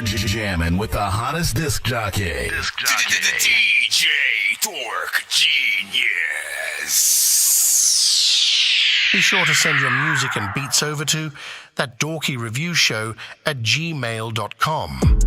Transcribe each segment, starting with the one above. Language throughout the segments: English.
You're jamming with the hottest disc jockey. DJ Dork Genius. Be sure to send your music and beats over to ThatDorkyReviewShow@gmail.com.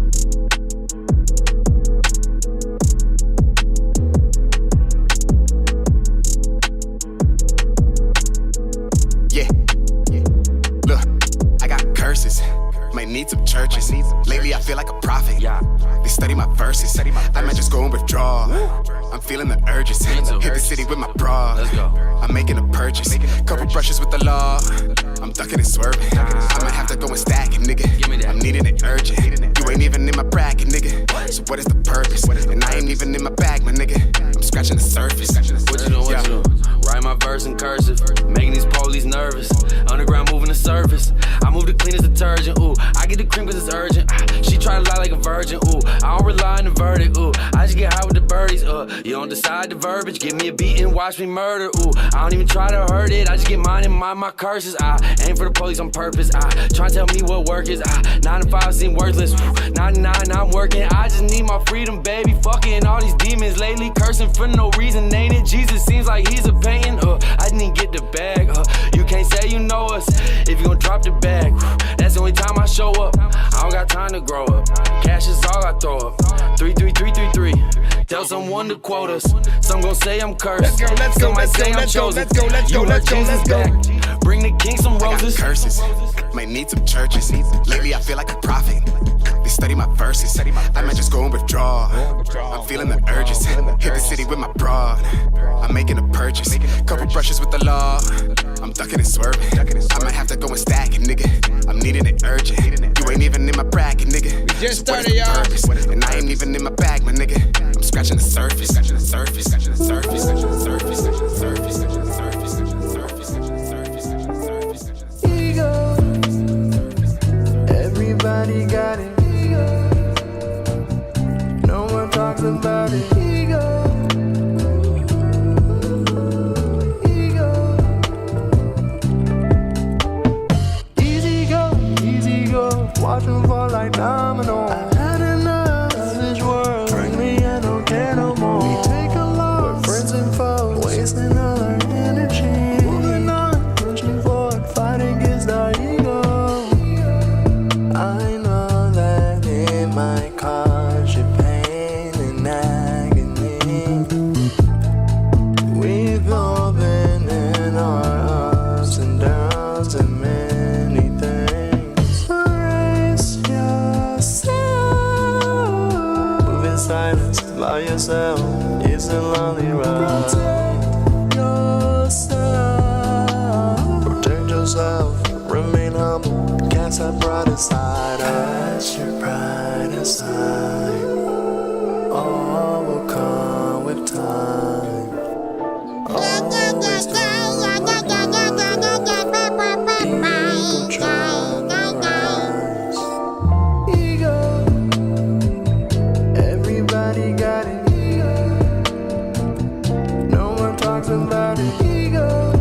Might need some churches. Lately I feel like a prophet. They study my verses. I might just go and withdraw. I'm feeling the urges. Hit the city with my bra. I'm making a purchase. Couple brushes with the law. I'm ducking and swerving. I might have to go and stack it, nigga. I'm needing it urgent. You ain't even in my bracket, nigga. So what is the purpose? And I ain't even in my bag, my nigga. I'm scratching the surface. What you do? Write my verse in cursive, making these police nervous. Underground moving the surface. I move the cleanest detergent. Ooh, I get the cream cause it's urgent. She try to lie like a virgin. Ooh, I don't rely on the verdict. Ooh, I just get high with the birdies. You don't decide the verbiage. Give me a beat and watch me murder. Ooh, I don't even try to hurt it. I just get mine and mind my curses. I aim for the police on purpose. Try to tell me what work is. 9 to 5 seem worthless. 99 I'm working. I just need my freedom, baby. Fucking all these demons lately, cursing for no reason. Ain't it? Jesus seems like he's a pain. I didn't get the bag. You can't say you know us if you gon' drop the bag. That's the only time I show up. I don't got time to grow up. Cash is all I throw up. 33333. Tell someone to quote us. Some gon' say I'm cursed. Some might say I'm chosen. You heard Jesus back. Bring the king some roses. I got curses. Might need some churches. Lately I feel like a prophet. They study my verses. I might just go and withdraw. I'm feeling the urges. Hit the city with my broad. I'm making a purchase. Couple brushes with the law. I'm ducking and swerving. I might have to go and stack it, nigga. I'm needing it urgent. You ain't even in my bracket, nigga. We just so started, y'all. And I ain't even in my bag, my nigga. I'm scratching the surface. Scratching the surface. Scratching the surface. Scratching the surface. Scratching the surface. Scratching the surface. Scratching the surface. Scratching the surface. Scratching the surface. Ego. Everybody got it. Ego. No one talks about it. Ego. Watch them fall like dominoes. I've had enough of this world. Frankly, I don't care no more. We take a loss. We're friends and foes, wasting all our energy. Moving on, pushing forward, fighting against our ego. I know that it might cause you pain and agony. We've all been in our ups and downs and many things. Silence by yourself, it's a lonely ride. Protect yourself. Protect yourself, remain humble. Cast that pride aside. Cast your pride aside. All will come with time. Always come with time. About it. Ego.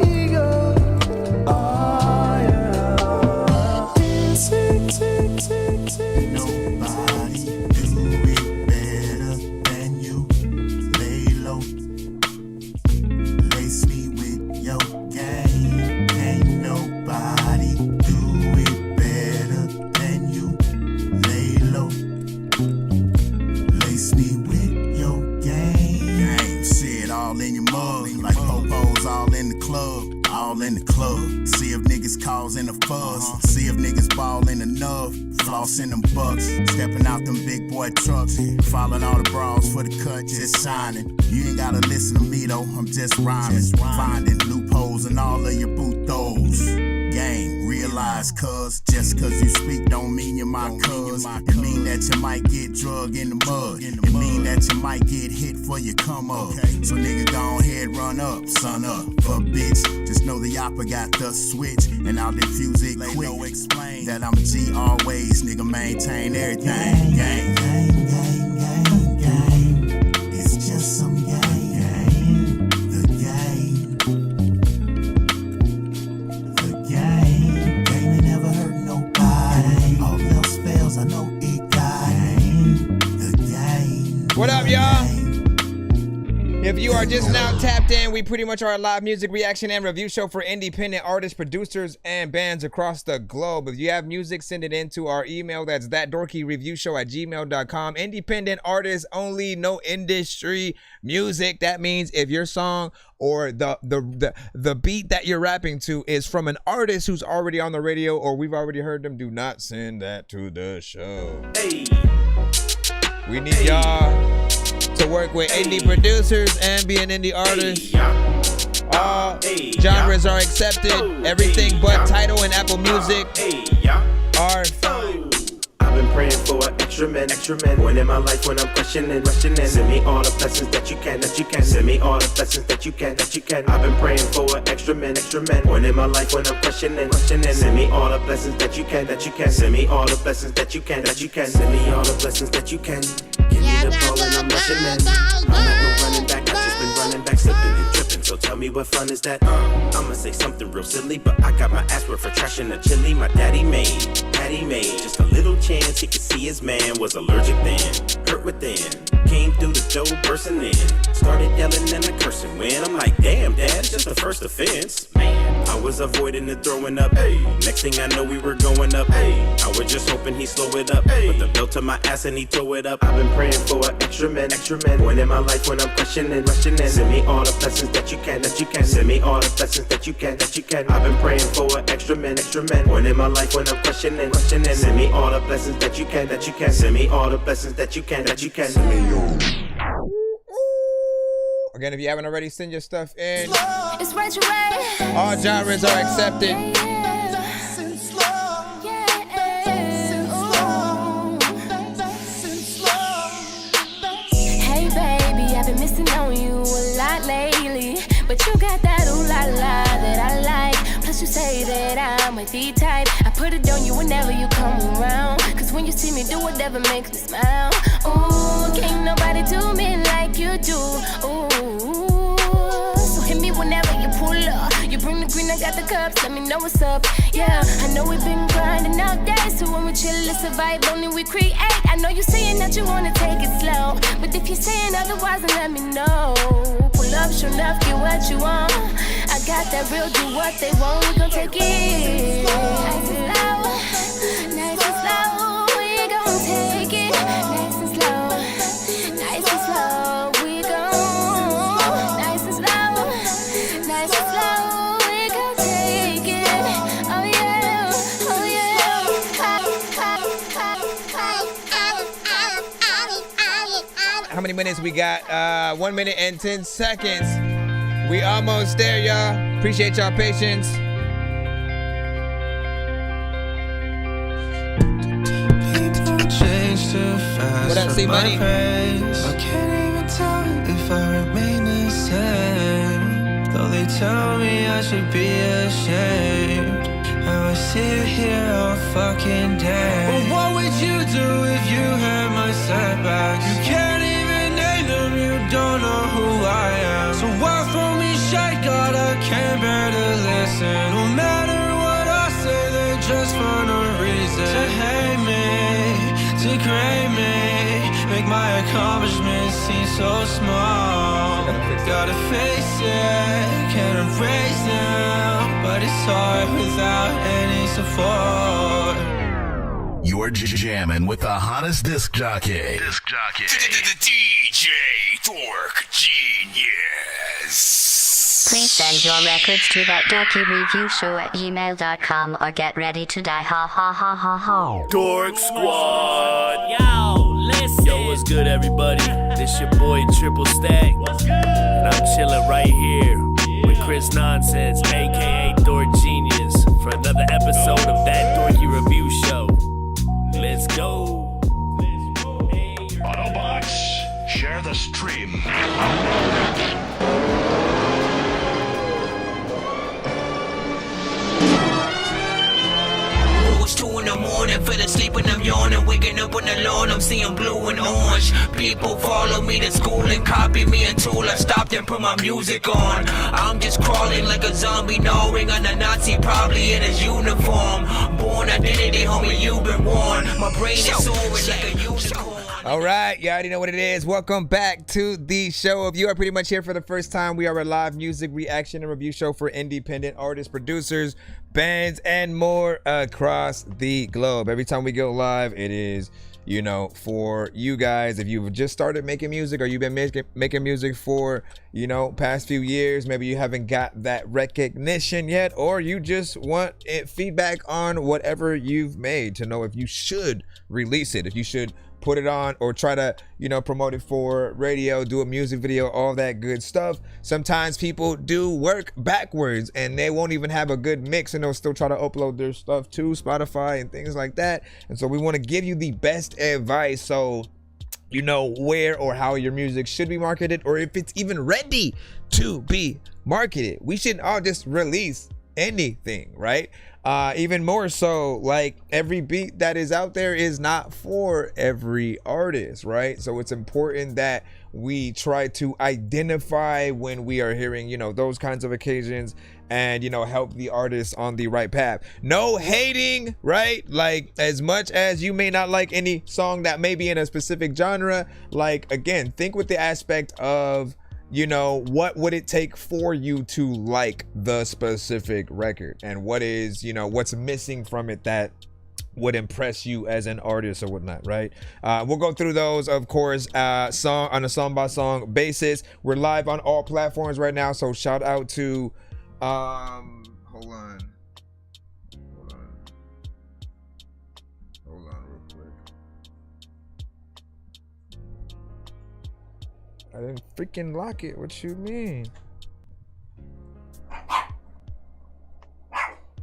Ego. Oh yeah. Tick, tick, tick, tick. Nobody do it better than you. Lay low. Lace me with your game. Ain't nobody do it better than you. Lay low. Lace me with your game. Shit all in your mug. Like popos all in the club. All in the club. See if niggas causing a fuss. See if niggas ballin' enough. Flossing them bucks. Stepping out them big boy trucks. Following all the bras for the cut, just shining. You ain't gotta listen to me though, I'm just rhyming. Finding loopholes in all of your boot-thos. Gang, realize cuz just cuz you speak don't mean you're my cuz. It mean that you might get drug in the mud. It mean that you might get hit for your come up. So nigga, go ahead, run up, sun up. Fuck bitch, just know the opera got the switch, and I'll diffuse it quick. Explain that I'm a G always, nigga, maintain everything. Gang, gang, gang, gang, gang. It's just some gang. I know it died. What up, y'all? If you are just now tapped in, we pretty much are a live music reaction and review show for independent artists, producers, and bands across the globe. If you have music, send it in to our email. That's ThatDorkyReviewShow@gmail.com. Independent artists only, no industry music. That means if your song or the beat that you're rapping to is from an artist who's already on the radio or we've already heard them, do not send that to the show. Hey. We need y'all to work with indie producers and be an indie artist. All genres are accepted. Everything but title and Apple Music are fine. I've been praying for an extra man. One in my life when I'm questioning. Send me all the blessings that you can. Send me all the blessings that you can. I've been praying for an extra man. One in my life when I'm questioning. Send me all the blessings that you can. Send me all the blessings that you can. Send me all the blessings that you can. Give me the ball and I'm rushing in. I'm not no running back. I've just been running back, slipping and tripping. So tell me what fun is that? I'ma say something real silly, but I got my ass worth for trashing the chili my daddy made. Just a little chance he could see his man was allergic then, hurt within. Came through the door bursting in, started yelling and cursing when I'm like, damn dad, it's just the first offense. Man, I was avoiding the throwing up. Next thing I know we were going up. I was just hoping he'd slow it up. Put the belt to my ass and he tore it up. I've been praying for an extra man. One in my life when I'm questioning. Send me all the blessings that you can. Send me all the blessings that you can. I've been praying for an extra man. One in my life when I'm questioning. Send me all the blessings that you can. Send me all the blessings that you can. Send me all. Again, if you haven't already, send your stuff in. All genres are accepted. Hey baby, I've been missing on you a lot lately, but you got that ooh la la that I like. Plus you say that I'm a D-type. I put it on you whenever you come around, cause when you see me do whatever makes me smile. Ooh, can't nobody do me like you do. Ooh, so hit me whenever you pull up. You bring the green, I got the cups, let me know what's up. Yeah, I know we've been grinding all day, so when we chill, it's a vibe, only we create. I know you're saying that you wanna take it slow, but if you're saying otherwise, then let me know. Pull up, sure enough, get what you want. I got that real, do what they want, we gon' take it. Nice and slow, nice and slow, we gon' take it. Nice and slow, nice and slow, we gon'. Nice and slow, nice and slow, we gon' take it. Oh yeah, oh yeah. How many minutes we got? 1 minute and 10 seconds. We almost there, y'all. Appreciate y'all patience. What up, C-Money? I can't even tell if I remain the same. Though they tell me I should be ashamed. How I sit here all fucking day. But what would you do if you had my setbacks? You can't even name them, you don't know who I am. So why throw me shade, God, I can't bear to listen. No matter what I say, they just find a reason to hate me, to grade me, make my accomplishments seem so small. Gotta face it, can't erase them, but it's hard without any support. You're jamming with the hottest disc jockey. DJ Dork Genius. Please send your records to ThatDorkyReviewShow@gmail.com or get ready to die. Ha ha ha ha ha. Dork Squad. Yo, listen. Yo, what's good, everybody? This your boy Triple Stack. And I'm chilling right here with Chris Nonsense, aka Dork Genius, for another episode of That Dorky Review Show. Let's go. Autobots, check the stream. 2 in the morning, fell asleep and I'm yawning. Waking up on the lawn, I'm seeing blue and orange. People follow me to school and copy me until I stopped and put my music on. I'm just crawling like a zombie, gnawing on a Nazi, probably in his uniform. Born identity, homie, you've been warned. My brain is soaring like a unicorn. All right, you already know what it is. Welcome back to the show. If you are pretty much here for the first time, we are a live music reaction and review show for independent artists, producers, bands, and more across the globe. Every time we go live, it is, you know, for you guys. If you've just started making music or you've been making music for, you know, past few years, maybe you haven't got that recognition yet, or you just want feedback on whatever you've made to know if you should release it, if you should put it on or try to, you know, promote it for radio, do a music video, all that good stuff. Sometimes people do work backwards and they won't even have a good mix and they'll still try to upload their stuff to Spotify and things like that. And so we want to give you the best advice so you know where or how your music should be marketed, or if it's even ready to be marketed. We shouldn't all just release anything, right? Even more so, like, every beat that is out there is not for every artist, right? So it's important that we try to identify when we are hearing, you know, those kinds of occasions and, you know, help the artist on the right path. No hating, right? Like, as much as you may not like any song that may be in a specific genre, like, again, think with the aspect of, you know, what would it take for you to like the specific record, and what is, you know, what's missing from it that would impress you as an artist or whatnot, right? We'll go through those, of course, song on a song by song basis. We're live on all platforms right now, so shout out to hold on real quick. I didn't freaking lock it. What you mean?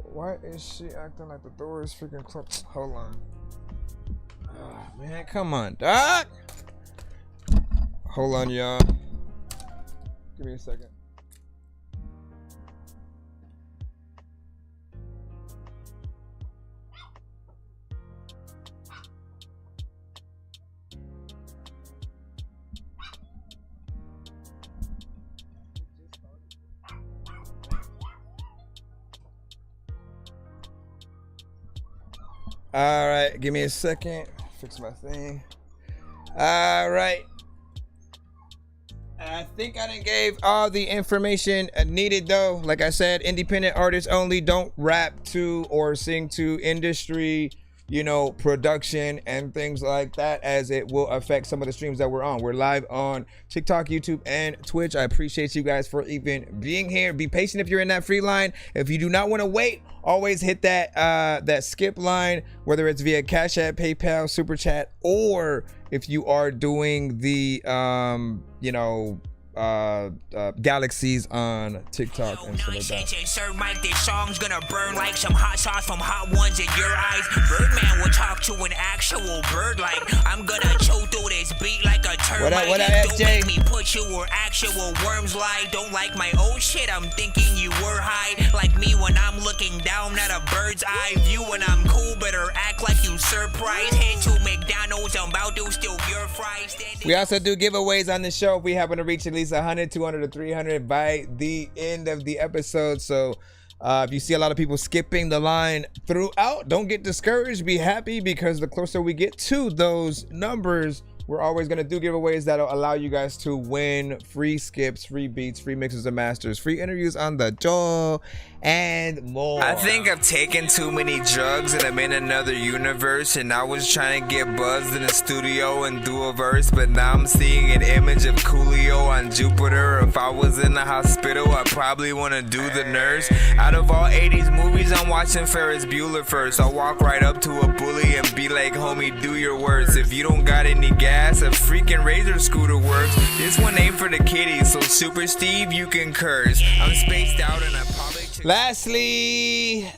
Why is she acting like the door is freaking closed? Hold on. Oh, man, come on, Doc. Hold on, y'all. Give me a second. All right, give me a second. Fix my thing. All right. I think I done gave all the information needed though. Like I said, independent artists only. Don't rap to or sing to industry, you know, production and things like that, as it will affect some of the streams that we're on. We're live on TikTok, YouTube, and Twitch. I appreciate you guys for even being here. Be patient if you're in that free line. If you do not want to wait, always hit that that skip line, whether it's via Cash App, PayPal, Super Chat, or if you are doing the you know, galaxies on TikTok and stuff like that. Sir Mike, this song's gonna burn like some hot sauce from Hot Ones in your eyes. Birdman will talk to an actual bird like I'm gonna chew through this beat like a termite. What up, Don't SJ? make me put you where actual worms lie. Don't like my old shit, I'm thinking you were high. Like me when I'm looking down at a bird's eye view. When I'm cool, better act like you surprised. Head to McDonald's, I'm about to steal your fries. We also do giveaways on the show if we happen to reach at least 100, 200, or 300 by the end of the episode. So if you see a lot of people skipping the line throughout, don't get discouraged. Be happy, because the closer we get to those numbers, we're always going to do giveaways that'll allow you guys to win free skips, free beats, free mixes and masters, free interviews on the show, and more. I think I've taken too many drugs and I'm in another universe, and I was trying to get buzzed in the studio and do a verse, but now I'm seeing an image of Coolio on Jupiter. If I was in the hospital, I'd probably want to do the nurse. Out of all 80s movies, I'm watching Ferris Bueller first. I'll walk right up to a bully and be like, homie, do your worst. If you don't got any gas, a freaking Razor scooter works. This one ain't for the kiddies, so Super Steve, you can curse. I'm spaced out and I probably... Lastly,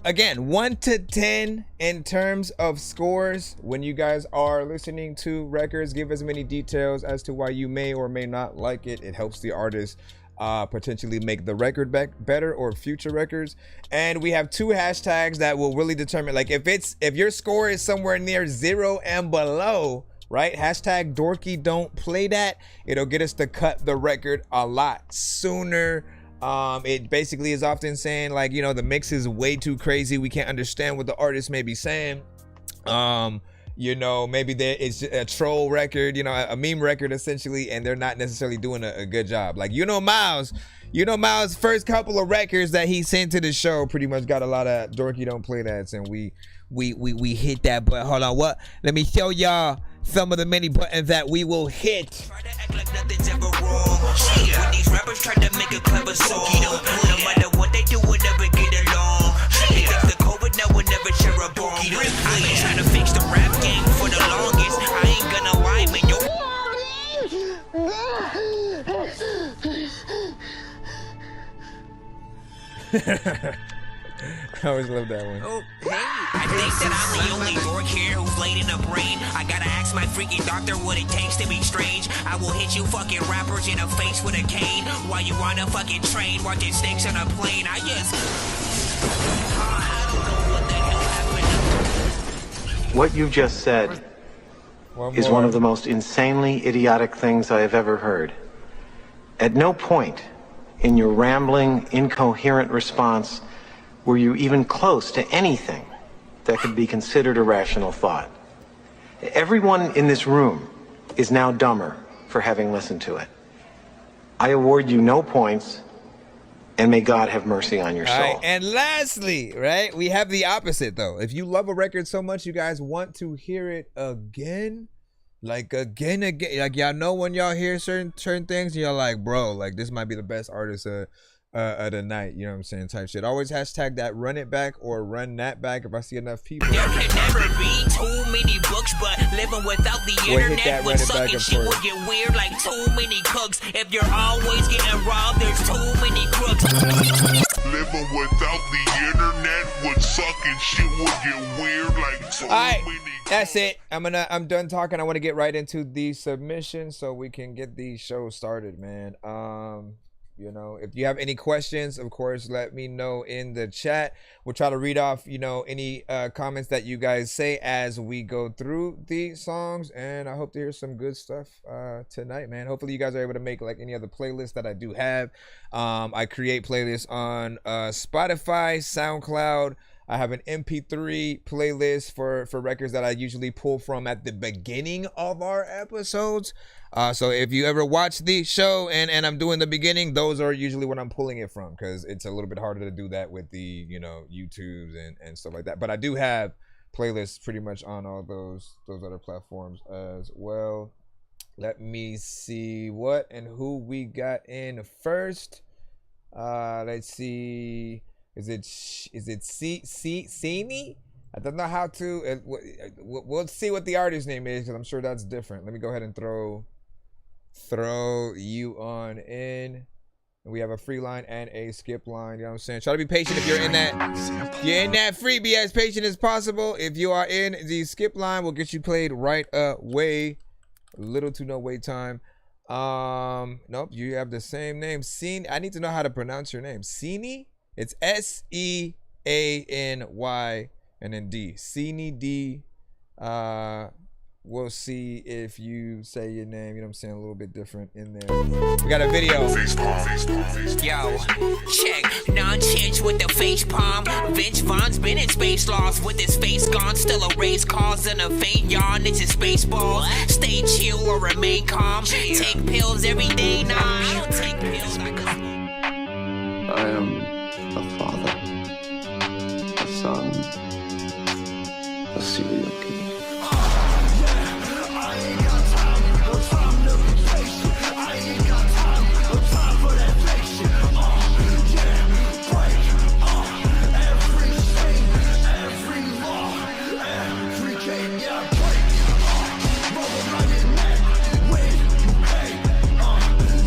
again, 1 to 10 in terms of scores. When you guys are listening to records, give as many details as to why you may or may not like it. It helps the artist potentially make the record better or future records. And we have 2 hashtags that will really determine, like, if your score is somewhere near 0 and below, right? Hashtag Dorky don't play that. It'll get us to cut the record a lot sooner. It basically is often saying, like, you know, the mix is way too crazy, we can't understand what the artist may be saying. You know, maybe it's a troll record, you know, a meme record essentially, and they're not necessarily doing a good job. Like, Miles' first couple of records that he sent to the show pretty much got a lot of Dorky don't play that, and we hit that. But hold on, what? Let me show y'all some of the many buttons that we will hit. Try to act like nothing's ever wrong. When these rappers try to make a clever song, no matter what they do, we'll never get along. They fix the COVID, now we'll never share a bomb. I been trying to fix the rap game for the longest. I ain't gonna lie, man, yo. I always love that one. Oh, hey. I think that I'm the only dork here who's laid in a brain. I gotta ask my freaking doctor what it takes to be strange. I will hit you fucking rappers in the face with a cane while you on a fucking train watching snakes on a plane. I don't know what the hell happened. What you just said is one of the most insanely idiotic things I have ever heard. At no point in your rambling, incoherent response were you even close to anything that could be considered a rational thought. Everyone in this room is now dumber for having listened to it. I award you no points, and may God have mercy on your soul. All right, and lastly, right, we have the opposite, though. If you love a record so much you guys want to hear it again, like again, like y'all know when y'all hear certain things, and you're like, bro, like this might be the best artist of the night, you know what I'm saying, type shit. Always hashtag that run it back or run that back if I see enough people. There can never be too many books, but living without the internet would suck and shit would get weird like too many cooks. If you're always getting robbed, there's too many crooks. Living without the internet would suck and shit would get weird like too many crooks. That's it. I'm done talking. I want to get right into the submission so we can get these shows started, man. You know, if you have any questions, of course, let me know in the chat. We'll try to read off, you know, any comments that you guys say as we go through the songs. And I hope to hear some good stuff tonight, man. Hopefully you guys are able to make like any other playlists that I do have. I create playlists on Spotify, SoundCloud. I have an MP3 playlist for records that I usually pull from at the beginning of our episodes. So if you ever watch the show and I'm doing the beginning, those are usually what I'm pulling it from, because it's a little bit harder to do that with the, you know, YouTubes and stuff like that. But I do have playlists pretty much on all those other platforms as well. Let me see what and who we got in first. Let's see. Is it Sini? I don't know how to. We'll see what the artist name is, because I'm sure that's different. Let me go ahead and throw you on in. We have a free line and a skip line. You know what I'm saying? Try to be patient if you're in that. You're in that free. Be as patient as possible. If you are in the skip line, we'll get you played right away. Little to no wait time. Nope. You have the same name. Sini. I need to know how to pronounce your name. Sini. It's Seany and then D. Sini D. We'll see if you say your name, you know what I'm saying, a little bit different in there. We got a video. Yo, check. Nonsense with the face palm. Vince Vaughn's been in space lost with his face gone. Still a race causing a faint yawn. It's his baseball. Stay chill or remain calm. Take pills every day. Nah, I don't take pills. I am a father, a son, a serial killer.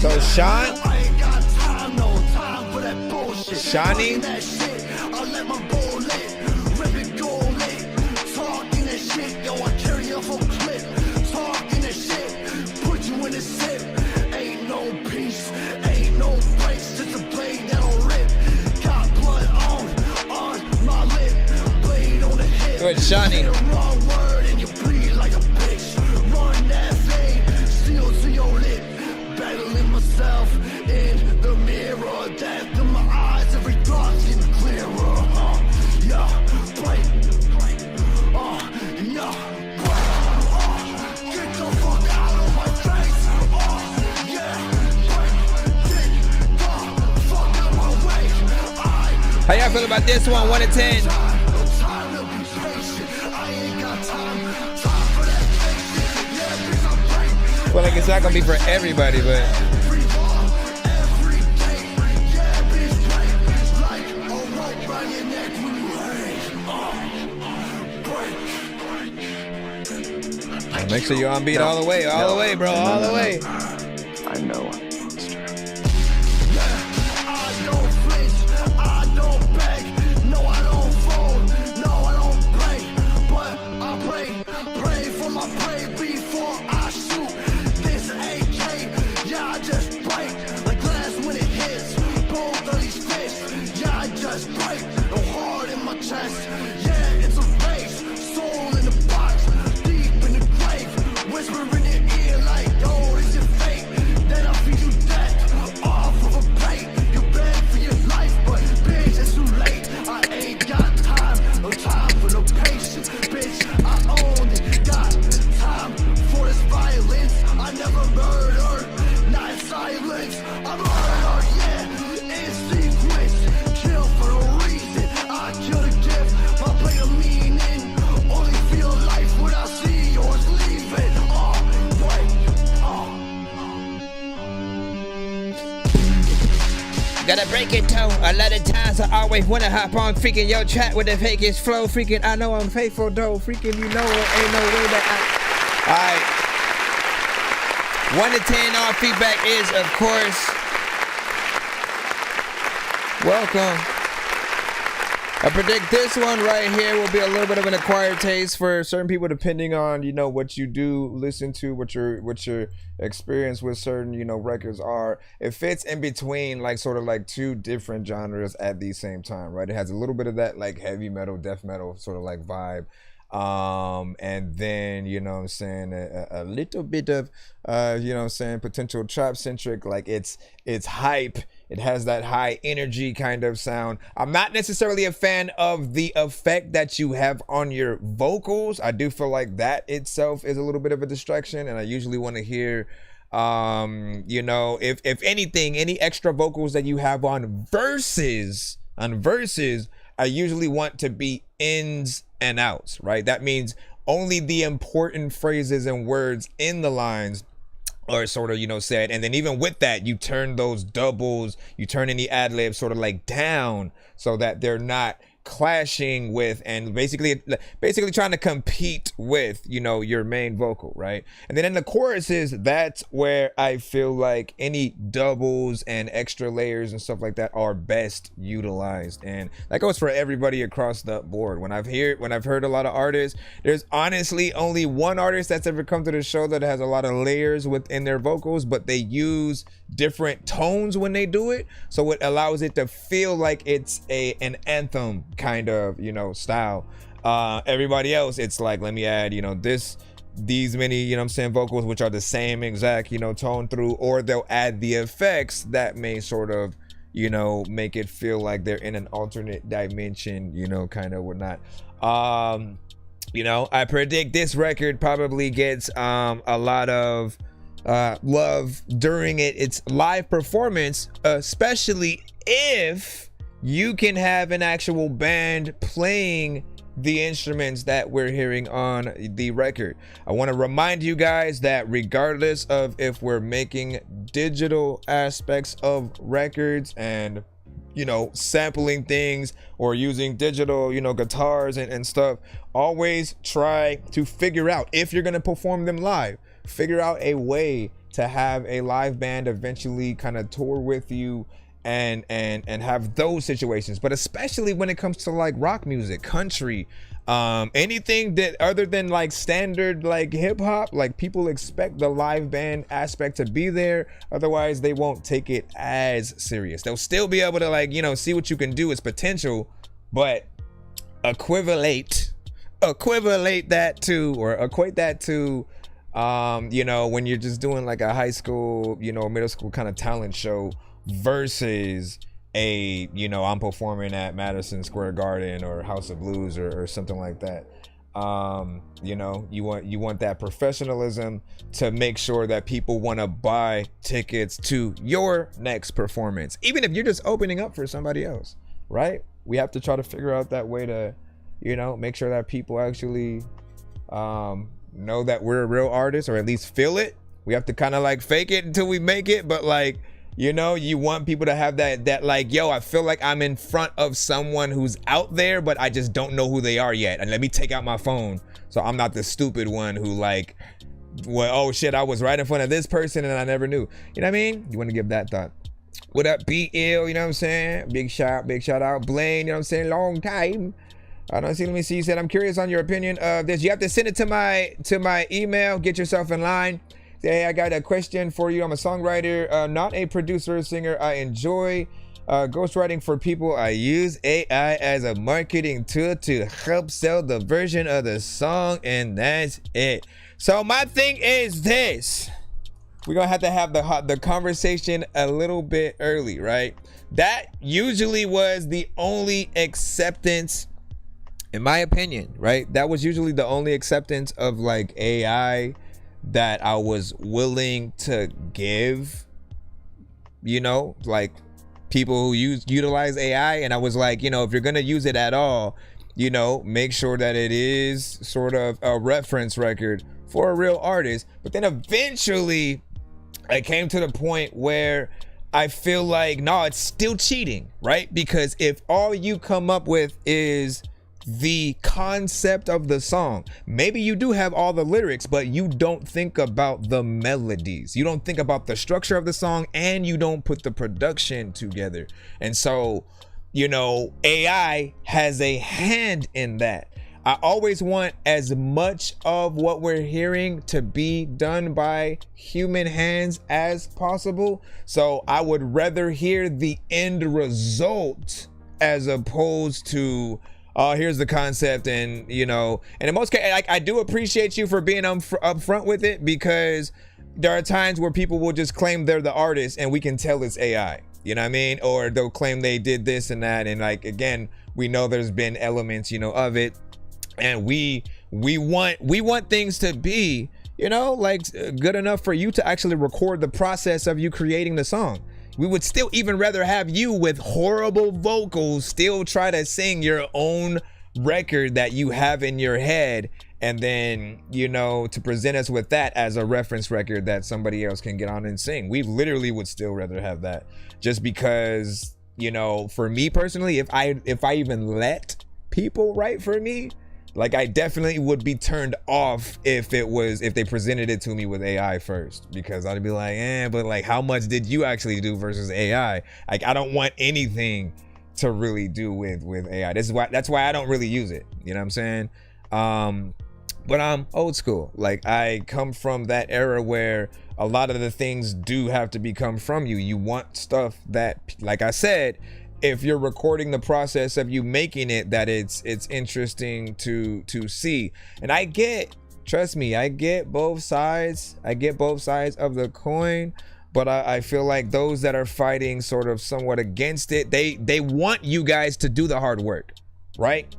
So Shawnee? Shawnee. How y'all feel about this one? 1 to 10. Well, like it's not gonna be for everybody, but make sure you're on beat all the way, bro, all the way. I know. Gotta break it too. A lot of times I always wanna hop on freaking your chat with the fakest flow. Freaking I know I'm faithful though. Freaking you know it ain't no way that I. Alright. 1 to 10, our feedback is of course welcome. I predict this one right here will be a little bit of an acquired taste for certain people, depending on, you know, what you do listen to, what your experience with certain, you know, records are. It fits in between like sort of like two different genres at the same time, right? It has a little bit of that like heavy metal, death metal sort of like vibe. And then, you know what I'm saying, a little bit of you know what I'm saying, potential trap centric, like it's hype. It has that high energy kind of sound. I'm not necessarily a fan of the effect that you have on your vocals. I do feel like that itself is a little bit of a distraction, and I usually want to hear you know, if anything, any extra vocals that you have on verses, I usually want to be ins and outs, right? That means only the important phrases and words in the lines are sort of, you know, said. And then even with that, you turn those doubles, you turn any ad-libs sort of like down so that they're not clashing with and basically trying to compete with, you know, your main vocal, right? And then in the choruses, that's where I feel like any doubles and extra layers and stuff like that are best utilized, and that goes for everybody across the board. When I've heard a lot of artists, there's honestly only one artist that's ever come to the show that has a lot of layers within their vocals, but they use different tones when they do it, so it allows it to feel like it's an anthem kind of, you know, style. Everybody else, it's like, let me add, you know, these many, you know what I'm saying, vocals which are the same exact, you know, tone through, or they'll add the effects that may sort of, you know, make it feel like they're in an alternate dimension, you know, kind of whatnot. You know, I predict this record probably gets a lot of love during its live performance, especially if you can have an actual band playing the instruments that we're hearing on the record. I want to remind you guys that regardless of if we're making digital aspects of records and, you know, sampling things or using digital, you know, guitars and stuff, always try to figure out, if you're going to perform them live, figure out a way to have a live band eventually kind of tour with you and have those situations. But especially when it comes to like rock music, country, anything that other than like standard like hip hop, like people expect the live band aspect to be there, otherwise they won't take it as serious. They'll still be able to, like, you know, see what you can do as potential, but equivalent equate that to when you're just doing like a high school, middle school kind of talent show versus I'm performing at Madison Square Garden or House of Blues or something like that. You want that professionalism to make sure that people want to buy tickets to your next performance, even if you're just opening up for somebody else, right? We have to try to figure out that way to, make sure that people actually know that we're a real artist, or at least feel it. We have to kind of like fake it until we make it, but like, you want people to have that like, yo, I feel like I'm in front of someone who's out there, but I just don't know who they are yet. And let me take out my phone so I'm not the stupid one who like, well, oh shit, I was right in front of this person and I never knew. You know what I mean? You want to give that thought. What up, Be Ill? You know what I'm saying? Big shout out, Blaine. You know what I'm saying? Long time. Let me see. You said, I'm curious on your opinion of this. You have to send it to my email. Get yourself in line. Hey, I got a question for you. I'm a songwriter, not a producer or singer. I enjoy ghostwriting for people. I use AI as a marketing tool to help sell the version of the song, and that's it. So my thing is this. We're going to have the conversation a little bit early, right? That usually was the only acceptance, in my opinion, right? That was usually the only acceptance of like AI that I was willing to give, like people who utilize AI. And I was like, if you're going to use it at all, make sure that it is sort of a reference record for a real artist. But then eventually I came to the point where I feel like, no, it's still cheating, right? Because if all you come up with is the concept of the song, maybe you do have all the lyrics, but you don't think about the melodies, you don't think about the structure of the song, and you don't put the production together. And so AI has a hand in that. I always want as much of what we're hearing to be done by human hands as possible. So I would rather hear the end result as opposed to here's the concept. And and in most cases, I do appreciate you for being upfront with it, because there are times where people will just claim they're the artist and we can tell it's AI, you know what I mean? Or they'll claim they did this and that, and like, again, we know there's been elements of it, and we want things to be like good enough for you to actually record the process of you creating the song. We would still even rather have you with horrible vocals still try to sing your own record that you have in your head, and then to present us with that as a reference record that somebody else can get on and sing. We literally would still rather have that, just because for me personally, if I even let people write for me, like, I definitely would be turned off if they presented it to me with AI first, because I'd be like, but like, how much did you actually do versus AI? Like, I don't want anything to really do with AI. That's why I don't really use it. You know what I'm saying? But I'm old school. Like, I come from that era where a lot of the things do have to come from you. You want stuff that, like I said, if you're recording the process of you making it, that it's interesting to see. And trust me, I get both sides. I get both sides of the coin, but I feel like those that are fighting sort of somewhat against it, they want you guys to do the hard work, right?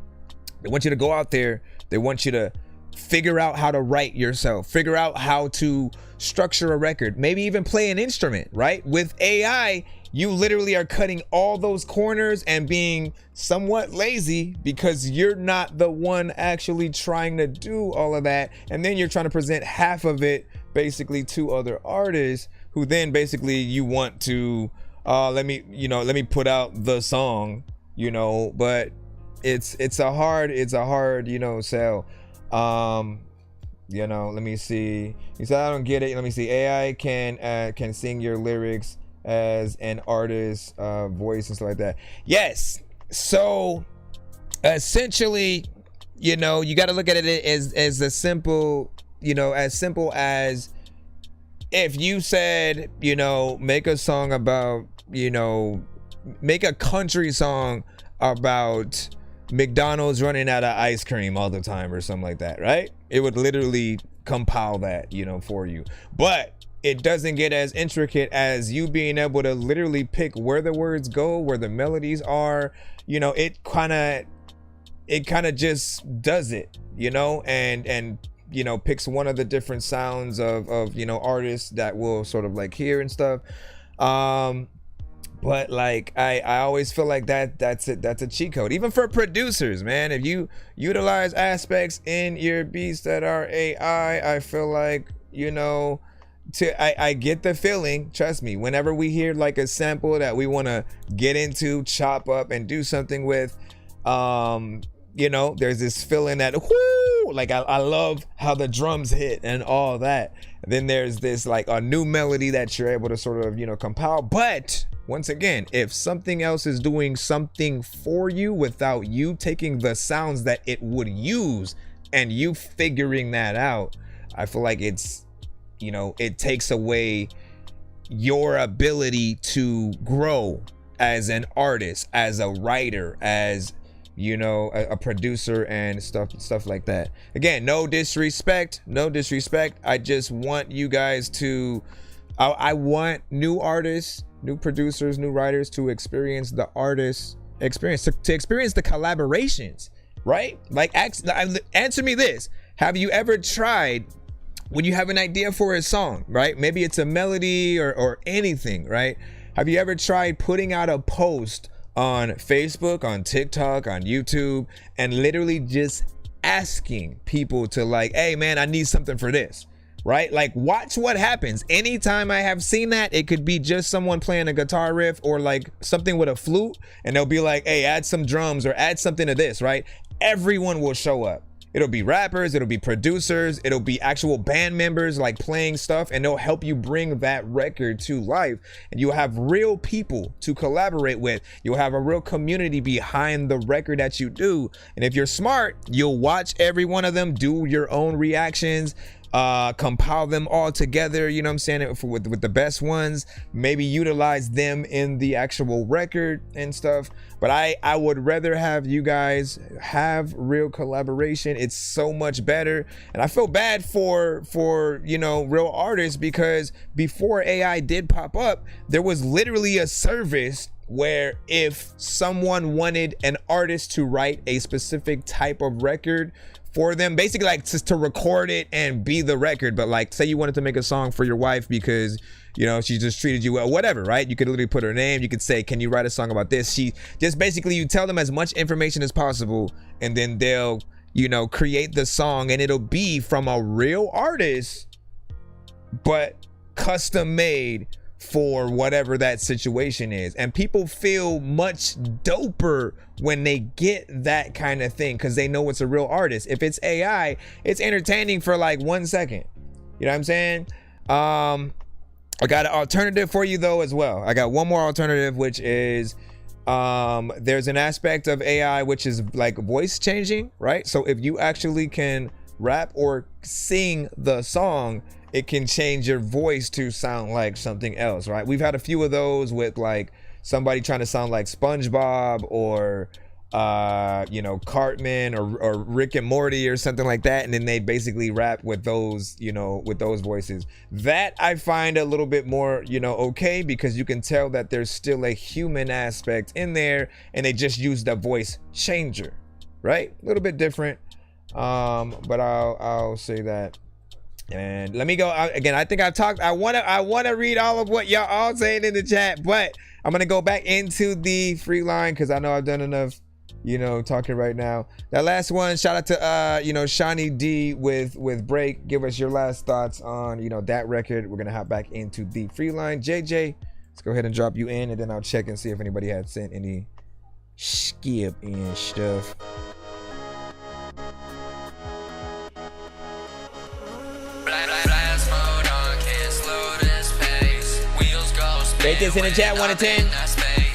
They want you to go out there. They want you to figure out how to write yourself, figure out how to structure a record, maybe even play an instrument, right? With AI, you literally are cutting all those corners and being somewhat lazy because you're not the one actually trying to do all of that. And then you're trying to present half of it basically to other artists who then basically you want to, let me put out the song, but it's a hard, sell. Let me see. He said, I don't get it. Let me see. AI can sing your lyrics as an artist's voice and stuff like that. Yes. So essentially, you got to look at it as a simple, as simple as if you said, make a song about, make a country song about, McDonald's running out of ice cream all the time or something like that, right? It would literally compile that, you know, for you. But it doesn't get as intricate as you being able to literally pick where the words go, where the melodies are. You know, it kind of just does it, you know, and you know, picks one of the different sounds of you know, artists that we'll sort of like hear and stuff. But like I always feel like that's a cheat code, even for producers, man. If you utilize aspects in your beats that are AI, I feel like, you know, I get the feeling, trust me, whenever we hear like a sample that we want to get into, chop up and do something with, you know, there's this feeling that whoo, like I love how the drums hit and all that. And then there's this like a new melody that you're able to sort of, you know, compile. But once again, if something else is doing something for you without you taking the sounds that it would use and you figuring that out, I feel like it's, you know, it takes away your ability to grow as an artist, as a writer, as, you know, a producer and stuff like that. Again, no disrespect. I just want you guys to, I want new artists, new producers, new writers to experience the artist experience, to experience the collaborations, right? Like, answer me this. Have you ever tried, when you have an idea for a song, right? Maybe it's a melody or anything, right? Have you ever tried putting out a post on Facebook, on TikTok, on YouTube, and literally just asking people to like, hey man, I need something for this, right? Like, watch what happens. Anytime I have seen that, it could be just someone playing a guitar riff or like something with a flute, and they'll be like, hey, add some drums or add something to this, right? Everyone will show up. It'll be rappers, it'll be producers, it'll be actual band members like playing stuff, and they'll help you bring that record to life. And you'll have real people to collaborate with. You'll have a real community behind the record that you do. And if you're smart, you'll watch every one of them, do your own reactions, compile them all together, you know what I'm saying, with the best ones, maybe utilize them in the actual record and stuff. But I would rather have you guys have real collaboration. It's so much better. And I feel bad for you know, real artists, because before AI did pop up, there was literally a service where if someone wanted an artist to write a specific type of record for them, basically like just to record it and be the record, but like say you wanted to make a song for your wife because, you know, she just treated you well, whatever, right? You could literally put her name, you could say, can you write a song about this? She just basically, you tell them as much information as possible, and then they'll, you know, create the song, and it'll be from a real artist, but custom made for whatever that situation is. And people feel much doper when they get that kind of thing, because they know it's a real artist. If it's AI, it's entertaining for like 1 second, you know what I'm saying? I got an alternative for you though as well. I got one more alternative, which is there's an aspect of AI which is like voice changing, right? So if you actually can rap or sing the song, it can change your voice to sound like something else, right? We've had a few of those with like somebody trying to sound like SpongeBob or you know, Cartman or Rick and Morty or something like that, and then they basically rap with those, you know, with those voices. That I find a little bit more, you know, okay, because you can tell that there's still a human aspect in there, and they just use the voice changer, right? A little bit different, but I'll say that. And let me go again. I think I've talked. I wanna read all of what y'all all saying in the chat, but I'm gonna go back into the free line because I know I've done enough, you know, talking right now. That last one, shout out to you know, Shawnee D with Break. Give us your last thoughts on, you know, that record. We're gonna hop back into the free line. JJ, let's go ahead and drop you in, and then I'll check and see if anybody had sent any skip and stuff. Rate this in the chat, 1 to 10.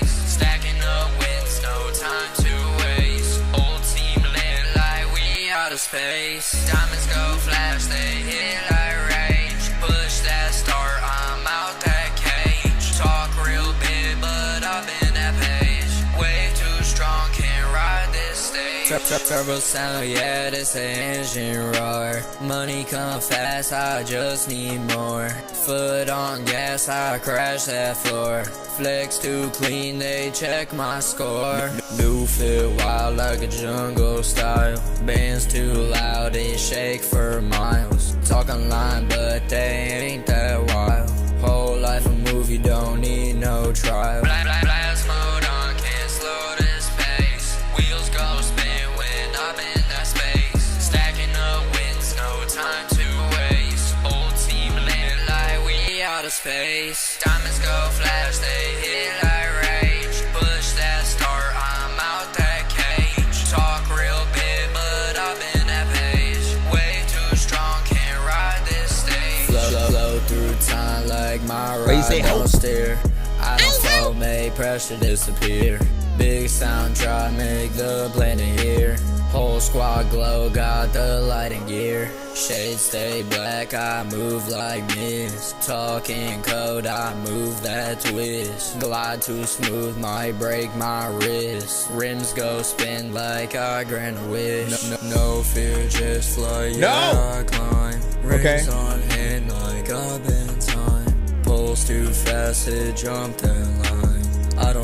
Stacking up wins, no time to waste. Old team lit like we out of space. Diamonds go flash, they hit like range. Push that start, I'm out that cage. Talk real big, but I've been that page. Way too strong, can't ride this stage. Turbo sound, yeah, this an engine roar. Money come fast, I just need more. Foot on gas, I crash that floor. Flex too clean, they check my score. New fit wild like a jungle style. Bands too loud, they shake for miles. Talking line, but they ain't that wild. Whole life a movie, don't need no trial. Blast mode on, can't slow this pace. Wheels go spin when I'm in that space. Stacking up wins, no time to waste. Old team landed like we out of space. Diamonds go flash, they hit like rage. Push that start, I'm out that cage. Talk real big, but I've been that page. Way too strong, can't ride this stage. Flow through time like my ride don't steer. I don't fall, make pressure disappear. Big sound drop, make the blending here. Whole squad glow, got the lighting gear. Shades stay black, I move like mist. Talking code, I move that twist. Glide too smooth, might break my wrist. Rims go spin like I grant a wish. No fear, just fly, yeah, I climb. Rings on hand like I've been time. Pulls too fast, it jumped that line.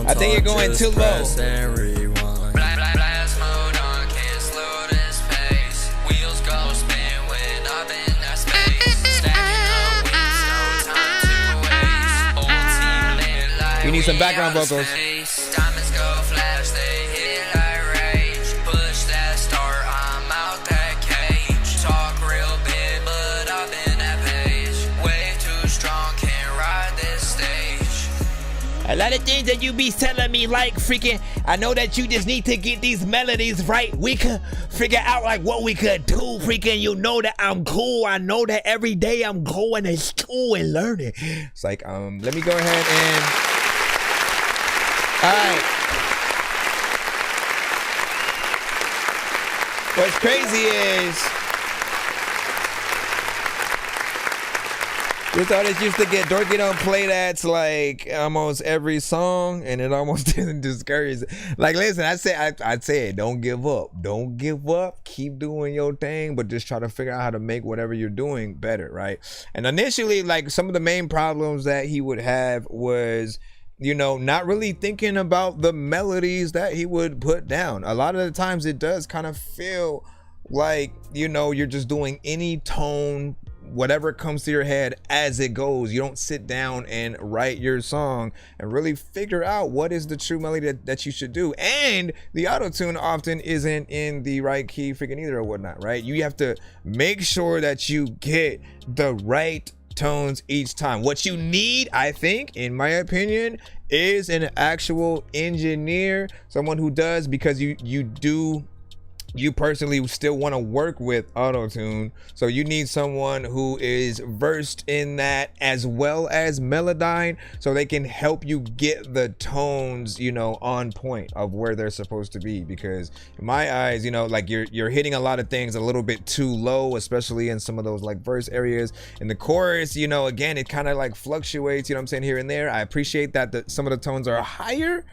I think you're going too low. And rewind. Blast mode on, can't slow this pace. Wheels go spin when I'm in that space. Stacking up wins, no time to waste. Old team lit like You need some we background out of vocals. space. Diamonds go flash, they hit like rage. Push that start, I'm out that cage. Talk real big, but I've been that page. Way too strong, can't ride this stage. A lot of things that you be telling me, like freaking, I know that you just need to get these melodies right. We could figure out like what we could do. Freaking, you know that I'm cool. I know that every day I'm going to school and learning. It's like, let me go ahead and, all right. What's crazy is, this artist used to get Dorky don't play that's like almost every song, and it almost didn't discourage. Like, listen, I'd say it. Don't give up. Don't give up. Keep doing your thing, but just try to figure out how to make whatever you're doing better, right? And initially, like, some of the main problems that he would have was, you know, not really thinking about the melodies that he would put down. A lot of the times it does kind of feel like, you know, you're just doing any tone, whatever comes to your head as it goes. You don't sit down and write your song and really figure out what is the true melody that you should do. And the auto-tune often isn't in the right key freaking either or whatnot, right? You have to make sure that you get the right tones each time. What you need, I think, in my opinion, is an actual engineer, someone who does, because you personally still want to work with auto-tune, so you need someone who is versed in that as well as Melodyne, so they can help you get the tones, you know, on point of where they're supposed to be. Because in my eyes, you know, like you're hitting a lot of things a little bit too low, especially in some of those like verse areas. In the chorus, you know, again, it kind of like fluctuates, you know what I'm saying, here and there. I appreciate that some of the tones are higher,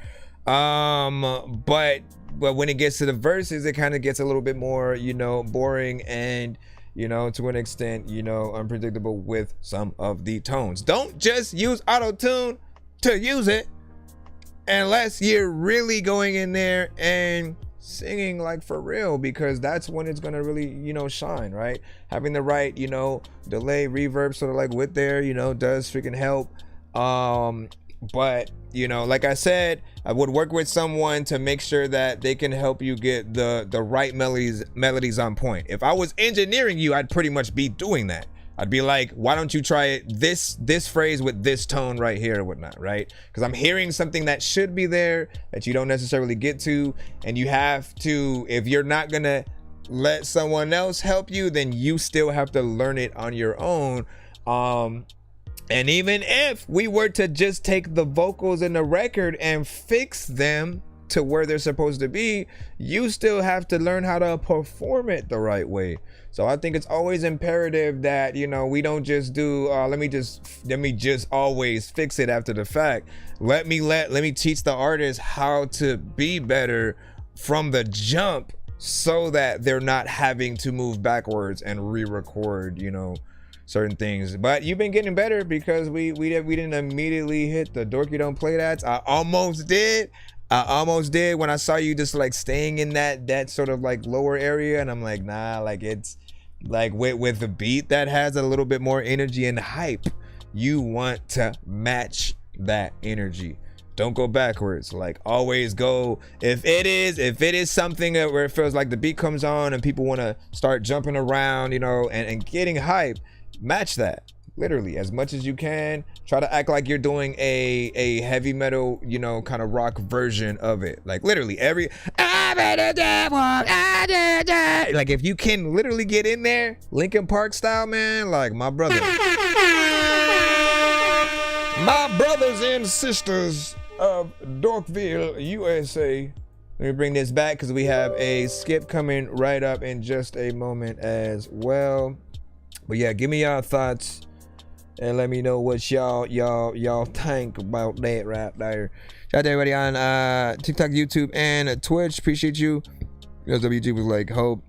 but when it gets to the verses, it kind of gets a little bit more, you know, boring and, you know, to an extent, you know, unpredictable with some of the tones. Don't just use auto-tune to use it unless you're really going in there and singing like for real, because that's when it's gonna really, you know, shine, right? Having the right, you know, delay, reverb sort of like with there, you know, does freaking help. But, you know, like I said, I would work with someone to make sure that they can help you get the right melodies on point. If I was engineering you, I'd pretty much be doing that. I'd be like, why don't you try this phrase with this tone right here or whatnot, right? Because I'm hearing something that should be there that you don't necessarily get to, and you have to, if you're not gonna let someone else help you, then you still have to learn it on your own. And even if we were to just take the vocals in the record and fix them to where they're supposed to be, you still have to learn how to perform it the right way. So I think it's always imperative that, you know, we don't just do let me just always fix it after the fact. Let me teach the artist how to be better from the jump, so that they're not having to move backwards and re-record, you know, certain things. But you've been getting better because we didn't immediately hit the Dorky Don't Play That. I almost did when I saw you just like staying in that sort of like lower area, and I'm like, nah, like it's like with the beat that has a little bit more energy and hype, you want to match that energy. Don't go backwards. Like always go, if it is something where it feels like the beat comes on and people want to start jumping around, you know, and getting hype, match that literally as much as you can. Try to act like you're doing a heavy metal, you know, kind of rock version of it. Like literally like if you can literally get in there Linkin Park style, man, like my brothers and sisters of Dorkville, USA. Let me bring this back because we have a skip coming right up in just a moment as well. But yeah, give me y'all thoughts and let me know what y'all think about that right there. Shout out to everybody on TikTok, YouTube, and Twitch. Appreciate you. WG was like, Hope.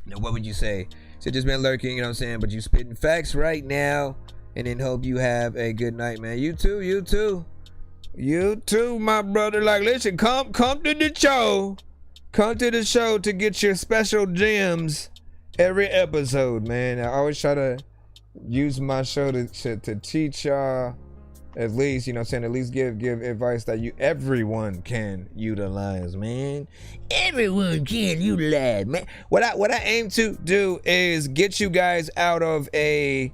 Now, what would you say? So just been lurking, you know what I'm saying? But you spitting facts right now. And then hope you have a good night, man. You too, my brother. Like, listen, come to the show. Come to the show to get your special gems every episode, man. I always try to use my show to teach y'all, at least, you know what I'm saying, at least give advice that everyone can utilize, man. Everyone can utilize, man. What I aim to do is get you guys out of any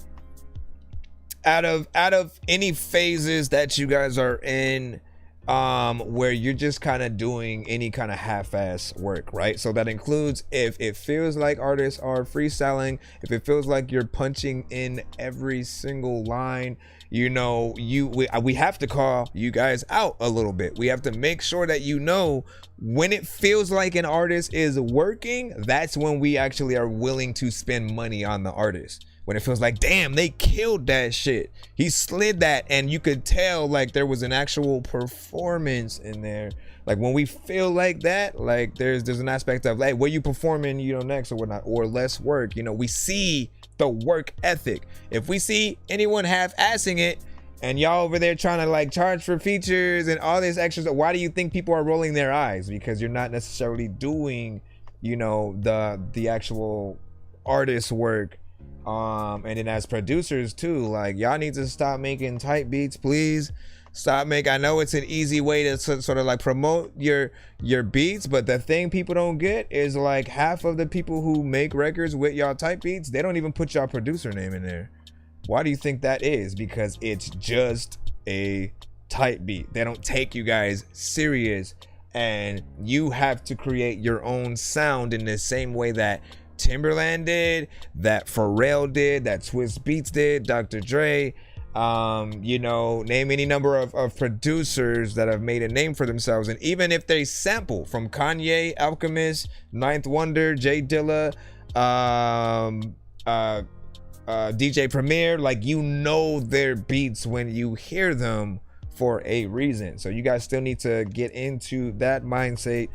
phases that you guys are in, where you're just kind of doing any kind of half-ass work, right? So that includes if it feels like artists are freestyling, if it feels like you're punching in every single line, you know, we have to call you guys out a little bit. We have to make sure that, you know, when it feels like an artist is working, that's when we actually are willing to spend money on the artist. When it feels like, damn, they killed that shit. He slid that, and you could tell like there was an actual performance in there. Like when we feel like that, like there's an aspect of like, what you performing, you know, next or whatnot, or less work. You know, we see the work ethic. If we see anyone half-assing it, and y'all over there trying to like charge for features and all this extras, why do you think people are rolling their eyes? Because you're not necessarily doing, you know, the actual artist work. And then as producers too, like y'all need to stop making tight beats, please. Stop making, I know it's an easy way to sort of like promote your beats, but the thing people don't get is like half of the people who make records with y'all tight beats, they don't even put y'all producer name in there. Why do you think that is? Because it's just a tight beat. They don't take you guys serious, and you have to create your own sound in the same way that Timberland did, that Pharrell did, that Swiss Beats did, Dr. Dre, you know, name any number of producers that have made a name for themselves. And even if they sample from Kanye, Alchemist, Ninth Wonder, Jay Dilla, DJ Premier, like, you know their beats when you hear them for a reason. So you guys still need to get into that mind state,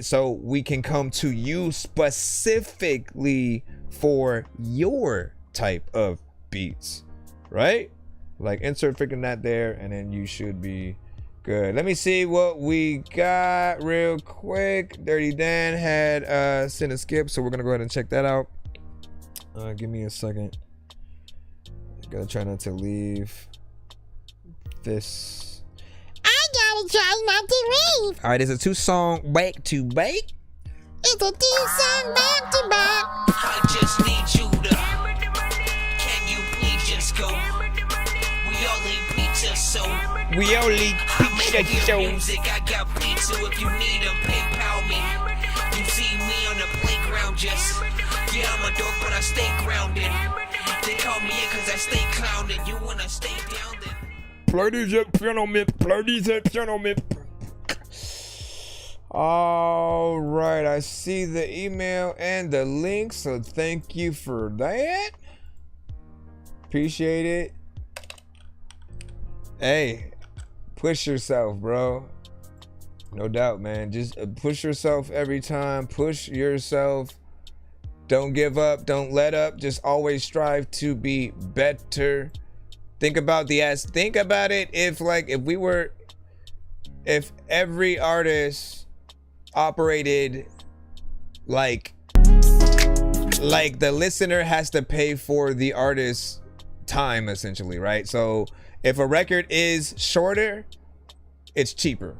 so we can come to you specifically for your type of beats, right? Like, insert freaking that there, and then you should be good. Let me see what we got real quick. Dirty Dan had sent a skip, so we're gonna go ahead and check that out. Give me a second. Gotta try not to leave this. Try not to leave. All right, it's a 2-song back to back. It's a 2-song back to back. I just need you to. Can you please just go? We all eat pizza, so. We only pizza show. Music, I got pizza if you need them. PayPal me. You see me on the playground, just. Yeah, I'm a dork, but I stay grounded. They call me in cause I stay clowning. You wanna stay down then? Ladies and gentlemen. All right, I see the email and the link, so thank you for that. Appreciate it. Hey, push yourself, bro. No doubt, man. Just push yourself every time. Push yourself. Don't give up. Don't let up. Just always strive to be better. Think about think about it. If every artist operated like the listener has to pay for the artist's time, essentially, right? So if a record is shorter, it's cheaper.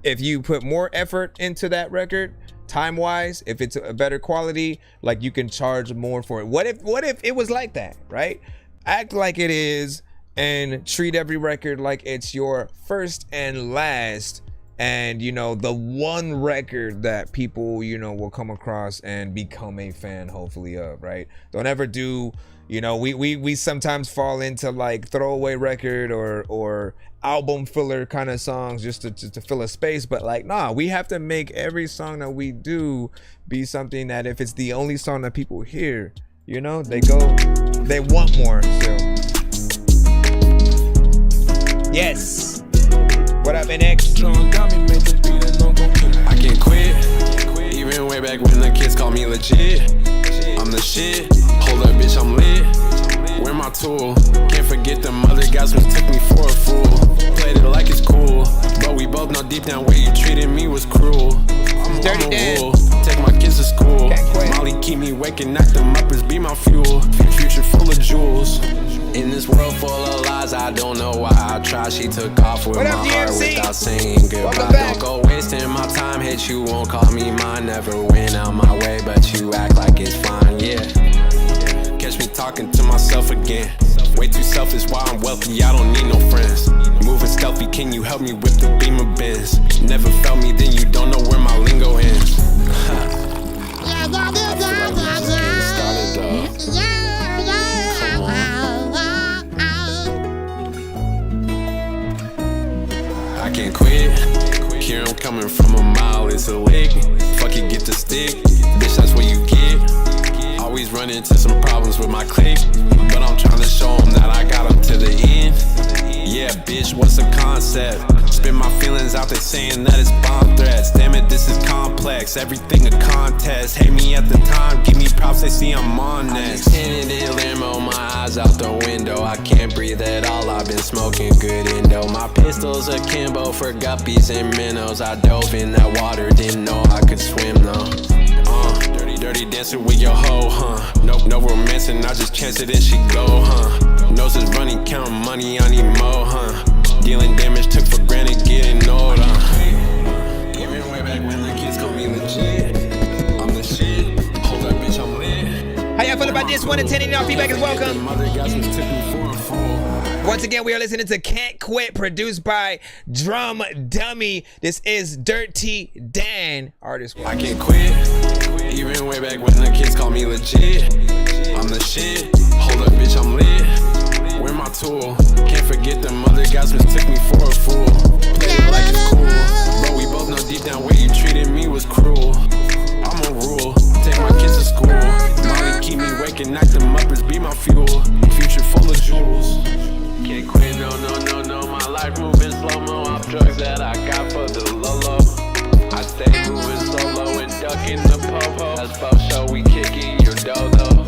If you put more effort into that record, time-wise, if it's a better quality, like, you can charge more for it. What if it was like that, right? Act like it is and treat every record like it's your first and last, and, you know, the one record that people, you know, will come across and become a fan, hopefully, of, right? Don't ever do, you know, we sometimes fall into like throwaway record or album filler kind of songs just to fill a space, but like, nah, we have to make every song that we do be something that if it's the only song that people hear, you know, they want more. So yes, what up, NX? I can't quit, even way back when the kids called me legit. I'm the shit, hold up bitch, I'm lit. Where my tool? Can't forget them other guys mistook me for a fool. Played it like it's cool, but we both know deep down where you treated me was cruel. I'm on a rule, take my kids to school. Molly keep me waking, knock them up as be my fuel. Future full of jewels. In this world full of lies, I don't know why I try. She took off with my heart without saying goodbye. Don't go wasting my time, hit you, won't call me mine. Never went out my way, but you act like it's fine, yeah. Catch me talking to myself again. Way too selfish, why I'm wealthy, I don't need no friends. Moving stealthy, can you help me with the Beamer Benz? Never felt me, then you don't know where my lingo ends. I can't quit. Here I'm coming from a mile, it's a lick. Fuck it, get the stick. Bitch, that's what you get. Always run into some problems with my clique, but I'm trying to show them that I got them to the end. Yeah, bitch, what's the concept? Spit my feelings out, they saying that it's bomb threats. Damn it, this is complex, everything a contest. Hate me at the time, give me props, they see I'm on next. I just tinted in limo, my eyes out the window. I can't breathe at all, I've been smoking good indo. My pistol's akimbo for guppies and minnows. I dove in that water, didn't know I could swim though. Dirty dancing with your hoe, huh? No romancing, I just chance it and she go, huh? Nose is running, counting money, I need more, huh? Dealing damage, took for granted, getting old, huh? Even way back when the kids call me legit. I'm the shit, hold up bitch, I'm lit. How y'all feel about this one? And 10 y'all feedback is welcome. Once again, we are listening to Can't Quit, produced by Drum Dummy. This is Dirty Dan, artist. I can't quit, even way back when the kids call me legit. I'm the shit, hold up bitch, I'm lit. Where my tool? Can't forget them other guys mistook me for a fool. Played it like it's cool, but we both know deep down where you treated me was cruel. I'm a rule, take my kids to school. Molly keep me waking, knock them up as be my fuel. Future full of jewels. Can't quit, no, my life moving slow-mo. Off drugs that I got for the Lolo. I stay moving solo and ducking the po-po. That's for show, we kicking your dodo.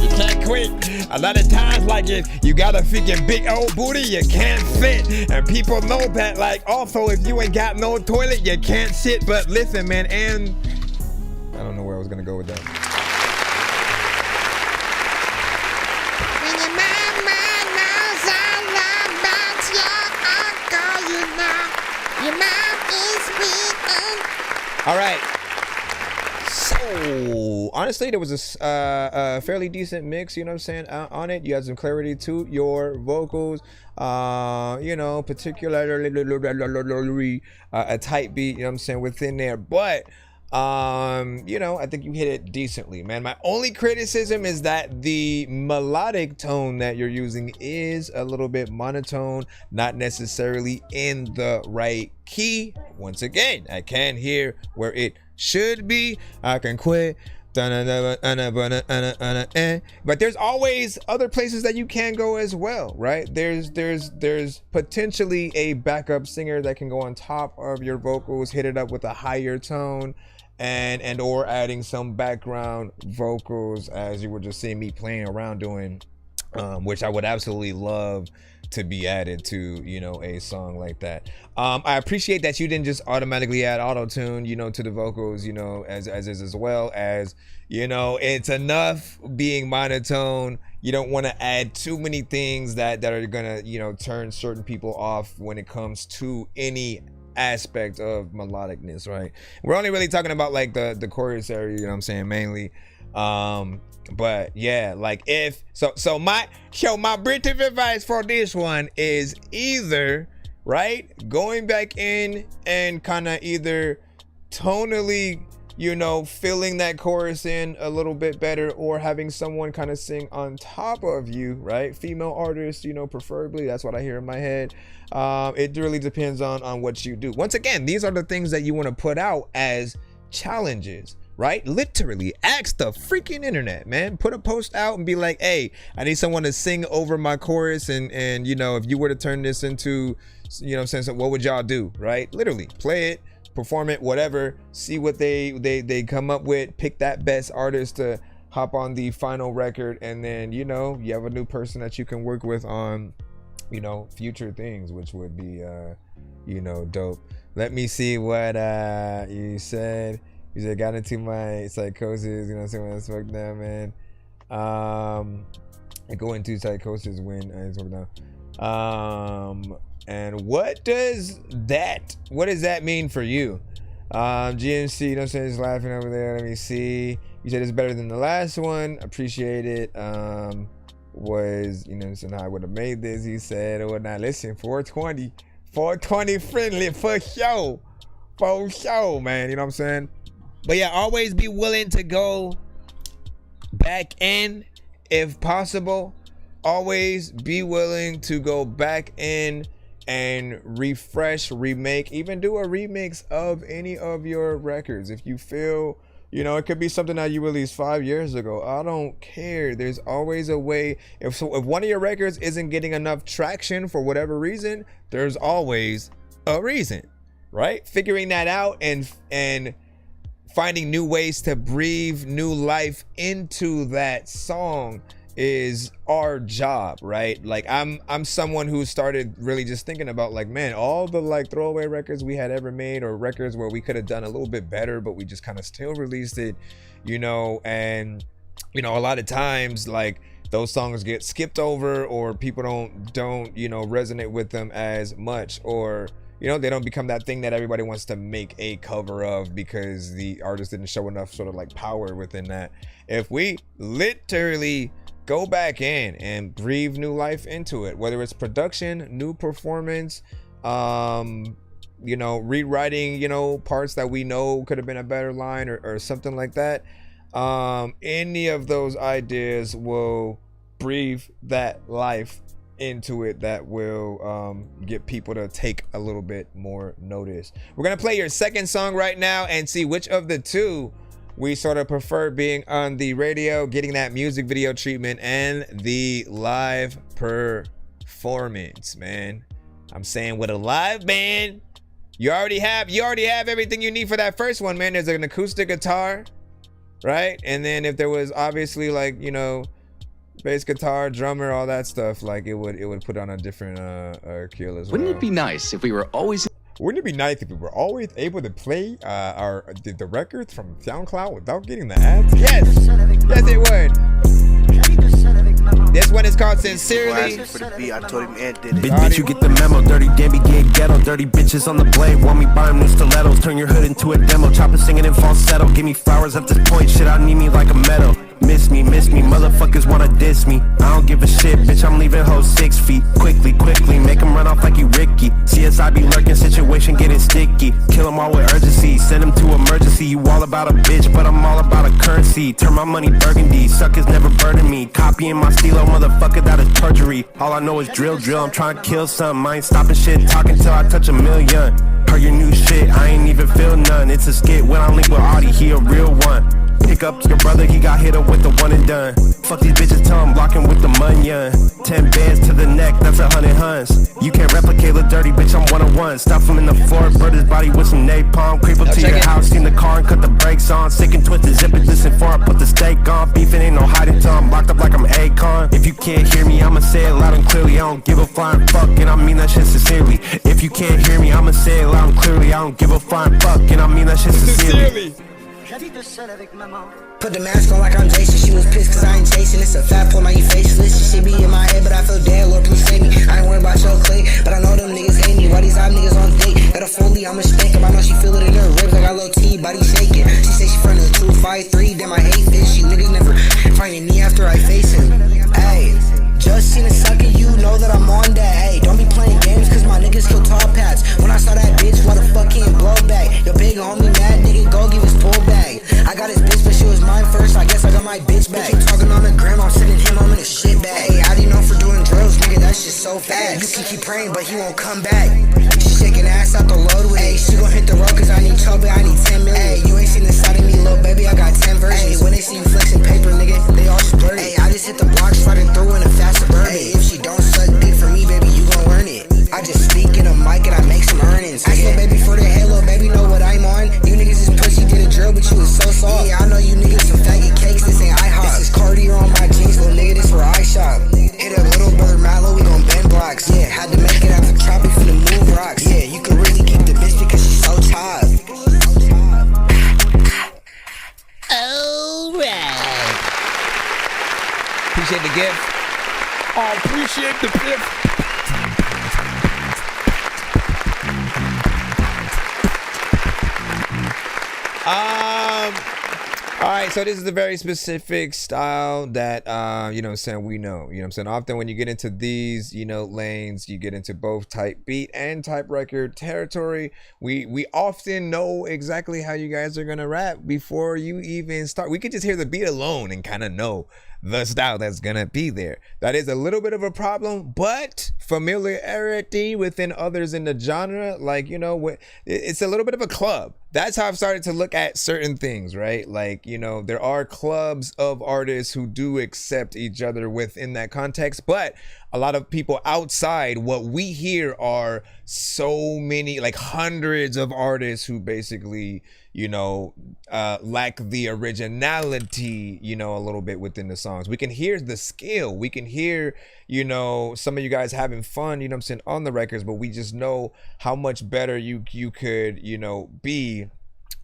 You can't quit. A lot of times, like, if you got a freaking big old booty, you can't fit. And people know that, like, also, if you ain't got no toilet, you can't sit. But listen, man, and I don't know where I was gonna go with that. All right. So, honestly, there was a fairly decent mix, you know what I'm saying, on it. You had some clarity to your vocals, you know, particularly a tight beat, you know what I'm saying, within there. But, you know, I think you hit it decently, man. My only criticism is that the melodic tone that you're using is a little bit monotone, not necessarily in the right key. Once again, I can't hear where it should be. I can quit. But there's always other places that you can go as well, right? There's potentially a backup singer that can go on top of your vocals, hit it up with a higher tone, and or adding some background vocals, as you were just seeing me playing around doing, which I would absolutely love to be added to, you know, a song like that. I appreciate that you didn't just automatically add auto-tune, you know, to the vocals, you know, as well as, you know, it's enough being monotone. You don't want to add too many things that are gonna, you know, turn certain people off when it comes to any aspect of melodicness, right? We're only really talking about like the chorus area, you know what I'm saying, mainly. But yeah, like if so my bit of advice for this one is either, right, going back in and kind of either tonally, you know, filling that chorus in a little bit better, or having someone kind of sing on top of you, right? Female artists, you know, preferably. That's what I hear in my head. It really depends on what you do. Once again, these are the things that you want to put out as challenges, right? Literally ask the freaking internet, man. Put a post out and be like, hey, I need someone to sing over my chorus, and you know, if you were to turn this into, you know, sense of what would y'all do, right? Literally play it, perform it, whatever, see what they come up with, pick that best artist to hop on the final record, and then, you know, you have a new person that you can work with on, you know, future things, which would be you know, dope. Let me see what you said. You said got into my psychosis, you know, when I spoke down, man. I go into psychosis when I spoke down. And what does that mean for you? GMC, you know what I'm saying, is laughing over there. Let me see. You said it's better than the last one. Appreciate it. Was, you know, so now I would have made this. He said, oh, now listen, 420 friendly for sure. For sure, man. You know what I'm saying? But yeah, always be willing to go back in if possible. Always be willing to go back in and refresh, remake, even do a remix of any of your records. If you feel, you know, it could be something that you released 5 years ago. I don't care. There's always a way. If one of your records isn't getting enough traction for whatever reason, there's always a reason, right? Figuring that out and finding new ways to breathe new life into that song is our job, right? Like I'm someone who started really just thinking about, like, man, all the like throwaway records we had ever made, or records where we could have done a little bit better, but we just kind of still released it, you know. And you know, a lot of times like those songs get skipped over, or people don't you know, resonate with them as much, or you know, they don't become that thing that everybody wants to make a cover of because the artist didn't show enough sort of like power within that. If we literally go back in and breathe new life into it, whether it's production, new performance, you know, rewriting, you know, parts that we know could have been a better line, or something like that, any of those ideas will breathe that life into it that will get people to take a little bit more notice. We're gonna play your second song right now and see which of the two we sort of prefer being on the radio, getting that music video treatment, and the live performance, man. I'm saying with a live band, you already have everything you need for that first one, man. There's an acoustic guitar, right? And then if there was obviously, like, you know, bass guitar, drummer, all that stuff, like it would put on a different keel as well. Wouldn't it be nice if we were always able to play the records from SoundCloud without getting the ads? Yes, yes it would. This one is called Sincerely. Bitch, you get the memo. Dirty Danby, get ghetto. Dirty bitches on the blade. Want me buying new stilettos. Turn your hood into a demo. Chopper singing in falsetto. Give me flowers at this point. Shit, I need me like a medal. Miss me. Motherfuckers wanna diss me. I don't give a shit, bitch. I'm leaving hoes 6 feet. Quickly. Make them run off like you Ricky. CSI be lurking, situation getting sticky. Kill them all with urgency. Send them to emergency. You all about a bitch, but I'm all about a currency. Turn my money burgundy. Suckers never burden me. Copying my stilo, motherfucker, that is perjury. All I know is drill. I'm trying to kill something. I ain't stopping shit, talking till I touch 1 million. Heard your new shit, I ain't even feel none. It's a skit when I link with Audie, he a real one. Pick up your brother, he got hit up with the one and done. Fuck these bitches, tell him locking with the munyon. 10 bands to the neck, that's 100 huns. You can't replicate Lil Dirty, bitch, I'm 101. Stop him in the floor, burn his body with some napalm. Creep up to your house, in the car and cut the brakes on. Sick and twisted, zip it, listen for I put the steak on. Beef, it ain't no hiding till I'm locked up like I'm Akon. If you can't hear me, I'ma say it loud and clearly. I don't give a flying fuck, and I mean that shit sincerely. If you can't hear me, I'ma say it loud and clearly. I don't give a flying fuck, and I mean that shit sincerely. Put the mask on like I'm Jason. She was pissed cause I ain't chasing. It's a fat pull, man, you faceless. She should be in my head, but I feel dead. Lord, please save me. I ain't worried about your clique, but I know them niggas hate me. Why these hot niggas on date? Got a fully, I'ma spank him. I know she feel it in her ribs. I got low T, body shaking. She say she from the 253. Damn, I hate this. You niggas never finding me after I face him. Ayy, just seen a sucker, you know that I'm on that. Hey, don't be playing games cause my niggas kill top hats. When I saw that bitch, why the fuck can't blow back? Your big homie mad, nigga, go give his pull bag. I got his bitch, but she was mine first. I guess I got my bitch back. You talking on the gram, I'm sending him home in a shit bag. Hey, how do you know for doing drills, nigga? That shit so fast. You can keep praying, but he won't come back. She shaking ass out the load with it. Hey, she gon' hit the road cause I need trouble, I need 10 million. Hey, you ain't seen the side of me, little baby, I got 10 versions. Hey, when they see you flexing paper, nigga, they all splurting. Hey, I just hit the block, sliding through in a fast Suburban. Hey, if she don't suck dick for me, baby, you gon' learn it. I just speak in a mic and I make some earnings. Ask little baby for the halo, baby, know what I'm on. You niggas is pussy, did a drill, but you was so soft. Yeah, I know you niggas some faggot cakes, this ain't IHOP. This is Cartier on my jeans, little nigga, this where I shop. Hit up little brother Mallow, we gon' bend blocks. Yeah, had to make it out the tropic from the move rocks. Yeah, you can really keep the bitch because she's so top. Alright. Appreciate the gift. Oh, appreciate the gift. All right, so this is a very specific style that, you know what I'm saying, we know. You know what I'm saying? Often when you get into these, you know, lanes, you get into both type beat and type record territory. We often know exactly how you guys are going to rap before you even start. We could just hear the beat alone and kind of know the style that's gonna be there. That is a little bit of a problem, but familiarity within others in the genre, like, you know, it's a little bit of a club. That's how I've started to look at certain things, right? Like, you know, there are clubs of artists who do accept each other within that context, but a lot of people outside, what we hear are so many, like hundreds of artists who basically, you know, lack the originality, you know, a little bit within the songs. We can hear the skill. We can hear, you know, some of you guys having fun, you know what I'm saying, on the records, but we just know how much better you could, you know, be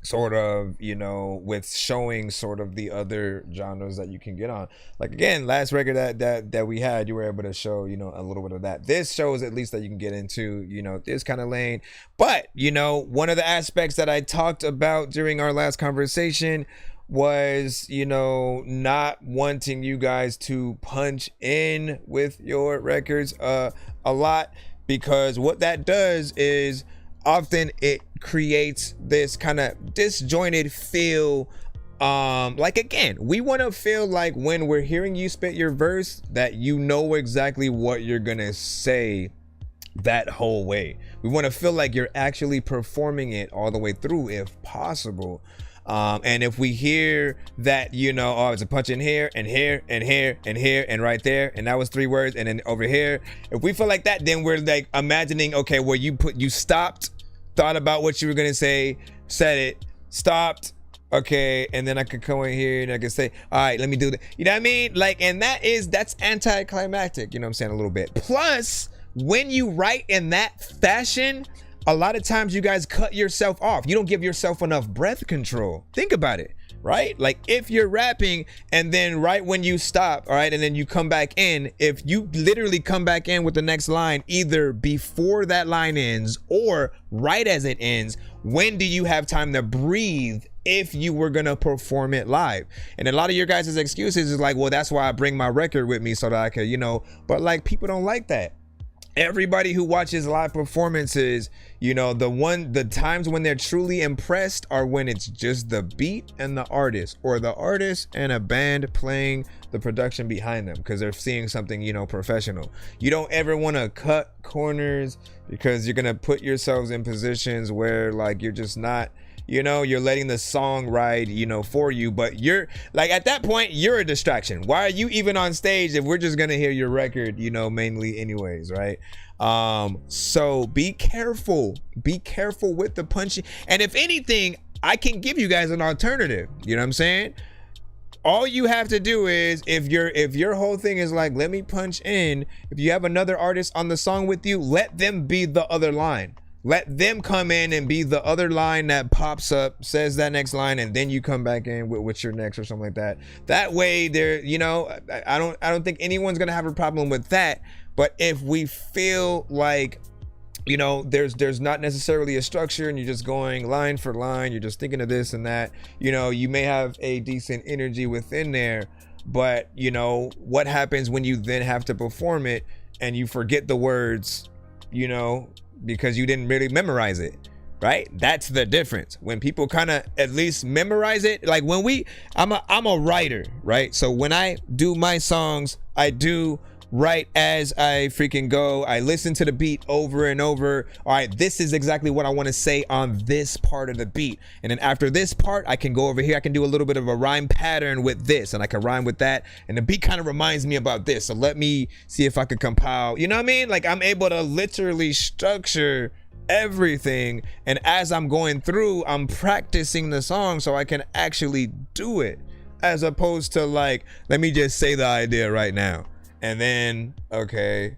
sort of, you know, with showing sort of the other genres that you can get on. Like, again, last record that we had, you were able to show, you know, a little bit of that. This shows at least that you can get into, you know, this kind of lane. But, you know, one of the aspects that I talked about during our last conversation was, you know, not wanting you guys to punch in with your records a lot, because what that does is often it creates this kind of disjointed feel. Like, again, we want to feel like when we're hearing you spit your verse that you know exactly what you're gonna say that whole way. We want to feel like you're actually performing it all the way through if possible. And if we hear that, you know, oh, it's a punch in here and here and here and here and right there, and that was 3 words, and then over here, if we feel like that, then we're like imagining, okay, well, you stopped, thought about what you were gonna say, said it, stopped, okay, and then I could come in here and I could say, all right, let me do that. You know what I mean? Like, and that's anticlimactic, you know what I'm saying, a little bit. Plus, when you write in that fashion, a lot of times you guys cut yourself off. You don't give yourself enough breath control. Think about it, right? Like, if you're rapping and then right when you stop, all right, and then you come back in, if you literally come back in with the next line either before that line ends or right as it ends, when do you have time to breathe if you were gonna perform it live? And a lot of your guys' excuses is like, well, that's why I bring my record with me so that I could, you know, but like, people don't like that. Everybody who watches live performances, you know, the times when they're truly impressed are when it's just the beat and the artist, or the artist and a band playing the production behind them, because they're seeing something, you know, professional. You don't ever want to cut corners, because you're gonna put yourselves in positions where, like, you're just not, you know, you're letting the song ride, you know, for you. But you're like, at that point, you're a distraction. Why are you even on stage if we're just gonna hear your record, you know, mainly anyways, right? So be careful with the punching. And if anything, I can give you guys an alternative. You know what I'm saying? All you have to do is, if your whole thing is like, let me punch in, if you have another artist on the song with you, let them be the other line. Let them come in and be the other line that pops up, says that next line, and then you come back in with your next or something like that. That way, there, you know, I don't think anyone's gonna have a problem with that. But if we feel like, you know, there's not necessarily a structure and you're just going line for line, you're just thinking of this and that, you know, you may have a decent energy within there, but you know, what happens when you then have to perform it and you forget the words, you know, because you didn't really memorize it, right? That's the difference. When people kind of at least memorize it, like when I'm a writer, right? So when I do my songs, I do right as I freaking go. I listen to the beat over and over. All right, this is exactly what I want to say on this part of the beat. And then after this part, I can go over here. I can do a little bit of a rhyme pattern with this, and I can rhyme with that. And the beat kind of reminds me about this. So let me see if I could compile. You know what I mean? Like, I'm able to literally structure everything. And as I'm going through, I'm practicing the song so I can actually do it, as opposed to like, let me just say the idea right now. And then, okay,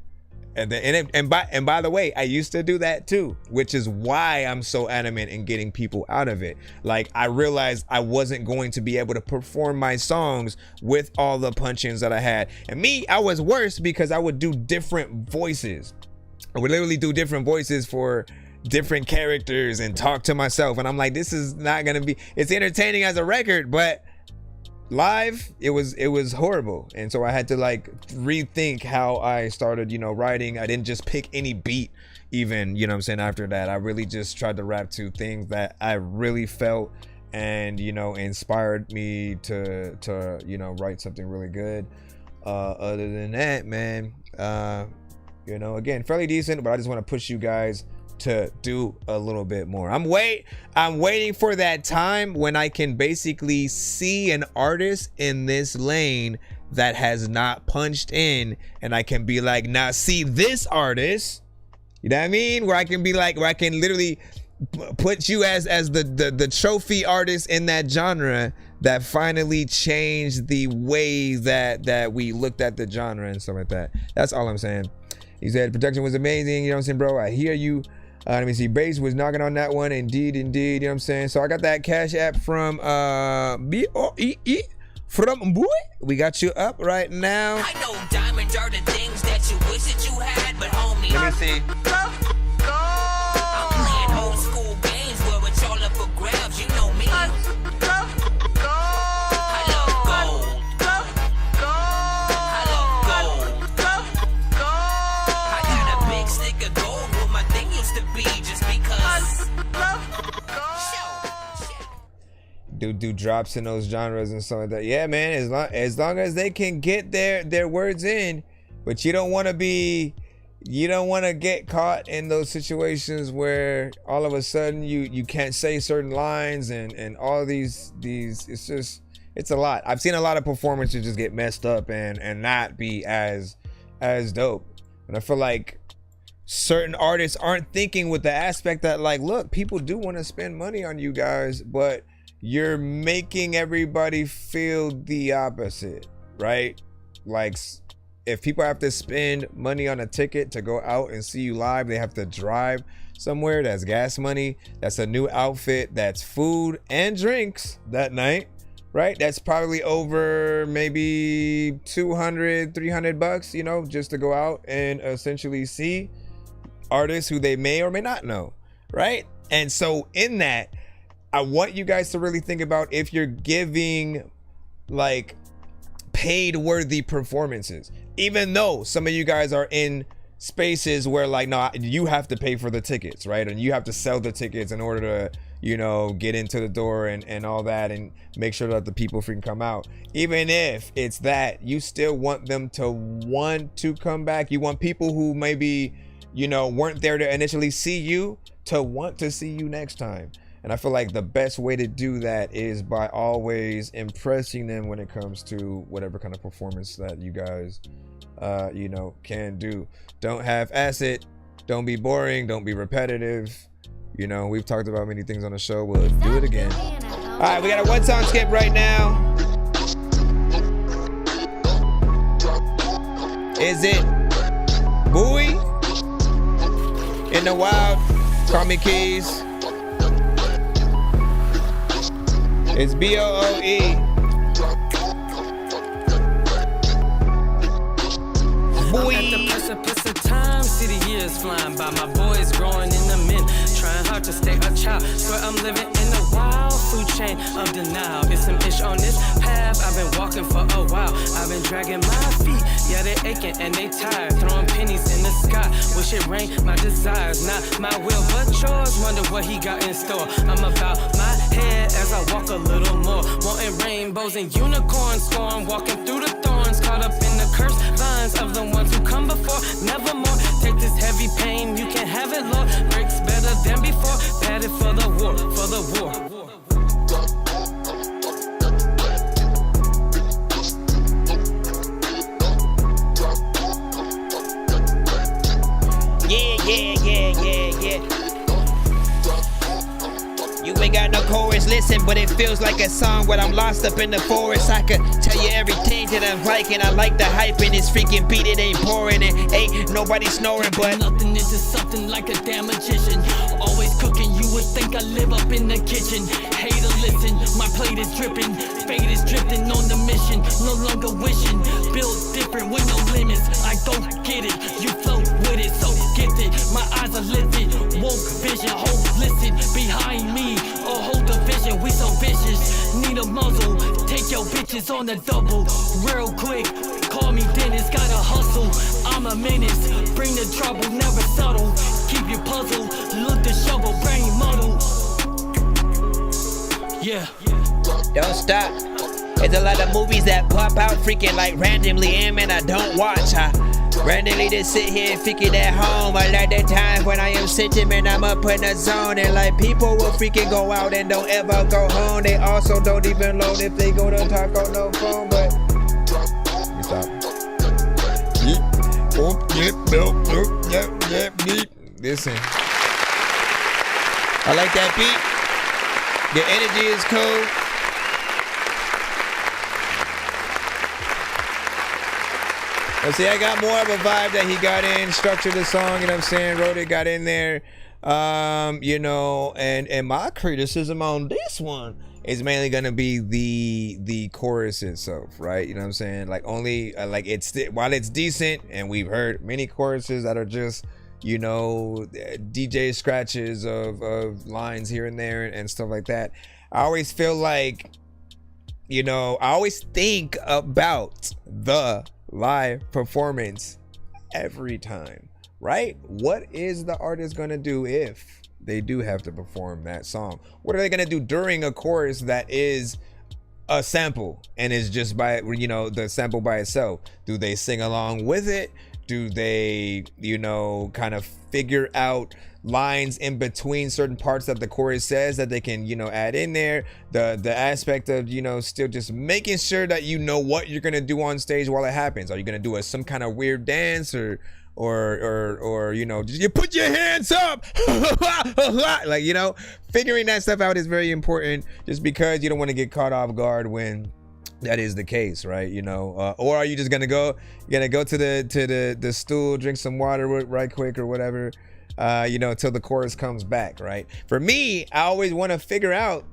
and then and by the way, I used to do that too, which is why I'm so adamant in getting people out of it. Like, I realized I wasn't going to be able to perform my songs with all the punch-ins that I had. And me, I was worse because I would do different voices. I would literally do different voices for different characters and talk to myself. And I'm like, this is not gonna be, it's entertaining as a record, but live it was horrible. And so I had to like rethink how I started, you know, writing. I didn't just pick any beat even, you know what I'm saying. After that, I really just tried to rap to things that I really felt and, you know, inspired me to you know, write something really good. Other than that, man, you know, again, fairly decent, but I just want to push you guys to do a little bit more. I'm waiting for that time when I can basically see an artist in this lane that has not punched in, and I can be like, now see this artist, you know what I mean, where I can be like, where I can literally put you as the trophy artist in that genre that finally changed the way that we looked at the genre and stuff like that. That's all I'm saying. He said production was amazing, you know what I'm saying, bro. I hear you. Let me see, Bass was knocking on that one. Indeed, you know what I'm saying. So I got that Cash App from from boy. We got you up right now. I know diamonds are the things that you wish that you had, but homie, let me see. I'm playing old school games where it's all up for grabs. You know me. I love gold. I got a big stick of gold where my thing used to be, just because. Do drops in those genres and stuff like that. Yeah, man, as long as they can get their words in, but you don't want to get caught in those situations where all of a sudden you can't say certain lines and all these it's a lot. I've seen a lot of performances just get messed up and not be as dope. And I feel like certain artists aren't thinking with the aspect that, like, look, people do want to spend money on you guys, but you're making everybody feel the opposite, right? Like, if people have to spend money on a ticket to go out and see you live, they have to drive somewhere. That's gas money. That's a new outfit. That's food and drinks that night, right? That's probably over maybe $200-300, you know, just to go out and essentially see artists who they may or may not know, right? And so in that, I want you guys to really think about if you're giving like paid worthy performances, even though some of you guys are in spaces where like, no, you have to pay for the tickets, right? And you have to sell the tickets in order to, you know, get into the door and all that, and make sure that the people freaking come out. Even if it's that, you still want them to want to come back. You want people who maybe, you know, weren't there to initially see you to want to see you next time. And And I feel like the best way to do that is by always impressing them when it comes to whatever kind of performance that you guys, you know, can do. Don't half-ass it. Don't be boring. Don't be repetitive. You know, we've talked about many things on the show. We'll do it again. All right, we got a 1-song skip right now. Is it Bowie in the Wild? Call me Keys. It's B-O-O-E. I'm at the precipice of time, see the years flying by. My boys growing in the men, trying hard to stay a child. Swear I'm living in the wild food chain of denial. It's some ish on this path, I've been walking for a while. I've been dragging my feet, yeah they aching and they tired. Throwing pennies in the sky, wish it rained my desires. Not my will but yours, wonder what he got in store. I'm about my head as I walk a little more. Wanting rainbows and unicorns, scorn. Walking through the thorns, caught up in the cursed vines of the ones who come before. Nevermore, take this heavy pain, you can have it, Lord. Breaks better than before, padded for the war, for the war. Yeah. You ain't got no chorus, listen, but it feels like a song when I'm lost up in the forest. I could tell you everything that I'm liking. I like the hype in this freaking beat, it ain't pouring and ain't nobody snoring, but nothing is just something like a damn magician. Always cooking, you would think I live up in the kitchen. Hater, listen, my plate is dripping. Fate is drifting on the mission, no longer wishing. Built different with no limits. I don't get it, you float with it, so gifted. My eyes are lifted, woke vision, hope listen behind me. Or hold the vision, we so vicious. Need a muzzle, take your bitches on the double. Real quick, call me Dennis, gotta hustle. I'm a menace, bring the trouble, never subtle. Keep you puzzled, look the shovel, brain muddle. Yeah. Don't stop. There's a lot of movies that pop out freaking like randomly, and man, I don't watch. I randomly just sit here and freaking at home. I like the times when I am sitting, man, I'm up in the zone. And like people will freaking go out and don't ever go home. They also don't even load if they go to talk on no phone, but let me stop. Listen. I like that beat. The energy is cool. Let's see, I got more of a vibe that he got in, structured the song, you know what I'm saying, wrote it, got in there, you know, and my criticism on this one is mainly gonna be the chorus itself, right? You know what I'm saying? Like only, like it's, while it's decent, and we've heard many choruses that are just, you know, DJ scratches of lines here and there and stuff like that. I always feel like, you know, I always think about the live performance every time, right? What is the artist gonna do if they do have to perform that song? What are they gonna do during a chorus that is a sample and is just by, you know, the sample by itself? Do they sing along with it? Do they, you know, kind of figure out lines in between certain parts that the chorus says that they can, you know, add in there? The aspect of, you know, still just making sure that you know what you're gonna do on stage while it happens. Are you gonna do some kind of weird dance or you know, you put your hands up? Like, you know, figuring that stuff out is very important, just because you don't want to get caught off guard when that is the case, right? You know, or are you just gonna go to the stool, drink some water right quick or whatever, you know, until the chorus comes back, right? For me, I always want to figure out,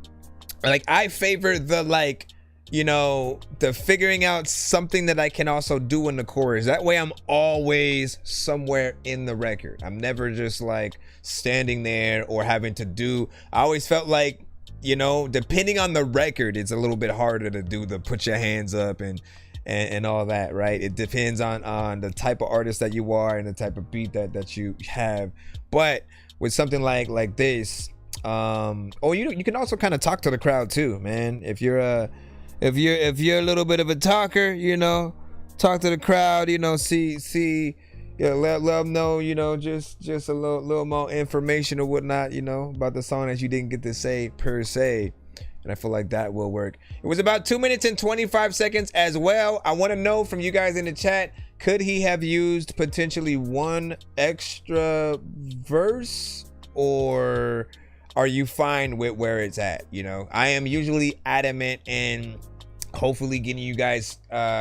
like, I favor the, like, you know, the figuring out something that I can also do in the chorus. That way I'm always somewhere in the record. I'm never just like standing there or having to do. I always felt like, you know, depending on the record, it's a little bit harder to do the put your hands up and all that, right? It depends on the type of artist that you are and the type of beat that you have. But with something like this, you can also kind of talk to the crowd too, man. If you're a little bit of a talker, you know, talk to the crowd, you know, see, Yeah, let them know, you know, just a little more information or whatnot, you know, about the song that you didn't get to say per se. And I feel like that will work. It was about 2 minutes and 25 seconds as well. I want to know from you guys in the chat, could he have used potentially one extra verse, or are you fine with where it's at? You know, I am usually adamant in hopefully getting you guys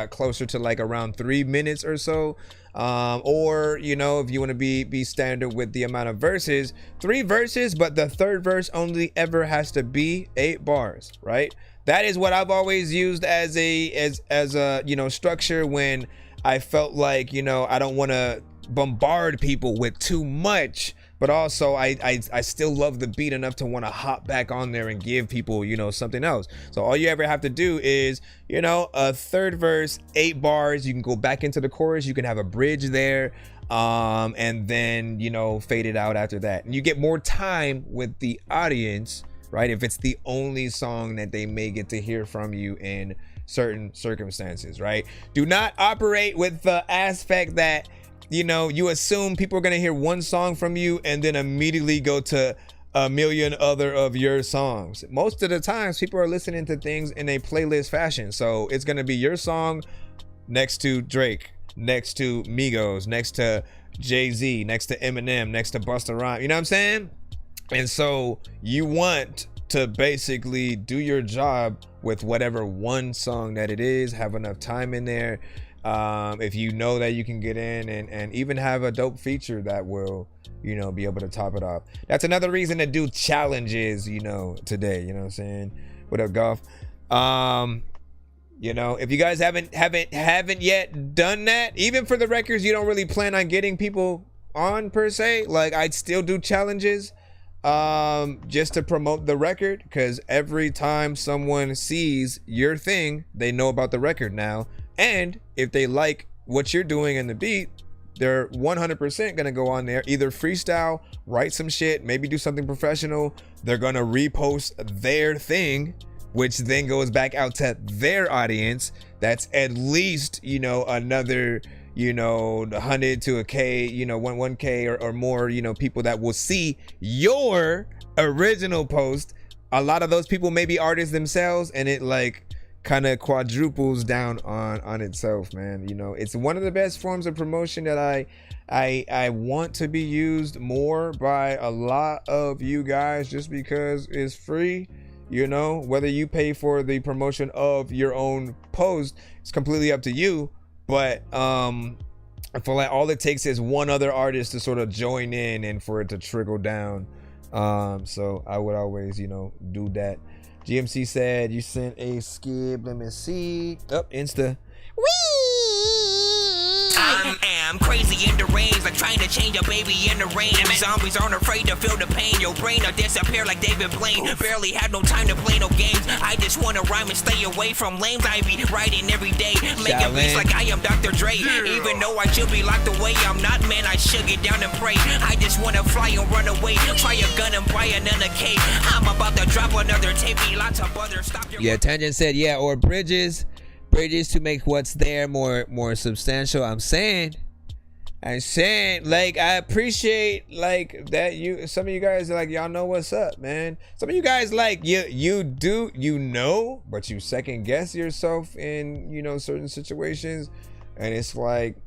closer to like around 3 minutes or so. Or, you know, if you want to be standard with the amount of verses, 3 verses, but the third verse only ever has to be 8 bars, right? That is what I've always used as a you know, structure when I felt like, you know, I don't want to bombard people with too much, but also I still love the beat enough to want to hop back on there and give people, you know, something else. So all you ever have to do is, you know, a third verse, 8 bars. You can go back into the chorus. You can have a bridge there, and then, you know, fade it out after that. And you get more time with the audience, right? If it's the only song that they may get to hear from you in certain circumstances, right? Do not operate with the aspect that, you know, you assume people are going to hear one song from you and then immediately go to a million other of your songs. Most of the times people are listening to things in a playlist fashion. So it's going to be your song next to Drake, next to Migos, next to Jay-Z, next to Eminem, next to Busta Rhymes. You know what I'm saying? And so you want to basically do your job with whatever one song that it is, have enough time in there. If you know that you can get in and even have a dope feature that will, you know, be able to top it off. That's another reason to do challenges, you know, today, you know what I'm saying? What up, Golf? You know, if you guys haven't yet done that, even for the records you don't really plan on getting people on per se, like I'd still do challenges just to promote the record, because every time someone sees your thing, they know about the record now. And if they like what you're doing in the beat, they're 100% gonna go on there, either freestyle, write some shit, maybe do something professional. They're gonna repost their thing, which then goes back out to their audience. That's at least, you know, another, you know, 100 to a K, you know, 1K or more, you know, people that will see your original post. A lot of those people may be artists themselves, and it like kind of quadruples down on itself, man. You know, it's one of the best forms of promotion that I want to be used more by a lot of you guys, just because it's free. You know, whether you pay for the promotion of your own post, it's completely up to you. But I feel like all it takes is one other artist to sort of join in and for it to trickle down. So I would always, you know, do that. GMC said you sent a skip. Let me see. Up Insta. I am crazy in the range, like trying to change a baby in the rain. Zombies aren't afraid to feel the pain. Your brain will disappear like David Blaine. Barely had no time to play no games. I just wanna rhyme and stay away from lames. I be writing every day, making beats like I am Dr. Dre. Even though I should be locked away, I'm not, man. I should get down and pray. I just wanna fly and run away. Try a gun and buy another cave. I'm about to drop another tape. Lots of others. Stop your Yeah, Tangent said, yeah, or bridges to make what's there more substantial. I'm saying like I appreciate like that some of you guys are like, y'all know what's up, man. Some of you guys like you do, you know, but you second guess yourself in, you know, certain situations, and it's like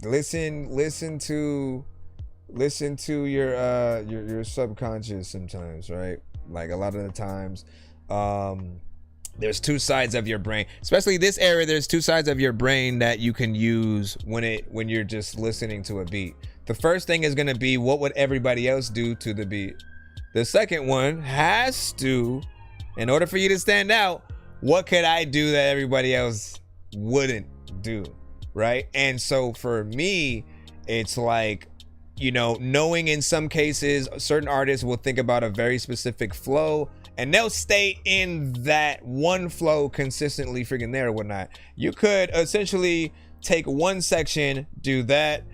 listen to your subconscious sometimes, right? Like a lot of the times there's two sides of your brain, especially this era. There's two sides of your brain that you can use when you're just listening to a beat. The first thing is going to be, what would everybody else do to the beat? The second one has to, in order for you to stand out, what could I do that everybody else wouldn't do, right? And so for me, it's like, you know, knowing in some cases certain artists will think about a very specific flow, and they'll stay in that one flow consistently freaking there or whatnot. You could essentially take one section, do that,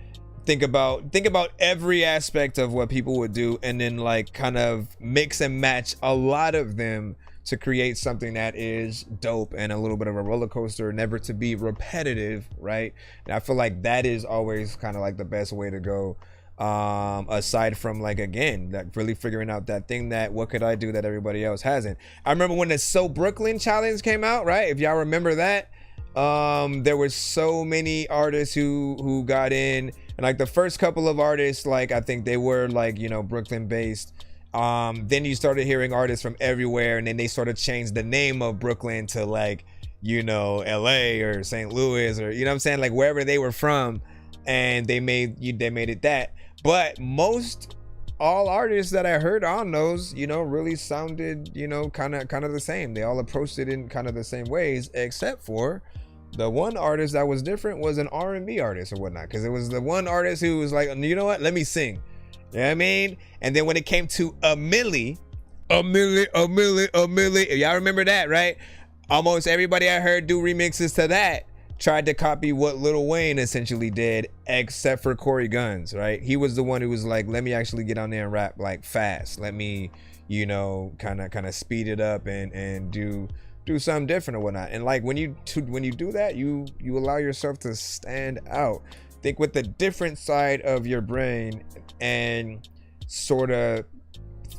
think about every aspect of what people would do, and then like kind of mix and match a lot of them to create something that is dope and a little bit of a roller coaster, never to be repetitive, right? And I feel like that is always kind of like the best way to go. Aside from like, again, like really figuring out that thing that what could I do that everybody else hasn't. I remember when the So Brooklyn challenge came out, right? If y'all remember that, there were so many artists who got in, and like the first couple of artists, like I think they were like, you know, Brooklyn based. Then you started hearing artists from everywhere, and then they sort of changed the name of Brooklyn to like, you know, LA or St. Louis, or you know what I'm saying, like wherever they were from, and they made it that. But most all artists that I heard on those, you know, really sounded, you know, kind of the same. They all approached it in kind of the same ways, except for the one artist that was different was an R&B artist or whatnot, because it was the one artist who was like, you know what, let me sing. You know what I mean? And then when it came to a milli, y'all remember that, right? Almost everybody I heard do remixes to that tried to copy what Lil Wayne essentially did, except for Corey Guns, right? He was the one who was like, let me actually get on there and rap like fast. Let me, you know, kind of speed it up and do something different or whatnot. And like when you do that, you allow yourself to stand out. Think with the different side of your brain and sort of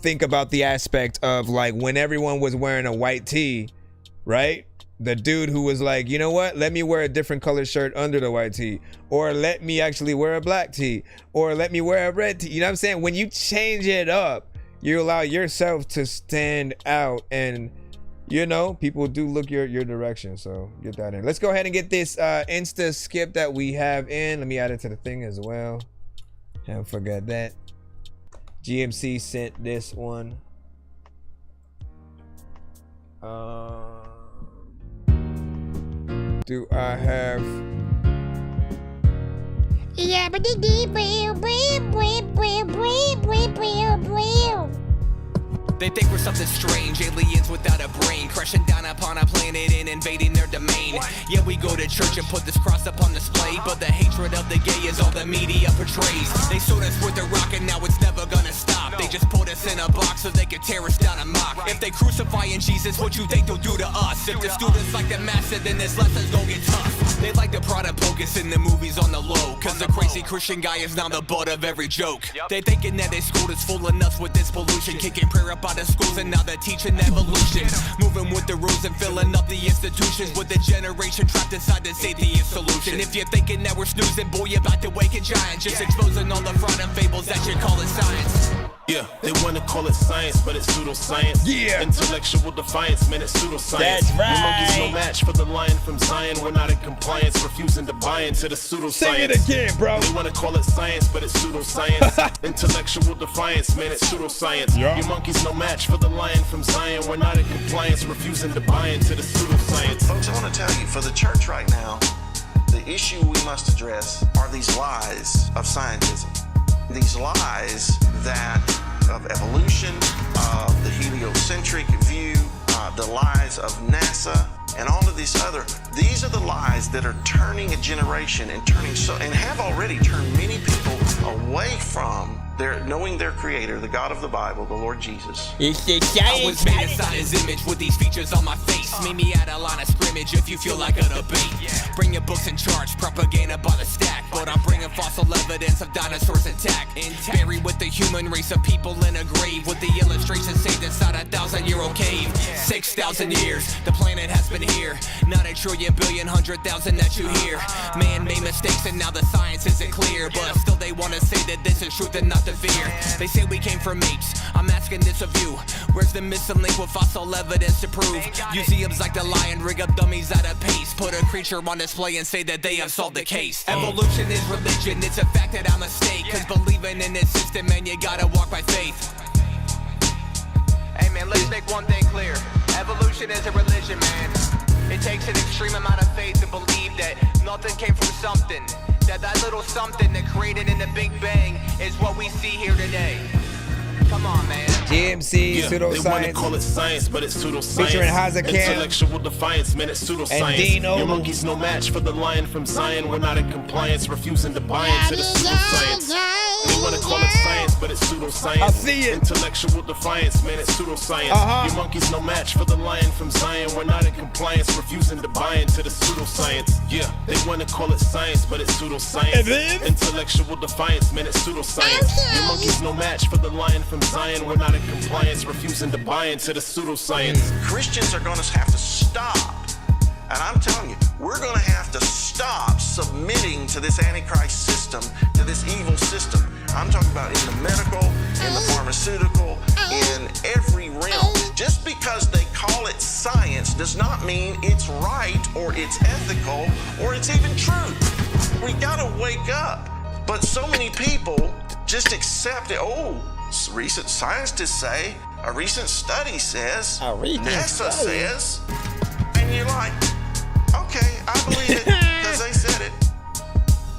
think about the aspect of like when everyone was wearing a white tee, right? The dude who was like, you know what, let me wear a different color shirt under the white tee, or let me actually wear a black tee, or let me wear a red tee. You know what I'm saying? When you change it up, you allow yourself to stand out, and you know, people do look your direction. So get that in. Let's go ahead and get this Insta skip that we have in. Let me add it to the thing as well. Haven't forgot that. GMC sent this one. Do I have? Yeah, but They think we're something strange, aliens without a brain, crashing down upon a planet and invading their domain. Yeah, we go to church and put this cross up on display, but the hatred of the gay is all the media portrays. They sold us with a rock and now it's never gonna stop. They just put us in a box so they can tear us down and mock. If they crucifying Jesus, what you think they'll do to us? If the students like the master, then this lesson's gonna get tough. They like the prod and focus in the movies on the low, cause the crazy Christian guy is now the butt of every joke. They thinking that they schooled us full of nuts with this pollution, kicking prayer up out of schools and now they're teaching evolution. Moving with the rules and filling up the institutions with a generation trapped inside this atheist solution. If you're thinking that we're snoozing, boy, you're about to wake a giant. Just exposing all the fraud and fables that you call it science. Yeah, they wanna call it science, but it's pseudoscience. Yeah, intellectual defiance, man, it's pseudoscience. That's right. Your monkey's no match for the lion from Zion. We're not in compliance, refusing to buy into the pseudoscience. Say it again, bro. They wanna call it science, but it's pseudoscience. Intellectual defiance, man, it's pseudoscience. Yeah. Your monkey's no match for the lion from Zion. We're not in compliance, refusing to buy into the pseudoscience. Folks, I want to tell you, for the church right now, the issue we must address are these lies of scientism. These lies that of evolution, of the heliocentric view, the lies of NASA, and all of these these are the lies that are turning a generation and have already turned many people away from knowing their creator, the God of the Bible, the Lord Jesus. I was made inside his image with these features on my face. Meet me at a line of scrimmage if you feel like a debate. Bring your books and charts, propaganda by the stack. But I'm bringing fossil evidence of dinosaurs intact. Buried with the human race of people in a grave, with the illustrations saved inside a 1,000-year-old cave. 6,000 years, the planet has been here. Not a trillion, billion, 100,000 that you hear. Man made mistakes and now the science isn't clear. But still they want to say that this is truth and not the fear. They say we came from apes. I'm asking this of you. Where's the missing link with fossil evidence to prove? Museums like the lion rig up dummies at a pace. Put a creature on display and say that they have solved the case. Evolution is religion, it's a fact that I'm a mistake. Cause believing in this system, man, you gotta walk by faith. Hey man, let's make one thing clear. Evolution is a religion, man. It takes an extreme amount of faith to believe that nothing came from something. That little something that created in the Big Bang is what we see here today. Come on, man. GMC, pseudoscience. They want to call it science, but it's pseudoscience. Featuring Hazakan. Intellectual defiance, man, it's pseudoscience. And Dino. Your monkey's no match for the lion from Zion. We're not in compliance, refusing to buy into the pseudoscience. They want to call it science, but it's pseudoscience. pseudoscience. I see it. Intellectual defiance, man, it's pseudoscience. Your monkey's no match for the lion from Zion. We're not in compliance, refusing to buy into the pseudoscience. Yeah, they wanna call it science, but it's pseudoscience. Intellectual defiance, man, it's pseudoscience. Your monkey's no match for the lion from Zion. We're not in compliance, refusing to buy into the pseudoscience. Christians are going to have to stop. And I'm telling you, we're going to have to stop submitting to this Antichrist system, to this evil system. I'm talking about in the medical, in the pharmaceutical, in every realm. Just because they call it science does not mean it's right or it's ethical or it's even true. We got to wake up. But so many people just accept it. Oh, recent scientists say, a recent study says, NASA says, and you're like, okay, I believe it because they said it.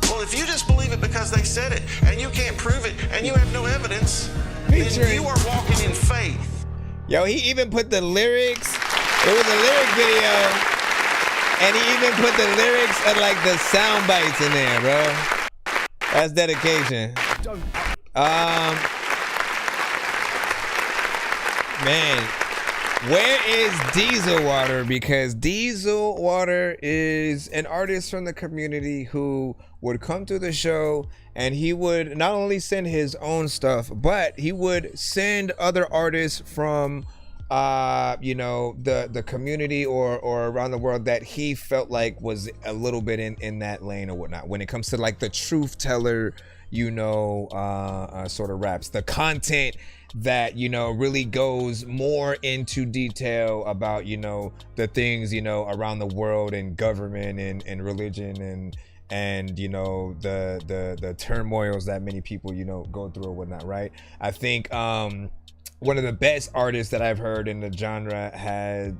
Well, if you just believe it because they said it and you can't prove it and you have no evidence, then you are walking in faith. Yo, he even put the lyrics. It was a lyric video, and he even put the lyrics of like the sound bites in there, bro. That's dedication. Man, where is Diesel Water? Because Diesel Water is an artist from the community who would come to the show, and he would not only send his own stuff, but he would send other artists from you know, the community or around the world that he felt like was a little bit in that lane or whatnot. When it comes to like the truth teller, you know, sort of raps, the content that, you know, really goes more into detail about, you know, the things, you know, around the world and government and religion and you know, the turmoils that many people, you know, go through or whatnot, right? I think one of the best artists that I've heard in the genre had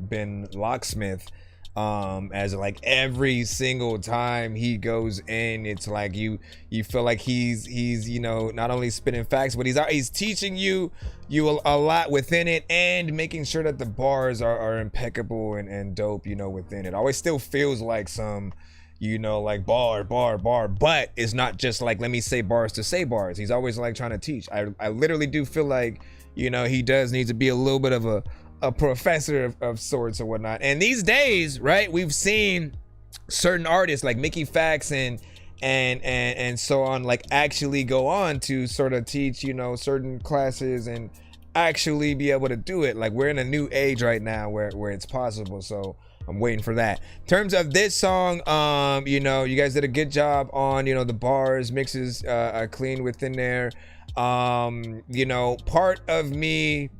been Locksmith. As like every single time he goes in, it's like you feel like he's you know, not only spitting facts, but he's teaching you a lot within it and making sure that the bars are impeccable and dope, you know, within it. Always still feels like some, you know, like bar, but it's not just like, let me say bars to say bars. He's always like trying to teach. I literally do feel like, you know, he does need to be a little bit of a professor of sorts or whatnot. And these days, right, we've seen certain artists like Mickey Fax and so on, like actually go on to sort of teach, you know, certain classes and actually be able to do it. Like, we're in a new age right now where it's possible. So I'm waiting for that. In terms of this song, you know, you guys did a good job on, you know, the bars, mixes are clean within there. You know, part of me,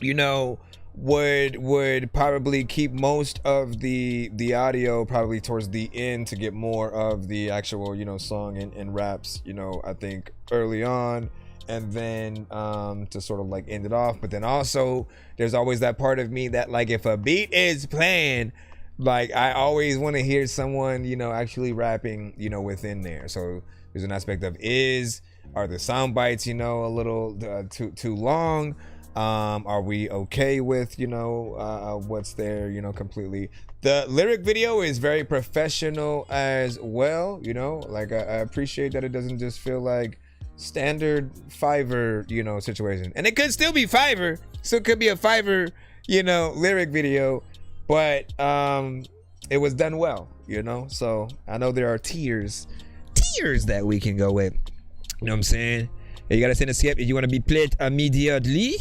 you know, would probably keep most of the audio probably towards the end to get more of the actual, you know, song and raps, you know, I think early on, and then to sort of like end it off. But then also there's always that part of me that, like, if a beat is playing, like, I always want to hear someone, you know, actually rapping, you know, within there. So there's an aspect of are the sound bites, you know, a little too long? Are we okay with, you know, what's there, you know, completely? The lyric video is very professional as well, you know, like I appreciate that it doesn't just feel like standard Fiverr, you know, situation. And it could still be Fiverr, still could be a Fiverr, you know, lyric video, but it was done well, you know. So I know there are tiers that we can go with, you know what I'm saying? You gotta send a skip if you want to be played immediately,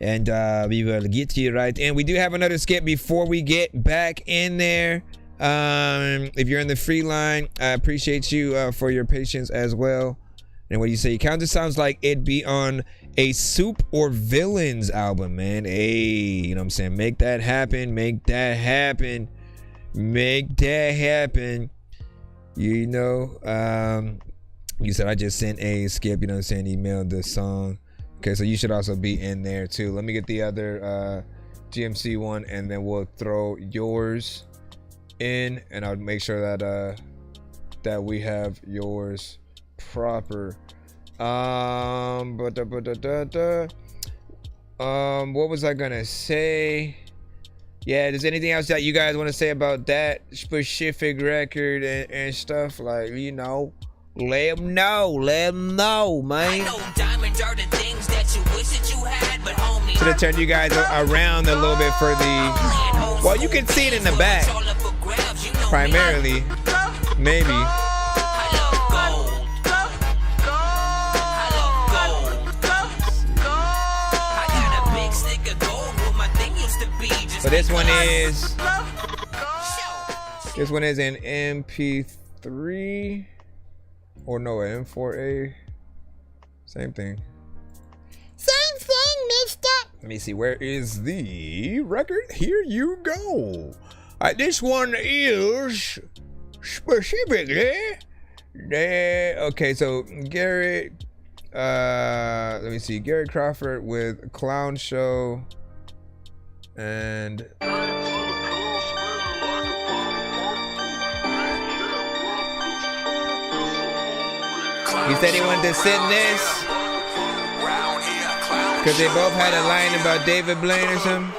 and we will get you right. And we do have another skip before we get back in there. If you're in the free line, I appreciate you for your patience as well. And what do you say? Counter sounds like it'd be on a Soup or Villains album, man. Hey, you know what I'm saying? Make that happen. Make that happen. Make that happen. You know, you said I just sent a skip, you know what I'm saying, emailed the song. Okay, so you should also be in there too. Let me get the other GMC one, and then we'll throw yours in, and I'll make sure that that we have yours proper. What was I gonna say? Yeah, there's anything else that you guys want to say about that specific record and stuff? Like, you know, Let them know, man. Should have turned you guys around a little bit for the. Well, you can see it in the back, primarily, maybe. So this one is an MP3 or no, an M4A. Same thing. Same thing, mister. Let me see, where is the record? Here you go. This one is specifically okay, so Garrett, let me see, Gary Crawford with Clown Show. And he said he wanted to sit in this because they both had a line about David Blaine or something.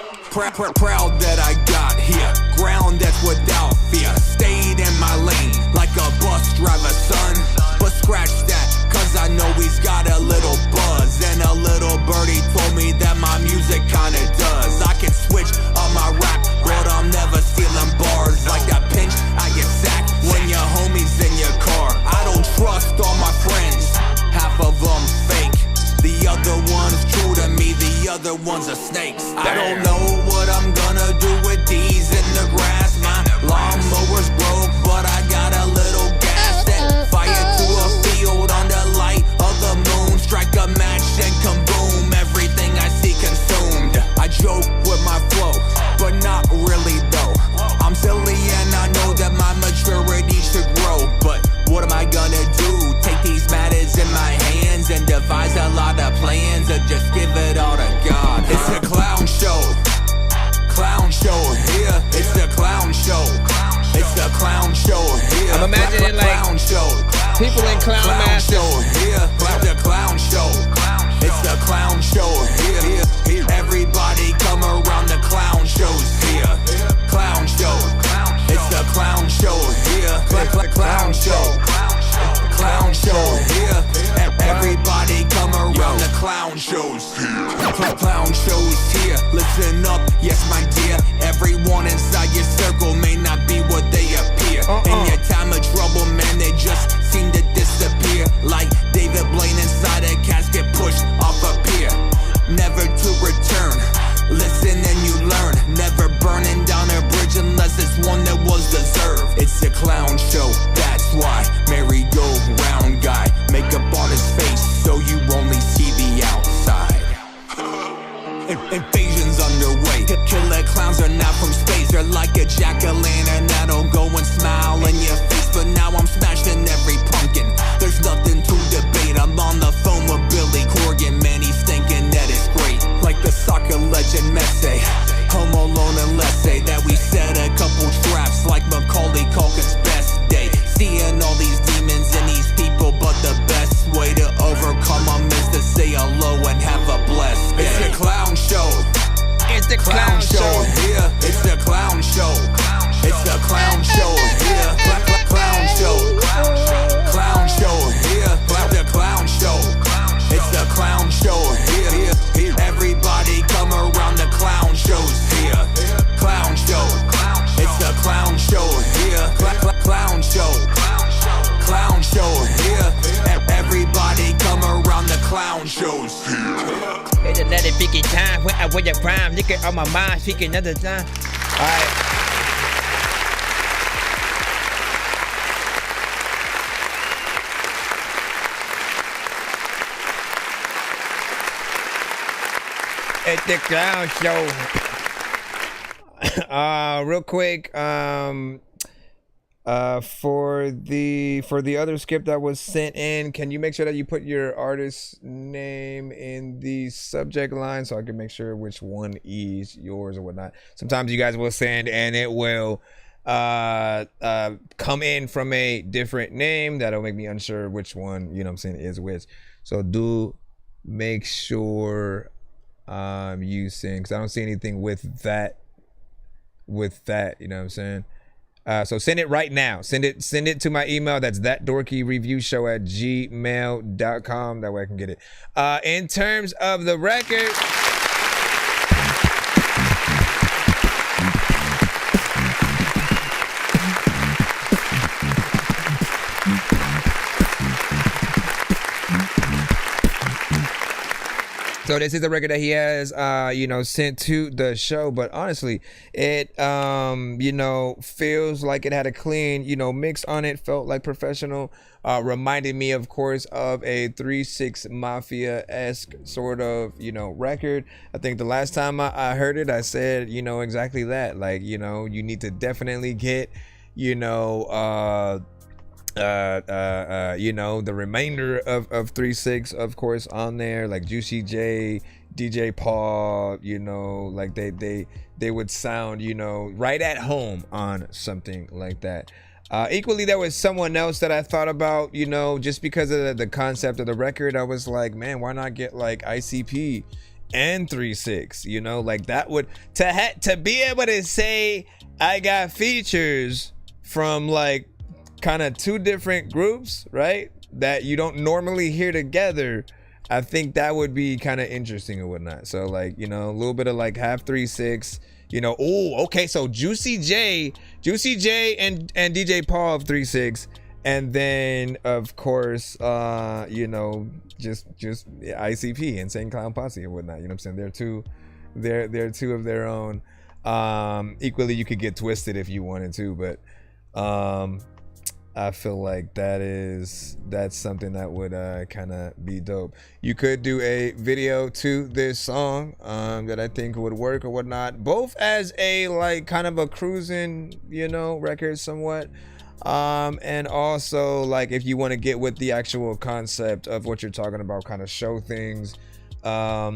Proud that I got here, ground that's without fear. Stayed in my lane like a bus driver, son. But scratch that, cause I know he's got a little buzz. And a little birdie told me that my music kinda does. I can switch on my rap, but I'm never stealing bars. Like that pinch, I get sacked when your homie's in your car. I don't trust all my friends, half of them fake. The other one's true to me, the other ones are snakes. I don't know what I'm gonna do with these in the grass. My lawnmower's broke, but I got a little gas. Set fire to a field on the light of the moon. Strike a match and kaboom, everything I see consumed. I joke with my flow, but not really though. I'm silly and I know that my maturity should grow. But what am I gonna do? Take these matters in my hands and devise a lot of plans, or just give it all to God. It's a clown show. Clown show here. It's a clown show. It's a clown show here. I'm imagining like people in clown masks. It's a clown show. It's a clown show here. Everybody come around, the clown shows here. Clown show. It's a clown show here. Clown show. Clown show here. Everybody come around, the clown shows here. Clown shows here. Listen up, yes my dear. Everyone inside your circle may not be what they appear. In your time of trouble, man, they just seem to disappear. Like David Blaine inside a casket pushed off a pier, never to return. Listen and you learn. Never burning down a bridge unless it's one that was deserved. It's a clown show, that's why. Merry-go-round guy, makeup on his face so you only see the outside. Invasion's underway. Killer clowns are not from space. They're like a jack-o'-lantern that'll go and smile in your face. But now I'm smashing every pumpkin. There's nothing to debate. I'm on the phone with Billy Corgan. Man, he's thinking that it's great. Like the soccer legend Messi. Home Alone and let's say that we set a couple traps like Macaulay Culkin's best day. Seeing all these demons in these people, but the best way to overcome them is to say hello and have a blessed day. It's a clown show. It's the clown show here. It's the clown show. It's the clown show here. Clown show. Clown show here. The clown show. It's the clown show here. Everybody come around, the clown shows here. Clown show. It's the clown show here. Clown show. Clown show here. Everybody come around, the clown shows here. It's another freaking time when I wear a prime. Look at all my mind, speaking another time. Alright. It's the clown show. Real quick, for the other skip that was sent in, can you make sure that you put your artist name in the subject line so I can make sure which one is yours or whatnot? Sometimes you guys will send and it will come in from a different name that'll make me unsure which one, you know what I'm saying, is which. So do make sure you sing, because I don't see anything with that, you know what I'm saying. So send it right now. Send it to my email. That's thatdorkyreviewshow@gmail.com. That way I can get it. In terms of the record, so this is the record that he has, sent to the show. But honestly, it, feels like it had a clean, mix on it. Felt like professional. Reminded me, of course, of a 3-6 Mafia-esque sort of, record. I think the last time I heard it, I said, exactly that. Like, you need to definitely get, the remainder of 3-6, of course, on there, like Juicy J, DJ Paul, like they would sound, right at home on something like that. Equally, there was someone else that I thought about, just because of the concept of the record. I was like, man, why not get like ICP and 3-6, like that would, to be able to say I got features from like kind of two different groups, right, that you don't normally hear together. I think that would be kind of interesting and whatnot. So like, a little bit of like half 3-6, okay, so Juicy J and DJ Paul of 3-6, and then of course just ICP, Insane Clown Posse and whatnot. You know what I'm saying? They're two of their own. Equally, you could get Twisted if you wanted to, but I feel like that's something that would kind of be dope. You could do a video to this song that I think would work or whatnot, both as a like kind of a cruising, record somewhat, and also like if you want to get with the actual concept of what you're talking about, kind of show things, have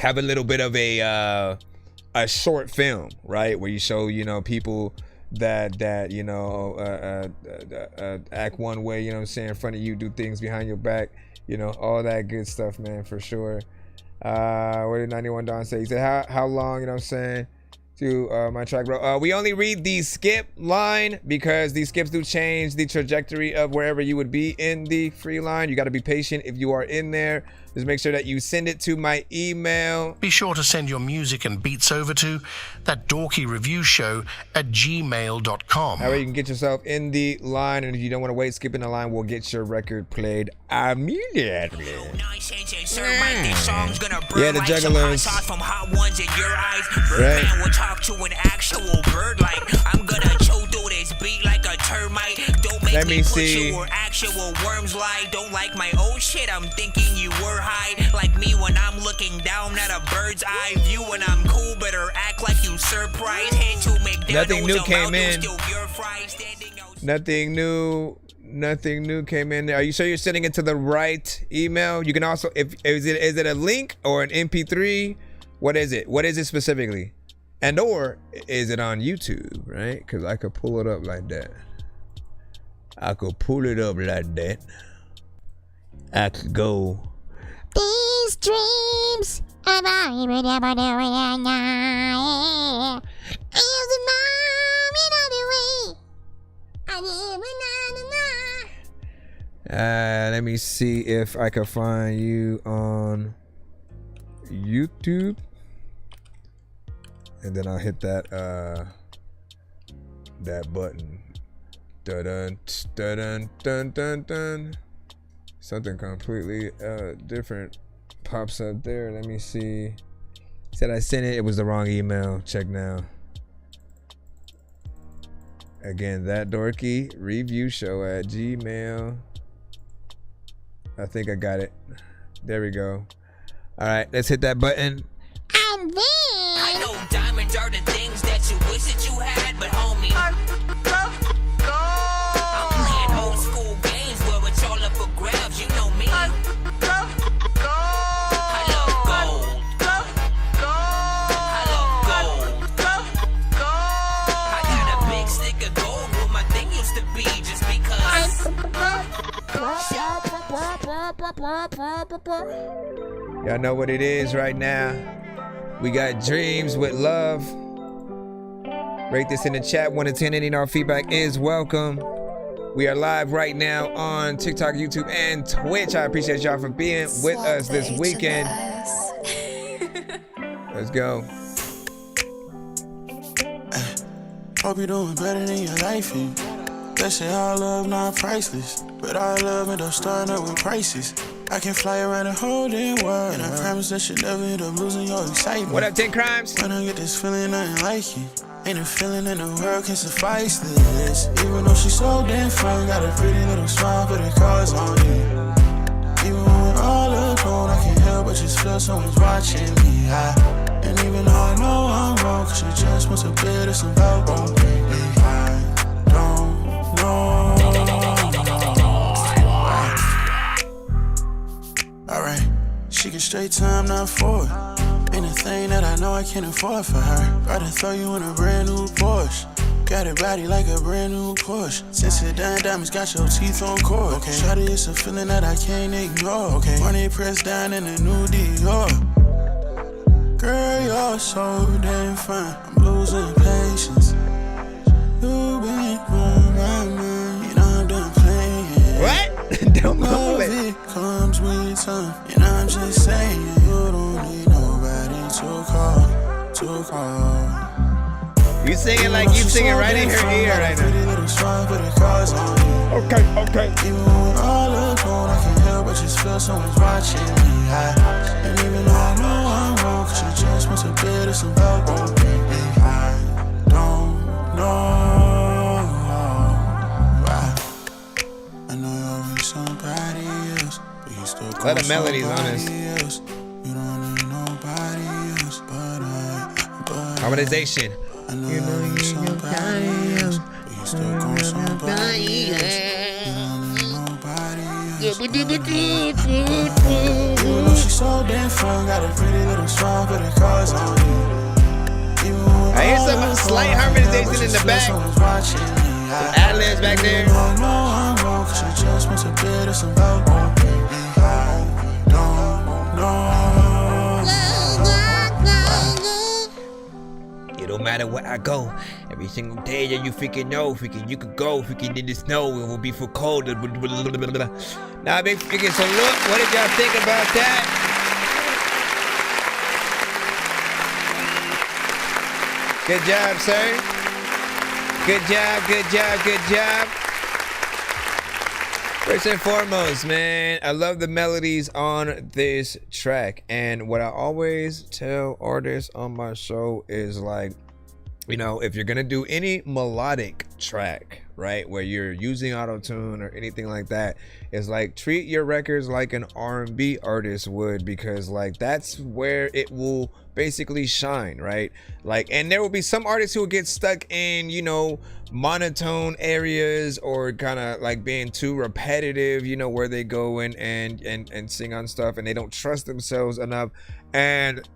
a little bit of a short film, right, where you show people that act one way, in front of you, do things behind your back, all that good stuff, man, for sure. What did 91 Don say? He said how long, to my track, bro. We only read the skip line because these skips do change the trajectory of wherever you would be in the free line. You got to be patient if you are in there. Just make sure that you send it to my email. Be sure to send your music and beats over to ThatDorkyReviewShow@gmail.com. That way you can get yourself in the line, and if you don't want to wait, skipping the line will get your record played immediately. Yeah, the jugglers. Right. We'll talk to an actual bird like I'm gonna chew through this beat like a termite. Don't make Let me see. Or actual worms lie. Don't like my old shit. I'm thinking you were high. Like me when I'm looking down at a bird's eye view. When I'm cool, better act like you surprised. Head to McDonald's. Nothing new came in. Nothing new came in. Are you sure you're sending it to the right email? You can also, is it a link or an MP3? What is it? What is it specifically? And or is it on YouTube, right? Because I could pull it up like that. I could go. These dreams of I would ever do it at night. Is a moment of the way. I live another. Let me see if I can find you on YouTube. And then I'll hit that button. Dun dun dun dun dun. Something completely different pops up there. Let me see. Said I sent it. It was the wrong email. Check now. Again, ThatDorkyReviewShow@gmail. I think I got it. There we go. All right, let's hit that button. And then I know diamonds are the things that you wish that you had, but homie, I'm playing old school games where it's all up for grabs. You know me. I love gold. I love gold. I got a big stick of gold where my thing used to be, just because. Y'all know what it is right now. We got Dreams with Love. Rate this in the chat, 1 to 10. Any and all feedback is welcome. We are live right now on TikTok, YouTube, and Twitch. I appreciate y'all for being with us this weekend. Let's go. Hope you're doing better than your life is. They say all love not priceless, but all love end up starting up with prices. I can fly around the whole damn world, and I promise that you never end up losing your excitement. What up, 10 Crimes? When I get this feeling, nothing like it. Ain't a feeling in the world can suffice this. Even though she's so damn fine, got a pretty little smile, but it calls on you. Even when we're all alone, I can't help but just feel someone's watching me. And even though I know I'm wrong, cause she just wants a bit of some help on me. I don't know. Alright, she can straight time, not forward. Ain't a thing that I know I can't afford for her. Rather throw you in a brand new Porsche. Got a body like a brand new Porsche. Sensitive diamonds got your teeth on cord. Okay, shawty, it's a feeling that I can't ignore. Okay, money pressed down in a new Dior. Girl, you're so damn fine. I'm losing patience. You been on my mind, and I'm done playing. What? Don't love it comes with time, and I'm just saying you don't need nobody to call. You singing like you singing right in her ear right now. Okay. Even when we're all alone, I can't help but just feel someone's watching me. And even though I know I'm wrong, cause she just wants a bit of some help on me. I don't know. I know you're with somebody else, but you still A lot of melodies on this. You don't need nobody else, but Harmonization. I know you know somebody else, but you still gon' somebody else. You don't need nobody else. Even though she's so damn fun, got a pretty little smile, but it calls on you. I hear some slight harmonization in the back. Some ad-libs back there. I know I'm wrong, cause she just wants a bit of some help on me. I don't know. It don't matter where I go. Every single day that you freaking know, freaking you could go, freaking in the snow, it will be for cold. Now, big freaking, so look, what did y'all think about that? Good job, sir. Good job. First and foremost, man, I love the melodies on this track. And what I always tell artists on my show is like, you know, if you're gonna do any melodic track, right, where you're using auto-tune or anything like that, it's like treat your records like an R&B artist would, because like that's where it will basically shine, right? Like, and there will be some artists who will get stuck in, you know, monotone areas or kind of like being too repetitive, you know, where they go in and sing on stuff and they don't trust themselves enough. And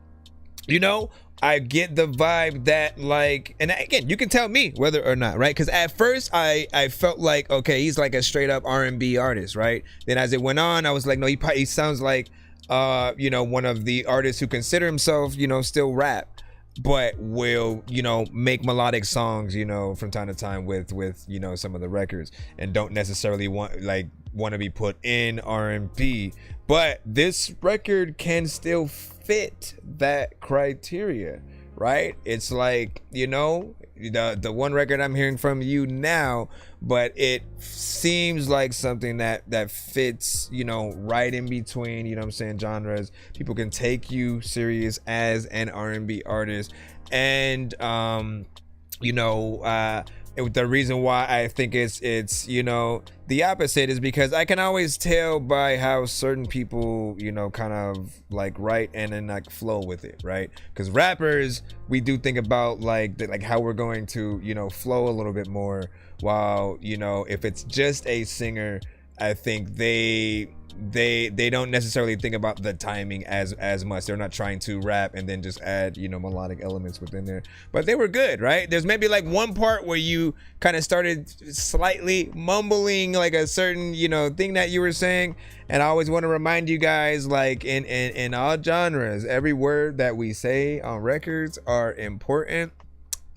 you know, I get the vibe that like, and again, you can tell me whether or not, right? Because at first I felt like, okay, he's like a straight up R&B artist, right? Then as it went on, I was like, no, he sounds like you know, one of the artists who consider himself, you know, still rap, but will, you know, make melodic songs, you know, from time to time with you know, some of the records, and don't necessarily want to be put in R&B. But this record can still fit that criteria, right? It's like, you know, the one record I'm hearing from you now, but it seems like something that fits, you know, right in between, you know what I'm saying, genres. People can take you serious as an R&B artist. And you know, the reason why I think it's you know, the opposite is because I can always tell by how certain people, you know, kind of like write and then like flow with it, right? Because rappers, we do think about like how we're going to, you know, flow a little bit more, while, you know, if it's just a singer, I think they don't necessarily think about the timing as much. They're not trying to rap and then just add, you know, melodic elements within there. But they were good, right? There's maybe like one part where you kind of started slightly mumbling like a certain, you know, thing that you were saying. And I always want to remind you guys, like in all genres, every word that we say on records are important.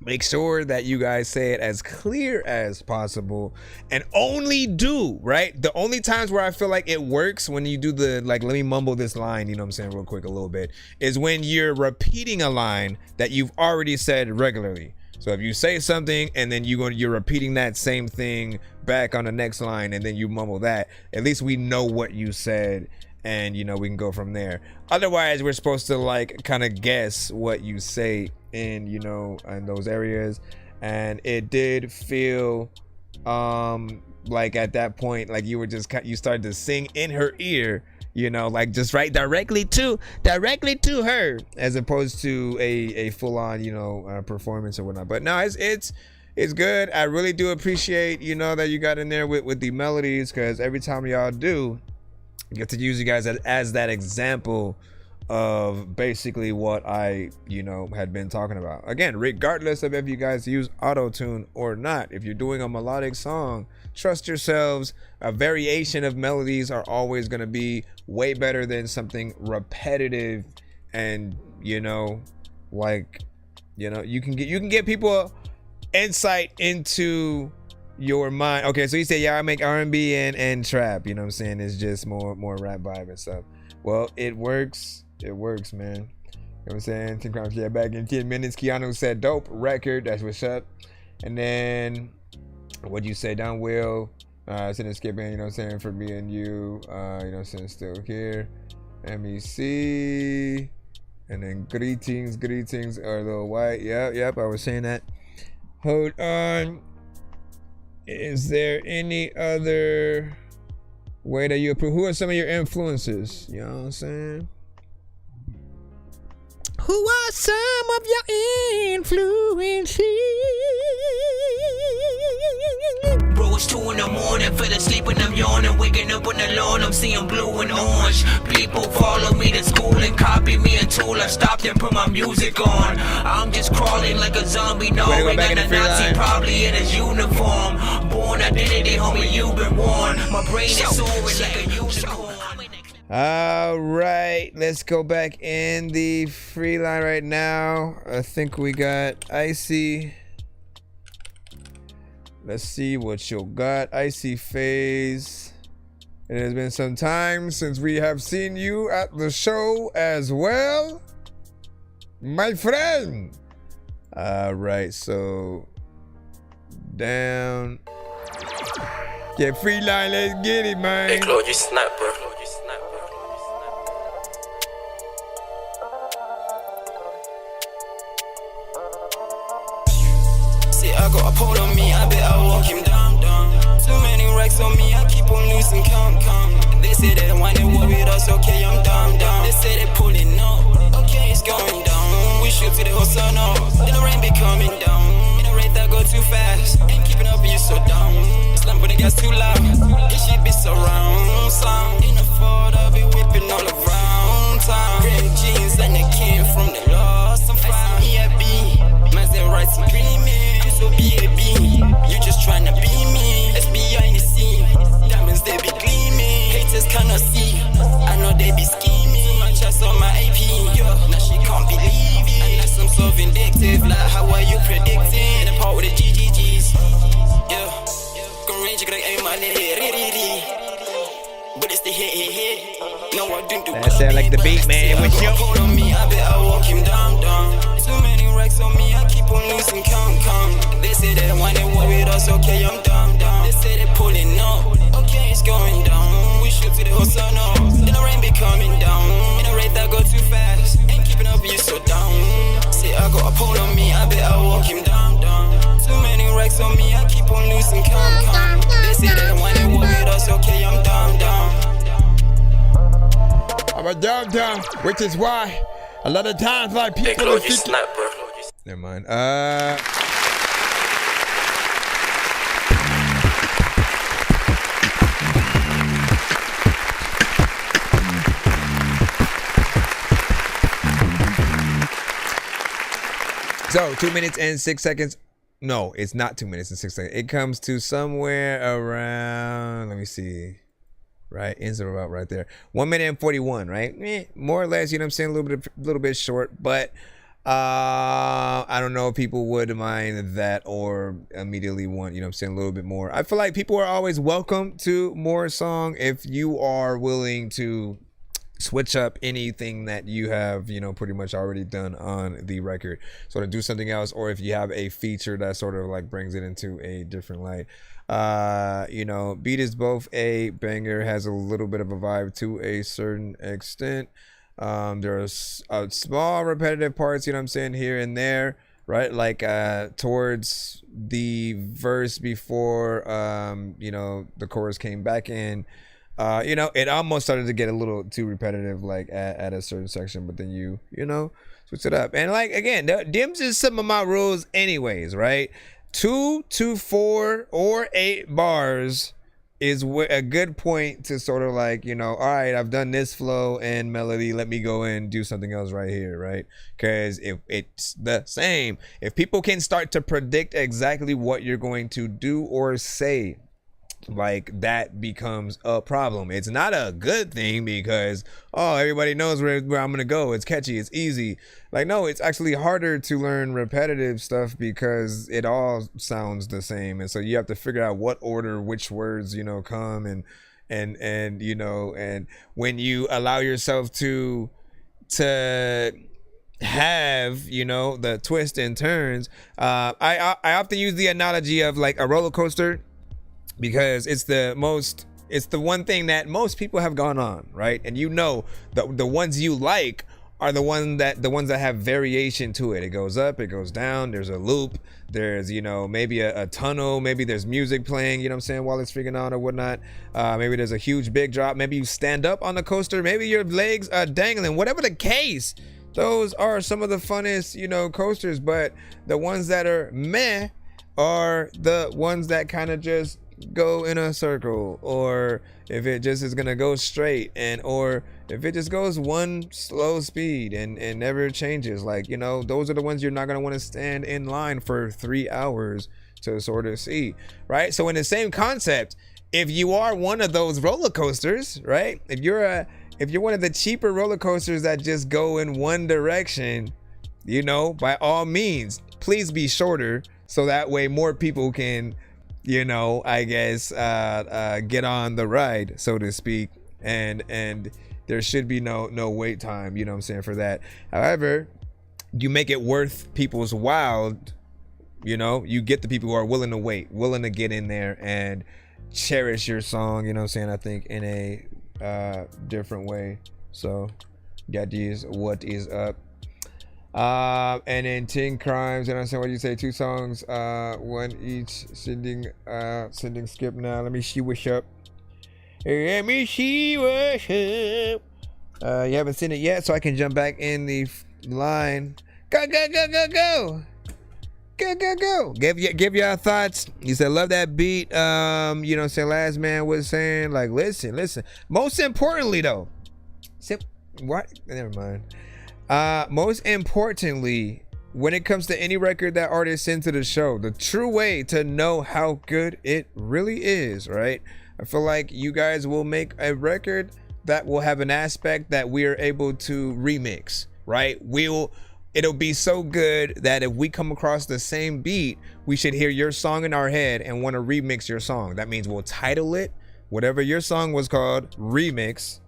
make sure that you guys say it as clear as possible, and only do, right? The only times where I feel like it works when you do the, like, let me mumble this line, you know what I'm saying, real quick a little bit, is when you're repeating a line that you've already said regularly. So if you say something and then you're repeating that same thing back on the next line and then you mumble that, at least we know what you said, and you know, we can go from there. Otherwise, we're supposed to like kind of guess what you say in, you know, in those areas. And it did feel like at that point, like you were just you started to sing in her ear, you know, like just right directly to her, as opposed to a full-on, you know, performance or whatnot. But no, it's good. I really do appreciate, you know, that you got in there with the melodies, because every time y'all do, I get to use you guys as that example of basically what I, you know, had been talking about. Again, regardless of if you guys use auto-tune or not, if you're doing a melodic song, trust yourselves, a variation of melodies are always going to be way better than something repetitive. And, you know, like, you know, you can get people insight into your mind. Okay, so you say, yeah, I make R&B and trap, you know what I'm saying? It's just more rap vibe and stuff. Well, it works. It works, man. You know what I'm saying? 10 Crowns, yeah, back in 10 minutes. Keanu said, dope record. That's what's up. And then, what'd you say? Down Will. Sitting skipping, you know what I'm saying? For me and you. You know what I'm saying? Still here. MEC. And then greetings. Or Lil White. Yep, I was saying that. Hold on. Is there any other way that you approve? Who are some of your influences? You know what I'm saying? Who are some of your influences? Bro, it's 2 in the morning, fell asleep and I'm yawning. Waking up on the lawn, I'm seeing blue and orange. People follow me to school and copy me until I stopped and put my music on. I'm just crawling like a zombie, knowing that a Nazi probably in his uniform. Born identity, homie, you've been warned. My brain is soaring like a unicorn. All right, let's go back in the free line right now. I think we got Icy. Let's see what you got. Icy Phase. It has been some time since we have seen you at the show as well, my friend. All right, so down. Get free line, let's get it, man. Hey, Claude, you snap, bro. I got a pole on me, I bet I walk him down. Too many racks on me, I keep on losing count. They say they don't want to work with us, okay, I'm down. They say they pulling up, okay, it's going down. We shoot to the whole sun up, then the rain be coming down. In a rate that go too fast, ain't keeping up, you so down. Slam when the gas too loud, it should be surround sound. In the Ford, I'll be whipping all around town. Green jeans and they came from the lost, I'm found. EIB, Maserati dreaming. So baby, you just tryna be me. Let's be behind the scene. Diamonds they be gleaming. Haters cannot see. I know they be scheming. Too much chest on my AP. Now she can't believe it. And that's I'm so vindictive. Like how are you predicting? The part with the GGGs. Yeah. Gon' range, you gotta aim my head. But it's the hit. No, I didn't do that. Sound like the beat, man. With you. On me, I bet I walk him down. Too many racks on me, I keep on losing count. They say they don't want to work with us, okay, I'm down. They say they pulling up, okay, it's going down. We shoot to the whole sun up, then the rain be coming down. In a rate that go too fast, ain't keeping up, you so down. Say I got a pole on me, I bet I walk him down. Too many racks on me, I keep on losing count. They say they don't want to work with us, okay, I'm down. I'm a down, which is why a lot of times like people. Hey, Claude, you snap, bro. Never mind. So 2 minutes and 6 seconds. No, it's not 2 minutes and 6 seconds. It comes to somewhere around, let me see. Right, ends up about right there. 1 minute and 41, right? More or less, you know what I'm saying? A little bit short, but I don't know if people would mind that or immediately want, you know what I'm saying, a little bit more. I feel like people are always welcome to more song if you are willing to switch up anything that you have, you know, pretty much already done on the record, sort of do something else, or if you have a feature that sort of like brings it into a different light. You know, Beat is both a banger, has a little bit of a vibe to a certain extent. There's small repetitive parts, you know what I'm saying, here and there, right? Like towards the verse before you know, the chorus came back in. You know, it almost started to get a little too repetitive, like at a certain section, but then you know, switch it up. And like, again, them's is some of my rules anyways, right? 2 to 4 or 8 bars is a good point to sort of like, you know, all right, I've done this flow and melody, let me go and do something else right here, right? Because if it's the same, if people can start to predict exactly what you're going to do or say, like, that becomes a problem. It's not a good thing because, oh, everybody knows where I'm gonna go, it's catchy, it's easy. Like, no, it's actually harder to learn repetitive stuff because it all sounds the same, and so you have to figure out what order which words, you know, come, and you know, and when you allow yourself to have, you know, the twists and turns, I often use the analogy of like a roller coaster, because it's the one thing that most people have gone on, right? And you know, the ones you like are the ones that have variation to it. It goes up, it goes down, there's a loop, there's, you know, maybe a tunnel, maybe there's music playing, you know what I'm saying, while it's freaking out or whatnot. Maybe there's a huge big drop, maybe you stand up on the coaster, maybe your legs are dangling, whatever the case. Those are some of the funnest, you know, coasters, but the ones that are meh are the ones that kind of just go in a circle, or if it just is gonna go straight, and or if it just goes one slow speed and never changes, like, you know, those are the ones you're not gonna want to stand in line for 3 hours to sort of see, right? So in the same concept, if you are one of those roller coasters, right, if you're one of the cheaper roller coasters that just go in one direction, you know, by all means, please be shorter, so that way more people can, you know, I guess get on the ride, so to speak, and there should be no wait time, you know what I'm saying, for that. However, you make it worth people's while, you know, you get the people who are willing to wait, willing to get in there and cherish your song, you know what I'm saying, I think in a different way. So that is what is up. And then 10 crimes, and I said, what do you say, 2 songs, one each, sending skip now. Let me see what's up. You haven't seen it yet, so I can jump back in the line. Go. Give y'all thoughts. You said, love that beat. You know what I'm saying, last man was saying, like, listen. Most importantly though, what? Never mind. Most importantly, when it comes to any record that artists send to the show, the true way to know how good it really is, right? I feel like you guys will make a record that will have an aspect that we are able to remix, right? It'll be so good that if we come across the same beat, we should hear your song in our head and want to remix your song. That means we'll title it, whatever your song was called, remix,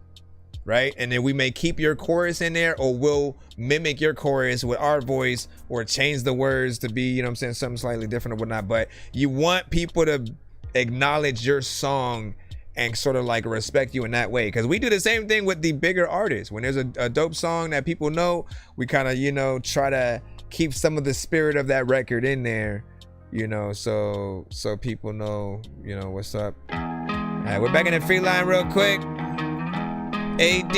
right? And then we may keep your chorus in there, or we'll mimic your chorus with our voice, or change the words to be, you know what I'm saying, something slightly different or whatnot. But you want people to acknowledge your song and sort of like respect you in that way, because we do the same thing with the bigger artists. When there's a dope song that people know, we kind of, you know, try to keep some of the spirit of that record in there, you know, so people know, you know, what's up. All right, we're back in the free line real quick. AD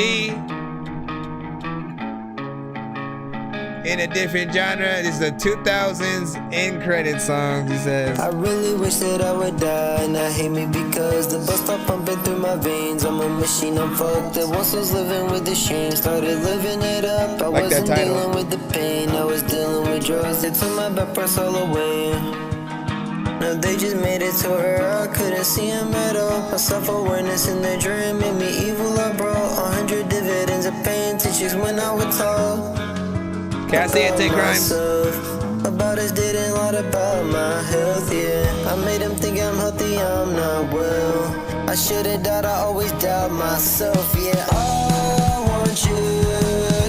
in a different genre. This is the 2000s end credit songs. He says, I really wish that I would die, and I hate me because the blood stopped pumping through my veins. I'm a machine, I'm fucked. That once was living with the shame, started living it up. I wasn't dealing with the pain, I was dealing with drugs. They took my back press all away. No, they just made it to her, I couldn't see him at all. My self-awareness in the dream made me evil, I brought 100 dividends of pain to chicks when I was tall. Cassie and Take Crimes. About his did a lot about my health, yeah. I made him think I'm healthy, I'm not well. I should've died, I always doubt myself, yeah. I want you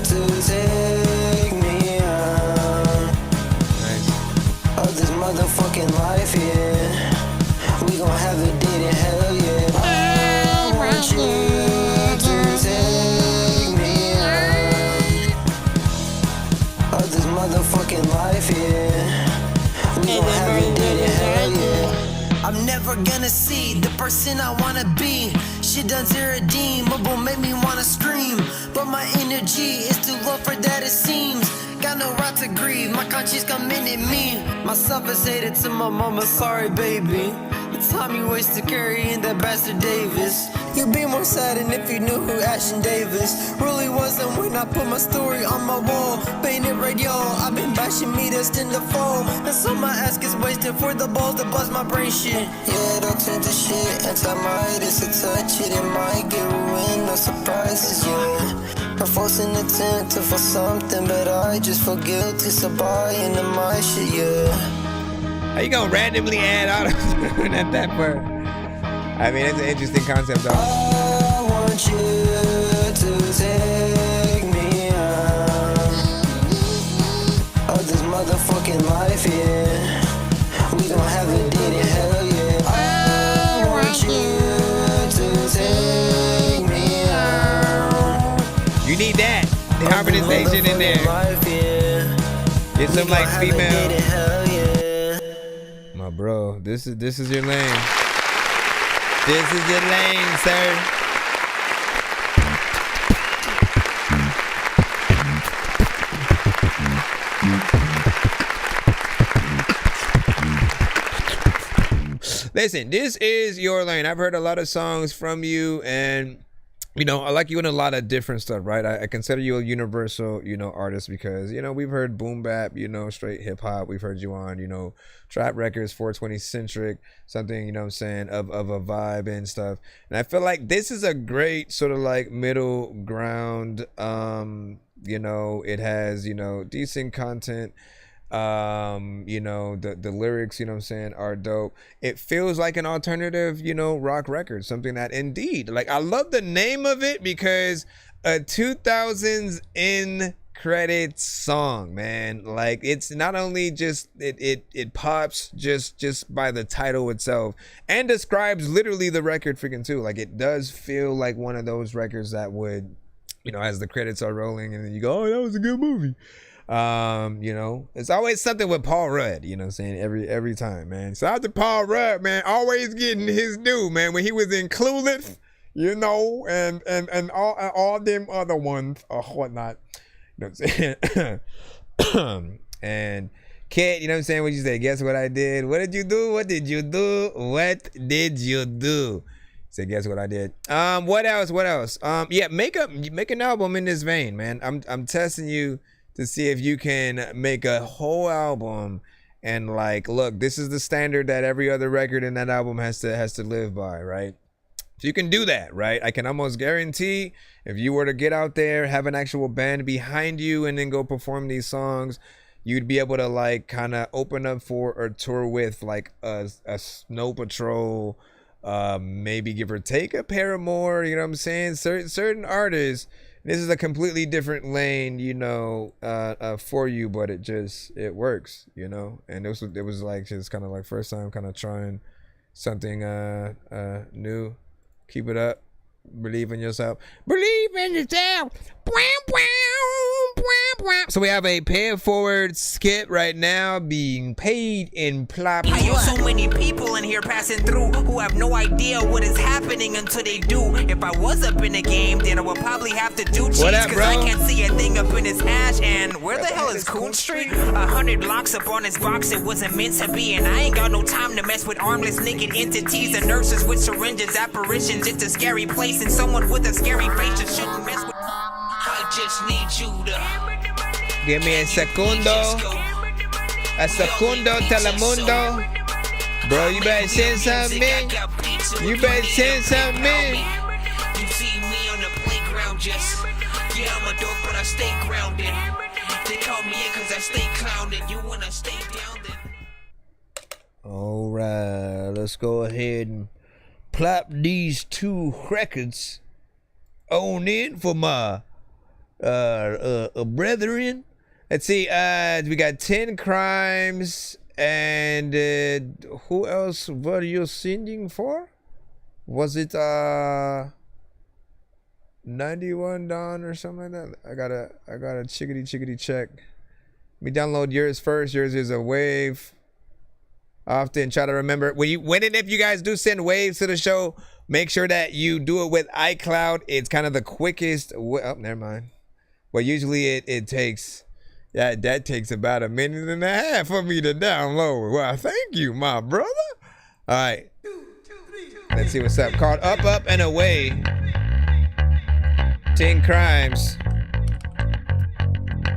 to take me out of this motherfucking life, yeah. We gon' have a date in hell, yeah. I want you to take me out of this motherfucking life, yeah. We gon' have a date in hell, yeah. I'm never gonna see the person I wanna be. Shit done's irredeemable, make me wanna scream. But my energy is too low for that it seems. Got no right to grieve, my conscience coming at me. Myself is hated to my mama, sorry baby. The time you wasted carrying that bastard Davis. You'd be more saddened if you knew who Ashton Davis really wasn't when I put my story on my wall. Painted red, y'all, I've been bashing me to stand to fall. And so my ass gets wasted for the balls that bust my brain shit. Yeah, don't tend to shit, anti-mitis, to touch it, it might get ruined, no surprises, yeah. I force an attempt to for something, but I just feel guilty, so buy into my shit, yeah. How you gonna randomly add auto-tune at that part? I mean, it's an interesting concept, though. I want you to take me out of this motherfucking life, yeah. We gon' have a date in hell, yeah. I want you to take me out. You need that. The harmonization in there. Get some like female. My bro, this is your lane. This is your lane, sir. Listen, this is your lane. I've heard a lot of songs from you, and you know, I like you in a lot of different stuff, right? I consider you a universal, you know, artist because, you know, we've heard boom bap, you know, straight hip hop. We've heard you on, you know, trap records, 420 centric, something, you know what I'm saying, of a vibe and stuff. And I feel like this is a great sort of like middle ground. You know, it has, you know, decent content. You know, the lyrics, you know what I'm saying, are dope. It feels like an alternative, you know, rock record, something that indeed, like, I love the name of it because a 2000s in credits song, man. Like, it's not only just it pops just by the title itself and describes literally the record freaking too. Like, it does feel like one of those records that would, you know, as the credits are rolling and then you go, oh, that was a good movie. You know, it's always something with Paul Rudd, you know what I'm saying, every time, man. Shout out to Paul Rudd, man, always getting his due, man, when he was in Clueless, you know, and all them other ones or whatnot, you know what I'm saying. And Kid, you know what I'm saying, what you say, guess what I did? What did you do? What did you do? What did you do? Say, guess what I did? What else? Yeah, make an album in this vein, man. I'm testing you to see if you can make a whole album and like, look, this is the standard that every other record in that album has to live by, right? If you can do that, right, I can almost guarantee if you were to get out there, have an actual band behind you and then go perform these songs, you'd be able to like kind of open up for or tour with like a Snow Patrol, maybe give or take a Paramore, you know what I'm saying? Certain artists. This is a completely different lane, you know, for you, but it works, you know. And it was like just kind of like first time kind of trying something new. Keep it up. Believe in yourself. Believe in yourself. So we have a pay it forward skit right now being paid in plop. I know so many people in here passing through who have no idea what is happening until they do. If I was up in the game, then I would probably have to do cheats, cause I can't see a thing up in his hash. And where the hell is Coon Street? 100 blocks up on his box, it wasn't meant to be. And I ain't got no time to mess with armless naked entities and nurses with syringes, apparitions. It's a scary place, and someone with a scary face just shouldn't mess with. I just need you to give me a segundo telemundo. Bro, you better send something in. You better send something in. You see me on the playground, just yeah, I'm a dork, but I stay grounded. They call me wanna stay clowning, you wanna stay down then. All right, let's go ahead and plop these 2 records on in for my brethren. Let's see, we got 10 Crimes and who else were you singing for? Was it 91 Dawn or something like that? I gotta chickity check. Let me download yours first. Yours is a wave. Often try to remember when and if you guys do send waves to the show, make sure that you do it with iCloud. It's kind of the quickest. Oh, never mind. Well, usually it takes that takes about a minute and a half for me to download. Well, thank you, my brother. All right, let's see what's up. Called Up and Away. 10 Crimes.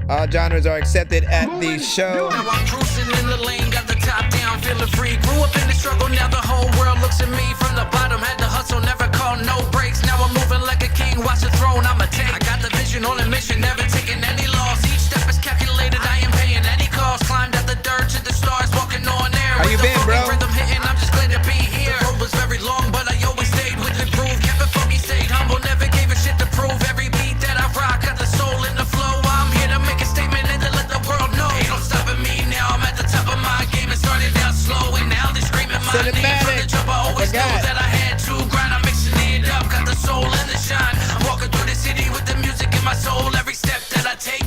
All genres are accepted at the show. Now I'm cruising in the lane, got the top down, feeling free. Grew up in the struggle, now the whole world looks at me. From the bottom, had to hustle, never call no breaks. Now I'm moving like a king, watch the throne, I'm a tank. I got the vision on a mission, never taking any loss. Each step is calculated, I am paying any cost. Climbed out the dirt to the stars, walking on air. How you been, bro? Rhythm hitting, I'm just glad to be here. The road was very long, but I always stayed with the groove. Kept it funky, stayed humble, never gave a shit to prove. Every beat that I rock, got the soul in the flow. I'm here to make a statement and to let the world know. Ain't no stopping me now, I'm at the top of my game. It started out slow and now they're screaming my name. From the jump, I always knew that I had to grind. I'm mixing it up, got the soul and the shine. I'm walking through the city with the music in my soul. Every step that I take,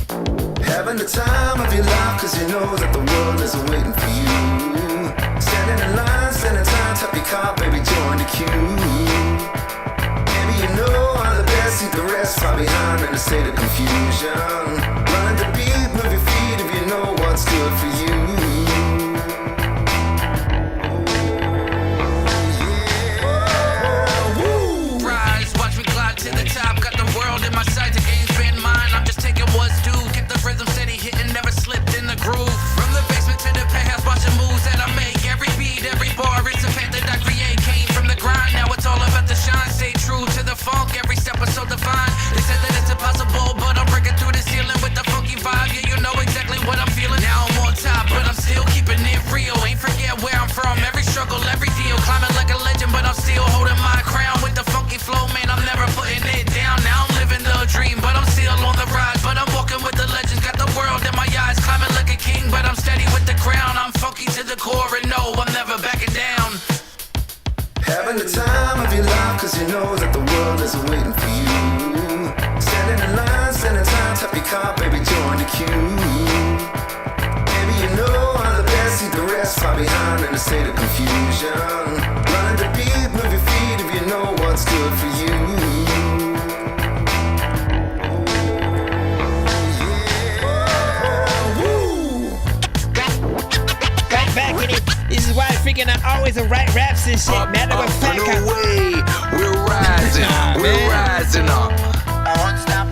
Having the time of your life, cause you know that the world is waiting for you. Standing in line, standing time, tap your car, baby, join the queue. Maybe you know I'm the best, leave the rest far behind in a state of confusion. Running the beat, move your feet if you know what's good for you. rise, watch me glide to the top. Got the world in my sight, the game's been mine. I'm just taking what's due, keep the rhythm steady, hitting, never slipped in the groove. From the basement to the penthouse, watching moves that I make. Every beat, every bar, it's a path that I create. Came from the grind, now it's all about the shine. Stay true to the funk, every step was so divine. They said that it's impossible, but I'm breaking through the ceiling with the funky vibe. Yeah, you know exactly what I'm feeling. Now I'm on top, but I'm still keeping it real. Ain't forget where I'm from, every struggle, every deal. Climbing like a legend, but I'm still holding my crown. With the funky flow, man, I'm never putting it down. Now I'm living the dream, but I'm still on the rise. But I'm walking with the legends, got the world in my eyes. Climbing like a king, but I'm steady with the crown. I'm funky to the core, and no, I'm never backing down. Having the time of your life, cause you know that the world is waiting for you. Standing in line, standing time, tap your car, baby, join the queue. Maybe you know I'm the best, leave the rest far behind in a state of confusion. Running the beat, move your feet if you know what's good for you. Right back in it. This is why I freaking I always write raps and shit. Matter of fact, we're rising, we're rising up. I won't stop,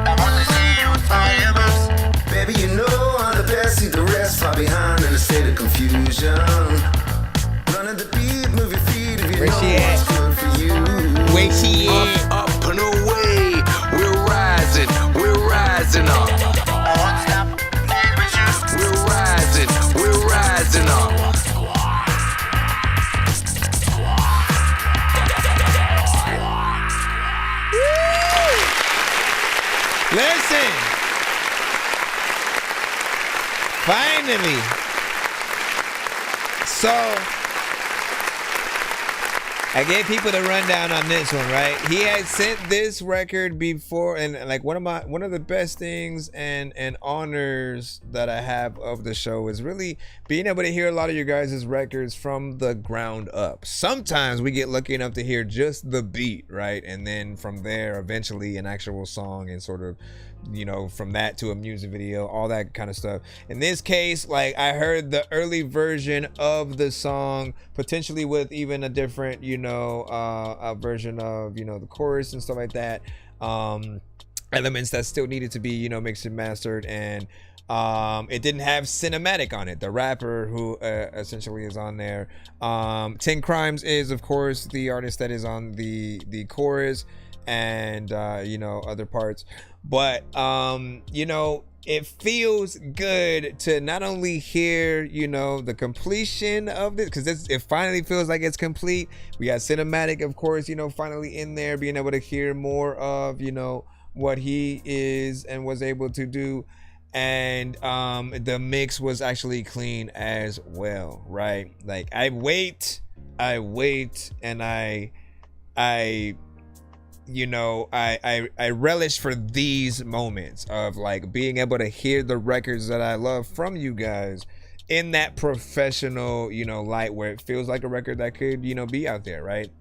I want to see you forever. Baby, you know I'm the best, leave the rest far behind in a state of confusion. Running the beat, move your feet if you know what's good for you. Where she at? Up and away, we're rising up. I won't stop, we're rising up. Listen. Finally. So I gave people the rundown on this one, right? He had sent this record before, and like one of the best things and honors that I have of the show is really being able to hear a lot of your guys' records from the ground up. Sometimes we get lucky enough to hear just the beat, right? And then from there, eventually an actual song and sort of, you know, from that to a music video, all that kind of stuff. In this case, like I heard the early version of the song, potentially with even a different, you know, a version of, you know, the chorus and stuff like that. Elements that still needed to be, you know, mixed and mastered, and it didn't have cinematic on it. The rapper who essentially is on there, 10 Crimes is of course the artist that is on the chorus. and you know, other parts. But you know, it feels good to not only hear, you know, the completion of this, because it finally feels like it's complete. We got cinematic, of course, you know, finally in there, being able to hear more of, you know, what he is and was able to do. And the mix was actually clean as well, right? Like I wait and I you know, I relish for these moments of like being able to hear the records that I love from you guys in that professional, you know, light, where it feels like a record that could, you know, be out there, right?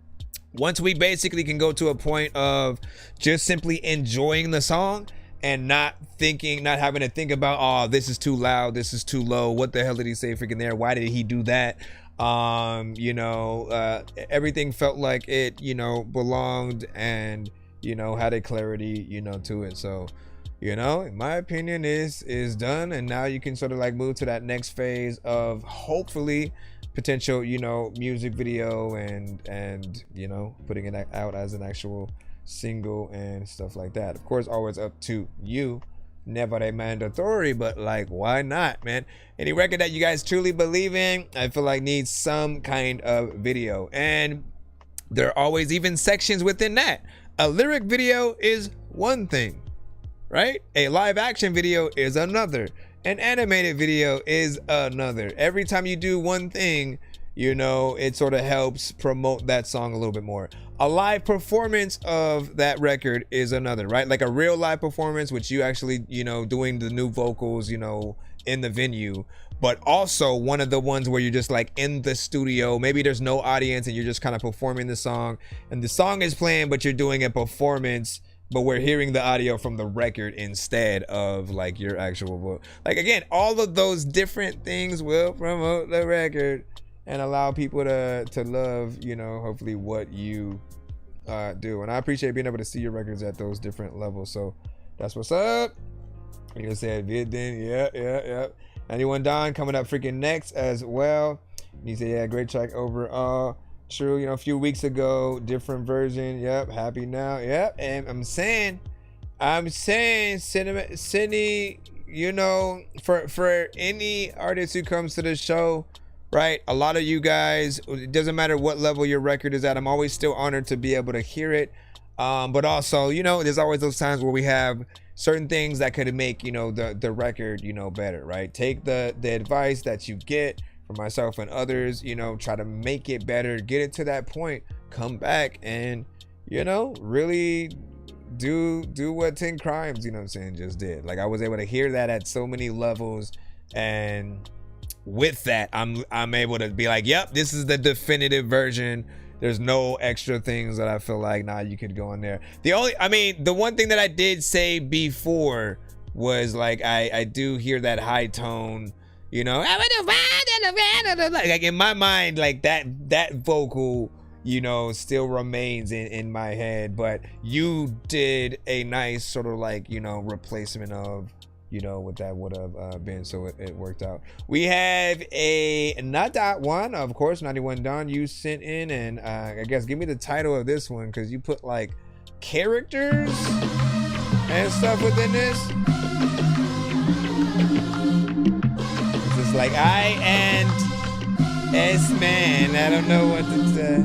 Once we basically can go to a point of just simply enjoying the song and not having to think about, oh, this is too loud, this is too low, what the hell did he say freaking there, why did he do that? You know, everything felt like it, you know, belonged and, you know, had a clarity, you know, to it. So, you know, in my opinion, is done, and now you can sort of like move to that next phase of hopefully potential, you know, music video and you know, putting it out as an actual single and stuff like that. Of course, always up to you. Never a mandatory, but like, why not, man? Any record that you guys truly believe in, I feel like needs some kind of video. And there are always even sections within that. A lyric video is one thing, right? A live action video is another. An animated video is another. Every time you do one thing, you know, it sort of helps promote that song a little bit more. A live performance of that record is another, right? Like a real live performance, which you actually, you know, doing the new vocals, you know, in the venue. But also one of the ones where you're just like in the studio, maybe there's no audience and you're just kind of performing the song, and the song is playing, but you're doing a performance, but we're hearing the audio from the record instead of like your actual voice. Like, again, all of those different things will promote the record and allow people to love, you know, hopefully what you do. And I appreciate being able to see your records at those different levels. So that's what's up. You said Vidin, yeah. Anyone Don coming up freaking next as well. And he said, yeah, great track overall. True, you know, a few weeks ago, different version. Yep, happy now. Yep, and I'm saying, Sydney, you know, for any artist who comes to the show, right? A lot of you guys, it doesn't matter what level your record is at, I'm always still honored to be able to hear it. But also, you know, there's always those times where we have certain things that could make, you know, the record, you know, better, right? Take the advice that you get from myself and others, you know, try to make it better, get it to that point, come back and, you know, really do what 10 Crimes, you know what I'm saying, just did. Like, I was able to hear that at so many levels, and with that, I'm able to be like, yep, this is the definitive version. There's no extra things that I feel like, nah, you could go in there. The one thing that I did say before was like, I do hear that high tone, you know, like in my mind, like that vocal, you know, still remains in my head. But you did a nice sort of like, you know, replacement of, you know, what that would have been, so it worked out. We have a not that one, of course, 91 Don, you sent in, and I guess give me the title of this one, because you put like characters and stuff within this. It's just like I and S-Man, I don't know what to say.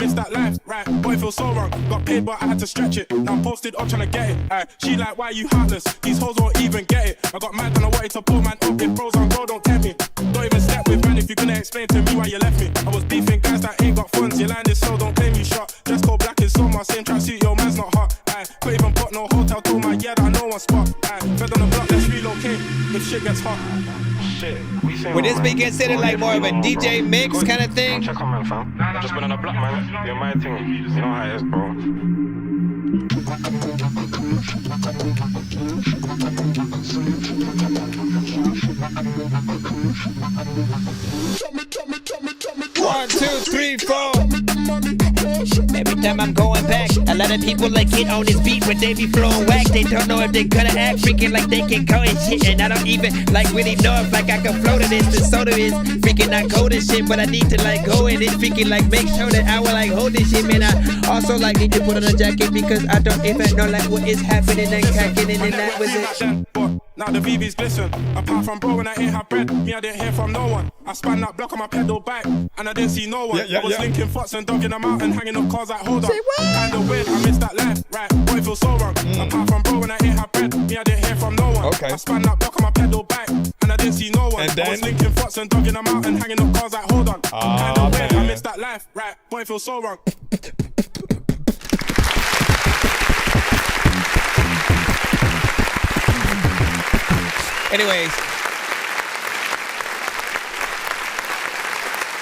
It's that life, right? Boy, feel so wrong. Got paid, but I had to stretch it. Now I'm posted up trying to get it. She like, why you heartless? These hoes won't even get it. I got mad and I wanted to pull man up. If bros on bro, don't tempt me. Don't even step with man if you're gonna explain to me why you left me. I was beefing guys that ain't got funds. You landed so don't claim you shot. Dress code black is so my same tracksuit, yo, man's not hot. Couldn't even put no hotel, told my yeah, that I know one spot. Fed on the block, let's relocate. if shit gets hot. Shit, would this be considered like more of a DJ mix kind of thing? Check on man, fam. I've just been on a block, man. You're my thing. You know how it is, bro. 1, 2, 3, 4. Every time I'm going back, a lot of people like get on this beat when they be flowing whack. They don't know if they gonna act freaking like they can go and shit. And I don't even like really know if like I can flow to this. The soda is freaking not cold and shit, but I need to like go and it's freaking like make sure that I will like hold this shit, man. I also like need to put on a jacket because I don't even know like what is happening and cracking and then that was it. Now the VVs glisten. Apart from bro when I ain't have bread, me I didn't hear from no one. I span that block on my pedal bike and I didn't see no one. I was linking fucks and dogging them out and hanging up cars like hold on. Kinda weird, I missed that life, right? Boy, it feels so wrong. Apart from bro when I ain't have bread, me I didn't hear from no one. I span that block on my pedal bike and I didn't see no one. I was linking fucks and dogging them out and hanging up cars like hold on. Kinda weird, I missed that life, right? Boy, it feels so wrong. Anyways,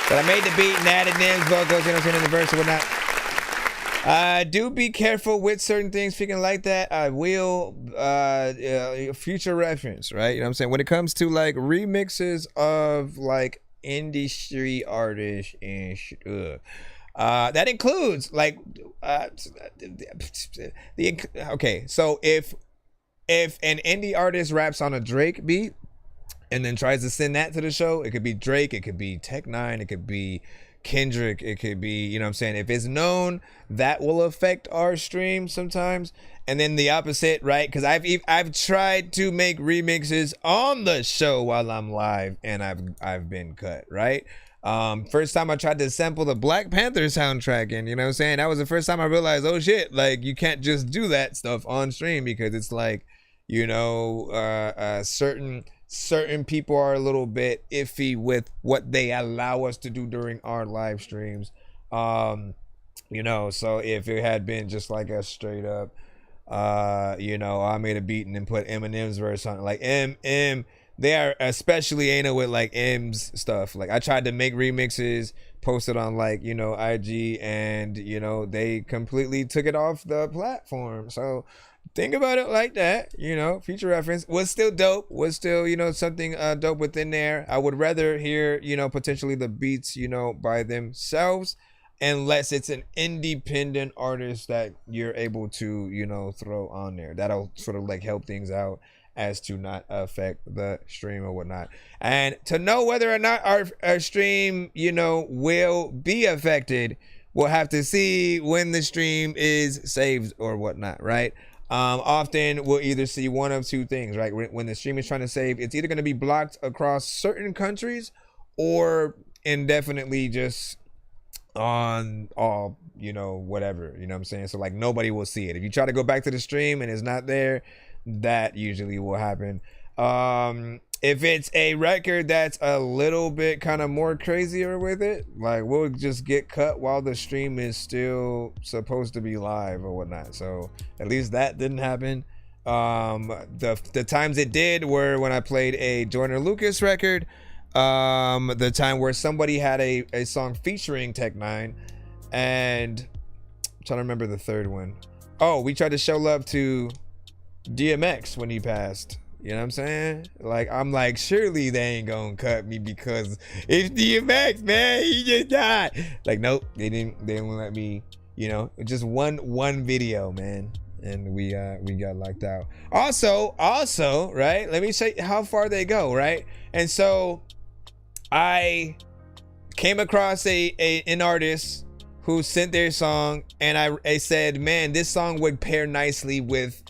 but I made the beat and added names, vocals, you know what I'm saying, in the verse or whatnot. Do be careful with certain things, freaking like that. I will, future reference, right? You know what I'm saying? When it comes to like remixes of like industry artists and that includes like, okay, so if an indie artist raps on a Drake beat and then tries to send that to the show, it could be Drake, it could be Tech-9, it could be Kendrick, it could be, you know what I'm saying? If it's known, that will affect our stream sometimes. And then the opposite, right? Because I've tried to make remixes on the show while I'm live and I've been cut, right? First time I tried to sample the Black Panther soundtrack and you know what I'm saying? That was the first time I realized, oh shit, like you can't just do that stuff on stream because it's like, you know, certain people are a little bit iffy with what they allow us to do during our live streams. You know, so if it had been just like a straight up, you know, I made a beat and then put Eminem's verse on it, like they are especially anal with like M's stuff. Like I tried to make remixes, post it on like, you know, IG and, you know, they completely took it off the platform. So think about it like that, you know, future reference was still dope, was still, you know, something dope within there. I would rather hear, you know, potentially the beats, you know, by themselves, unless it's an independent artist that you're able to, you know, throw on there. That'll sort of like help things out as to not affect the stream or whatnot. And to know whether or not our stream, you know, will be affected, we'll have to see when the stream is saved or whatnot, right? Often we'll either see one of two things, right? When the stream is trying to save, it's either going to be blocked across certain countries or indefinitely just on all, you know, whatever, you know what I'm saying? So like nobody will see it. If you try to go back to the stream and it's not there, that usually will happen. If it's a record that's a little bit kind of more crazier with it, like we'll just get cut while the stream is still supposed to be live or whatnot. So at least that didn't happen. The times it did were when I played a Joyner Lucas record, the time where somebody had a song featuring Tech-9, and I'm trying to remember the third one. Oh, we tried to show love to DMX when he passed. You know what I'm saying? Like, I'm like, surely they ain't gonna cut me because it's DMX, man. He just died. Like, nope, they didn't let me, you know, just one video, man. And we got locked out. Also, right? Let me say how far they go, right? And so I came across an artist who sent their song, and I said, man, this song would pair nicely with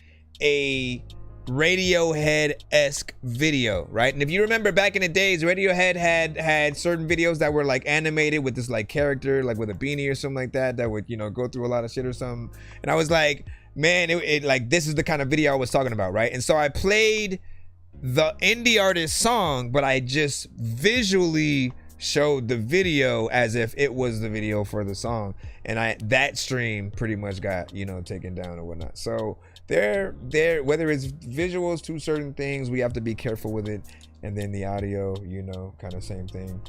a Radiohead-esque video, right? And if you remember back in the days, Radiohead had certain videos that were like animated with this like character, like with a beanie or something like that would, you know, go through a lot of shit or something. And I was like, man, it like, this is the kind of video I was talking about, right? And so I played the indie artist song, but I just visually showed the video as if it was the video for the song, and that stream pretty much got, you know, taken down or whatnot. So there whether it's visuals to certain things, we have to be careful with it, and then the audio, you know, kind of same thing.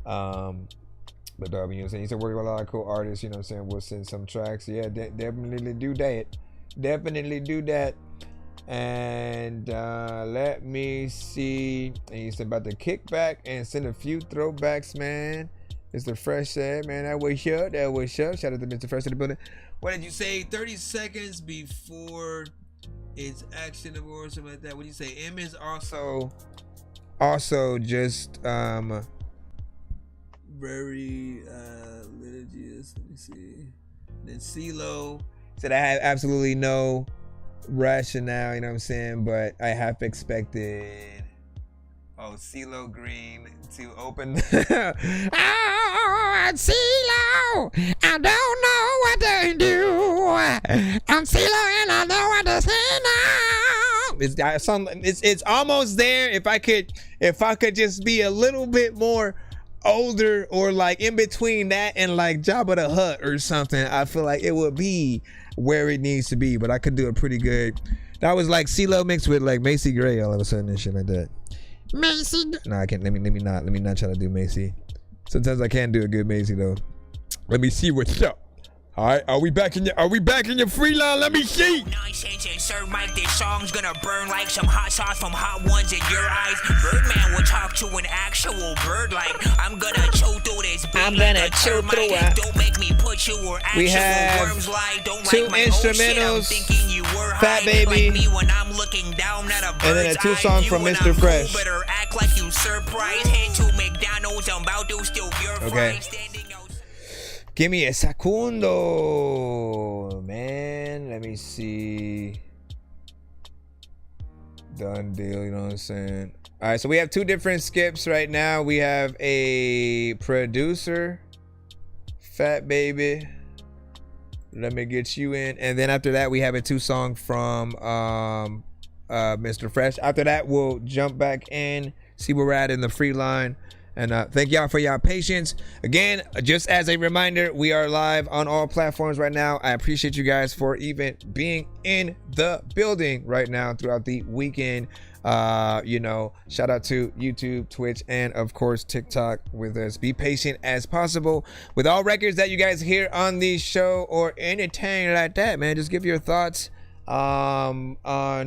But you know what I'm saying, you said work with a lot of cool artists, you know what I'm saying, we'll send some tracks. Yeah, definitely do that. Definitely do that. And let me see. And you said about the kickback and send a few throwbacks, man. Mr. Fresh said, man, that was up. Shout out to Mr. Fresh in the building. What did you say? 30 seconds before it's actionable or something like that. What did you say? M is also just very litigious. Let me see. Then CeeLo said, I have absolutely no rationale, you know what I'm saying, but I have expected CeeLo Green to open CeeLo, I don't know what to do. I'm CeeLo and I know what to say now. It's almost there. If I could just be a little bit more older, or like in between that and like Jabba the Hutt or something, I feel like it would be where it needs to be. But I could do it pretty good. That was like CeeLo mixed with like Macy Gray all of a sudden and shit like that. Macy. No, I can't. Let me not try to do Macy. Sometimes I can't do a good Macy though. Let me see what's up. All right, are we back in your free line? Let me see. Nonsense and Sir Mike, this song's gonna burn like some hot sauce from Hot Ones in your eyes. Birdman will talk to an actual bird like I'm gonna chew through this beat. I'm gonna chew through it. Don't make me put you where actual we have worms lie. Don't two like my instrumentals, thinking you were Fat Baby, like me when I'm looking down at a and then a 2-song from Mr. Fresh. Better act like you surprised. Head to McDonald's, I'm about to steal your fries. Give me a secundo, man. Let me see. Done deal, you know what I'm saying? All right, so we have two different skips right now. We have a producer, Fat Baby. Let me get you in. And then after that, we have a 2-song from Mr. Fresh. After that, we'll jump back in, see where we're at in the free line. And thank y'all for y'all patience. Again, just as a reminder, we are live on all platforms right now. I appreciate you guys for even being in the building right now throughout the weekend. You know, shout out to YouTube, Twitch, and of course TikTok with us. Be patient as possible with all records that you guys hear on the show or anything like that, man. Just give your thoughts on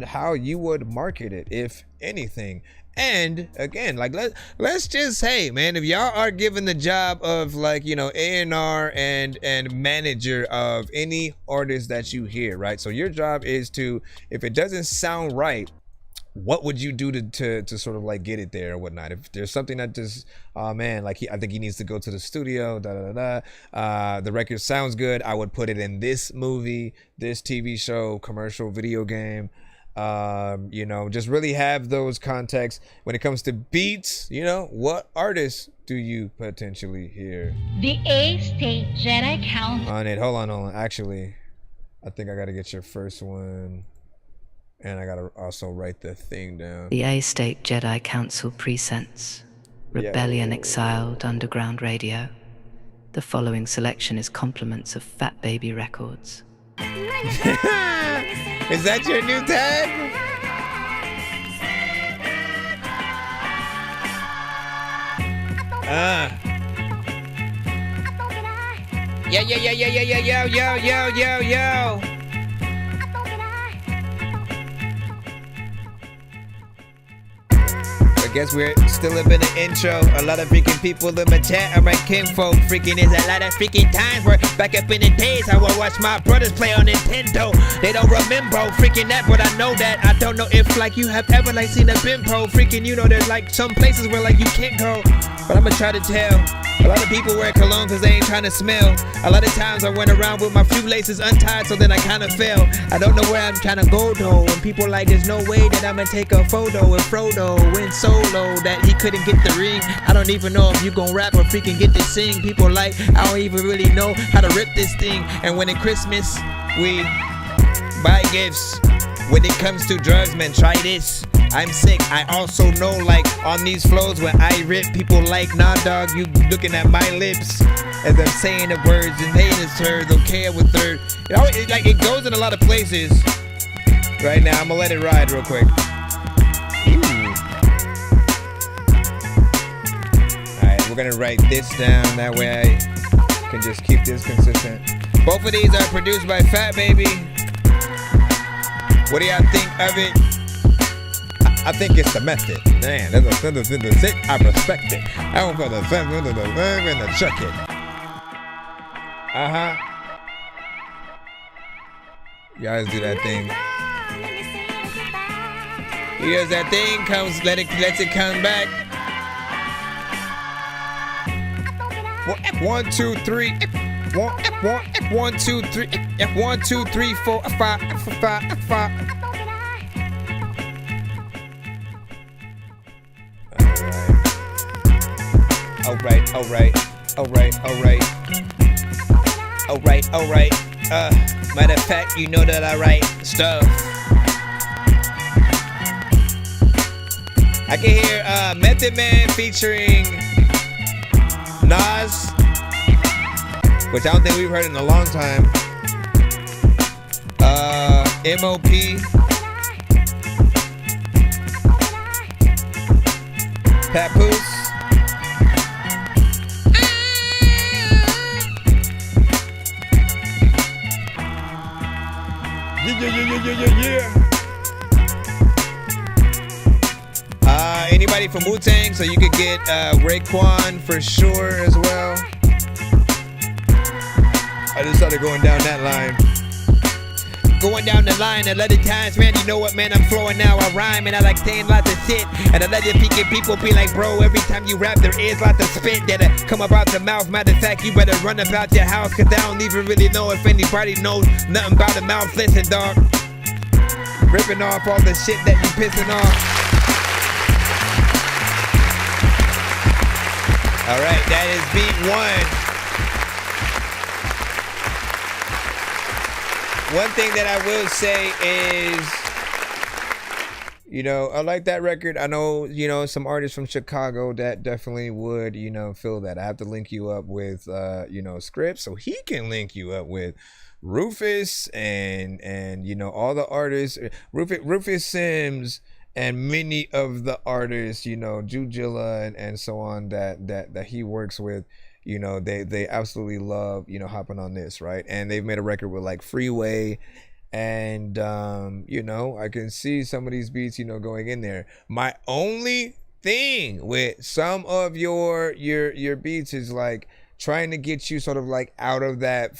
how you would market it, if anything. And again, like let's just say, man, if y'all are given the job of like, you know, A&R and manager of any artist that you hear, right? So your job is to, if it doesn't sound right, what would you do to sort of like get it there or whatnot? If there's something that just, oh man, like I think he needs to go to the studio, the record sounds good, I would put it in this movie, this TV show, commercial, video game. You know, just really have those contexts when it comes to beats. You know, what artists do you potentially hear? The A-State Jedi Council on it. Hold on. Actually, I think I gotta get your first one, and I gotta also write the thing down. The A-State Jedi Council presents Rebellion Exiled Underground Radio. The following selection is compliments of Fat Baby Records. Is that your new tag? Yo. I guess we're still up in the intro. A lot of freaking people in my chat are my kinfolk. Freaking is a lot of freaking times where back up in the days I would watch my brothers play on Nintendo. They don't remember freaking that, but I know that. I don't know if like you have ever like seen a bimbo. Freaking, you know, there's like some places where like you can't go. But I'ma try to tell. A lot of people wear cologne cause they ain't trying to smell. A lot of times I went around with my shoelaces untied, so then I kinda fell. I don't know where I'm trying to go though. And people like, there's no way that I'ma take a photo with Frodo went solo, that he couldn't get the ring. I don't even know if you gon' rap or freaking get to sing. People like, I don't even really know how to rip this thing. And when it's Christmas, we buy gifts. When it comes to drugs, man, try this. I'm sick. I also know, like, on these flows when I rip, people like, nah, dog, you looking at my lips as I'm saying the words and they is heard, okay with third. You know, it goes in a lot of places. Right now, I'm gonna let it ride real quick. Alright, we're gonna write this down. That way I can just keep this consistent. Both of these are produced by Fat Baby. What do y'all think of it? I think it's the method. Man, there's a sentence in the sick. I respect it. I don't feel the sentence in the verb and the check it. You guys do that thing. He does that thing, lets it come back. 1, 2, 3. 1, 2, 3. 1, 2, 3, 4, 5, 5. Alright. Matter of fact, you know that I write stuff. I can hear Method Man featuring Nas, which I don't think we've heard in a long time. M.O.P. Papoose. Yeah. Anybody from Wu-Tang, so you could get Raekwon for sure as well. I just started going down that line. Going down the line a lot of times, man, you know what, man, I'm flowing now, I rhyme and I like saying lots of shit. And I let the people be like, bro, every time you rap there is lots of spit that'll come about the mouth. Matter of fact, you better run about your house, cause I don't even really know if anybody knows nothing about the mouth. Listen, dog, ripping off all the shit that you pissing off. Alright, that is beat 1. One thing that I will say is, you know, I like that record. I know, you know, some artists from Chicago that definitely would, you know, feel that. I have to link you up with, you know, Scripps, so he can link you up with Rufus and you know, all the artists, Rufus Sims, and many of the artists, you know, Jujilla and so on that he works with. You know, they absolutely love, you know, hopping on this, right? And they've made a record with like Freeway, and you know, I can see some of these beats, you know, going in there. My only thing with some of your beats is like trying to get you sort of like out of that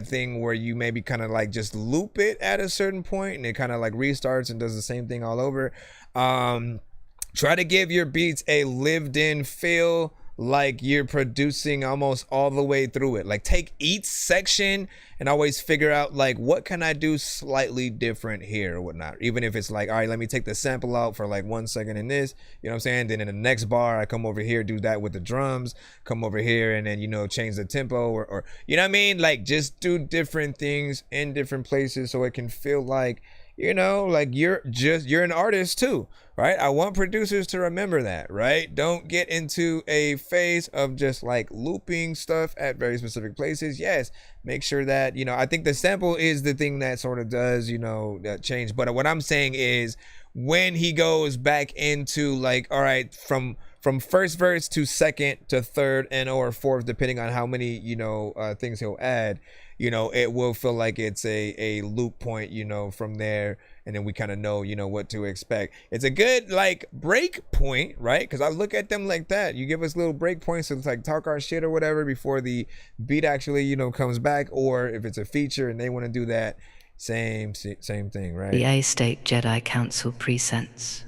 thing where you maybe kind of like just loop it at a certain point and it kind of like restarts and does the same thing all over. Try to give your beats a lived in feel, like you're producing almost all the way through it. Like take each section and always figure out like, what can I do slightly different here or whatnot. Even if it's like, all right, let me take the sample out for like 1 second in this, you know what I'm saying? Then in the next bar, I come over here, do that with the drums, come over here and then, you know, change the tempo or you know what I mean? Like just do different things in different places so it can feel like, you know, like you're an artist too, right? I want producers to remember that, right? Don't get into a phase of just like looping stuff at very specific places. Yes, make sure that, you know, I think the sample is the thing that sort of does, you know, that change. But what I'm saying is when he goes back into like, all right, from first verse to second to third and or fourth, depending on how many, you know, things he'll add, you know, it will feel like it's a loop point, you know, from there. And then we kind of know, you know, what to expect. It's a good like break point, right? Because I look at them like that. You give us little break points to like talk our shit or whatever before the beat actually, you know, comes back. Or if it's a feature and they want to do that, same thing, right? The A-State Jedi Council presents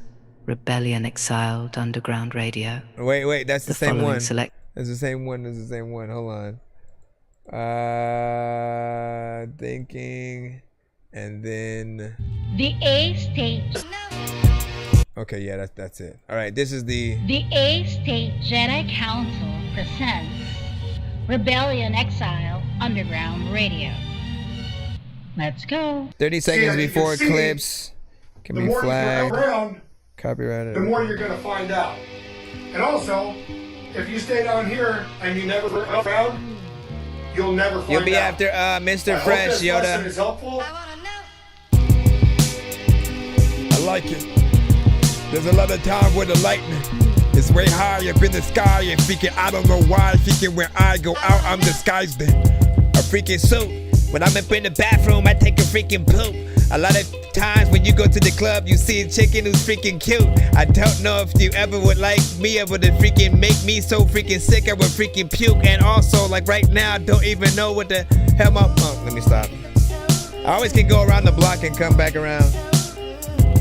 Rebellion Exiled Underground Radio. Wait, that's the same one. That's the same one. Hold on. Thinking, and then the A-State. Okay, yeah, that's it. All right, this is the A-State Jedi Council presents Rebellion Exile Underground Radio. Let's go. 30 seconds before clips can be flagged. Copyrighted. the more you're going to find out. And also, if you stay down here and you never look around, you'll never find out. You'll be after Mr. Fresh, Yoda. I hope this lesson Yoda. is helpful. I like it. There's a lot of time where the lightning is way high up in the sky and freaking I don't know why. Freaking when I go out, I'm disguised in a freaking suit. When I'm up in the bathroom, I take a freaking poop. A lot of times when you go to the club, you see a chicken who's freaking cute. I don't know if you ever would like me able to freaking make me so freaking sick I would freaking puke. And also, like right now, I don't even know what the hell my... Oh, let me stop. I always can go around the block and come back around.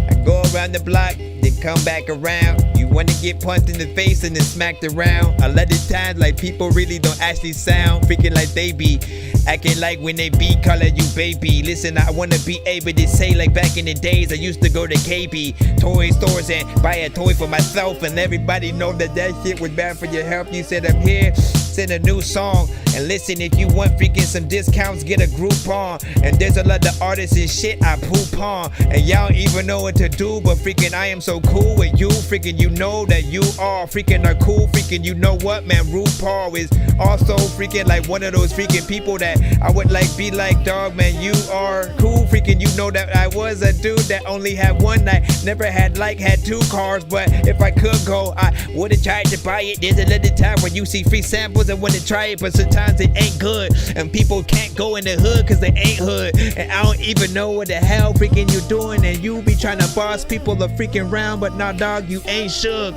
I go around the block, then come back around. You wanna get punched in the face and then smacked around. A lot of times, like people really don't actually sound freaking like they be acting like when they be calling you baby. Listen, I wanna be able to say like back in the days I used to go to KB toy stores and buy a toy for myself, and everybody know that that shit was bad for your health. You said I'm here, send a new song, and listen, if you want freaking some discounts, get a group on. And there's a lot of artists and shit I poop on, and y'all don't even know what to do, but freaking I am so cool with you. Freaking you know that you all freaking are cool. Freaking you know what, man, RuPaul is also freaking like one of those freaking people that I would like be like, dog, man, you are cool. Freaking you know that I was a dude that only had one night, never had two cars, but if I could go, I would've tried to buy it. There's a little time when you see free samples and wanna try it, but sometimes it ain't good, and people can't go in the hood cause they ain't hood, and I don't even know what the hell freaking you doing, and you be trying to boss people a freaking round, but nah, dog, you ain't shook.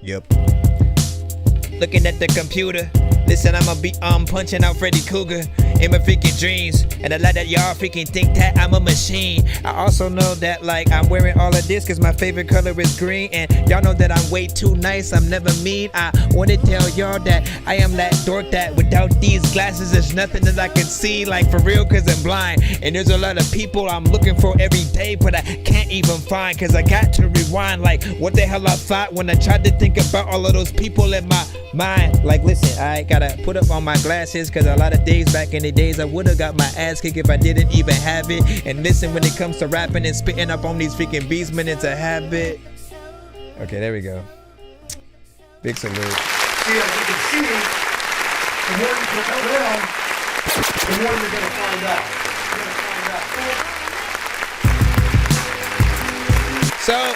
Yep. Looking at the computer. Listen, I'ma be punching out Freddy Cougar in my freaking dreams, and a lot of y'all freaking think that I'm a machine. I also know that like I'm wearing all of this cause my favorite color is green, and y'all know that I'm way too nice, I'm never mean. I wanna tell y'all that I am that dork that without these glasses there's nothing that I can see, like for real, cause I'm blind. And there's a lot of people I'm looking for every day, but I can't even find cause I got to rewind. Like what the hell I thought when I tried to think about all of those people in my mind. Like listen, I gotta put up on my glasses cause a lot of days back in the days I would've got my ass kicked if I didn't even have it. And listen, when it comes to rapping and spitting up on these freaking beats, man, it's a habit. Okay, there we go. Big salute. See, as you can see, the more you put around, the more you're gonna find out. So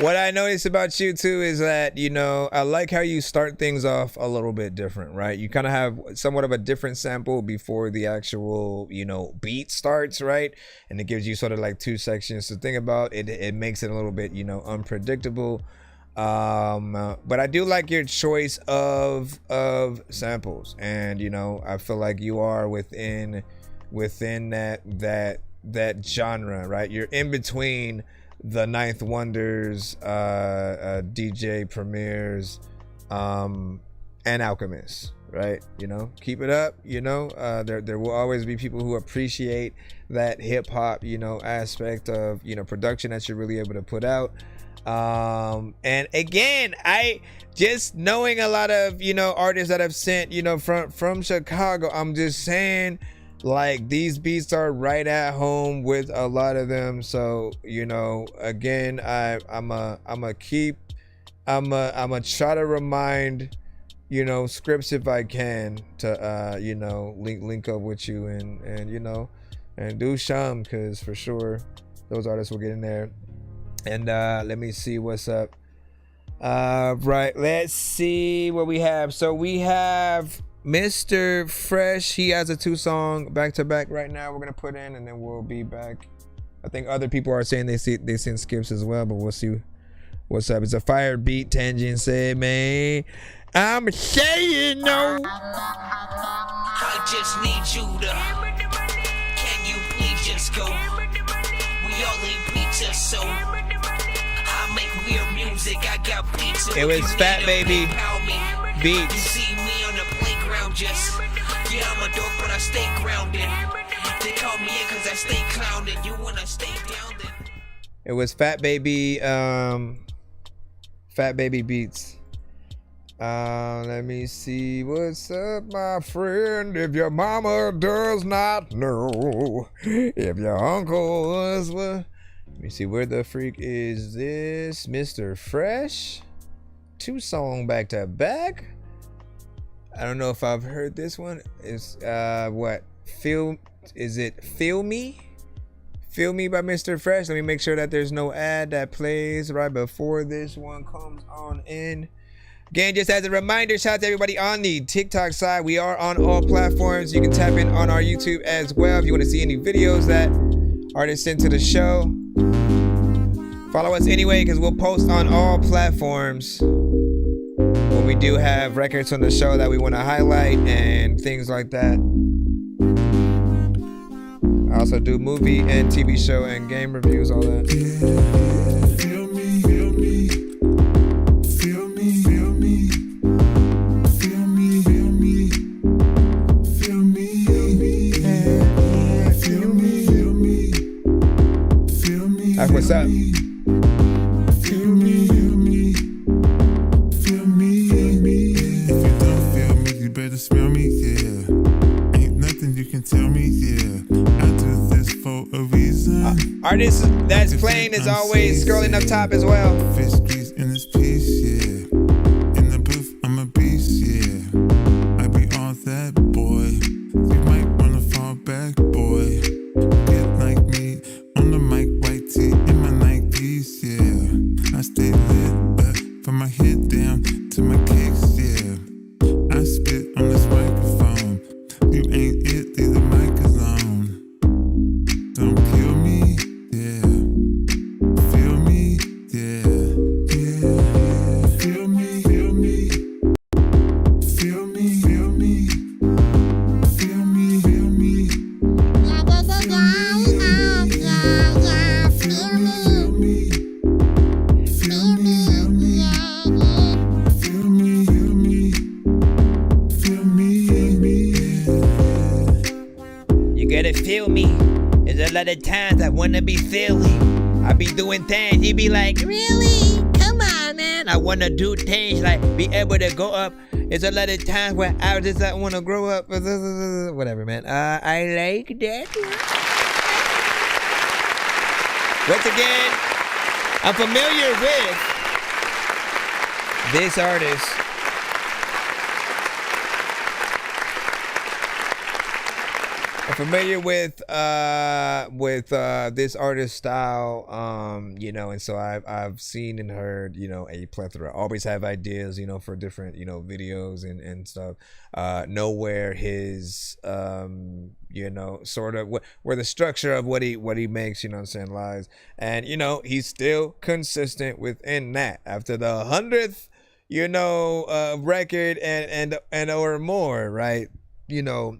what I noticed about you too is that, you know, I like how you start things off a little bit different, right? You kind of have somewhat of a different sample before the actual, you know, beat starts, right? And it gives you sort of like two sections to think about. It makes it a little bit, you know, unpredictable. But I do like your choice of samples, and you know, I feel like you are within that genre, right? You're in between the Ninth Wonders, DJ Premiers, and Alchemist, right? You know, keep it up. You know, there will always be people who appreciate that hip hop, you know, aspect of, you know, production that you're really able to put out. And again, I just knowing a lot of, you know, artists that I've sent, you know, from Chicago, I'm just saying, like, these beats are right at home with a lot of them. So, you know, again, I'm a try to remind, you know, Scripts if I can to you know, link up with you and you know, and do Sham, because for sure those artists will get in there. And let me see what's up. Right, let's see what we have. So we have Mr. Fresh. He has a 2-song back-to-back right now we're gonna put in, and then we'll be back. I think other people are saying they send skips as well, but we'll see what's up. It's a fire beat. Tangent said, man, I'm saying no. I just need you to. Can you please just go? We all need pizza, so I make weird music. I got pizza. It was Fat Baby Beats. You see me on the playground, just yeah, I'm a dork, but I stay grounded. They call me in cause I stay clowning. You wanna stay down then? It was Fat Baby Beats. Let me see. What's up, my friend? If your mama does not know, if your uncle was what? Let me see. Where the freak is this? Mr. Fresh? 2 songs back to back. I don't know if I've heard this one. It's what? Is it Feel Me? Feel Me by Mr. Fresh. Let me make sure that there's no ad that plays right before this one comes on in. Again, just as a reminder, shout out to everybody on the TikTok side. We are on all platforms. You can tap in on our YouTube as well if you want to see any videos that artists sent to the show. Follow us anyway, because we'll post on all platforms when we do have records on the show that we want to highlight and things like that. I also do movie and TV show and game reviews, all that. Feel me, feel me, feel me, feel me, feel me, feel me, feel me, feel me, feel me, feel me. That's what's up. Feel me, feel me, feel me, feel me. If you don't feel me, you better smell me, yeah. Ain't nothing you can tell me, yeah. I do this for a reason. Artist that's playing is always scrolling up top as well. Fish grease in this piece, yeah. In the booth, I'm a beast, yeah. I be all that, boy. You might wanna fall back, boy. Get like me on the mic, white tee in my Nikes, yeah. I stay lit, from my head down to my kicks, yeah. I spit on this microphone. You ain't it, leave the mic alone. Don't kill me, yeah. Feel me, yeah, yeah. Feel me, feel me, feel me, feel me, feel me, feel me. You gotta feel me. There's a lot of times I wanna be feeling. I be doing things, you be like, really? Come on, man. I wanna do things like be able to go up. There's a lot of times where I just wanna grow up. Whatever, man. I like that. Once again, I'm familiar with this artist. I'm familiar with this artist style, you know, and so I've seen and heard, you know, a plethora. Always have ideas, you know, for different, you know, videos and stuff. Know where his you know, sort of where the structure of what he makes, you know what I'm saying, lies. And, you know, he's still consistent within that. After the 100th, you know, record and or more, right? You know,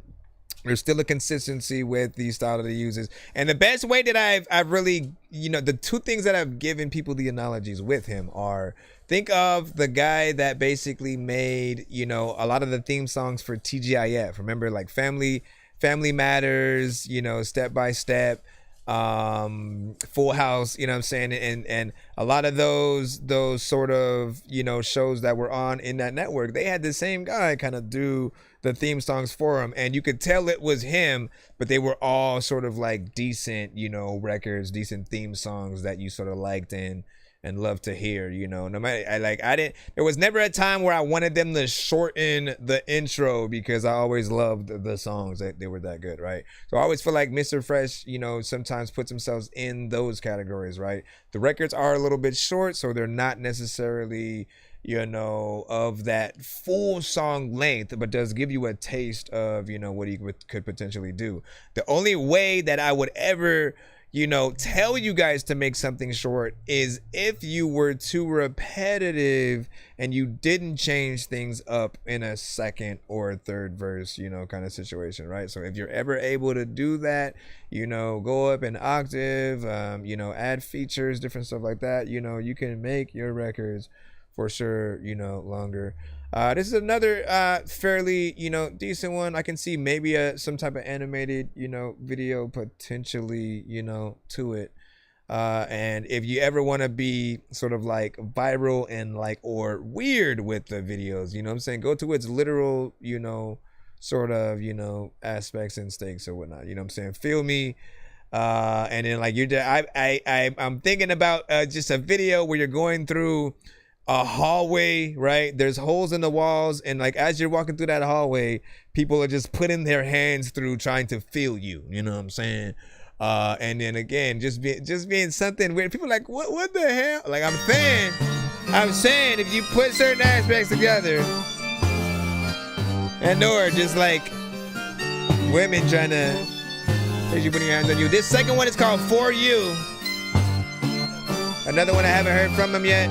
there's still a consistency with the style that he uses. And the best way that I've really, you know, the 2 things that I've given people the analogies with him are, think of the guy that basically made, you know, a lot of the theme songs for TGIF. Remember, like Family Matters, you know, Step by Step, Full House, you know what I'm saying? And a lot of those sort of, you know, shows that were on in that network, they had the same guy kind of do the theme songs for him, and you could tell it was him, but they were all sort of like decent, you know, records, decent theme songs that you sort of liked and loved to hear, you know. No matter, there was never a time where I wanted them to shorten the intro because I always loved the songs, that they were that good, right? So I always feel like Mr. Fresh, you know, sometimes puts themselves in those categories, right? The records are a little bit short, so they're not necessarily, you know, of that full song length, but does give you a taste of, you know, what he could potentially do. The only way that I would ever, you know, tell you guys to make something short is if you were too repetitive and you didn't change things up in a second or third verse, you know, kind of situation, right? So if you're ever able to do that, you know, go up an octave, you know, add features, different stuff like that, you know, you can make your records for sure, you know, longer. This is another fairly, you know, decent one. I can see maybe some type of animated, you know, video potentially, you know, to it. And if you ever want to be sort of like viral and like or weird with the videos, you know what I'm saying, go to its literal, you know, sort of, you know, aspects and stakes or whatnot, you know what I'm saying, feel me. And then like I'm thinking about just a video where you're going through a hallway, right? There's holes in the walls, and like as you're walking through that hallway, people are just putting their hands through trying to feel you, you know what I'm saying? And then again, just being something weird. People are like, what the hell? Like I'm saying if you put certain aspects together, and or just like women trying to you putting your hands on you. This second one is called For You. Another one I haven't heard from him yet.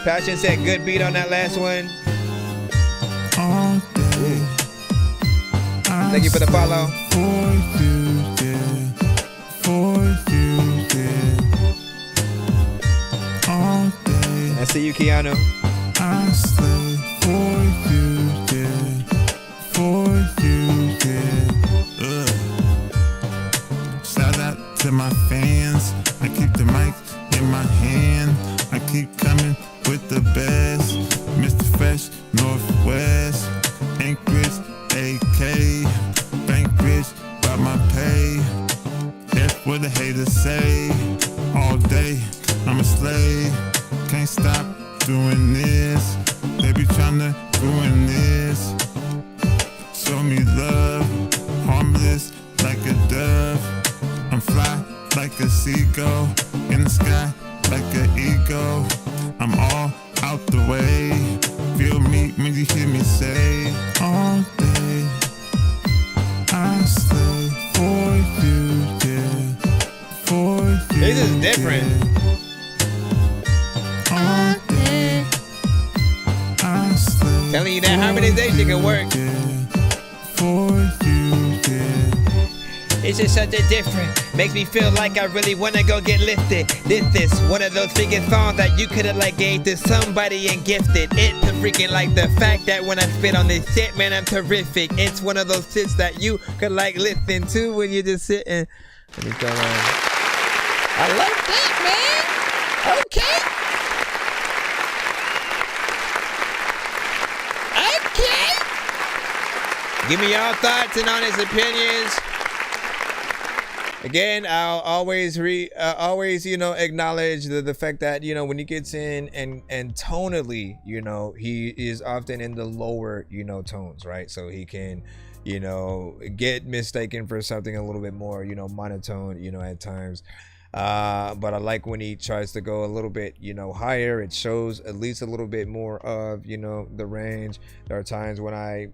Passion said good beat on that last one. Thank you for the follow. I see you, Keanu. I slay for you, yeah. For you, yeah. Shout out to my fans. I keep the mic in my hand. I keep coming with the best. Mr. Fresh, Northwest. Anchorage, AK. Bank rich, by my pay. F what the haters say. All day, I'm a slave. Can't stop doing this. They be tryna ruin this. Show me love. Harmless like a dove. I'm fly like a seagull. In the sky like an eagle. I'm all out the way. Feel me when you hear me say. All day I slay for you, yeah. For you. This is different. All day I slay. Telling you that harmonization can work. For you, yeah. It's just something different. Makes me feel like I really wanna go get lifted. This one of those freaking songs that you could've like gave to somebody and gifted. It's the freaking like the fact that when I spit on this shit, man, I'm terrific. It's one of those shits that you could like listen to when you just sit and let me come on. I like that, man. Okay. Give me your thoughts and honest opinions. Again, I'll always you know, acknowledge the fact that, you know, when he gets in and tonally, you know, he is often in the lower, you know, tones, right? So he can, you know, get mistaken for something a little bit more, you know, monotone, you know, at times. But I like when he tries to go a little bit, you know, higher. It shows at least a little bit more of, you know, the range. There are times when I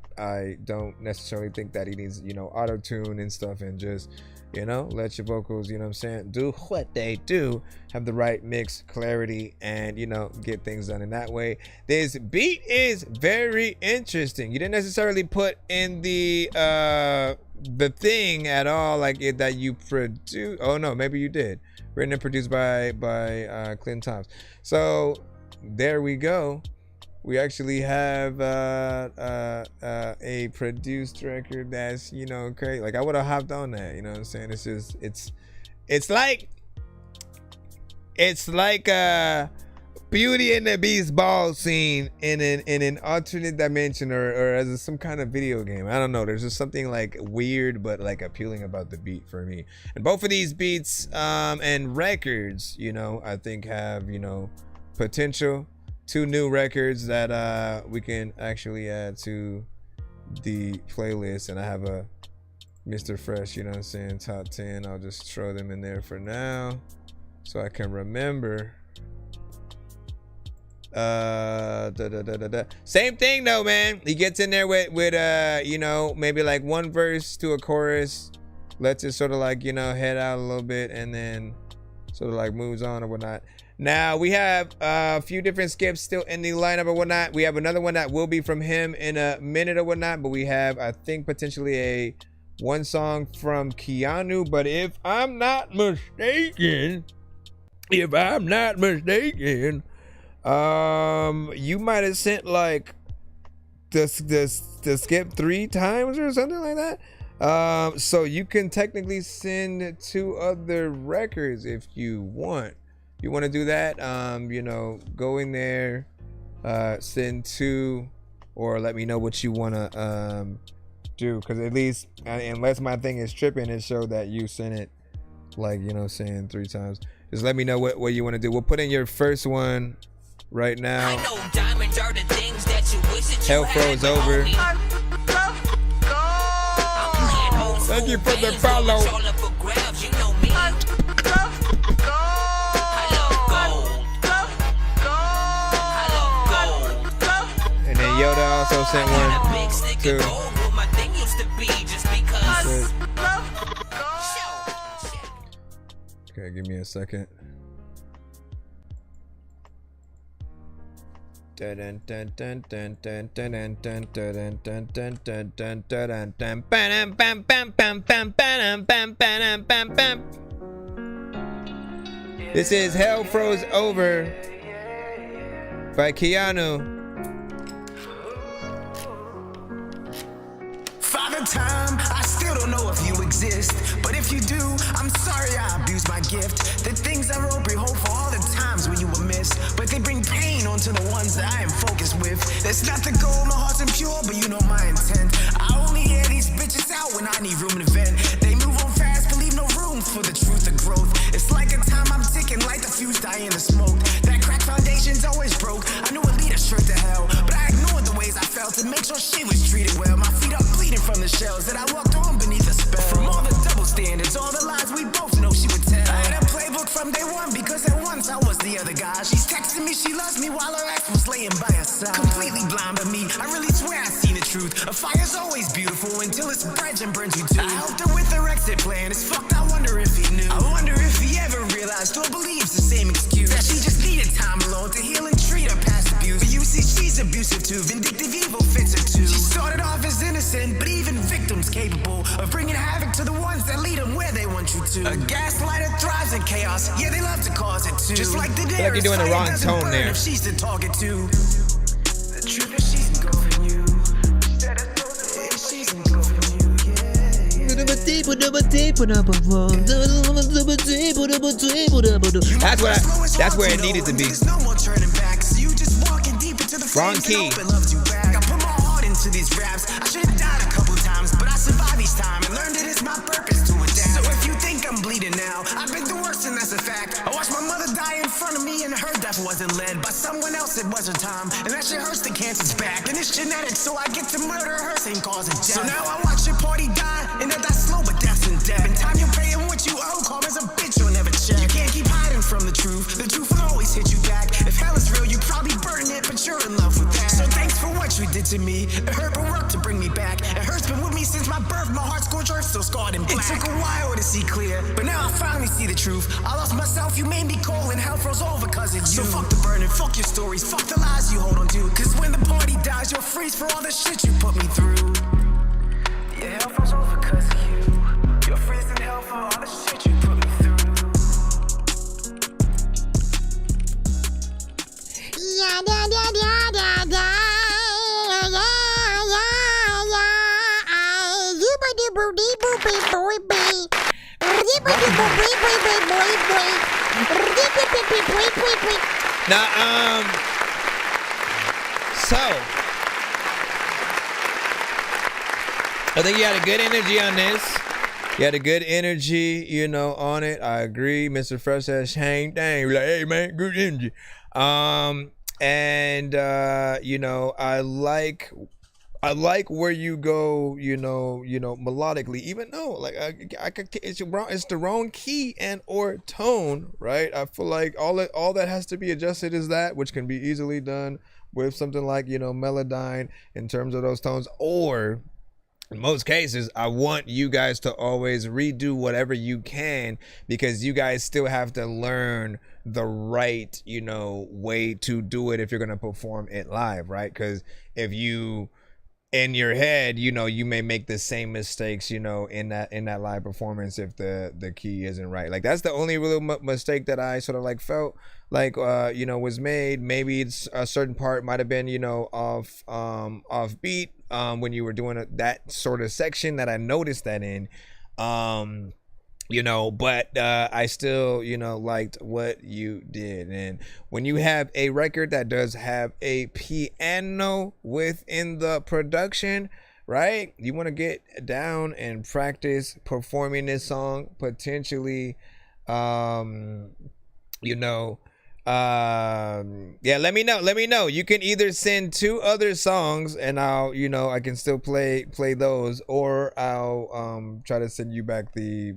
don't necessarily think that he needs, you know, auto-tune and stuff, and just, you know, let your vocals, you know what I'm saying, do what they do, have the right mix, clarity, and, you know, get things done in that way. This beat is very interesting. You didn't necessarily put in the thing at all, like it that you produce. Oh no, maybe you did. Written and produced by Clint Tops. So there we go. We actually have a produced record that's, you know, crazy. Like I would have hopped on that, you know what I'm saying? It's just it's like Beauty and the Beast ball scene in an alternate dimension, or as some kind of video game. I don't know. There's just something like weird but like appealing about the beat for me. And both of these beats and records, you know, I think have, you know, potential. 2 new records that we can actually add to the playlist. And I have a Mr. Fresh, you know what I'm saying, top 10. I'll just throw them in there for now so I can remember. Same thing though, man. He gets in there with you know, maybe like one verse to a chorus, lets it sort of like, you know, head out a little bit, and then sort of like moves on or whatnot. Now we have a few different skips still in the lineup or whatnot. We have another one that will be from him in a minute or whatnot, but we have, I think, potentially one song from Keanu. But if I'm not mistaken, you might have sent like the skip 3 times or something like that. So you can technically send 2 other records if you want. You want to do that? You know, go in there, send 2, or let me know what you want to do. Because at least, unless my thing is tripping, it showed that you sent it, like, you know, saying 3 times. Just let me know what you want to do. We'll put in your first one right now. Hell froze over. Thank you for the follow. And then Yoda also sent one too. Okay, give me a second. This is Hell Froze Over by Keanu. Father Time, I still don't know if you exist, but if you do, I'm sorry I abused my gift. The things I wrote bring hope for all the times when you were missed, but they bring pain onto the ones that I am focused with. That's not the goal, my heart's impure, but you know my intent. I only hear these bitches out when I need room to vent. They move on fast, but leave no room for the truth of growth. It's like a time I'm ticking, like the fuse dying to smoke. That crack foundation's always broke. I knew a leader straight to hell, but I ignored the ways I felt to make sure she was treated well. My feet are bleeding from the shells that I walked on beneath a spell. From all the double standards, all the lies we both know she would tell. I had a playbook from day one because at once I was the other guy. She's texting me she loves me while her ex was laying by her side. Completely blind but me, I really swear I seen the truth. A fire's always beautiful until it's bridge and burns you too. I helped her with her exit plan, it's fucked, I wonder if he knew. I wonder if he ever realized or believes the same excuse. That she just needed time alone to heal and treat her past abuse. But you see she's abusive too, vindictive evil fits her too. She started off as innocent, but even victims capable of bringing havoc to the ones that lead them where they want you to. A gaslighter thrives in chaos, yeah they love to cause it too. Just like the I feel like you're doing the wrong tone there. If she's the target too. The truth is she's engulfing you. She's engulfing you, yeah. That's where it needed to be. Wrong key. I put my heart into these raps. I should have died a couple times, but I survived each time and learned that it's my purpose to adapt. So if you think I'm bleeding now, I've been through worse and that's a fact. I watched my mother die in front of me and her death wasn't led by someone else, it wasn't time. And that shit hurts, the cancer's back. And it's genetic, so I get to murder her, same cause of death. So now I watch your party die, and that that's slow, but that's in depth. In time you're paying what you owe, karma's a bitch you'll never check. You can't keep hiding from the truth will always hit you back. If hell is real, you probably burn it, but you're in love with that. So thanks for what you did to me. It hurt but worked to bring me back. It hurt's been with me since my birth, my heart's scorched earth still scarred in black. It took a while to see clear, but now I finally see the truth. I lost myself, you made me cold, and hell froze over cause of you. So fuck the burning, fuck your stories, fuck the lies you hold on to. Cause when the party dies, you'll freeze for all the shit you put me through. Yeah, hell froze over cause of you. You're freezing hell for all the shit you put me through. Yeah, da da da da da. Now, so I think you had a good energy on this. You had a good energy, you know, on it. I agree. Mr. Fresh says, "Hang dang," like, hey man, good energy. You know, I like where you go, you know, melodically, even though like it's the wrong key and or tone, right? I feel like all that has to be adjusted is that, which can be easily done with something like, you know, Melodyne in terms of those tones, or in most cases, I want you guys to always redo whatever you can, because you guys still have to learn the right, you know, way to do it if you're going to perform it live, right? Because if you, in your head, you know, you may make the same mistakes, you know, in that live performance if the key isn't right. Like, that's the only real mistake that I sort of like felt was made. Maybe it's a certain part might have been, off beat when you were doing that sort of section that I noticed that in. But I still, liked what you did. And when you have a record that does have a piano within the production, right? You want to get down and practice performing this song, potentially, let me know. Let me know. You can either send 2 other songs and I'll, I can still play those, or I'll try to send you back the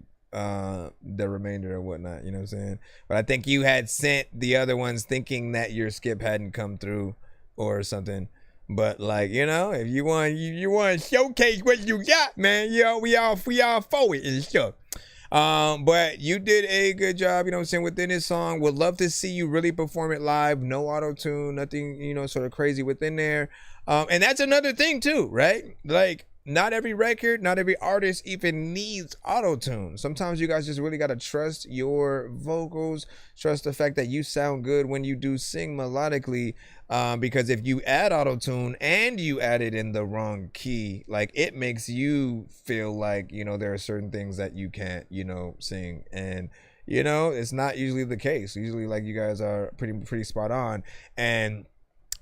remainder or whatnot, you know what I'm saying? But I think you had sent the other ones thinking that your skip hadn't come through or something. But if you want to showcase what you got, man, we all for it and stuff. But you did a good job, within this song. Would love to see you really perform it live. No auto-tune, nothing, sort of crazy within there. And that's another thing too, right? Not every record, not every artist even needs auto-tune. Sometimes you guys just really got to trust your vocals, trust the fact that you sound good when you do sing melodically, because if you add auto-tune and you add it in the wrong key, it makes you feel like, there are certain things that you can't, sing. And, it's not usually the case. Usually, you guys are pretty spot on. And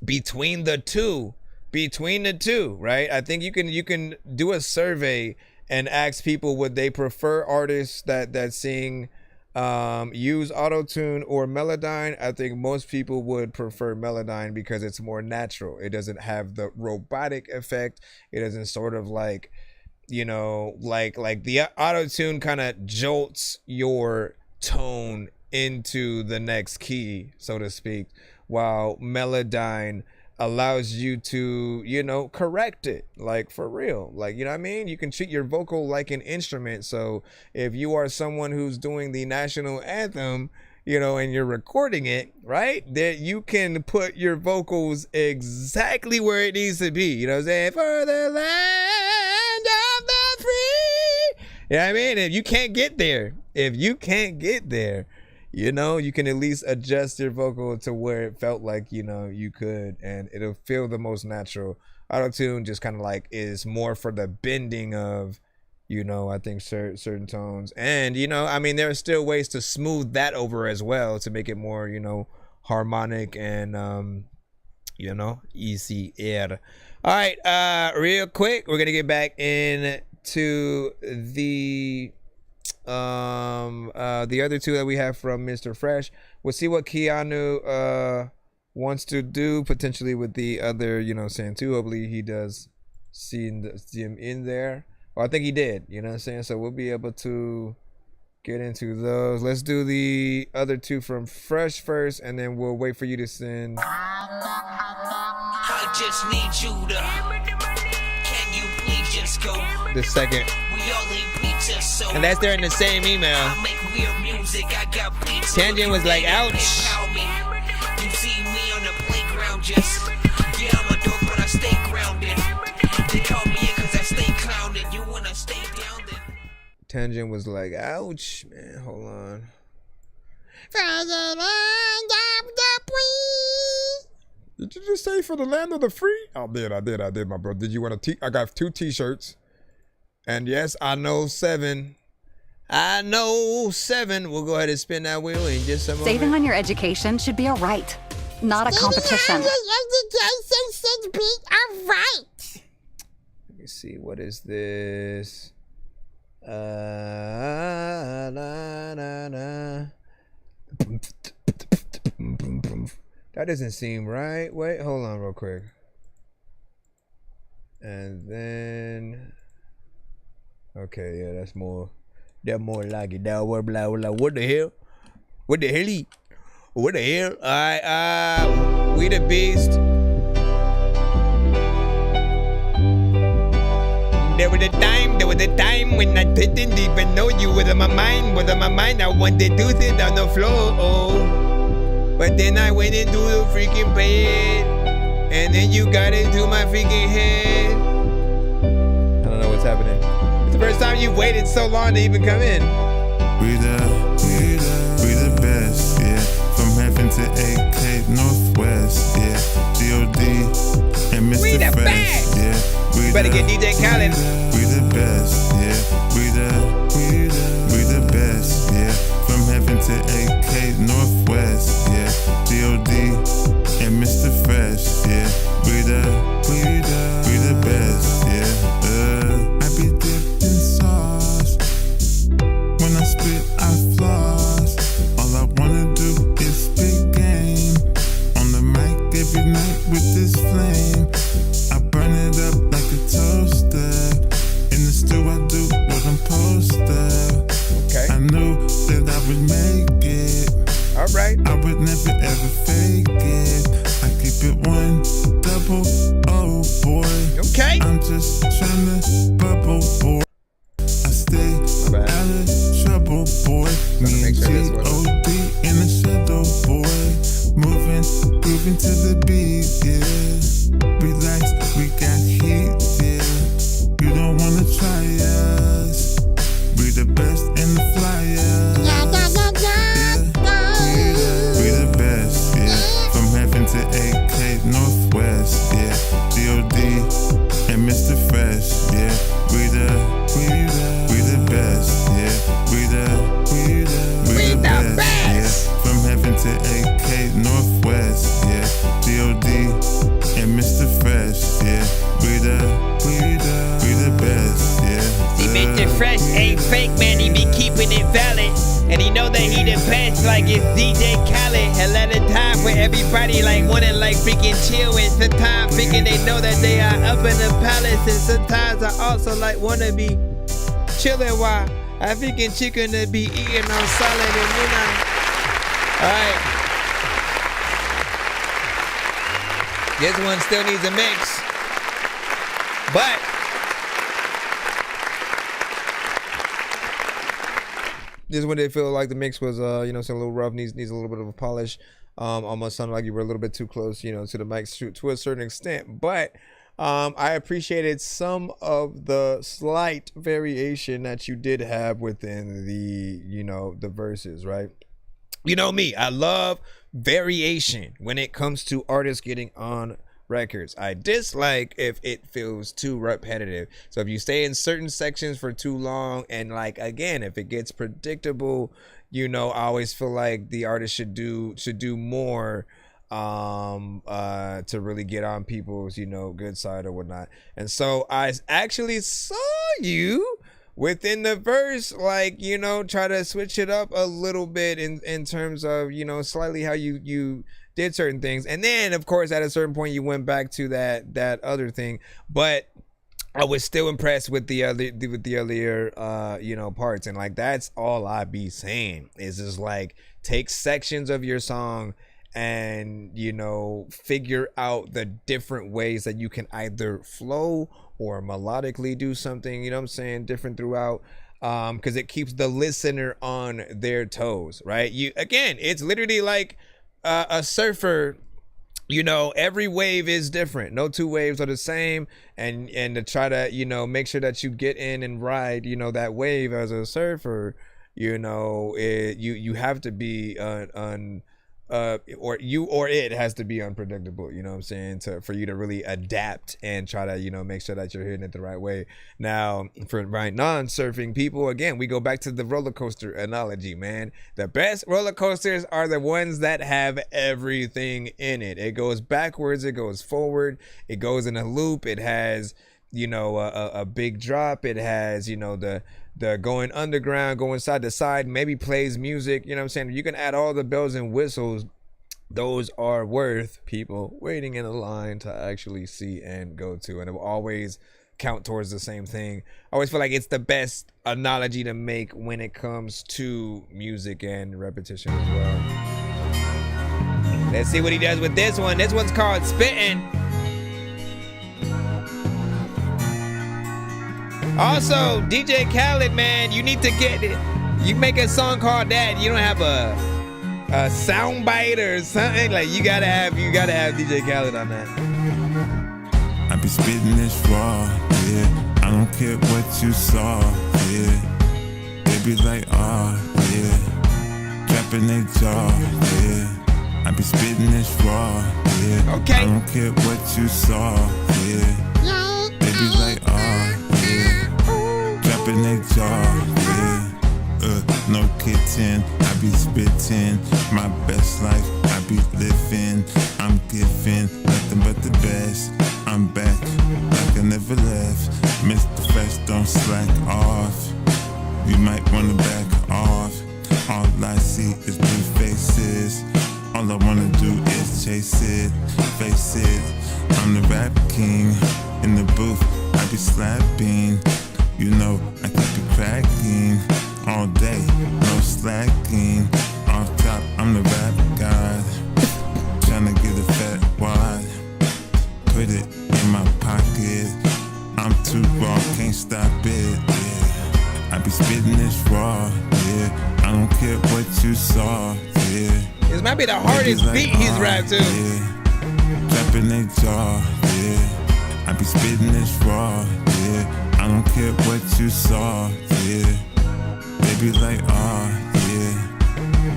between the two, right? I think you can do a survey and ask people would they prefer artists that sing use auto-tune or Melodyne. I think most people would prefer Melodyne because it's more natural. It doesn't have the robotic effect. It doesn't sort of like the auto-tune kind of jolts your tone into the next key, so to speak, while Melodyne allows you to, correct it, for real. You know what I mean? You can treat your vocal like an instrument. So if you are someone who's doing the national anthem, and you're recording it, right? That you can put your vocals exactly where it needs to be. You know what I'm saying? For the land of the free. You know what I mean? If you can't get there, you can at least adjust your vocal to where it felt like, you could, and it'll feel the most natural. Auto-tune just kind of is more for the bending of, I think certain tones. And, there are still ways to smooth that over as well to make it more, harmonic and, easier. All right, real quick, we're going to get back into the other 2 that we have from Mr. Fresh. We'll see what Keanu wants to do potentially with the other, 2. Hopefully he does see him in there. Well, I think he did, so we'll be able to get into those. Let's do the other 2 from Fresh first, and then we'll wait for you to send. I just need you to. Can you please just go? The second. We all need pizza, so and that's there in the same email. I make weird music. I got beats. Tangent was like, ouch. You see me on the playground, just I'm a dork, but I stay grounded. They call me in cause I stay clowned. You wanna stay down then. Tangent was like, ouch, man. Hold on. For the land of the free. Did you just say for the land of the free? I did, my bro. Did you want a I got 2 t-shirts. And yes, I know 7. We'll go ahead and spin that wheel in just a moment. Saving on your education should be a right, not a competition. Education should be a right. Let me see. What is this? That doesn't seem right. Wait, hold on real quick. And then... Okay, yeah, that's more like it. That word, blah, blah. What the hell? What the hell? All right, we the beast. There was a time when I didn't even know you was on my mind. I wanted to sit on the floor. But then I went into the freaking bed. And then you got into my freaking head. I don't know what's happening. It's the first time you waited so long to even come in. We the best, yeah. From heaven to Northwest, yeah. D.O.D. and Mr. We the Fresh, best. yeah. We Better get DJ Khaled. We the best, yeah. We the best, yeah. From heaven to AK Northwest, yeah. D.O.D. and Mr. Fresh, yeah. We the best, yeah. I be dipped in sauce. When I spit, I floss. All I wanna do is spit game. On the mic every night with this flame. I burn it up like a toaster. In the stew I do what I'm supposed to. Okay. I knew that I would make it. Alright. I would never ever fake it. I keep it 100, oh boy. Okay. I'm just tryna bubble, boy. I stay out of trouble, boy. Me and G.O.D. in the shadow, boy. Moving to the beat, yeah. Relax, we got heat, yeah. You don't wanna try us. We the best in the flyer. We the best, yeah. From heaven to AK Northwest, yeah. D.O.D. and Mr. Fresh, yeah. We the best, yeah. We the best, yeah. From heaven to AK Northwest, yeah. D.O.D. and Mr. Fresh, yeah. We the best, yeah. See, Mr. Fresh ain't fake, man. He be keeping it valid. And he know that he the best, like it's DJ Khaled. A lot of time for everybody, like wanna like freaking chill. And sometimes thinking they know that they are up in the palace. And sometimes I also like wanna be chilling while I freaking chicken to be eating on salad and Alright. This one still needs a mix. But this one did feel like the mix was, a little rough. Needs a little bit of a polish. Almost sounded like you were a little bit too close, to the mic to a certain extent. But I appreciated some of the slight variation that you did have within the, the verses, right? You know me, I love variation when it comes to artists getting on records. I dislike if it feels too repetitive. So if you stay in certain sections for too long, and like again, if it gets predictable, I always feel like the artist should do more to really get on people's good side or whatnot. And so I actually saw you within the verse, like, try to switch it up a little bit in terms of, slightly how you did certain things. And then, of course, at a certain point, you went back to that other thing. But I was still impressed with the earlier, parts. And, like, that's all I be saying is just, like, take sections of your song and, figure out the different ways that you can either flow or melodically do something, different throughout, because it keeps the listener on their toes, right? It's literally like a surfer, every wave is different. No two waves are the same, and to try to, make sure that you get in and ride, that wave as a surfer, you have to be it has to be unpredictable, for you to really adapt and try to, make sure that you're hitting it the right way. Now, for non-surfing people, again, we go back to the roller coaster analogy, man. The best roller coasters are the ones that have everything in it. It goes backwards, it goes forward, it goes in a loop, it has, a big drop, it has, the going underground, going side to side, maybe plays music, you can add all the bells and whistles. Those are worth people waiting in a line to actually see and go to, and it will always count towards the same thing. I always feel like it's the best analogy to make when it comes to music and repetition as well. Let's see what he does with this one. This one's called Spittin'. Also, DJ Khaled, man, you need to get it. You make a song called that. You don't have a sound bite or something. Like you gotta have DJ Khaled on that. I be spitting this raw, yeah. I don't care what you saw, yeah. They be like, yeah. Dropping their jaw, yeah. I be spitting this raw, yeah. Okay. I don't care what you saw, yeah. They be like, oh, yeah. Dropping their jaw, yeah. No kidding, I be spitting my best life, I be living. I'm giving nothing but the best. I'm back like I never left. Mr. Fresh, don't slack off. You might wanna back off. All I see is new faces. All I wanna do is chase it, face it. I'm the rap king. In the booth, I be slapping. You know, I keep it cracking. All day, no slacking. Off top, I'm the rap god. Tryna get a fat wad. Put it in my pocket. I'm too raw, can't stop it, yeah. I be spitting this raw, yeah. I don't care what you saw, yeah. This might be the hardest Like, beat he's rapped to. Yeah. Dropping their jaw, yeah. I be spitting this raw, yeah. I don't care what you saw, yeah. They be like, yeah.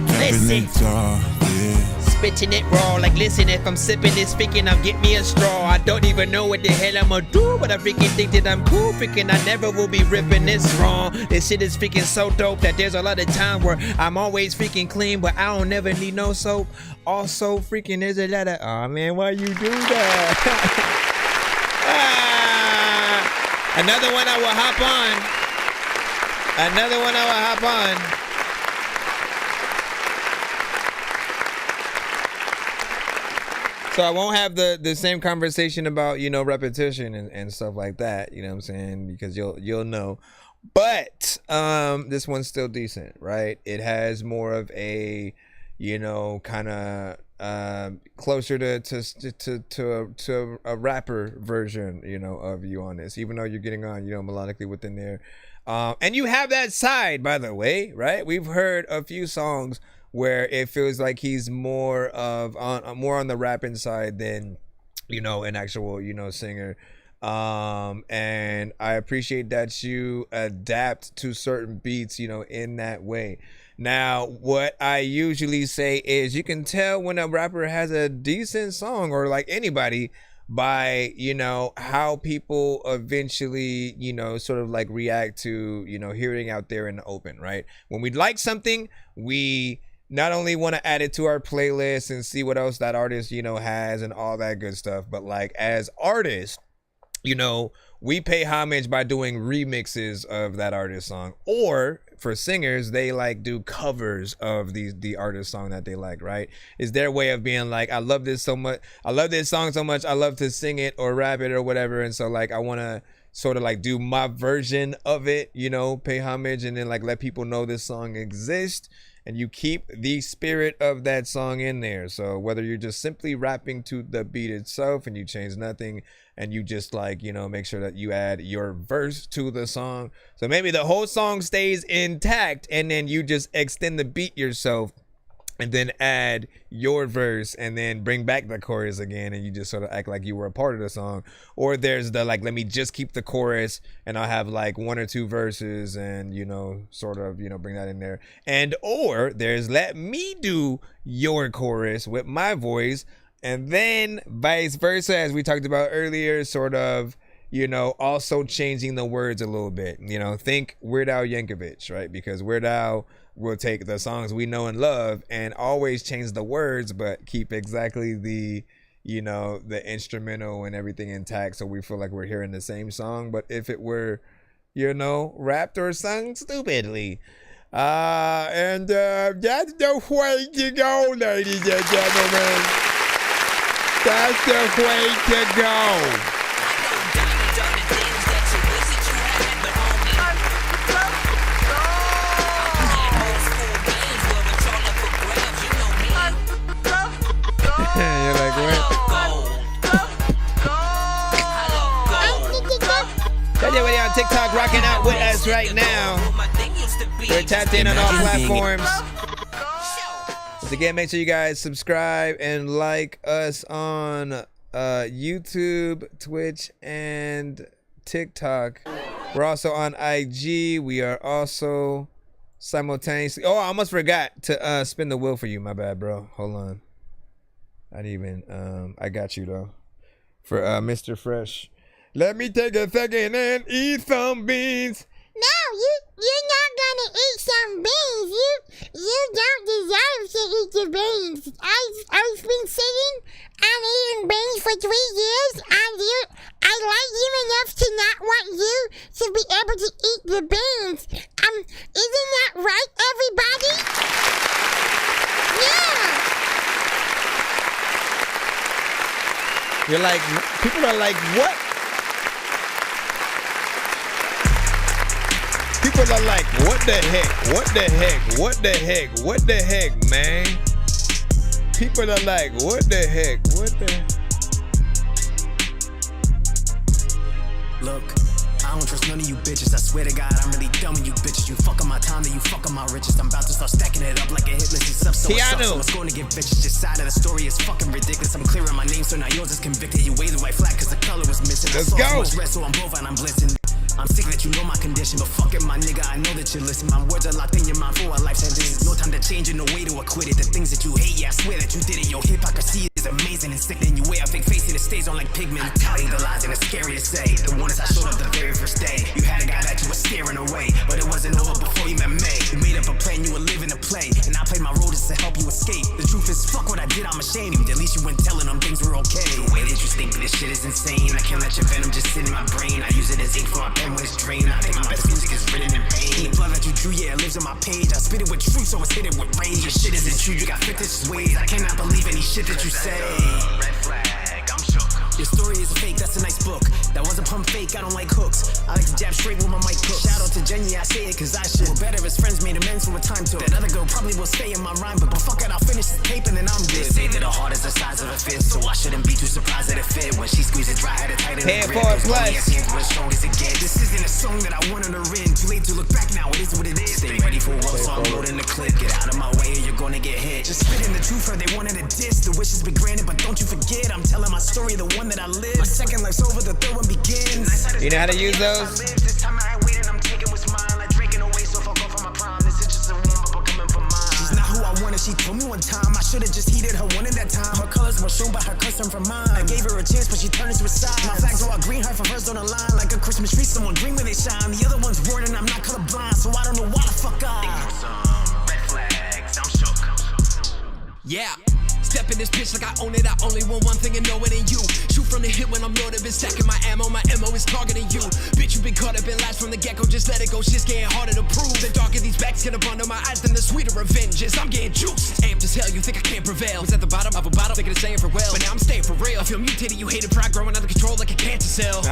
Dropping their jaw, yeah. Spitting it raw, like listen, if I'm sipping this freaking, I'll get me a straw. I don't even know what the hell I'ma do, but I freaking think that I'm cool. Freaking, I never will be ripping this wrong. This shit is freaking so dope that there's a lot of time where I'm always freaking clean, but I don't never need no soap. Also, freaking, there's a lot of, oh man, why you do that? Another one I will hop on. Another one I will hop on. So I won't have the same conversation about, you know, repetition and stuff like that, you know what I'm saying? Because you'll know. But this one's still decent, right? It has more of a, you know, kind of closer to a rapper version, you know, of you on this, even though you're getting on, you know, melodically within there. And you have that side, by the way, right? We've heard a few songs where it feels like he's more on the rapping side than, you know, an actual, you know, singer. And I appreciate that you adapt to certain beats, you know, in that way. Now, what I usually say is you can tell when a rapper has a decent song, or like anybody, by, you know, how people eventually, you know, sort of like react to, you know, hearing out there in the open, right? When we like something, we not only want to add it to our playlist and see what else that artist, you know, has and all that good stuff, but like as artists, you know, we pay homage by doing remixes of that artist song, or for singers, they like do covers of the artist song that they like, right? It's their way of being like, I love this so much, I love this song so much, I love to sing it or rap it or whatever, and so like I want to sort of like do my version of it, you know, pay homage, and then like let people know this song exists. And you keep the spirit of that song in there. So whether you're just simply rapping to the beat itself and you change nothing, and you just like, you know, make sure that you add your verse to the song. So maybe the whole song stays intact, and then you just extend the beat yourself and then add your verse and then bring back the chorus again, and you just sort of act like you were a part of the song. Or there's the like, let me just keep the chorus and I'll have like one or two verses and, you know, sort of, you know, bring that in there. And or there's let me do your chorus with my voice, and then vice versa, as we talked about earlier, sort of, you know, also changing the words a little bit. You know, think Weird Al Yankovic, right? Because Weird Al will take the songs we know and love and always change the words, but keep exactly the, you know, the instrumental and everything intact, so we feel like we're hearing the same song, but if it were, you know, rapped or sung stupidly. And that's the way to go, ladies and gentlemen. That's the way to go. You're like, what? Everybody on TikTok rocking out with us right now. We're tapped in on all platforms. Once again, make sure you guys subscribe and like us on YouTube, Twitch, and TikTok. We're also on IG. We are also simultaneously. Oh, I almost forgot to spin the wheel for you. My bad, bro. Hold on. I got you though. For Mr. Fresh. Let me take a second and eat some beans. No, you're not gonna eat some beans. You don't deserve to eat the beans. I've been sitting and eating beans for 3 years, and I like you enough to not want you to be able to eat the beans. Isn't that right, everybody? Yeah. You're like, people are like, what? People are like, what the heck? What the heck? What the heck? What the heck, man? People are like, what the heck? What the? Look, I don't trust none of you bitches. I swear to God, I'm really done with you bitches. You fucking my time, then you fucking my riches. I'm about to start stacking it up like a hit list and stuff. So it's going to get bitches. This side of the story is fucking ridiculous. I'm clearing my name, so now yours is convicted. You waved the white flag because the color was missing. Let's go. Red, so I'm both and I'm blitzing. I'm sick that you know my condition, but fuck it, my nigga, I know that you listen. My words are locked in your mind for a life sentence. No time to change and no way to acquit it. The things that you hate, yeah, I swear that you did it. Your hypocrisy is amazing and sick. Then you wear a fake face and it stays on like pigment. I tell you the lies and it's scary to say. The one is I showed up the very first day. You had a guy that you were staring away, but it wasn't over before you met May. You made up a plan, you were living a play, and I played my role just to help you escape. The truth is, fuck what I did, I'm ashamed. At least you weren't telling them things were okay. The way that you think this shit is insane. I can't let your venom just sit in my brain. I use it as ink for my pen when it's drained. I think my best music is written in pain. The blood that you drew, yeah, it lives on my page. I spit it with truth, so it's hit it with rage. Your shit isn't true, you got fictitious ways. I cannot believe any shit that you say. Red flag, I'm shook. Your story is fake, that's a nice book. That wasn't pump fake, I don't like hooks. I like to jab straight with my mic cook. Shout out to Jen, yeah, I say it cause I should. We're better as friends, made amends for what time took. That other girl probably will stay in my rhyme, but fuck it, I'll finish the tape and then I'm good. They say that a heart is the size of a fist, so I shouldn't be too surprised that it fit. When she squeezed it dry, had it tighter than a grip. This isn't a song that I wanted to win. Too late to look back now, it is what it is. Stay ready for one song, loading the clip. Get out of my way or you're gonna get hit. Just spitting the truth, or they wanted a diss. The wishes be granted, but don't you forget, I'm telling my story, the one that I live. My second life's over, the third one begins. You know how to use those? This time I ain't waiting, I'm taking what's mine. Like drinking away, so if I go for my prime, this is just a warm up, I'm coming for mine. She's not who I wanted, she told me one time. I should've just heeded her one at that time. Her colors were shown by her custom from mine. I gave her a chance, but she turned into a side. My flags are all green, her for hers on the line. Like a Christmas tree, someone green when they shine. The other one's word and I'm not colorblind, so I don't know why the fuck I. Red flags, I'm shook. Yeah. Step in this bitch like I own it. I only want one thing and know it ain't you. Shoot from the hip when I'm loaded. Been stacking my ammo. My MO is targeting you. Bitch, you been caught up in lies from the get-go. Just let it go. Shit's getting harder to prove. The darker these backs get up under my eyes, then the sweeter revenge is. I'm getting juiced. Amped as hell. You think I can't prevail? Was at the bottom of a bottle, thinking of saying farewell. But now I'm staying for real. I feel mutated. You hated pride growing out of control like a cancer cell.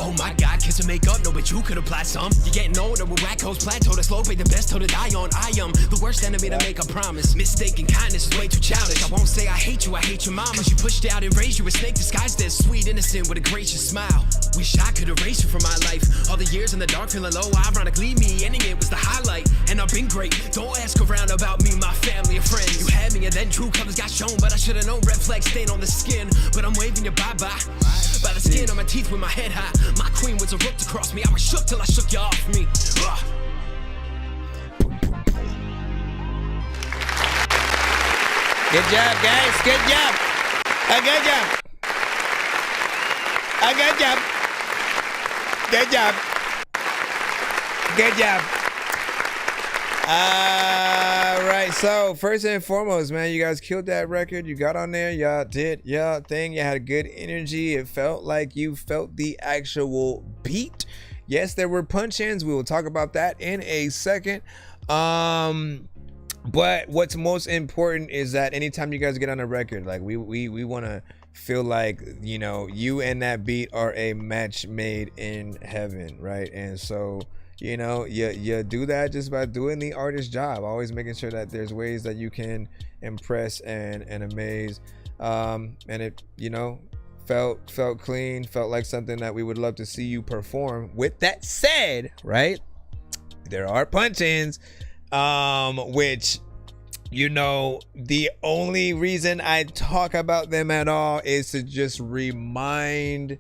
Oh my God. Kiss and make up. No, but you could apply some. You're getting older with whack hoes plateau. The slow pay the best toe to die on. I am the worst enemy to make a promise. Mistaken kindness is way too childish. I won't say I hate your mama. Cause you pushed out and raised you a snake disguised as sweet innocent with a gracious smile. Wish I could erase you from my life. All the years in the dark feeling low. Ironically, me ending it was the highlight. And I've been great. Don't ask around about me, my family, or friends. You had me and then true colors got shown. But I should've known red flag stain on the skin. But I'm waving you bye-bye. By the skin on my teeth with my head high. My queen was a rook to cross me. I was shook till I shook you off me. Good job, guys. Good job. Good job. Good job. Good job. Good job. All right. So first and foremost, man, you guys killed that record. You got on there. Y'all did y'all thing. You had good energy. It felt like you felt the actual beat. Yes, there were punch-ins. We will talk about that in a second. But what's most important is that anytime you guys get on a record, like we want to feel like, you know, you and that beat are a match made in heaven, right? And so, you know, you do that just by doing the artist's job, always making sure that there's ways that you can impress and amaze. And it, you know, felt clean, felt like something that we would love to see you perform. With that said, right, there are punch-ins. Which, you know, the only reason I talk about them at all is to just remind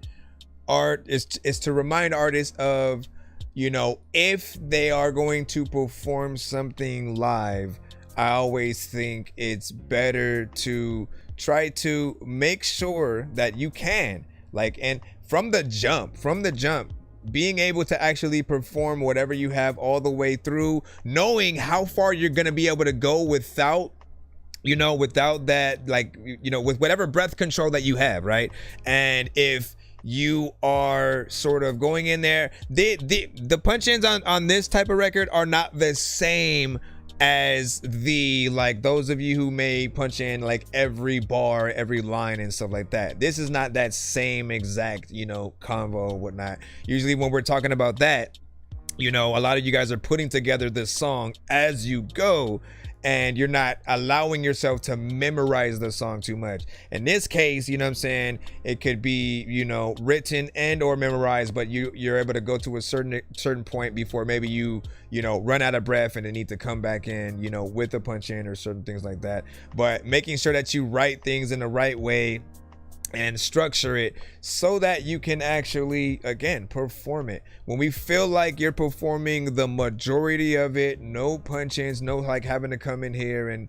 to remind artists of, you know, if they are going to perform something live, I always think it's better to try to make sure that you can, like, and from the jump, being able to actually perform whatever you have all the way through, knowing how far you're gonna be able to go without, you know, without that, like, you know, with whatever breath control that you have, right? And if you are sort of going in there, the punch-ins on this type of record are not the same as the, like, those of you who may punch in like every bar, every line and stuff like that. This is not that same exact, you know, convo or whatnot. Usually when we're talking about that, you know, a lot of you guys are putting together this song as you go, and you're not allowing yourself to memorize the song too much. In this case, you know what I'm saying, it could be, you know, written and or memorized, but you're able to go to a certain point before maybe you know, run out of breath and then need to come back in, you know, with a punch in or certain things like that. But making sure that you write things in the right way and structure it so that you can actually, again, perform it. When we feel like you're performing the majority of it, no punch-ins, no like having to come in here and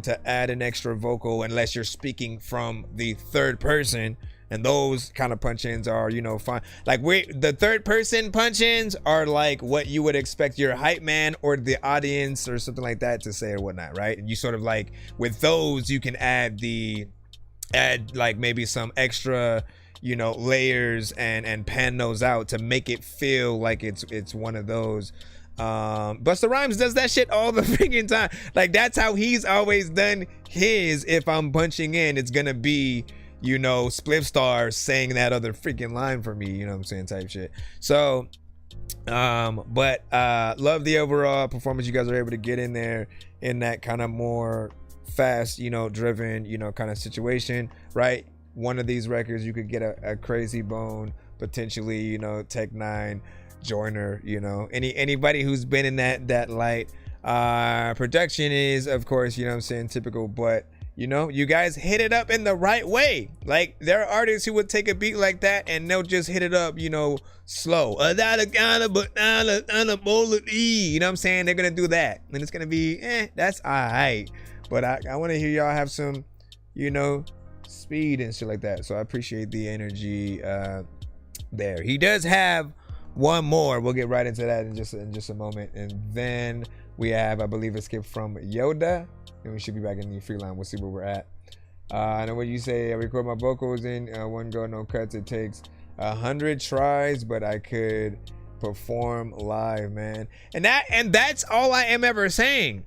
to add an extra vocal unless you're speaking from the third person. And those kind of punch-ins are, you know, fine. Like, the third person punch-ins are like what you would expect your hype man or the audience or something like that to say or whatnot, right? And you sort of like, with those, you can add like maybe some extra, you know, layers and pan those out to make it feel like it's one of those. Busta Rhymes does that shit all the freaking time. Like, that's how he's always done his. If I'm punching in, it's gonna be, you know, Spliff Star saying that other freaking line for me, you know what I'm saying, type shit. So but love the overall performance. You guys are able to get in there in that kind of more fast, you know, driven, you know, kind of situation, right? One of these records you could get a Crazy Bone, potentially, you know, Tech 9, Joyner, you know, anybody who's been in that light. Production is, of course, you know what I'm saying, typical, but you know, you guys hit it up in the right way. Like, there are artists who would take a beat like that and they'll just hit it up, you know, slow. You know what I'm saying? They're gonna do that and it's gonna be that's alright. But I want to hear y'all have some, you know, speed and shit like that. So I appreciate the energy there. He does have one more. We'll get right into that in just a moment. And then we have, I believe, a skip from Yoda. And we should be back in the free line. We'll see where we're at. I know what you say. I record my vocals in one go, no cuts. It takes 100 tries, but I could perform live, man. And that's all I am ever saying.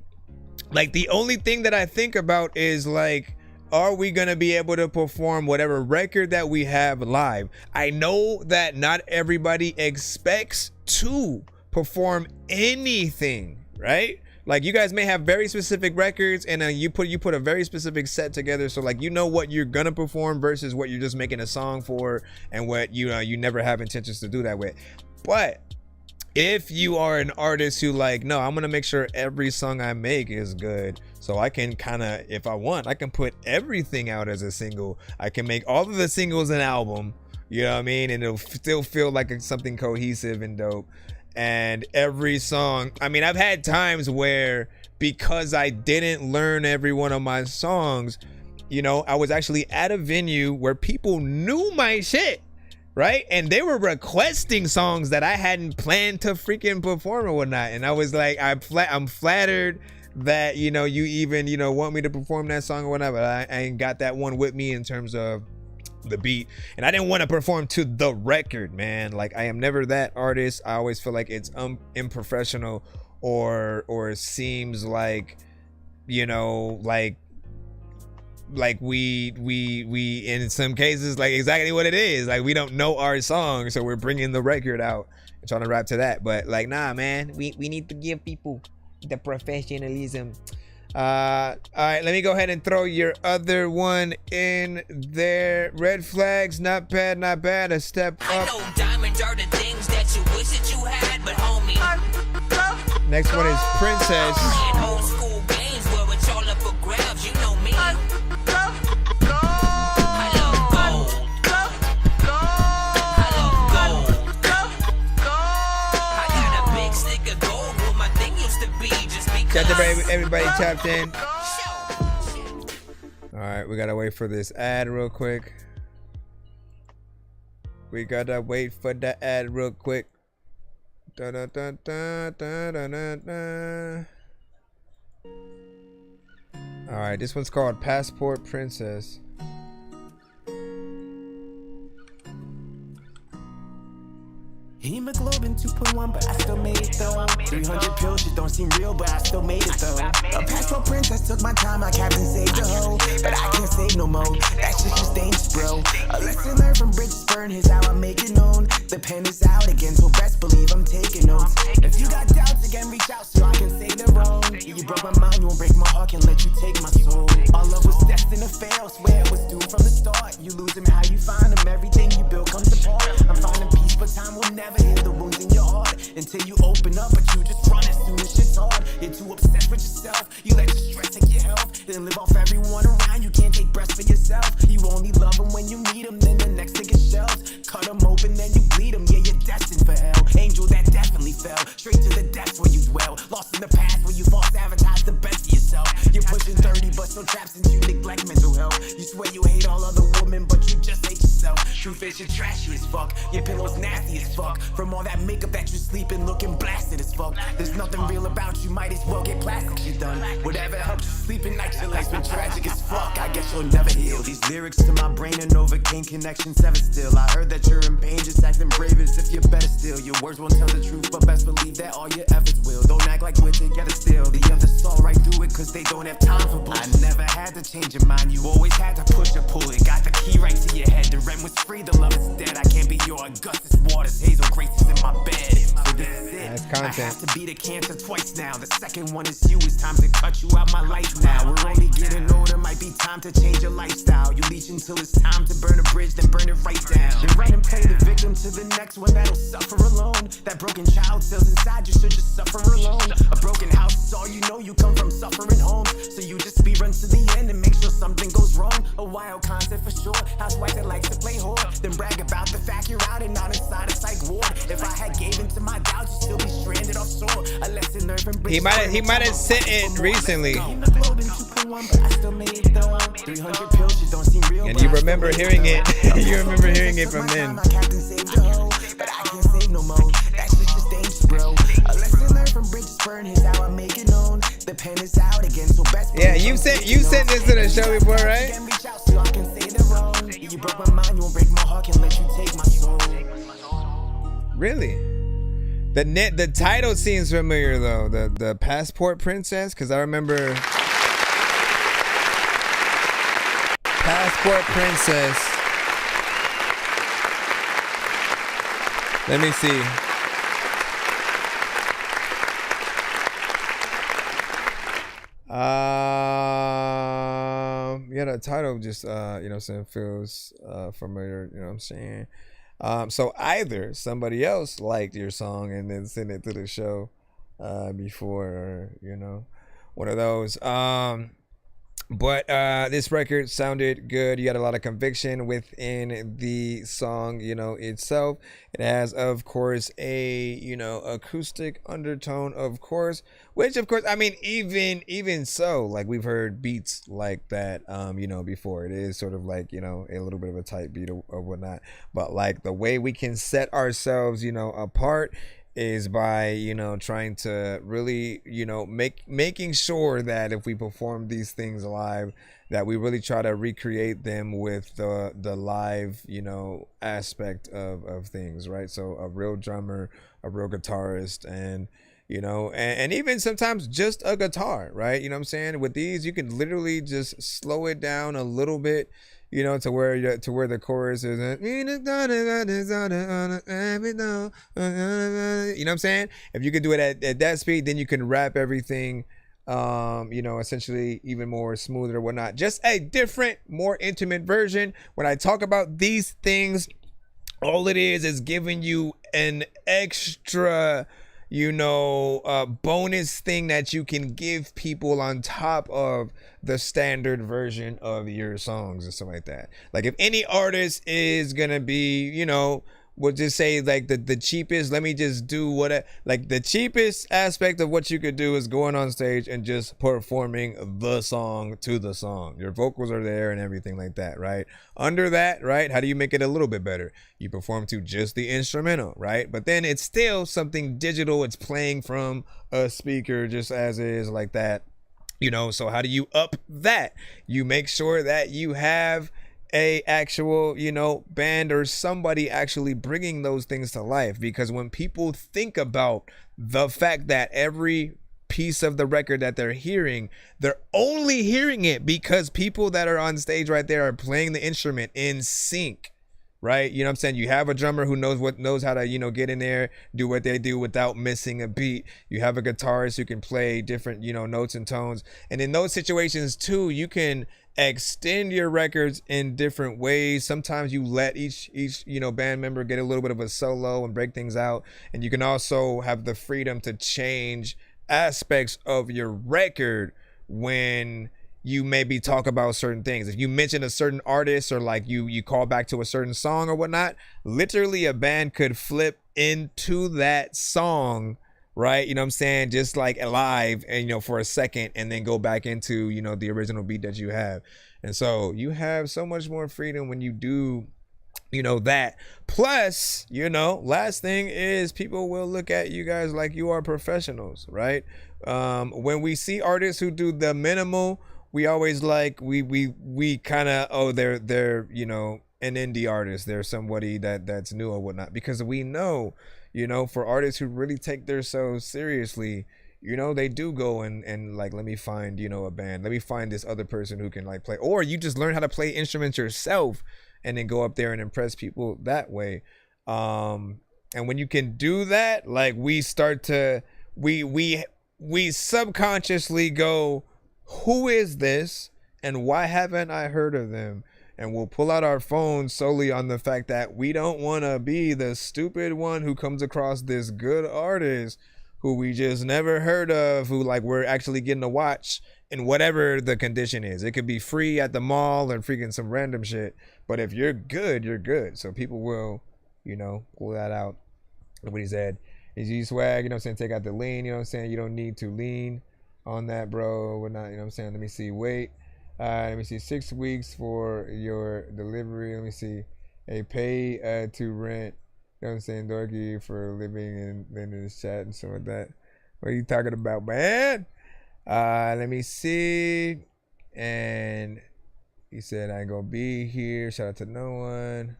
Like, the only thing that I think about is, like, are we gonna be able to perform whatever record that we have live? I know that not everybody expects to perform anything, right? Like, you guys may have very specific records and you put a very specific set together, so like, you know what you're gonna perform versus what you're just making a song for, and what you never have intentions to do that with. But if you are an artist who, like, no, I'm gonna make sure every song I make is good, so I can kind of, if I want, I can put everything out as a single. I can make all of the singles an album, you know what I mean, and it'll still feel like it's something cohesive and dope. And every song, I mean, I've had times where, because I didn't learn every one of my songs, you know, I was actually at a venue where people knew my shit, right? And they were requesting songs that I hadn't planned to freaking perform or whatnot. And I was like, I'm flattered that, you know, you even, you know, want me to perform that song or whatever. I ain't got that one with me in terms of the beat, and I didn't want to perform to the record, man. Like, I am never that artist. I always feel like it's unprofessional, or seems like, you know, like we in some cases, like, exactly what it is, like, we don't know our song, so we're bringing the record out and trying to rap to that. But like, nah, man, we need to give people the professionalism. All right, let me go ahead and throw your other one in there. Red Flags, not bad, a step up. I know diamonds are the things that you wish that you had, but homie, next one is Princess. Old school games where it's all up for grabs, you know me. I love gold. I got a big stick of gold where my thing used to be, just because. Got everybody tapped in. All right, right, we gotta wait for this ad real quick. We gotta wait for the ad real quick. Da, da, da, da, da, da, da, da. All right, this one's called Passport Princess. Hemoglobin 2.1, but I still made it though. 300 pills, shit don't seem real, but I still made it though. A passport princess took my time, my captain saved the hoe. But I can't save no more, that shit just dangerous, bro. A lesson learned from Bridges Burn, here's how I make it known. The pen is out again, so best believe I'm taking notes. If you got doubts again, reach out so I can say they're wrong. You broke my mind, you won't break my heart, can let you take my soul. All love was destined to fail, swear it was doomed from the start. You lose them, how you find them, everything you build comes apart. I'm finding peace, but time will never heal the wounds in your heart until you open up, but you just run as soon as shit's hard. You're too obsessed with yourself, you let your stress take your health, then live off everyone around. You can't take breaths for yourself, you only love them when you need them, then the next thing is shells. Cut them open, then you bleed them, yeah, you're destined for hell. Angel that definitely fell, straight to the depths where you dwell. Lost in the past where you false advertise the best of yourself. You're pushing 30, but still trapped since you neglect mental health. You swear you hate all other women, but you just hate yourself. Truth is, you're trashy as fuck, your pillow's nasty as fuck. From all that makeup that you sleeping, looking blasted as fuck. There's nothing real about you, might as well get plastic shit done. Whatever helps you sleep at night, your life's been tragic as fuck. I guess you'll never heal. These lyrics to my brain and overcame connection 7 still. I heard that you're in pain, just acting brave as if you're better still. Your words won't tell the truth, but best believe that all your efforts will. Don't act like we're together still. The others saw right through it, cause they don't have time for bullshit. I never had to change your mind, you always had to push or pull it. Got the key right to your head, the rent was free, the love is dead. I can't be your Augustus Waters, Hazel Grace is in my bed. So this is it. I have to beat the cancer twice now. The second one is you, it's time to cut you out my life now. We're only getting older, might be time to change your lifestyle. You leech until it's time to burn a bridge, then burn it right down. Then run and play the victim to the next one that'll suffer alone. That broken child cells inside you should just suffer alone. A broken house is all you know, you come from suffering homes. So you just speed run to the end and make sure something goes wrong. A wild concept for sure, housewife that likes to play whore. Then brag about the fact you're out and not inside a psych ward. If I had gave into my doubts, you'd still be stranded offshore. A lesson learned from He might have sent it recently. And you remember hearing it. You remember hearing it from then. But I can't save no more. That shit just dangerous, bro. A lesson learned from Bridges Burn, here's how I make it known. The pen is out again, so best. Yeah, you sent this to the show before, right? You broke my mind, you won't break my heart, can let you take my soul. Really? The title seems familiar though. The Passport Princess, because I remember Passport Princess. Let me see. Yeah, the title just you know what I'm saying, feels familiar, you know what I'm saying? So either somebody else liked your song and then sent it to the show before, or you know, one of those. But this record sounded good. You got a lot of conviction within the song, you know, itself. It has, of course, a, you know, acoustic undertone, of course, which, of course, I mean, even so, like, we've heard beats like that, you know, before. It is sort of like, you know, a little bit of a tight beat or whatnot. But, like, the way we can set ourselves, you know, apart is by, you know, trying to really, you know, making sure that if we perform these things live, that we really try to recreate them with the live, you know, aspect of things, right? So a real drummer, a real guitarist, and you know, and even sometimes just a guitar, right? You know what I'm saying? With these, you can literally just slow it down a little bit, you know, to where the chorus is, you know what I'm saying? If you can do it at that speed, then you can rap everything, you know, essentially even more smoother or whatnot. Just a different, more intimate version. When I talk about these things, all it is giving you an extra, you know, bonus thing that you can give people on top of the standard version of your songs and stuff like that. Like if any artist is gonna be, you know, we'll just say like the cheapest, let me just do what, like the cheapest aspect of what you could do is going on stage and just performing the song to the song. Your vocals are there and everything like that, right? Under that, right, how do you make it a little bit better? You perform to just the instrumental, right? But then it's still something digital. It's playing from a speaker just as is like that, you know. So how do you up that? You make sure that you have a actual, you know, band or somebody actually bringing those things to life, because when people think about the fact that every piece of the record that they're hearing, they're only hearing it because people that are on stage right there are playing the instrument in sync, right? You know what I'm saying? You have a drummer who knows how to, you know, get in there, do what they do without missing a beat. You have a guitarist who can play different, you know, notes and tones. And in those situations too, you can extend your records in different ways. Sometimes you let each you know, band member get a little bit of a solo and break things out. And you can also have the freedom to change aspects of your record when you maybe talk about certain things. If you mention a certain artist or like you call back to a certain song or whatnot, literally a band could flip into that song, right? You know what I'm saying? Just like live, and, you know, for a second, and then go back into, you know, the original beat that you have. And so you have so much more freedom when you do, you know, that. Plus, you know, last thing is people will look at you guys like you are professionals, right? When we see artists who do the minimal, we always like, we kind of, oh, they're, you know, an indie artist. They're somebody that's new or whatnot, because we know, you know, for artists who really take themselves seriously, you know, they do go and like, let me find, you know, a band. Let me find this other person who can like play, or you just learn how to play instruments yourself and then go up there and impress people that way. And when you can do that, like we start to, we subconsciously go, who is this and why haven't I heard of them? And we'll pull out our phones solely on the fact that we don't want to be the stupid one who comes across this good artist who we just never heard of, who like we're actually getting to watch in whatever the condition is. It could be free at the mall or freaking some random shit. But if you're good, you're good. So people will, you know, pull that out. What he said is you swag, you know what I'm saying? Take out the lean, you know what I'm saying? You don't need to lean on that, bro. We're not, you know what I'm saying? Let me see. Wait. Let me see. 6 weeks for your delivery. Let me see. Hey, pay to rent. You know what I'm saying? Dorky for living in this chat and stuff like that. What are you talking about, man? Let me see. And he said, I ain't gonna be here. Shout out to no one.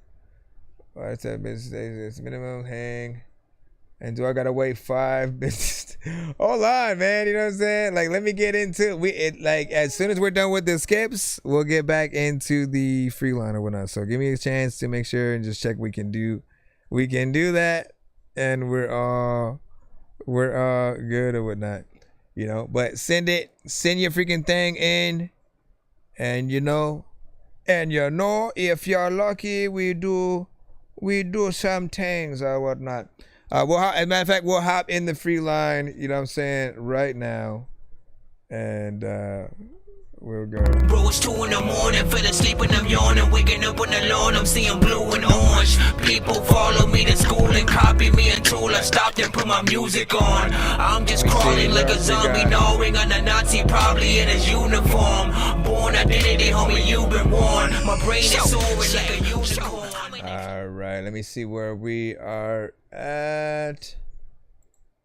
What's that business days? It's minimum hang. And do I gotta wait 5 business? Hold on, man. You know what I'm saying? Like, let me get into it. Like, as soon as we're done with the skips, we'll get back into the free line or whatnot. So give me a chance to make sure and just check we can do that, and we're all good or whatnot, you know. But send your freaking thing in, and you know, if you're lucky, we do some things or whatnot. As a matter of fact, we'll hop in the free line, you know what I'm saying, right now, and we'll go. Bro, it's 2 in the morning, fell asleep and I'm yawning, waking up on the lawn, I'm seeing blue and orange. People follow me to school and copy me until I stopped and put my music on. I'm just crawling like a zombie, gnawing on a Nazi, probably in his uniform. Born identity, homie, you've been warned. My brain is soaring like a unicorn. All right, let me see where we are at.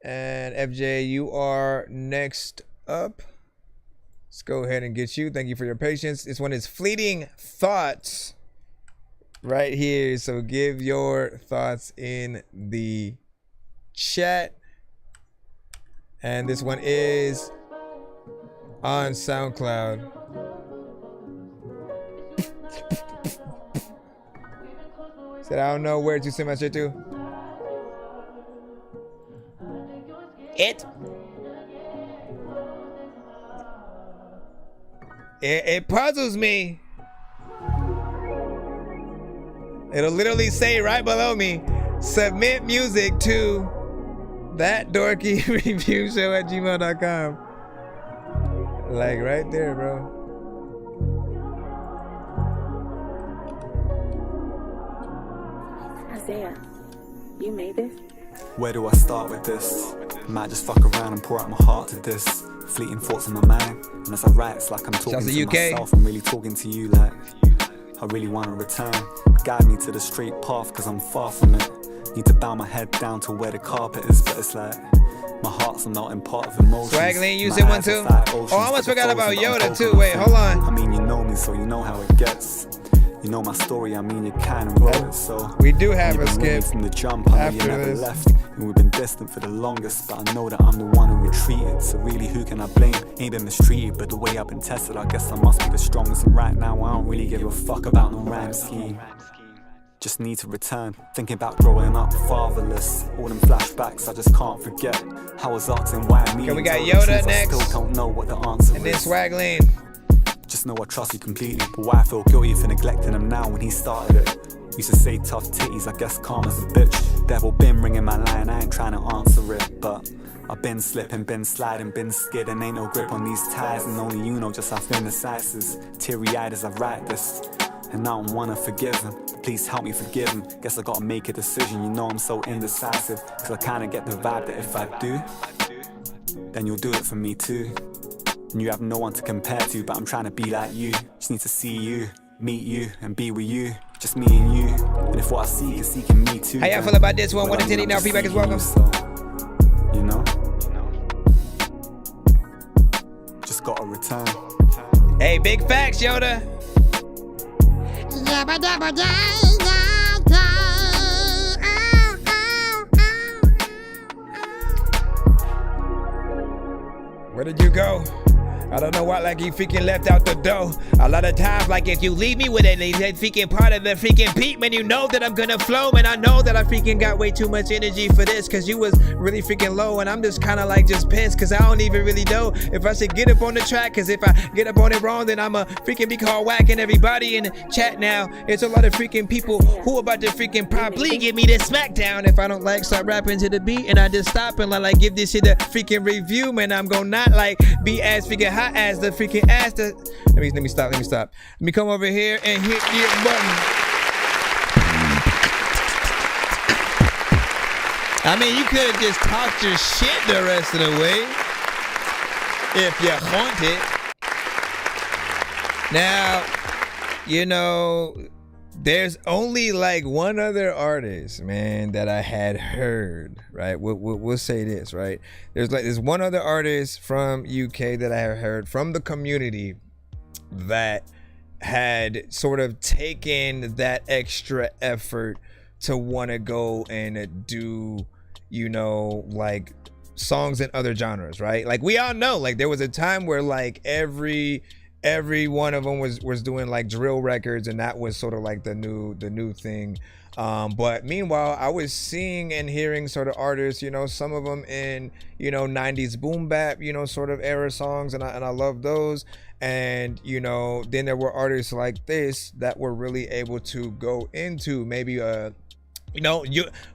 And FJ, you are next up. Let's go ahead and get you. Thank you for your patience. This one is Fleeting Thoughts right here. So give your thoughts in the chat. And this one is on SoundCloud. Said, I don't know where to send my shit to. It puzzles me. It'll literally say right below me, submit music to ThatDorkyReviewShow@gmail.com. Like right there, bro. Isaiah, You made this? Where do I start with this? Might just fuck around and pour out my heart to this. Fleeting thoughts in my mind, and as I write, it's like I'm talking to myself. I'm really talking to you, like I really want to return. Guide me to the straight path, cause I'm far from it. Need to bow my head down to where the carpet is, but it's like my heart's a melting pot of emotions. Swag Lean, you said one too? Oh, I almost forgot about Yoda too. Wait, hold on. I mean, you know me, so you know how it gets. You know my story, I mean, you kind of wrote it, so we do have a skip from the jump. I know you never left, and we've been distant for the longest, but I know that I'm the one who retreated. So really, who can I blame? Ain't been mistreated, but the way I've been tested, I guess I must be the strongest. And right now, I don't really give a fuck about no rhyme scheme. Just need to return, thinking about growing up fatherless. All them flashbacks, I just can't forget. How I was asking why me. Okay, we got Yoda next. I still don't know what the answer is. And then Swag Lean. Just know I trust you completely, but why I feel guilty for neglecting him now when he started it. Used to say tough titties, I guess karma's a bitch. Devil been ringing my line, I ain't trying to answer it, but I've been slipping, been sliding, been skidding. Ain't no grip on these ties, and only you know just how thin the ice is. Teary-eyed as I write this, and I don't wanna forgive him. Please help me forgive him. Guess I gotta make a decision, you know I'm so indecisive. Cause I kinda get the vibe that if I do, then you'll do it for me too. And you have no one to compare to, but I'm trying to be like you. Just need to see you, meet you, and be with you. Just me and you. And if what I see is seeking me too. How y'all feel about this one? 1 to 10 now, feedback is welcome. So, you know, just gotta return. Hey, big facts, Yoda. Where did you go? I don't know why, like you freaking left out the door. A lot of times, like if you leave me with it, that freaking part of the freaking beat, man, you know that I'm gonna flow, man. I know that I freaking got way too much energy for this, cause you was really freaking low, and I'm just kind of like just pissed, cause I don't even really know if I should get up on the track, cause if I get up on it wrong, then I'ma freaking be called whack, and everybody in the chat now, it's a lot of freaking people who about to freaking probably give me this smackdown if I don't like start rapping to the beat, and I just stop and like give this shit a freaking review, man. I'm gonna not like be as freaking hot as the freaking ass that let me stop. Let me come over here and hit the button. I mean, you could have just talked your shit the rest of the way if you want it. Now, you know, there's only like one other artist, man, that I had heard, right? We'll say this, right? There's one other artist from UK that I have heard from the community that had sort of taken that extra effort to want to go and do, you know, like songs in other genres, right? Like we all know, like there was a time where like every one of them was doing like drill records, and that was sort of like the new thing. But meanwhile, I was seeing and hearing sort of artists, you know, some of them in, you know, 90s boom bap, you know, sort of era songs, and I love those. And, you know, then there were artists like this that were really able to go into maybe you know,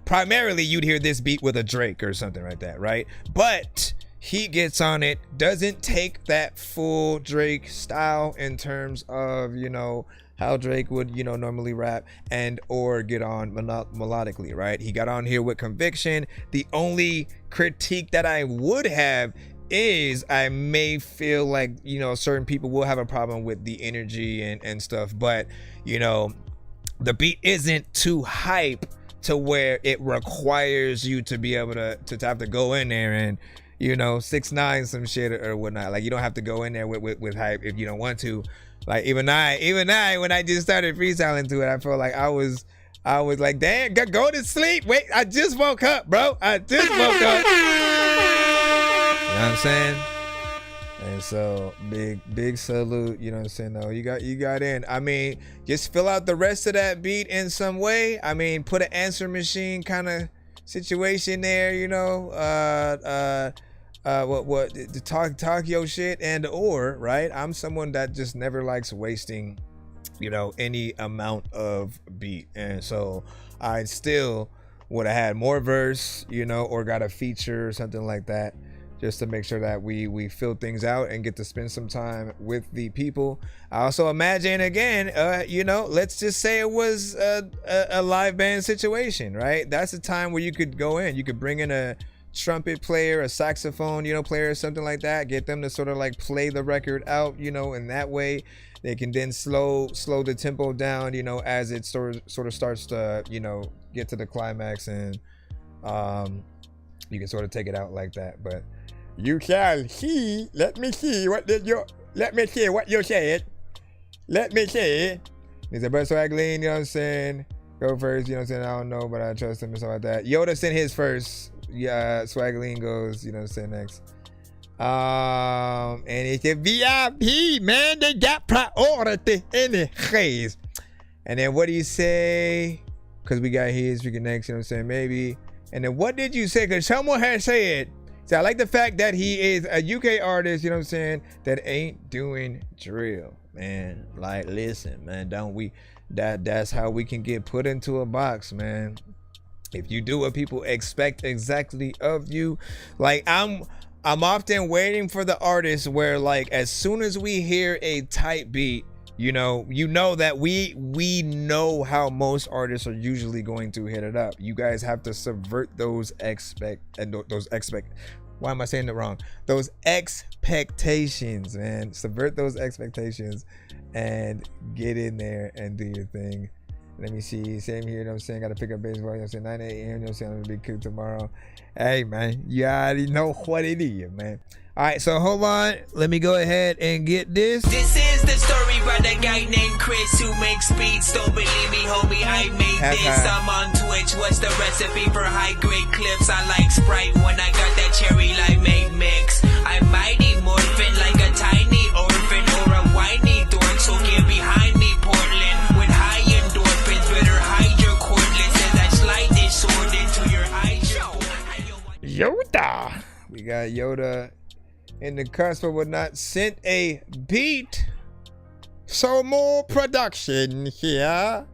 primarily you'd hear this beat with a Drake or something like that, right? But he gets on it, doesn't take that full Drake style in terms of, you know, how Drake would, you know, normally rap and or get on melodically, right? He got on here with conviction. The only critique that I would have is I may feel like, you know, certain people will have a problem with the energy and stuff, but, you know, the beat isn't too hype to where it requires you to be able to have to go in there and, you know, 6ix9ine some shit or whatnot. Like you don't have to go in there with hype if you don't want to. Like even I when I just started freestyling to it, I felt like I was like, damn, go to sleep. Wait, I just woke up, bro. I just woke up. You know what I'm saying? And so big salute, you know what I'm saying? No, you got in. I mean, just fill out the rest of that beat in some way. I mean, put an answer machine kind of situation there, you know, talk your shit, and or right, I'm someone that just never likes wasting, you know, any amount of beat, and so I still would have had more verse, you know, or got a feature or something like that just to make sure that we fill things out and get to spend some time with the people. I also imagine, again, you know, let's just say it was a live band situation, right? That's a time where you could go in. You could bring in a trumpet player, a saxophone, you know, player, something like that. Get them to sort of like play the record out, you know, and that way they can then slow the tempo down, you know, as it sort of starts to, you know, get to the climax, and you can sort of take it out like that. But you shall see. Let me see what you said. Let me see. He said, but Swag Lean, you know what I'm saying? Go first, you know what I'm saying? I don't know, but I trust him and stuff like that. Yoda sent his first. Yeah, Swag Lean goes, you know what I'm saying, next. And it's a VIP, man. They got priority in the case. And then what do you say? Because we got his freaking next, you know what I'm saying? Maybe. And then what did you say? Because someone has said, so I like the fact that he is a UK artist, you know what I'm saying, that ain't doing drill, man. Like, listen, man, don't we? That's how we can get put into a box, man. If you do what people expect exactly of you. Like, I'm often waiting for the artist where, like, as soon as we hear a tight beat, you know that we know how most artists are usually going to hit it up. You guys have to subvert those why am I saying it wrong? Those expectations, man. Subvert those expectations and get in there and do your thing. Let me see. Same here, you know what I'm saying? Gotta pick up baseball, you know what I'm saying? 9 a.m., you know what I'm saying? I'm gonna be cool tomorrow. Hey, man, you already know what it is, man. All right, so hold on. Let me go ahead and get this. This is the story about a guy named Chris who makes beats. Don't believe me, homie, I made this. I'm on Twitch. What's the recipe for high-grade clips? I like Sprite when I got that cherry limeade mix. I'm mighty morphin' like a tiny orphan or a whiny dork, so get behind me, Portland. With high endorphins, better hide your cordless as I slide this sword into your eye. Yoda. We got Yoda in the cusp of not sent a beat. So more production here.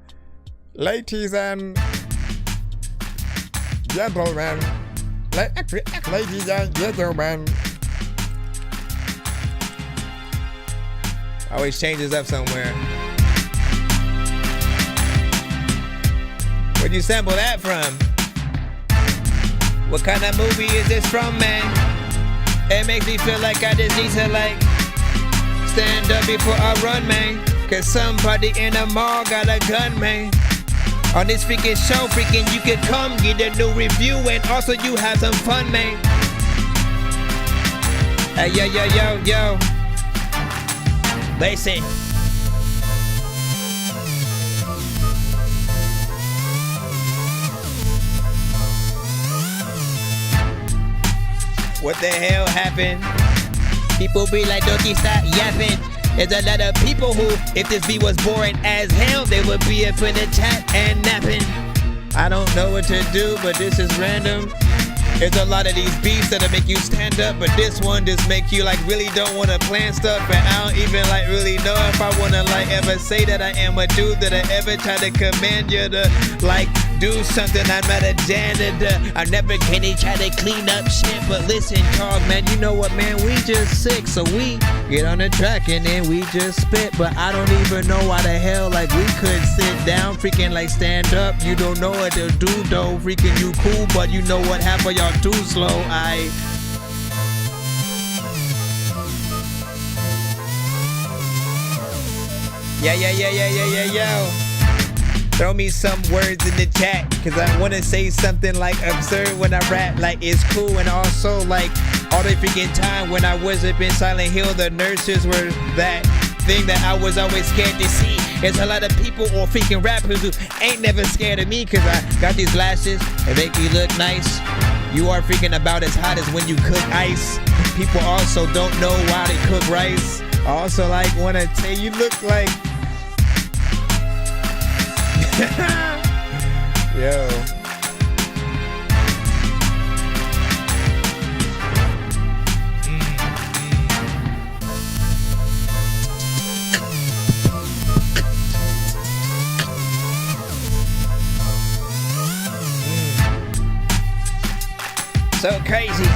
Ladies and gentlemen. Ladies and gentlemen. Always changes up somewhere. Where'd you sample that from? What kind of movie is this from, man? It makes me feel like I just need to, like, stand up before I run, man. Cause somebody in the mall got a gun, man. On this freaking show, freaking, you can come get a new review and also you have some fun, man. Hey, yo. Listen. What the hell happened? People be like, Dorky, stop yapping. There's a lot of people who, if this beat was boring as hell, they would be up in the chat and napping. I don't know what to do, but this is random. There's a lot of these beats that'll make you stand up, but this one just make you like really don't want to plan stuff. And I don't even like really know if I want to like ever say that I am a dude that I ever try to command you to like do something. I'm not a janitor. I'm never gonna try to clean up shit. But listen, Carl, man, you know what, man? We just sick, so we get on the track and then we just spit. But I don't even know why the hell like we could sit down, freaking like stand up. You don't know what to do though, freaking you cool, but you know what half of y'all too slow. Yo. Throw me some words in the chat, cause I wanna say something like absurd when I rap, like it's cool. And also like all the freaking time when I was up in Silent Hill, the nurses were that thing that I was always scared to see. There's a lot of people or freaking rappers who ain't never scared of me, cause I got these lashes that make me look nice. You are freaking about as hot as when you cook ice. People also don't know why they cook rice. I also like wanna tell you look like yo. So crazy.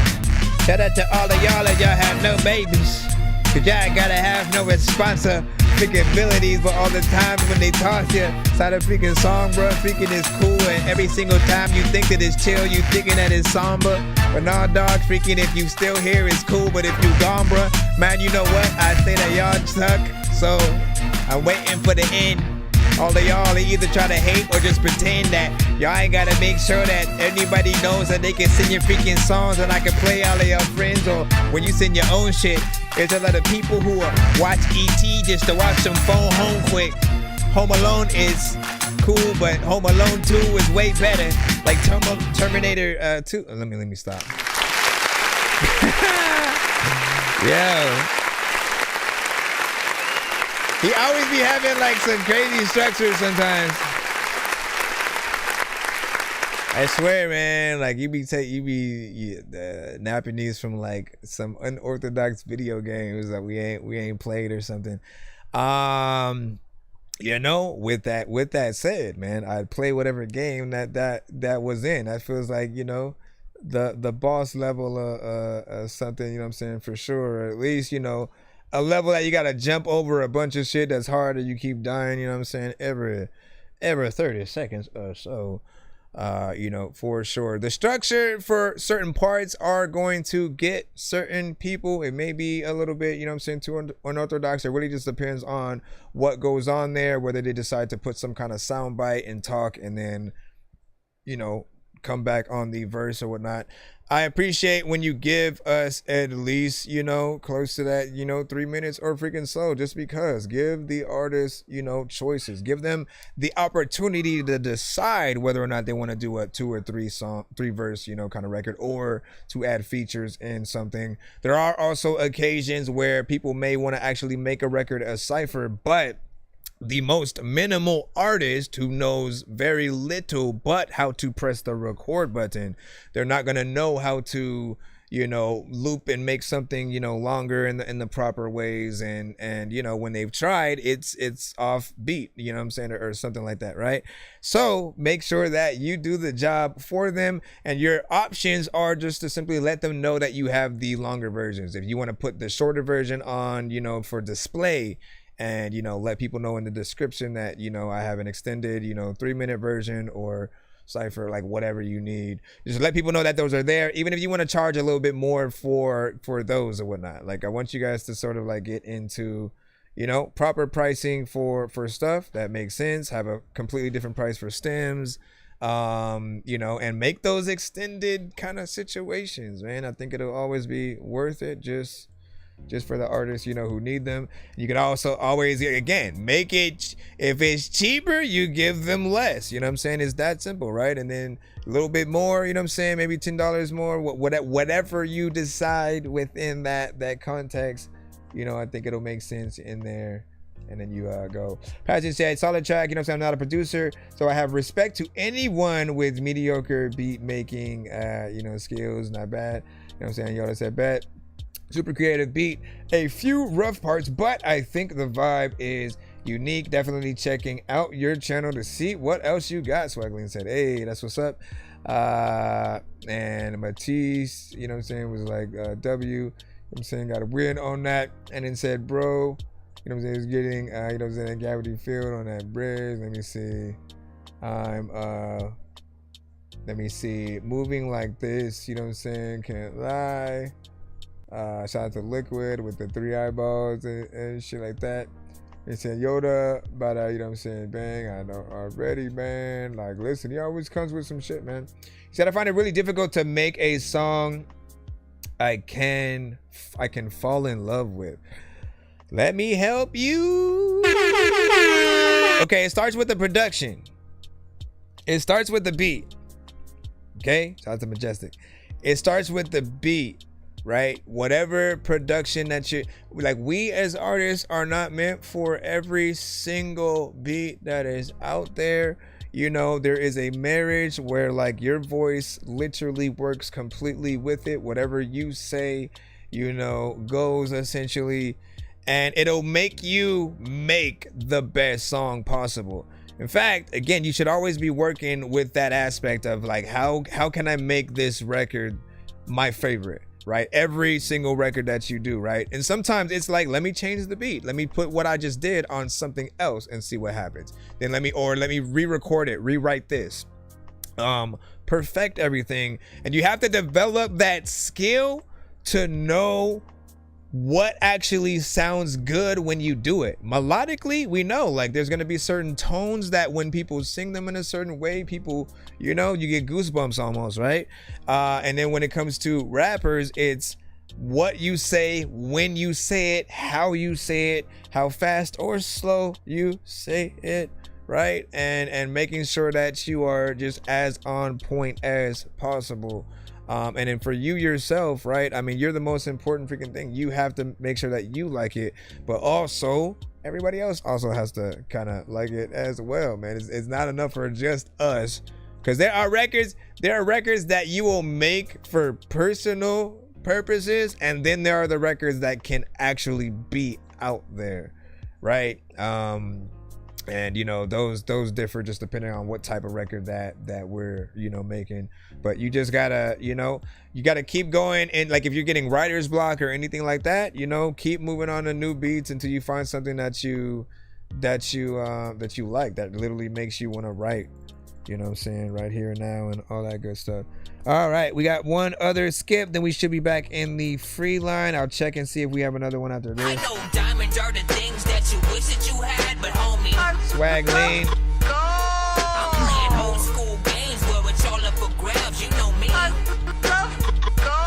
Shout out to all of y'all that y'all have no babies. Cause y'all ain't gotta have no responsibilities, but all the times when they toss you side a freaking song, bro, freaking is cool. And every single time you think that it's chill, you thinking that it's somber. But nah, dog, freaking if you still here, it's cool. But if you gone, bro, man, you know what? I say that y'all suck. So I'm waiting for the end. All of y'all either try to hate or just pretend that y'all ain't gotta make sure that anybody knows that they can sing your freaking songs and I can play all of your friends. Or when you sing your own shit, there's a lot of people who watch ET just to watch some phone home quick. Home Alone is cool, but Home Alone 2 is way better. Like Terminator 2. Let me stop. Yo. He always be having like some crazy structure sometimes. I swear, man, like you be napping these from like some unorthodox video games that we ain't played or something. You know, with that said, man, I'd play whatever game that was in. That feels like, you know, the boss level of something, you know what I'm saying, for sure. Or at least, you know, a level that you gotta jump over a bunch of shit that's hard and you keep dying, you know what I'm saying, every 30 seconds or so. You know, for sure. The structure for certain parts are going to get certain people. It may be a little bit, you know what I'm saying, too unorthodox. It really just depends on what goes on there, whether they decide to put some kind of sound bite and talk and then, you know, come back on the verse or whatnot. I appreciate when you give us at least, you know, close to that, you know, 3 minutes or freaking so, just because. Give the artists, you know, choices. Give them the opportunity to decide whether or not they want to do a 2 or 3 verse, you know, kind of record, or to add features in something. There are also occasions where people may want to actually make a record a cipher, but the most minimal artist who knows very little but how to press the record button, they're not going to know how to, you know, loop and make something, you know, longer in the proper ways, and you know, when they've tried, it's off beat, you know what I'm saying, or something like that, right? So make sure that you do the job for them, and your options are just to simply let them know that you have the longer versions. If you want to put the shorter version on, you know, for display, and, you know, let people know in the description that, you know, I have an extended, you know, 3-minute version or cipher, like whatever you need. Just let people know that those are there, even if you want to charge a little bit more for those or whatnot. Like, I want you guys to sort of like get into, you know, proper pricing for stuff that makes sense. Have a completely different price for stems, you know, and make those extended kind of situations, man. I think it'll always be worth it, just for the artists, you know, who need them. You can also always, again, make it, if it's cheaper, you give them less, you know what I'm saying? It's that simple, right? And then a little bit more, you know what I'm saying, maybe $10 more, whatever you decide within that context, you know, I think it'll make sense in there. And then you go. Patrick said, solid track, you know what I'm saying, I'm not a producer, so I have respect to anyone with mediocre beat making, you know, skills, not bad, you know what I'm saying? Yoda said, bet. Super creative beat, a few rough parts, but I think the vibe is unique. Definitely checking out your channel to see what else you got. Swaggling said, hey, that's what's up. And Matisse, you know what I'm saying, was like W, you know what I'm saying, got a win on that. And then said, bro, you know what I'm saying, he's getting, you know what I'm saying, gravity field on that bridge. Let me see. Let me see. Moving like this, you know what I'm saying, can't lie. Shout out to Liquid with the 3 eyeballs and shit like that. He said Yoda, but you know what I'm saying, bang, I know already, man. Like, listen, he always comes with some shit, man. He said, I find it really difficult to make a song I can fall in love with. Let me help you. Okay, it starts with the production. It starts with the beat. Okay, shout out to Majestic. It starts with the beat. Right, whatever production that you like, we as artists are not meant for every single beat that is out there. You know, there is a marriage where like your voice literally works completely with it. Whatever you say, you know, goes essentially, and it'll make you make the best song possible. In fact, again, you should always be working with that aspect of like, how can I make this record my favorite? right? Every single record that you do, right? And sometimes it's like, let me change the beat. Let me put what I just did on something else and see what happens. Then let me re-record it, rewrite this, perfect everything. And you have to develop that skill to know what actually sounds good when you do it. Melodically, we know like there's going to be certain tones that when people sing them in a certain way, people, you know, you get goosebumps almost, right? And then when it comes to rappers, it's what you say, when you say it, how you say it, how fast or slow you say it, right? And making sure that you are just as on point as possible. And then for you yourself, right? I mean, you're the most important freaking thing. You have to make sure that you like it, but also everybody else also has to kind of like it as well, man. It's not enough for just us, because there are records that you will make for personal purposes, and then there are the records that can actually be out there, right? And you know, those differ just depending on what type of record that we're, you know, making. But you just gotta, you know, you gotta keep going. And like if you're getting writer's block or anything like that, you know, keep moving on to new beats until you find something that you like, that literally makes you want to write, you know what I'm saying, right here and now and all that good stuff. All right, we got one other skip, then we should be back in the free line. I'll check and see if we have another one after this. I know diamonds are the things that you wish that you had, but homie, Swag Lane. I'm playing old school games where it's all up for grabs, you know me. I love gold.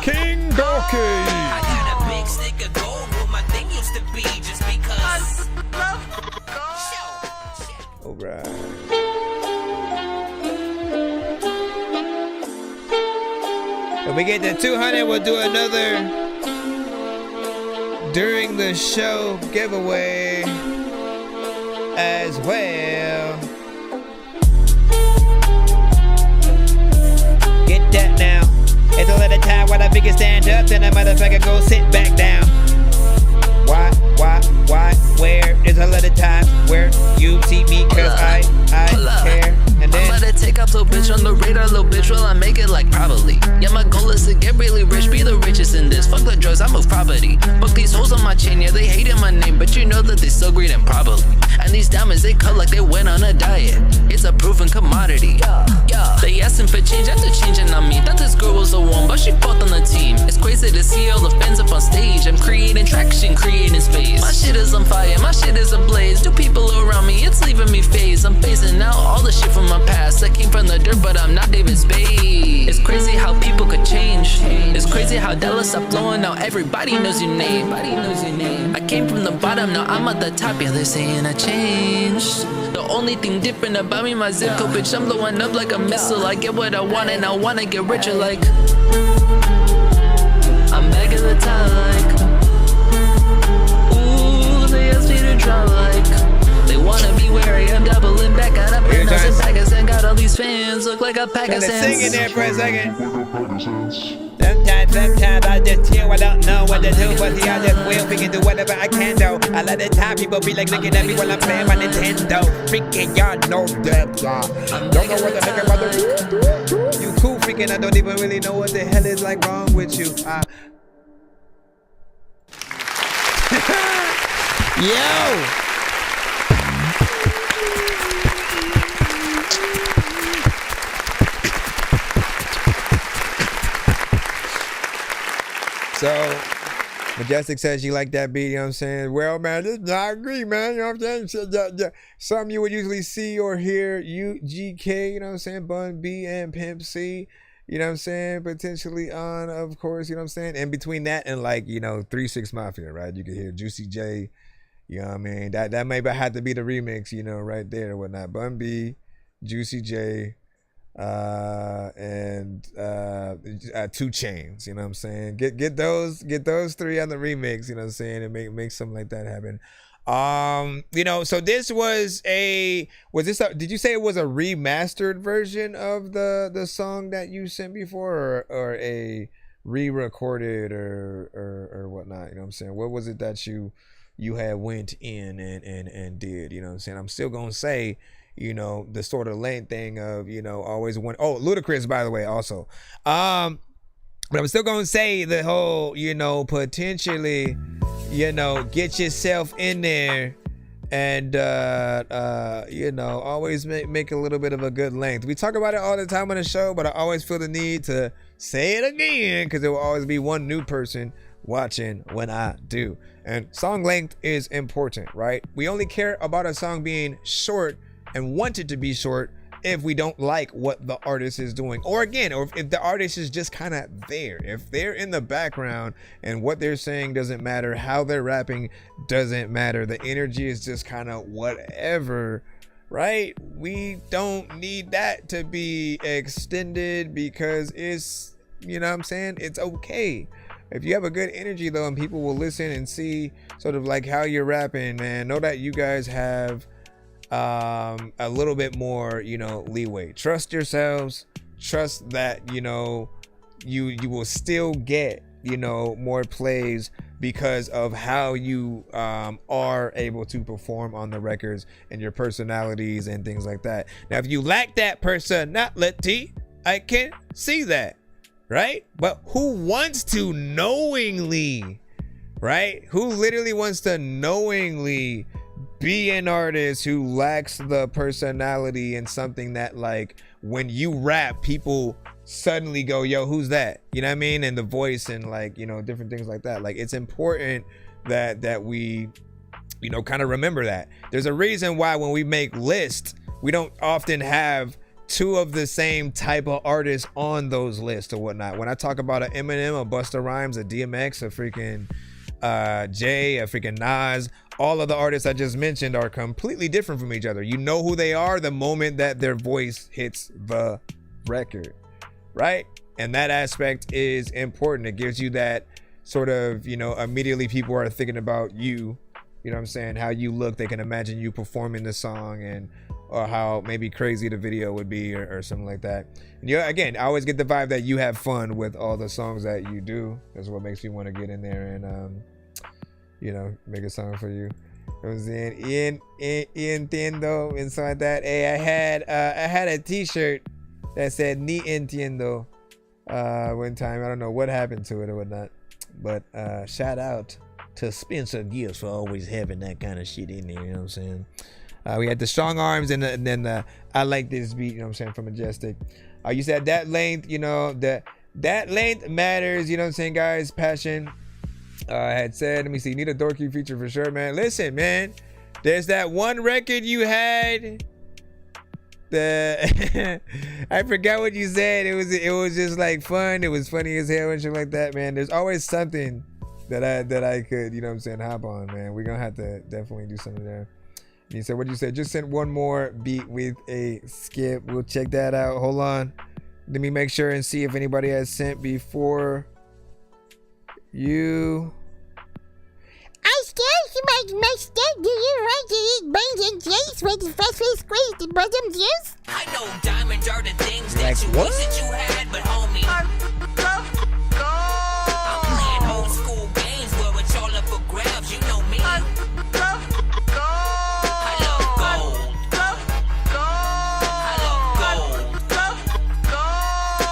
King Dorky. I got a big stick of gold where my thing used to be, just because. All right. If we get to 200, we'll do another during the show giveaway as well. Get that now. It's a little time when I figure stand up, then a motherfucker go sit back down. Why, where is a little time where you see me, cause I care. And then I'm about to take off little bitch on the radar, little bitch, will I make it like probably. Yeah, my goal is to get really rich, be the richest in this. Fuck the drugs, I move property. Fuck these hoes on my chain, yeah, they hated my name, but you know that they still green and probably. And these diamonds, they cut like they went on a diet. It's a proven commodity. Yeah, they asking for change after changing on me. Thought this girl was the one, but she fought on the team. It's crazy to see all the fans up on stage. I'm creating traction, creating space. My shit is on fire, my shit is ablaze. Do people around me, it's leaving me phased. I'm phasing out all the shit from my past. I came from the dirt, but I'm not David Spade. It's crazy how people could change. It's crazy how dollars stop flowing, now everybody knows your name. I came from the bottom, now I'm at the top. Yeah, they're saying I changed. The only thing different about me, my zip code, bitch, I'm blowing up like a missile. I get what I want and I wanna get richer, like I'm back at the top, like ooh, they asked me to drop, like they wanna be wary, I'm doubling back. Got a penthouse in Pakistan, got all these fans, look like a Pakistan. Sing in there for a second. Sometimes I just chill, I don't know what to do, but see, I just will, we can do whatever I can do. A lot of time people be like looking at me while I'm playing my Nintendo. Freaking y'all know that, y'all don't know what the heck I'm about to do. You cool freaking, I don't even really know what the hell is like wrong with you. Yo! So, Majestic says you like that beat, you know what I'm saying? Well, man, I agree, man, you know what I'm saying? Some you would usually see or hear UGK, you know what I'm saying? Bun B and Pimp C, you know what I'm saying? Potentially on, of course, you know what I'm saying? And between that and like, you know, 3-6 Mafia, right? You could hear Juicy J, you know what I mean? That may have to be the remix, you know, right there or whatnot. Bun B, Juicy J, and 2 Chainz, you know what I'm saying? Get those 3 on the remix, you know what I'm saying, and make something like that happen. You know, so this was did you say it was a remastered version of the song that you sent before, or a re-recorded or whatnot, you know what I'm saying? What was it that you had went in and did, you know what I'm saying? I'm still gonna say, you know, the sort of length thing of, you know, always one. Oh, Ludacris, by the way, also. But I'm still going to say the whole, you know, potentially, you know, get yourself in there and, you know, always make a little bit of a good length. We talk about it all the time on the show, but I always feel the need to say it again because there will always be one new person watching when I do. And song length is important, right? We only care about a song being short and want it to be short if we don't like what the artist is doing, or again, or if the artist is just kind of there, if they're in the background and what they're saying doesn't matter, how they're rapping doesn't matter, the energy is just kind of whatever, right? We don't need that to be extended because it's, you know what I'm saying, it's okay. If you have a good energy though, and people will listen and see sort of like how you're rapping, man, know that you guys have a little bit more, you know, leeway. Trust yourselves, trust that, you know, you will still get, you know, more plays because of how you are able to perform on the records and your personalities and things like that. Now, if you lack that personality, I can see that, right? But who wants to knowingly, right? Who literally wants to knowingly be an artist who lacks the personality and something that, like, when you rap, people suddenly go, yo, who's that? You know what I mean? And the voice and, like, you know, different things like that. Like, it's important that we, you know, kind of remember that. There's a reason why when we make lists, we don't often have two of the same type of artists on those lists or whatnot. When I talk about an Eminem, a Busta Rhymes, a DMX, a freaking Jay, a freaking Nas, all of the artists I just mentioned are completely different from each other. You know who they are the moment that their voice hits the record, right? And that aspect is important. It gives you that sort of, you know, immediately people are thinking about you, you know what I'm saying, how you look. They can imagine you performing the song, and or how maybe crazy the video would be, or something like that. And you, again, I always get the vibe that you have fun with all the songs that you do. That's what makes me want to get in there and you know, make a song for you. You know what I'm saying? Entiendo and something like that. Hey, I had a t-shirt that said Ni entiendo one time. I don't know what happened to it or whatnot, but shout out to Spencer Gifts for always having that kind of shit in there. You know what I'm saying? We had the strong arms and then the I like this beat, you know what I'm saying, from Majestic. You said that length, you know, that length matters, you know what I'm saying, guys. Passion. I had said, let me see, need a Dorky feature for sure, man. Listen, man, there's that one record you had. I forgot what you said. It was just like fun. It was funny as hell and shit like that, man. There's always something that I could, you know what I'm saying, hop on, man. We're gonna have to definitely do something there. You said, what you said? Just sent one more beat with a skip. We'll check that out. Hold on. Let me make sure and see if anybody has sent before you. I still make mistake. Do you want to eat beans and cheese with the freshly squeezed the bottom juice? I know diamonds are the things that Like you what? wish that you had, but homie, I'm playing old school games where it's all up for grabs. You know me. I love gold.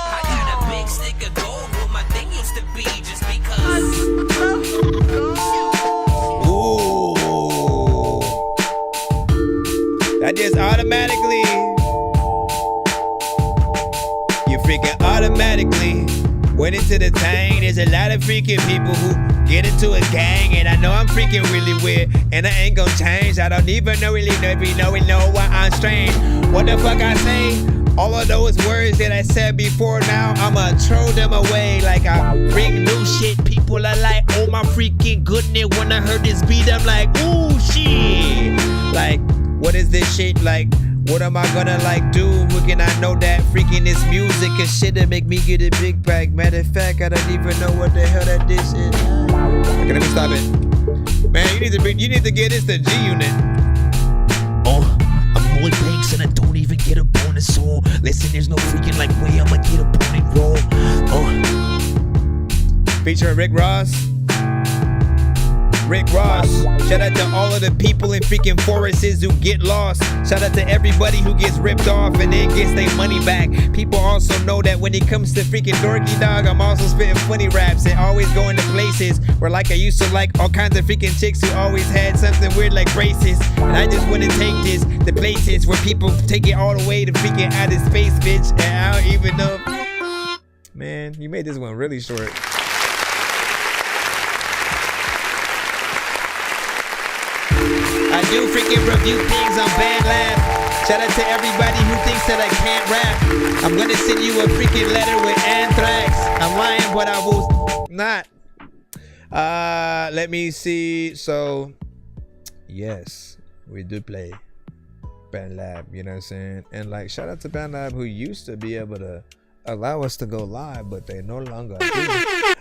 I got a big stick of gold where my thing used to be just because. That just automatically, you freaking automatically went into the thing. There's a lot of freaking people who get into a gang, and I know I'm freaking really weird, and I ain't gonna change. I don't even really know if you know why I'm strange. What the fuck I say? All of those words that I said before, now I'ma throw them away like I freak new shit. People are like, oh my freaking goodness. When I heard this beat, I'm like, ooh shit. Like, what is this shit? Like, what am I gonna like do? Can I know that freaking this music and shit that make me get a big bag? Matter of fact, I don't even know what the hell that this is. Okay, let me stop it. Man, you need to get this to G Unit. Oh, I'm Lloyd Banks and I don't even get a bonus song. Listen, there's no freaking like way I'ma get a bonus roll. Oh, featuring Rick Ross. Rick Ross. Shout out to all of the people in freaking forests who get lost. Shout out to everybody who gets ripped off and then gets their money back. People also know that when it comes to freaking Dorky Dog, I'm also spitting funny raps and always going to places where like I used to like all kinds of freaking chicks who always had something weird like braces. And I just want to take this to places where people take it all the way to freaking outer space, bitch. And I don't even know. Man, you made this one really short. I do freaking review things on BandLab. Shout out to everybody who thinks that I can't rap. I'm gonna send you a freaking letter with anthrax. I'm lying, but I will not. Let me see. So, yes, we do play BandLab, you know what I'm saying? And like, shout out to BandLab who used to be able to allow us to go live, but they no longer do.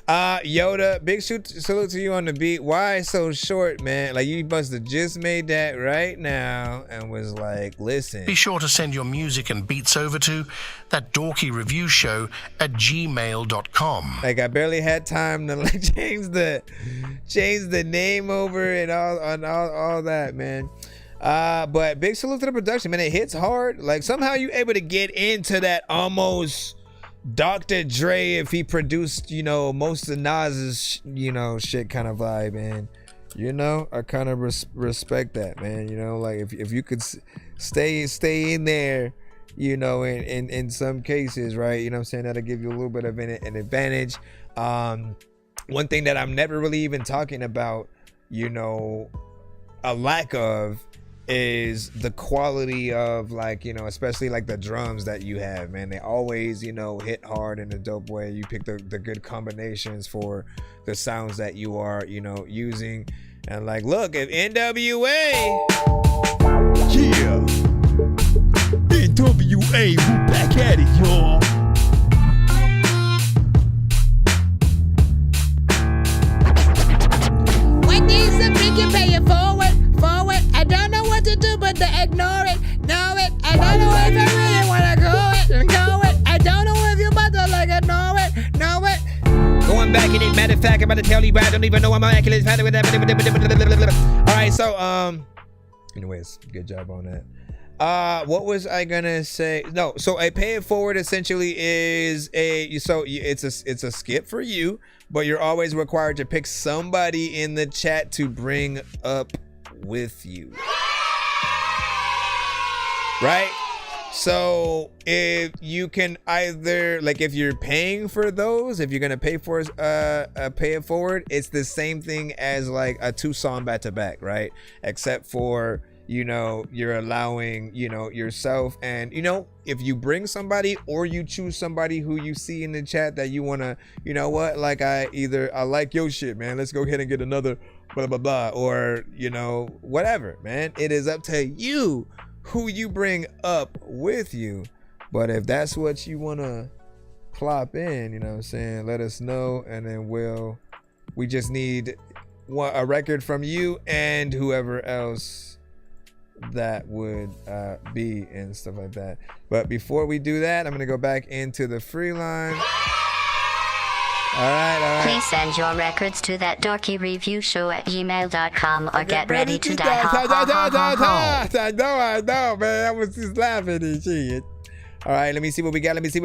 Yoda, big salute to you on the beat. Why so short, man? Like, you must have just made that right now and was like, listen. Be sure to send your music and beats over to ThatDorkyReviewShow at gmail.com. Like, I barely had time to like change the name over and all that, man. But big salute to the production, man. It hits hard. Like, somehow you able to get into that almost Dr. Dre if he produced, you know, most of Nas's, you know, shit kind of vibe, man. You know, I kind of respect that, man. You know, like if you could stay in there, you know, in some cases, right? You know what I'm saying? That'll give you a little bit of an advantage. One thing that I'm never really even talking about, you know, a lack of is the quality of, like, you know, especially like the drums that you have, man. They always, you know, hit hard in a dope way. You pick the good combinations for the sounds that you are, you know, using. And like, look, if NWA, yeah, NWA, we back at it, y'all. What needs to make you pay it forward? I don't know what to do but to ignore it, know it. I don't know if I really wanna go it. I don't know if you about to like ignore it, know it. Going back in it, matter of fact, I'm about to tell you, but I don't even know I'm accurate. Alright, so anyways, good job on that. What was I gonna say? No, so a pay it forward essentially is it's a skip for you, but you're always required to pick somebody in the chat to bring up with you, right? So if you can either, like, if you're paying for those, if you're gonna pay for a pay it forward, it's the same thing as like a 2-song back-to-back, right? Except for, you know, you're allowing, you know, yourself, and, you know, if you bring somebody or you choose somebody who you see in the chat that you want to, you know what, like, I like your shit, man, let's go ahead and get another blah blah blah, or, you know, whatever, man. It is up to you who you bring up with you. But if that's what you want to plop in, you know what I'm saying, let us know, and then we just need a record from you and whoever else that would be and stuff like that. But before we do that, I'm gonna go back into the free line. All right. Please send your records to ThatDorkyReviewShow at gmail.com or get ready to die. Ha. I know, man. I was just laughing and shit. All right, let me see what we got. Ladies and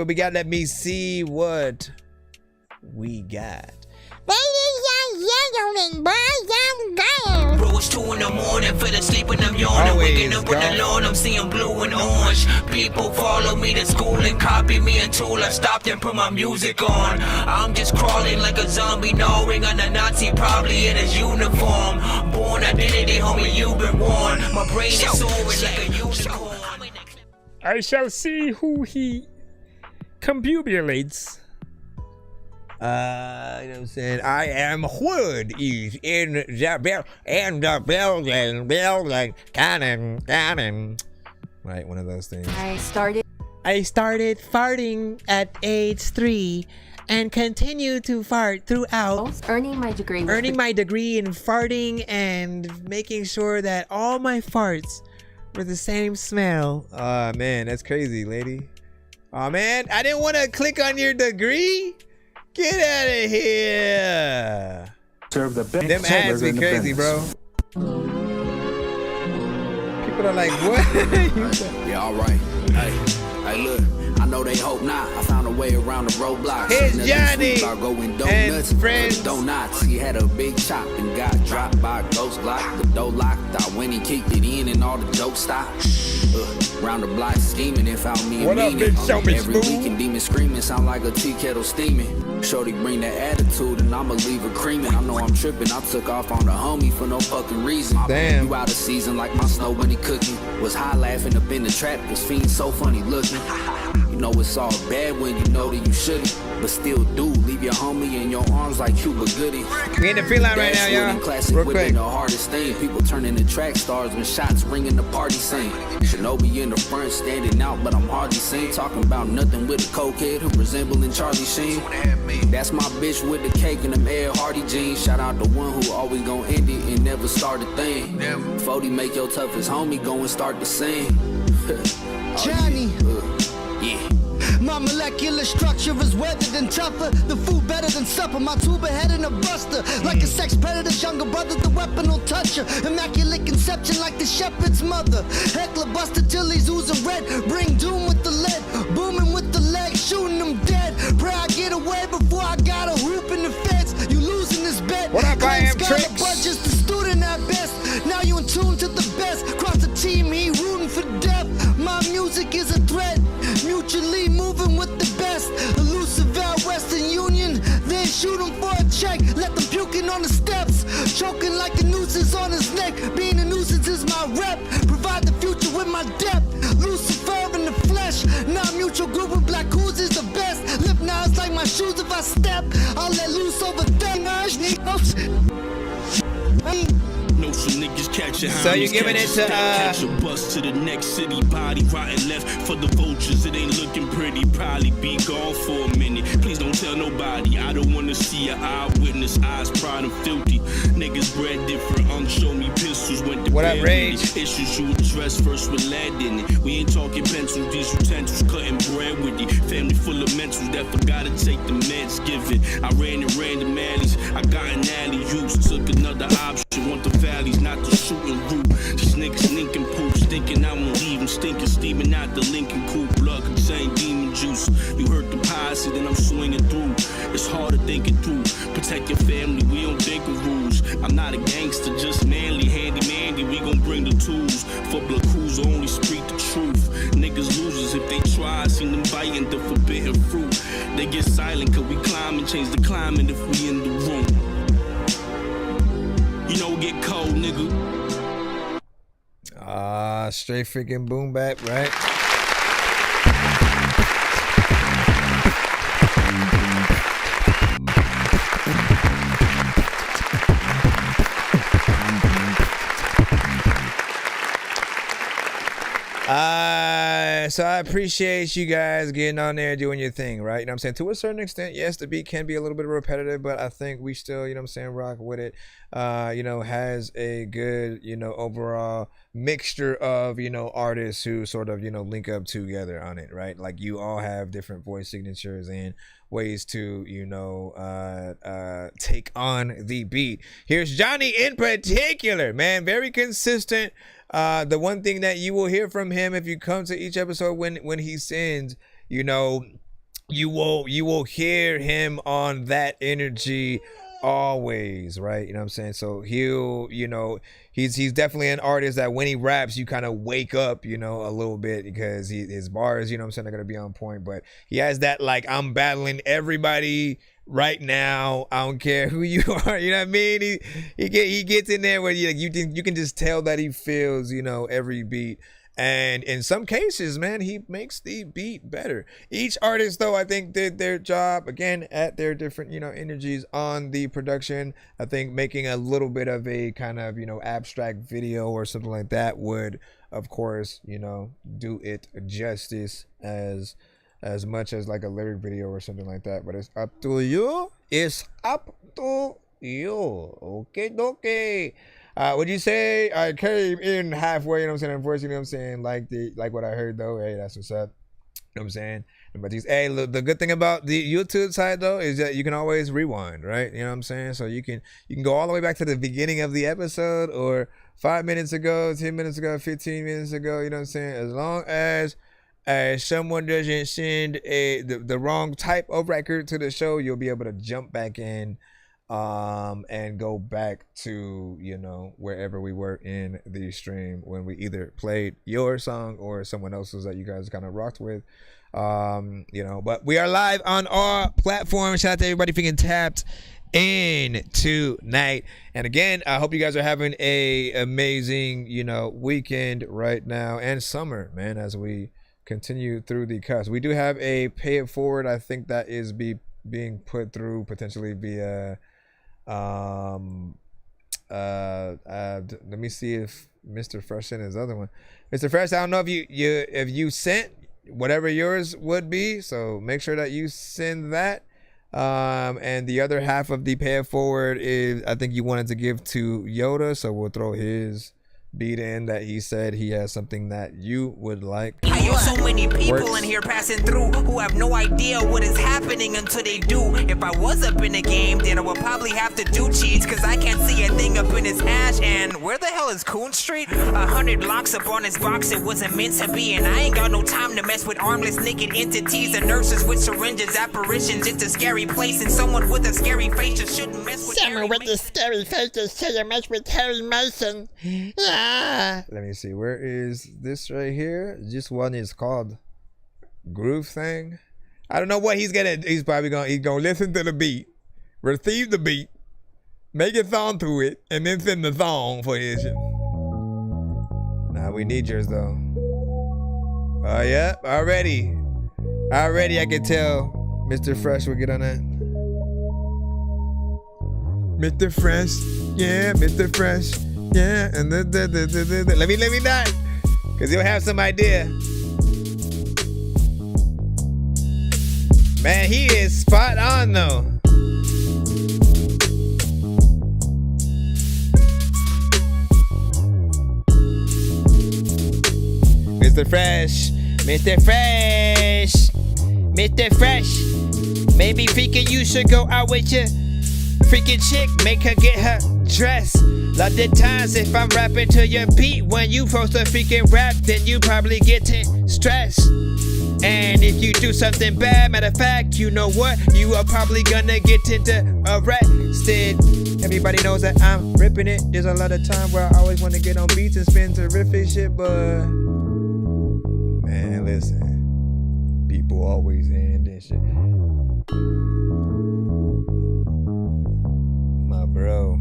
gentlemen, boys and girls. Bro, it's 2 in the morning for the sleep when I'm yawning. Waking up with the lawn, I'm seeing blue and orange. People follow me to school and copy me until I stopped and put my music on. I'm just crawling like a zombie, gnawing on a Nazi, probably in his uniform. Born identity, homie, you've been warned. My brain is soaring like a unicorn. I shall see who he combubulates. You know what I'm saying? I am Wood is in the building, cannon. Right, one of those things. I started farting at age 3 and continue to fart throughout. Earning my degree in farting and making sure that all my farts were the same smell. Man, that's crazy, lady. Oh man, I didn't want to click on your degree. Get out of here. serve the best Them ads be in the crazy, business. bro. People are like, what? Yeah, alright. Hey, look. I know they hope not. I found a way around the roadblocks. Here's Johnny and friends. Donuts. He had a big chop and got dropped by a ghost block. The door locked out when he kicked it in and all the jokes stopped. Round the block scheming and found me a What up, meaning. big show me Every smooth? weekend demon screaming sound like a tea kettle steaming. Shorty bring that attitude and I'ma leave her creaming. I know I'm tripping. I took off on the homie for no fucking reason. Damn. You out of season like my snow bunny cooking. Was high laughing up in the trap. This fiend so funny looking. You know it's all bad when you know that you shouldn't, but still do. Leave your homie in your arms like Cuba Gooding. We in the feel out right now, y'all. Classic Real whipping quick. the hardest thing. People turning to track stars when shots ringing the party scene. Shinobi in the front standing out, but I'm hardly seen. Talking about nothing with a cokehead who resembling Charlie Sheen. That's my bitch with the cake and them Ed Hardy jeans. Shout out the one who always gon' end it and never start a thing. 40 make your toughest homie go and start to sing. Johnny. Yeah. My molecular structure is weathered and tougher. The food better than supper. My tuba head in a buster. Like a sex predator's younger brother, the weapon will touch her. Immaculate conception like the shepherd's mother. Heckler buster till he's oozing red. Bring doom with the lead. Booming with the leg, shooting them dead. Pray I get away before I got a hoop in the fence. You losing this bet. What up, I am Tricks? Tricks? Just a student at best. Now you in tune to the best. Cross the team, he rooting for death. My music is a threat. Mutually moving with the best. Elusive out Western Union. Then shoot him for a check. Let them puking on the steps. Choking like a noose on his neck. Being a nuisance is my rep. Provide the future with my depth. Lucifer in the flesh. Not mutual group with black who's is the best. Lip now it's like my shoes if I step. I'll let loose over thingers. Know some niggas catch a So you giving it to catch a bus to the next city, body rotten left for the vultures. It ain't looking pretty, probably be gone for a minute. Please don't tell nobody. I don't wanna see an eyewitness, eyes proud and filthy. Niggas bred different, show me pistols. Went to What up, bed Rage? with it. Issues you address first with lead in it. We ain't talking pencils, these utensils, cutting bread with it. Family full of mentals that forgot to take the meds given. I ran in random alleys, I got an alley use. Took another option, want the valleys, not the shooting route. These niggas linking poop, stinking, I won't leave them stinking, steaming out the Lincoln coupe. Blood contain demon juice. You hurt the posse, then I'm swinging through. It's hard to think it through. Protect your family, we don't think of rules. I'm not a gangster, just manly, handy mandy. We gon' bring the tools. For blood crews, only speak the truth. Niggas losers if they try, seen them biting the forbidden fruit. They get silent, cause we climb and change the climate if we in the room. You know, get cold, nigga. Straight freaking boom bap, right? So I appreciate you guys getting on there doing your thing, right? You know what I'm saying? To a certain extent, yes, the beat can be a little bit repetitive, but I think we still, you know what I'm saying, rock with it. You know, has a good, you know, overall mixture of, you know, artists who sort of, you know, link up together on it, right? Like you all have different voice signatures and ways to, you know, take on the beat. Here's Johnny in particular, man, very consistent. The one thing that you will hear from him if you come to each episode when he sings, you know, you will hear him on that energy always, right? You know what I'm saying? So he'll, you know, he's definitely an artist that when he raps, you kind of wake up, you know, a little bit because his bars, you know what I'm saying, are gonna be on point. But he has that like, I'm battling everybody right now, I don't care who you are, you know what I mean? He gets in there where you can just tell that he feels, you know, every beat. And in some cases, man, he makes the beat better. Each artist, though, I think did their job, again, at their different, you know, energies on the production. I think making a little bit of a kind of, you know, abstract video or something like that would, of course, you know, do it justice as much as like a lyric video or something like that. But it's up to you. It's up to you. Okay. Would you say I came in halfway, you know what I'm saying? Unfortunately, you know what I'm saying, like what I heard though. Hey, that's what's up. know what I'm saying? But hey, look, the good thing about the YouTube side though is that you can always rewind, right? You know what I'm saying? So you can go all the way back to the beginning of the episode, or 5 minutes ago, 10 minutes ago, 15 minutes ago. You know what I'm saying? As long as someone doesn't send the wrong type of record to the show, you'll be able to jump back in and go back to, you know, wherever we were in the stream when we either played your song or someone else's that you guys kind of rocked with. You know, but we are live on all platforms. Shout out to everybody freaking tapped in tonight. And again, I hope you guys are having a amazing, you know, weekend right now and summer, man, as we continue through the cuts. We do have a pay it forward. I think that is being put through potentially via let me see if Mr. Fresh sent his other one. Mr. Fresh, I don't know if you sent whatever yours would be, so make sure that you send that. And the other half of the pay it forward is, I think you wanted to give to Yoda, so we'll throw his beat in that he said he has something that you would like. I know so many people in here passing through who have no idea what is happening until they do. If I was up in the game, then I would probably have to do cheats, cause I can't see a thing up in his hash. And where the hell is Coon Street? 100 locks up on his box, it wasn't meant to be. And I ain't got no time to mess with armless naked entities and nurses with syringes, apparitions. It's a scary place, and someone with a scary face just shouldn't mess with someone with a scary face just shouldn't mess with Harry Mason. Let me see, where is this right here? This one is called Groove Thing. I don't know what he's probably gonna listen to the beat, receive the beat, make a song to it, and then send the song for his shit. Nah, we need yours though. Oh yeah, already I can tell Mr. Fresh will get on that. Mr. Fresh, yeah, Mr. Fresh. Yeah, and let me not, cause you'll have some idea. Man, he is spot on though. Mr. Fresh, Mr. Fresh, Mr. Fresh. Maybe freaking you should go out with your freaking chick, make her get her dress. Lot of times if I'm rapping to your beat, when you supposed to freaking rap, then you probably getting stressed. And if you do something bad, matter of fact, you know what? You are probably gonna get into arrested. Everybody knows that I'm ripping it. There's a lot of time where I always want to get on beats and spin terrific shit, but man, listen, people always end this shit. My bro.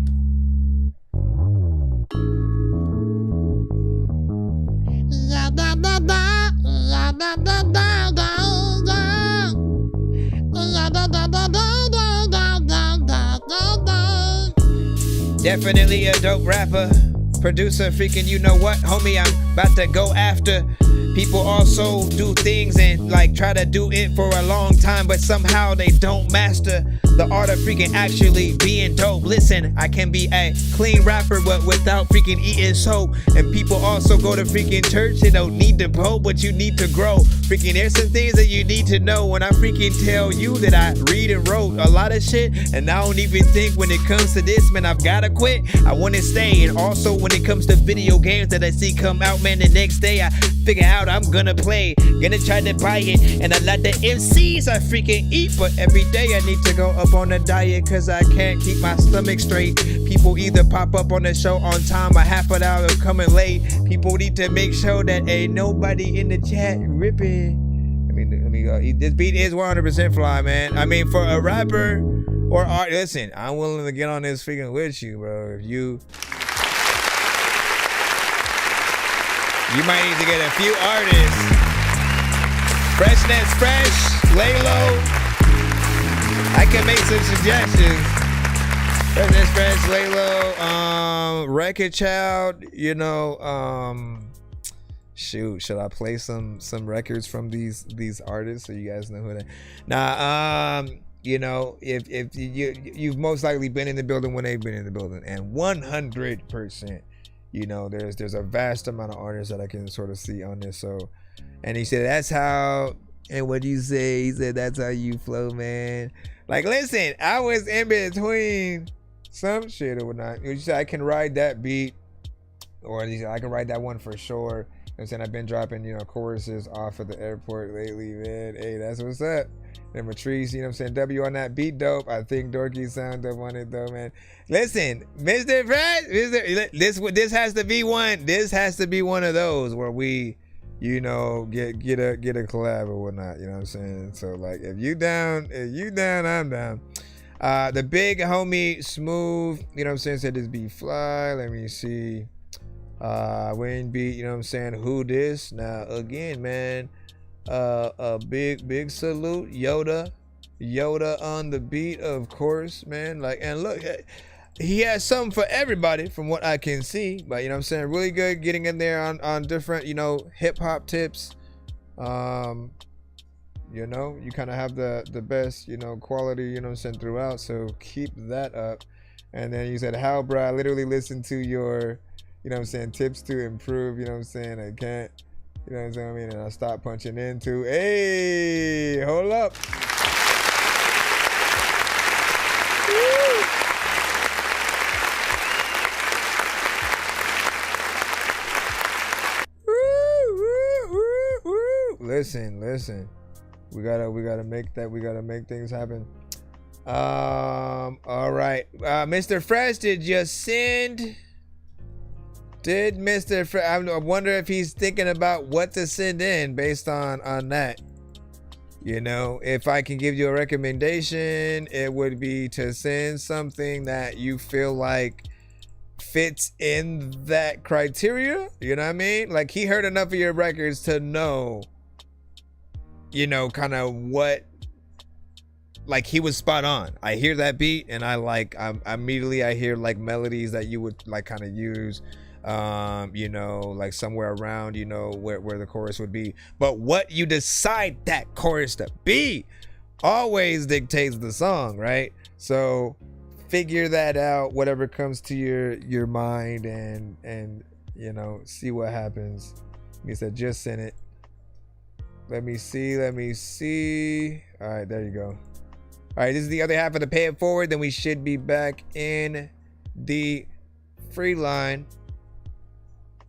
Definitely a dope rapper, producer, freaking you know what, homie, I'm about to go after. People also do things and like try to do it for a long time, but somehow they don't master the art of freaking actually being dope. Listen, I can be a clean rapper, but without freaking eating soap. And people also go to freaking church, they don't need to pope, but you need to grow. Freaking there's some things that you need to know when I freaking tell you that I read and wrote a lot of shit, and I don't even think when it comes to this, man, I've gotta quit. I wanna stay. And also when it comes to video games that I see come out, man, the next day I figure out I'm gonna play, gonna try to buy it. And a lot of MCs I freaking eat, but every day I need to go up on a diet, cause I can't keep my stomach straight. People either pop up on the show on time or half an hour coming late. People need to make sure that ain't nobody in the chat ripping. Let me go. This beat is 100% fly, man. I mean, for a rapper or art, listen, I'm willing to get on this freaking with you, bro. If you might need to get a few artists. Freshness Fresh, lay low. I can make some suggestions. Freshness Fresh, lay low. Record Child, you know, shoot, should I play some records from these artists so you guys know who they? Nah, you know, if you've most likely been in the building when they've been in the building, and 100%. You know, there's a vast amount of artists that I can sort of see on this. So, and he said that's how And what you say? He said that's how you flow, man. Like, listen, I was in between some shit or whatnot. You said I can ride that beat, or I can ride that one for sure. I'm saying I've been dropping, choruses off at the airport lately, man. Hey, that's what's up. And Matrice, you know what I'm saying? W on that beat, dope. I think Dorky sound dope on it, though, man. Listen, Mr. Fred, this has to be one. This has to be one of those where we, get a collab or whatnot. You know what I'm saying? So like, if you down, I'm down. The big homie Smooth, you know what I'm saying? Said this beat fly. Let me see. Wayne beat, you know what I'm saying? Who this? Now again, man. A big salute, Yoda on the beat, of course, man. Like, and look, he has something for everybody from what I can see, but you know what I'm saying, really good getting in there on different, hip-hop tips. You kind of have the best, quality, you know what I'm saying, throughout, so keep that up. And then you said, how, bro, I literally listened to your, you know what I'm saying, tips to improve, you know what I'm saying, I can't, you know what I mean, and I stopped punching into, hey, hold up. Listen. We gotta make things happen. All right. Mr. Fresh, did you send? Did Mr. Fresh? I wonder if he's thinking about what to send in based on that. If I can give you a recommendation, it would be to send something that you feel like fits in that criteria. You know what I mean? Like, he heard enough of your records to know, kind of what, like, he was spot on. I hear that beat and I immediately hear like melodies that you would like kind of use, like somewhere around, where the chorus would be. But what you decide that chorus to be always dictates the song, right? So figure that out, whatever comes to your mind, and see what happens. He said, just send it. Let me see. All right, there you go. All right, this is the other half of the Pay It Forward. Then we should be back in the free line.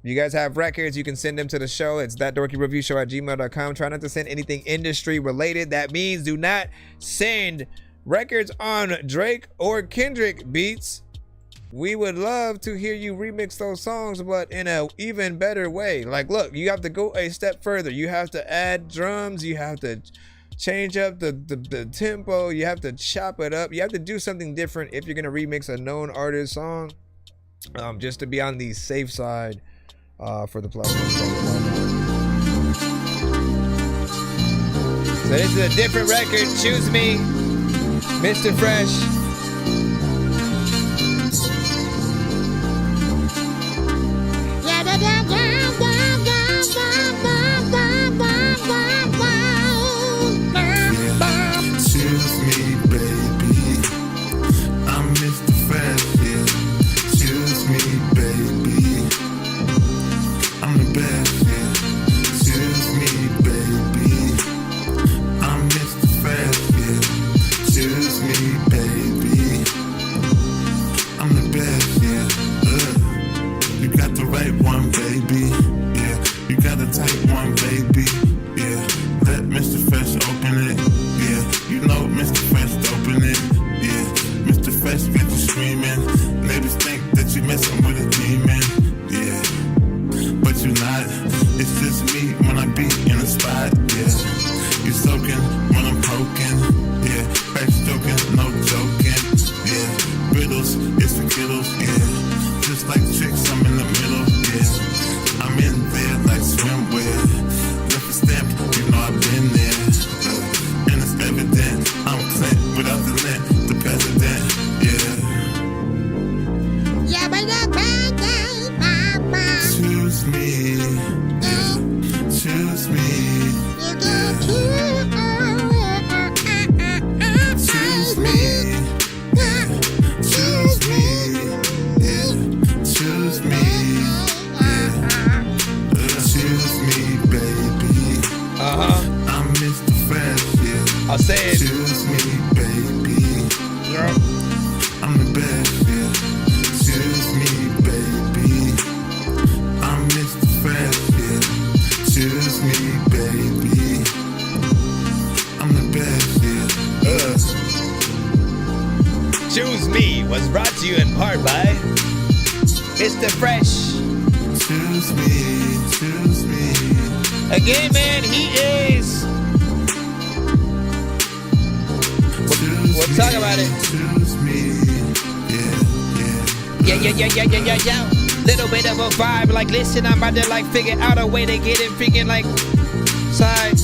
If you guys have records, you can send them to the show. It's ThatDorkyReviewShow@gmail.com. Try not to send anything industry related. That means do not send records on Drake or Kendrick beats. We would love to hear you remix those songs, but in an even better way. Like, look, you have to go a step further. You have to add drums. You have to change up the tempo. You have to chop it up. You have to do something different if you're going to remix a known artist song, just to be on the safe side for the platform. So this is a different record. Choose me, Mr. Fresh. Choose me, baby. I'm Mr. Fresh, yeah. Choose me, baby. I'm the best, yeah. Choose me, baby. I'm Mr. Fresh, yeah. Choose me, baby. I'm the best, yeah. You got the right one, baby. Yeah, you got the tight one, baby. Yeah, let Mr. Fresh open it. Yeah, you know Mr. Fresh open it. Yeah, Mr. Fresh get you screaming. Neighbors think that you messing with a demon. Yeah, but you not. It's just me when I be in a spot. Yeah, you soaking when I'm poking. Yeah, Fresh joking, no joking. Yeah, riddles, it's for kiddles. Yeah, just like tricks, I'm in the middle. Yeah, I'm in there like swimwear. Lift a stamp, you know I've been there. And it's evident, I'm Clint without the lint, the president. Yeah. Choose me. Yeah. Choose me. Yeah. Choose me. Yeah. Choose me. Yeah. Choose me. Yeah. Choose me, baby. I'm Mr. say it. Choose me, baby. I'm the best, yeah. Choose me, baby. I'm Mr. Fresh, yeah. Choose me, baby. I'm the best, yeah. Choose Me was brought to you in part by Mr. Fresh. Choose me, choose me. Again, man, he is. We'll talk about it. Choose me. Yeah. Little bit of a vibe, like listen, I'm about to like figure out a way to get it freaking like side.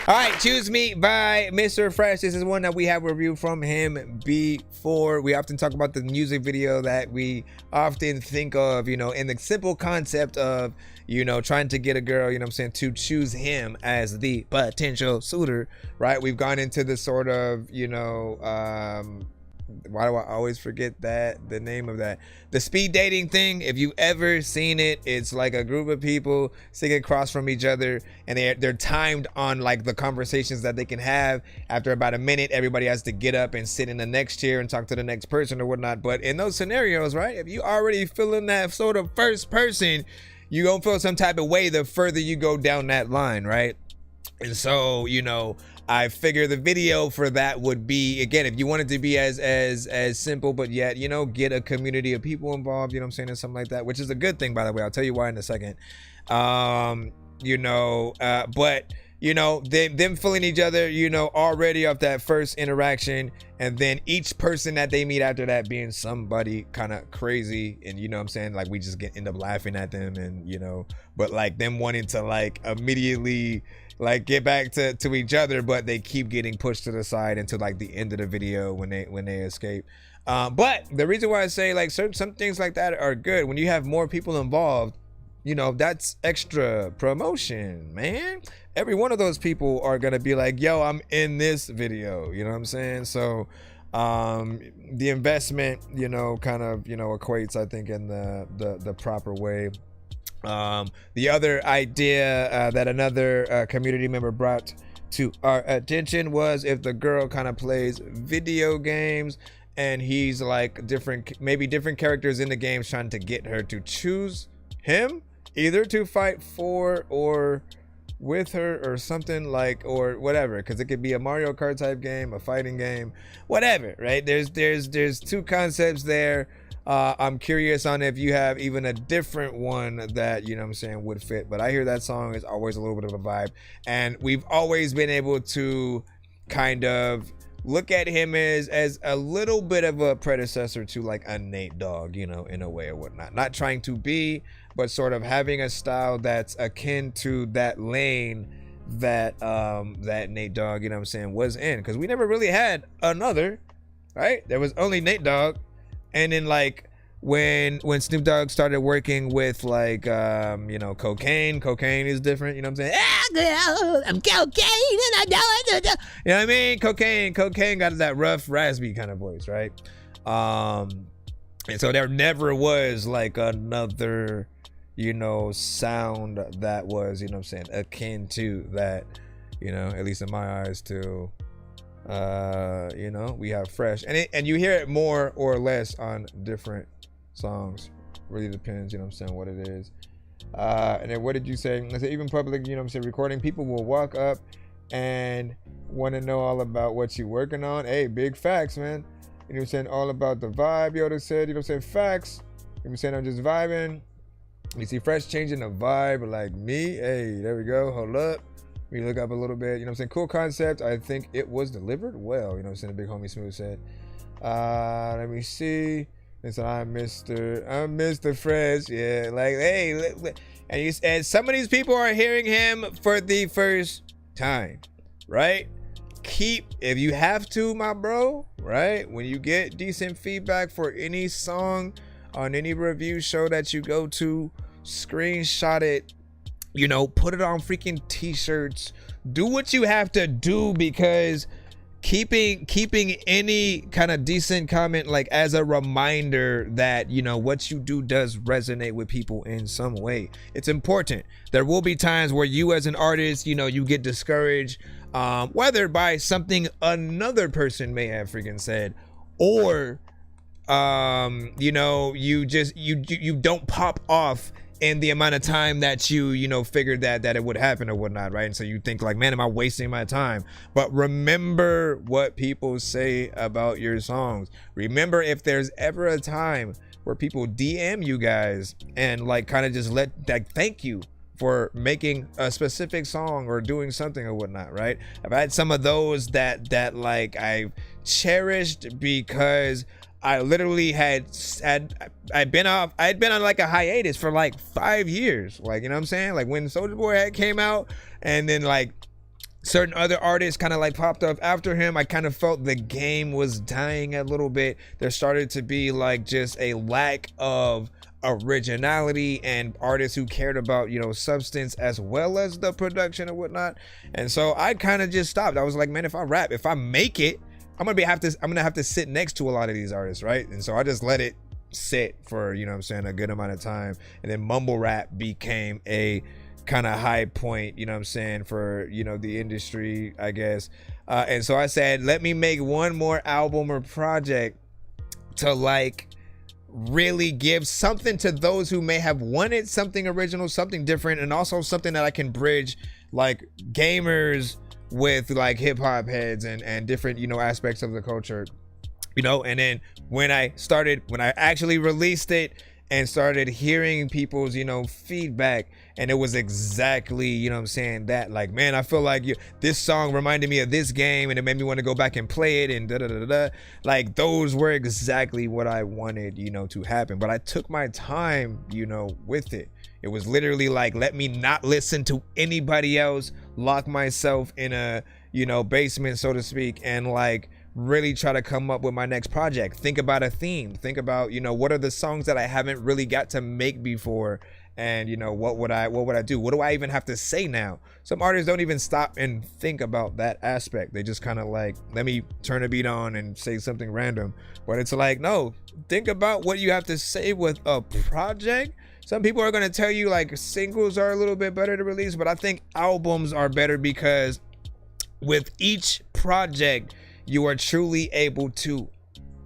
All right, Choose Me by Mr. Fresh. This is one that we have reviewed from him before. We often talk about the music video that we often think of, you know, in the simple concept of, you know, trying to get a girl, you know what I'm saying, to choose him as the potential suitor, right? We've gone into the sort of, you know, why do I always forget the name of that? The speed dating thing. If you've ever seen it, it's like a group of people sitting across from each other, and they're timed on like the conversations that they can have. After about a minute, everybody has to get up and sit in the next chair and talk to the next person or whatnot. But in those scenarios, right, if you already feeling that sort of first person, you gonna feel some type of way the further you go down that line, right? And so, you know, I figure the video for that would be, again, if you want it to be as simple, but yet, you know, get a community of people involved, you know what I'm saying, and something like that, which is a good thing, by the way. I'll tell you why in a second. You know, but, you know, them feeling each other, you know, already off that first interaction, and then each person that they meet after that being somebody kind of crazy, and you know what I'm saying, like we just end up laughing at them, and you know, but like them wanting to like immediately like get back to each other, but they keep getting pushed to the side until like the end of the video when they escape. But the reason why I say like some things like that are good when you have more people involved, you know, that's extra promotion, man. Every one of those people are gonna be like, yo, I'm in this video, you know what I'm saying? So the investment, you know, kind of, you know, equates, I think, in the proper way. The other idea that another community member brought to our attention was if the girl kind of plays video games and he's like maybe different characters in the games trying to get her to choose him, either to fight for or with her or something, like, or whatever, because it could be a Mario Kart type game, a fighting game, whatever, right? There's two concepts there. I'm curious on if you have even a different one that, you know what I'm saying, would fit. But I hear that song is always a little bit of a vibe, and we've always been able to kind of look at him as a little bit of a predecessor to like a Nate Dogg, you know, in a way or whatnot. Not trying to be, but sort of having a style that's akin to that lane that that Nate Dogg, you know what I'm saying, was in, because we never really had another, right? There was only Nate Dogg. And then like when Snoop Dogg started working with like you know, cocaine is different, you know what I'm saying? Ah, girl, I'm cocaine and I know it. You know what I mean? Cocaine got that rough, raspy kind of voice, right? And so there never was like another, you know, sound that was, you know what I'm saying, akin to that, you know, at least in my eyes, too. You know, we have Fresh, and you hear it more or less on different songs. Really depends, you know what I'm saying, what it is. And then what did you say? I said even public, you know what I'm saying, recording, people will walk up and want to know all about what you working on. Hey, big facts, man. You know what I'm saying, all about the vibe. Yoda said, you know what I'm saying, facts. You know what I'm saying, I'm just vibing. You see Fresh changing the vibe like me. Hey, there we go. Hold up. We look up a little bit, you know what I'm saying? Cool concept. I think it was delivered well, you know what I'm saying? The big homie Smooth said. Let me see. And so I'm Mr. Fresh. Yeah, like, hey, and some of these people are hearing him for the first time, right? If you have to, my bro, right? When you get decent feedback for any song on any review show that you go to, screenshot it. You know, put it on freaking t-shirts. Do what you have to do, because keeping any kind of decent comment like as a reminder that, you know, what you do does resonate with people in some way. It's important. There will be times where you as an artist, you know, you get discouraged, whether by something another person may have freaking said, or you know, you don't pop off in the amount of time that you know, figured that it would happen or whatnot, right? And so you think like, man, am I wasting my time? But remember what people say about your songs. Remember, if there's ever a time where people DM you guys and like kind of just thank you for making a specific song or doing something or whatnot, right? I've had some of those that like I've cherished because I literally I'd been on like a hiatus for like 5 years. Like, you know what I'm saying? Like when Soulja Boy had came out, and then like certain other artists kind of like popped up after him, I kind of felt the game was dying a little bit. There started to be like just a lack of originality and artists who cared about, you know, substance as well as the production and whatnot. And so I kind of just stopped. I was like, man, if I make it, I'm gonna have to sit next to a lot of these artists, right? And so I just let it sit for, you know what I'm saying, a good amount of time. And then mumble rap became a kind of high point, you know what I'm saying, for, you know, the industry, I guess. And so I said, let me make one more album or project to like really give something to those who may have wanted something original, something different, and also something that I can bridge like gamers with like hip hop heads and different, you know, aspects of the culture, you know. And then when I actually released it and started hearing people's, you know, feedback, and it was exactly, you know what I'm saying, that like, man, I feel like this song reminded me of this game and it made me want to go back and play it and da da da da. Like those were exactly what I wanted, you know, to happen. But I took my time, you know, with it. It was literally like, let me not listen to anybody else, lock myself in a, you know, basement, so to speak, and like really try to come up with my next project. Think about a theme. Think about, you know, what are the songs that I haven't really got to make before, and, you know, what would I do? What do I even have to say now? Some artists don't even stop and think about that aspect. They just kind of like, let me turn a beat on and say something random. But it's like, no, think about what you have to say with a project. Some people are going to tell you like singles are a little bit better to release, but I think albums are better because with each project you are truly able to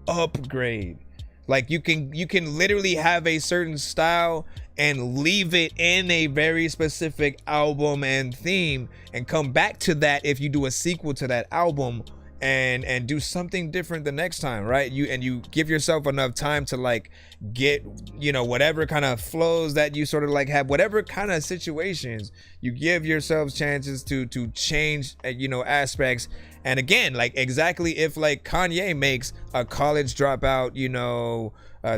upgrade. Like you can literally have a certain style and leave it in a very specific album and theme, and come back to that if you do a sequel to that album, and do something different the next time, right? You give yourself enough time to like get, you know, whatever kind of flows that you sort of like have, whatever kind of situations, you give yourselves chances to change, you know, aspects. And again, like exactly if like Kanye makes a college dropout, you know,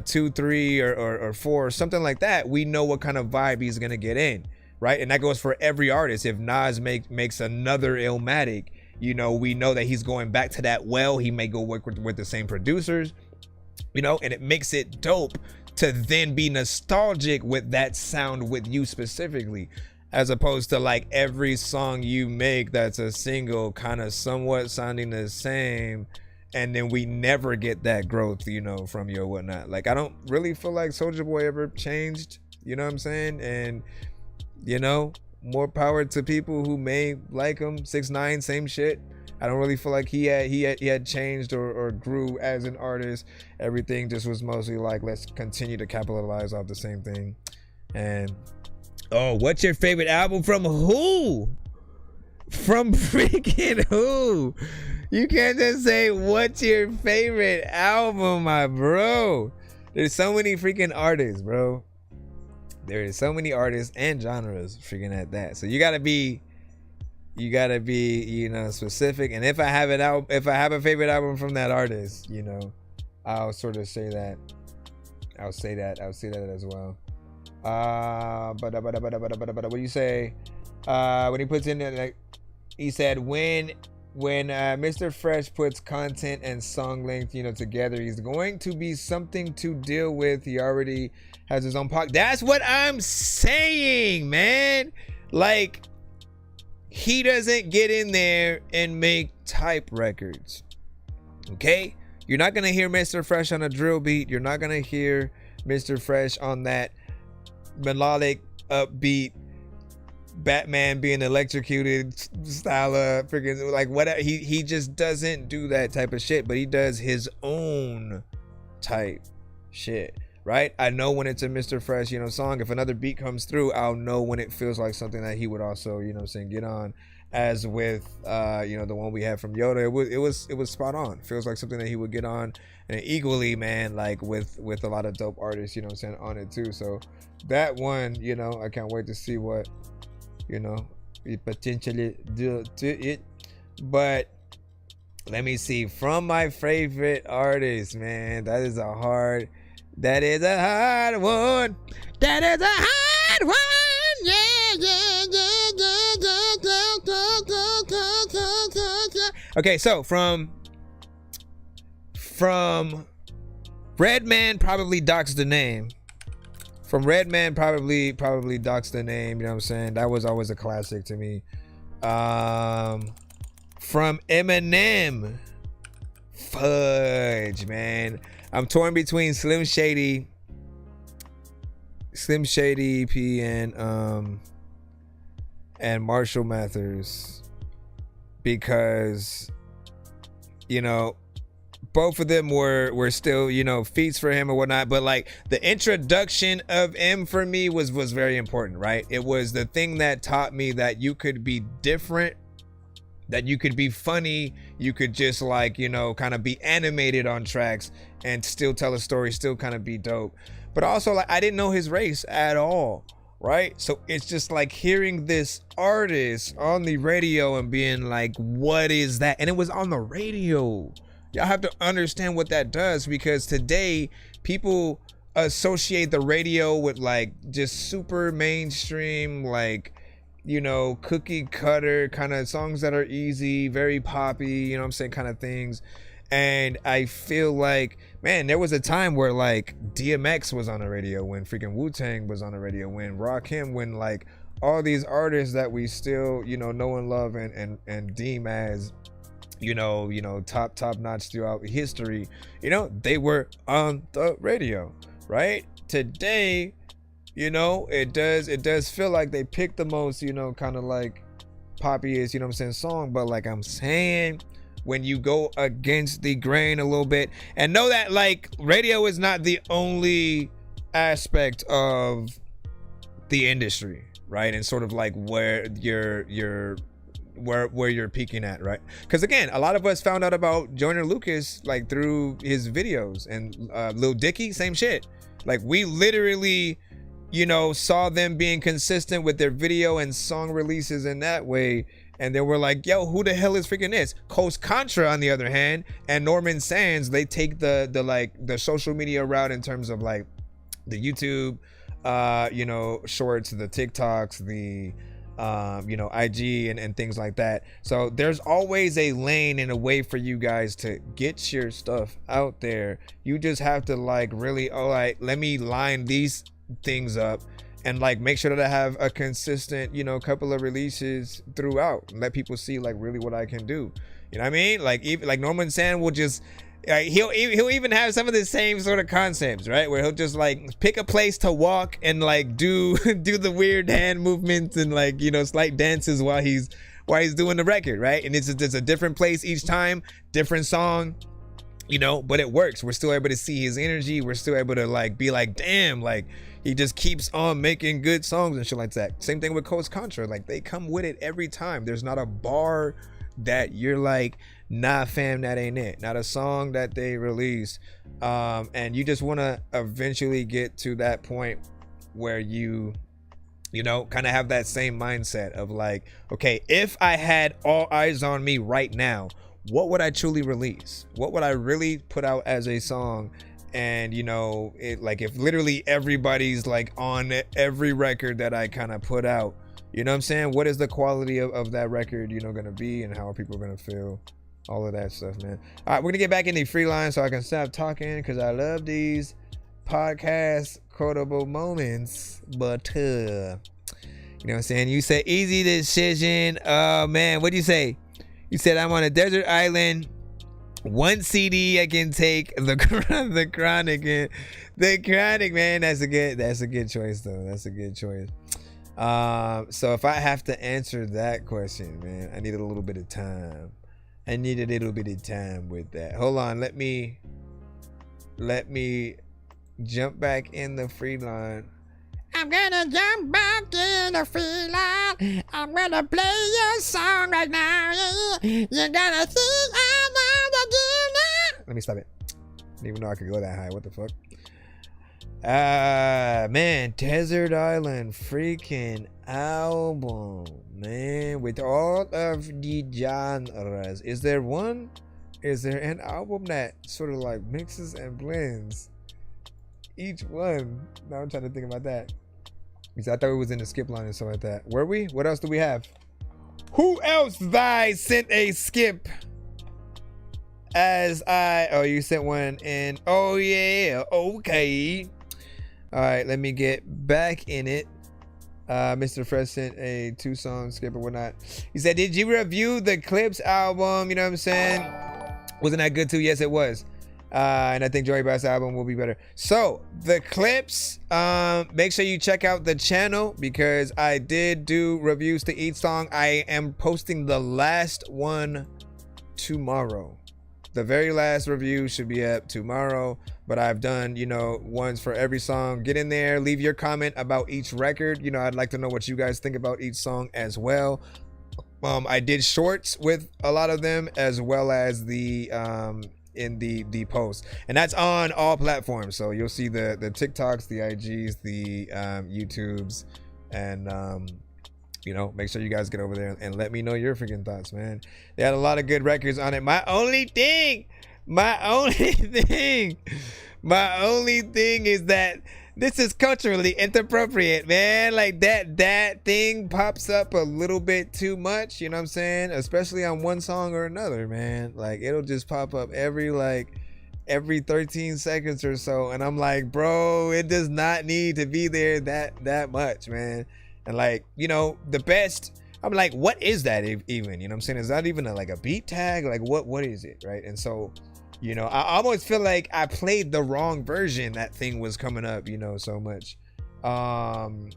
2, 3 or 4 or something like that, we know what kind of vibe he's gonna get in, right? And that goes for every artist. If Nas makes another Illmatic, you know, we know that he's going back to that well. He may go work with the same producers, you know, and it makes it dope to then be nostalgic with that sound with you specifically, as opposed to like every song you make that's a single kind of somewhat sounding the same, and then we never get that growth, you know, from you or whatnot. Like I don't really feel like Soulja Boy ever changed, you know what I'm saying? And, you know, more power to people who may like him. 6ix9ine, same shit. I don't really feel like he had changed or grew as an artist. Everything just was mostly like, let's continue to capitalize off the same thing. And oh, what's your favorite album from who? From freaking who? You can't just say what's your favorite album, my bro. There's so many freaking artists, bro. There is so many artists and genres freaking at that. So you gotta be, you know, specific. And if I have a favorite album from that artist, you know, I'll sort of say that. I'll say that as well. But what do you say? When he puts in there, like, he said when Mr. Fresh puts content and song length, you know, together, he's going to be something to deal with. He already has his own podcast. That's what I'm saying, man. Like, he doesn't get in there and make type records. Okay? You're not gonna hear Mr. Fresh on a drill beat. You're not gonna hear Mr. Fresh on that melodic, upbeat, Batman being electrocuted style of freaking like whatever. He just doesn't do that type of shit, but he does his own type shit, right? I know when it's a Mr. Fresh, song. If another beat comes through, I'll know when it feels like something that he would also, get on. As with the one we had from Yoda, it was spot on. Feels like something that he would get on, and equally, man, like with a lot of dope artists, on it too. So that one, I can't wait to see what he potentially do to it. But let me see, from my favorite artist, man, that is a hard one. That is a hard one. Okay, so from Redman, probably Doc's the name. From Redman, probably Doc's the name. You know what I'm saying? That was always a classic to me. From Eminem, fudge, man. I'm torn between Slim Shady P and Marshall Mathers, because both of them were still feats for him or whatnot, but like the introduction of M for me was very important, right? It was the thing that taught me that you could be different, that you could be funny, you could just like kind of be animated on tracks and still tell a story, still kind of be dope. But also, like, I didn't know his race at all, right? So it's just like hearing this artist on the radio and being like, what is that? And it was on the radio. Y'all have to understand what that does, because today people associate the radio with like just super mainstream, like, cookie cutter kind of songs that are easy, very poppy, kind of things. And I feel like, man, there was a time where like DMX was on the radio, when freaking Wu-Tang was on the radio, when Rakim, when like all these artists that we still, know and love and deem as, top notch throughout history, they were on the radio, right? Today, it does feel like they picked the most, kind of like poppiest, song. But like I'm saying, when you go against the grain a little bit, and know that like radio is not the only aspect of the industry, right? And sort of like where you're peaking at, right? Because again, a lot of us found out about Joyner Lucas like through his videos, and Lil Dicky, same shit. Like we literally saw them being consistent with their video and song releases in that way. And they were like, yo, who the hell is freaking this? Coast Contra, on the other hand, and Norman Sands, they take the social media route in terms of like the YouTube, shorts, the TikToks, the, IG and things like that. So there's always a lane and a way for you guys to get your stuff out there. You just have to like really, all right, let me line these things up and like make sure that I have a consistent, couple of releases throughout, and let people see like really what I can do. You know what I mean? Like even like Norman Sand will just he'll even have some of the same sort of concepts, right? Where he'll just like pick a place to walk and like do the weird hand movements and like slight dances while he's doing the record, right? And it's a different place each time, different song. But it works. We're still able to see his energy. We're still able to like be like, damn, like he just keeps on making good songs and shit like that. Same thing with Coast Contra. Like they come with it every time. There's not a bar that you're like, nah, fam, that ain't it. Not a song that they release. And you just want to eventually get to that point where you kind of have that same mindset of like, okay, if I had all eyes on me right now, what would I truly release? What would I really put out as a song? And it like if literally everybody's like on every record that I kind of put out, what I'm saying? What is the quality of that record, gonna be, and how are people gonna feel? All of that stuff, man. All right, we're gonna get back in the free line so I can stop talking, because I love these podcast quotable moments. But you know what I'm saying? You say easy decision. Man, what do you say? He said, I'm on a desert island. One CD I can take. The Chronic. The Chronic, man. That's a good choice, though. That's a good choice. So if I have to answer that question, man, I need a little bit of time. I need a little bit of time with that. Hold on. Let me jump back in the free line. I'm gonna jump back in the free line. I'm gonna play your song right now. You're gonna think I know the deal. Let me stop it. Didn't even know I could go that high. What the fuck? Man, Desert Island freaking album, man, with all of the genres. Is there an album that sort of like mixes and blends each one? Now I'm trying to think about that, because I thought it was in the skip line and stuff like that. Were we? What else do we have? Who else thy sent a skip? You sent one in. Oh yeah, okay. All right, let me get back in it. Mr. Fresh sent a 2-song skip or whatnot. He said, did you review the Clips album? You know what I'm saying? Wasn't that good too? Yes, it was. And I think Joey Bass' album will be better. So the Clips, make sure you check out the channel, because I did do reviews to each song. I am posting the last one tomorrow. The very last review should be up tomorrow, but I've done, ones for every song. Get in there, leave your comment about each record. I'd like to know what you guys think about each song as well. I did shorts with a lot of them, as well as the in the post, and that's on all platforms. So you'll see the TikToks, the IGs, the YouTubes, and make sure you guys get over there and let me know your freaking thoughts, man. They had a lot of good records on it. My only thing is that this is culturally inappropriate, man. Like that thing pops up a little bit too much, you know what I'm saying? Especially on one song or another, man. Like it'll just pop up every 13 seconds or so, and I'm like, bro, it does not need to be there that much, man. And the best, I'm like, what is that even? You know what I'm saying? Is that even a beat tag? Like what is it, right? And so, I almost feel like I played the wrong version. That thing was coming up, so much. And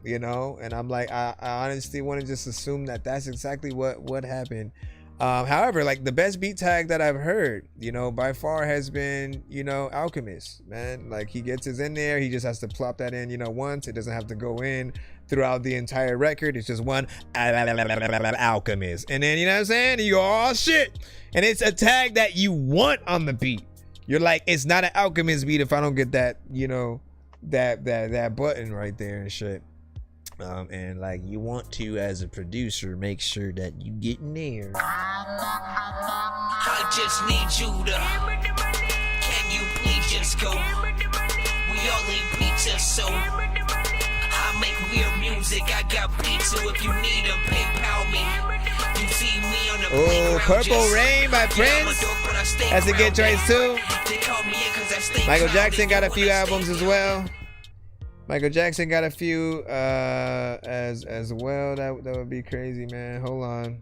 I'm like, I honestly want to just assume that that's exactly what happened. However, the best beat tag that I've heard, by far has been, Alchemist, man. Like he gets his in there. He just has to plop that in, once. It doesn't have to go in throughout the entire record. It's just one Alchemist. And then, you know what I'm saying? You go, oh shit. And it's a tag that you want on the beat. You're like, it's not an Alchemist beat if I don't get that, that button right there and shit. And you want to, as a producer, make sure that you get in there. I just need you to. Can you please just go? We all need pizza, so I make weird music. I got pizza if you need them. PayPal me. You see me on the playground. Purple Rain by Prince. That's a good choice too. Michael Jackson got a few albums as well. Michael Jackson got a few as well. That would be crazy, man. Hold on.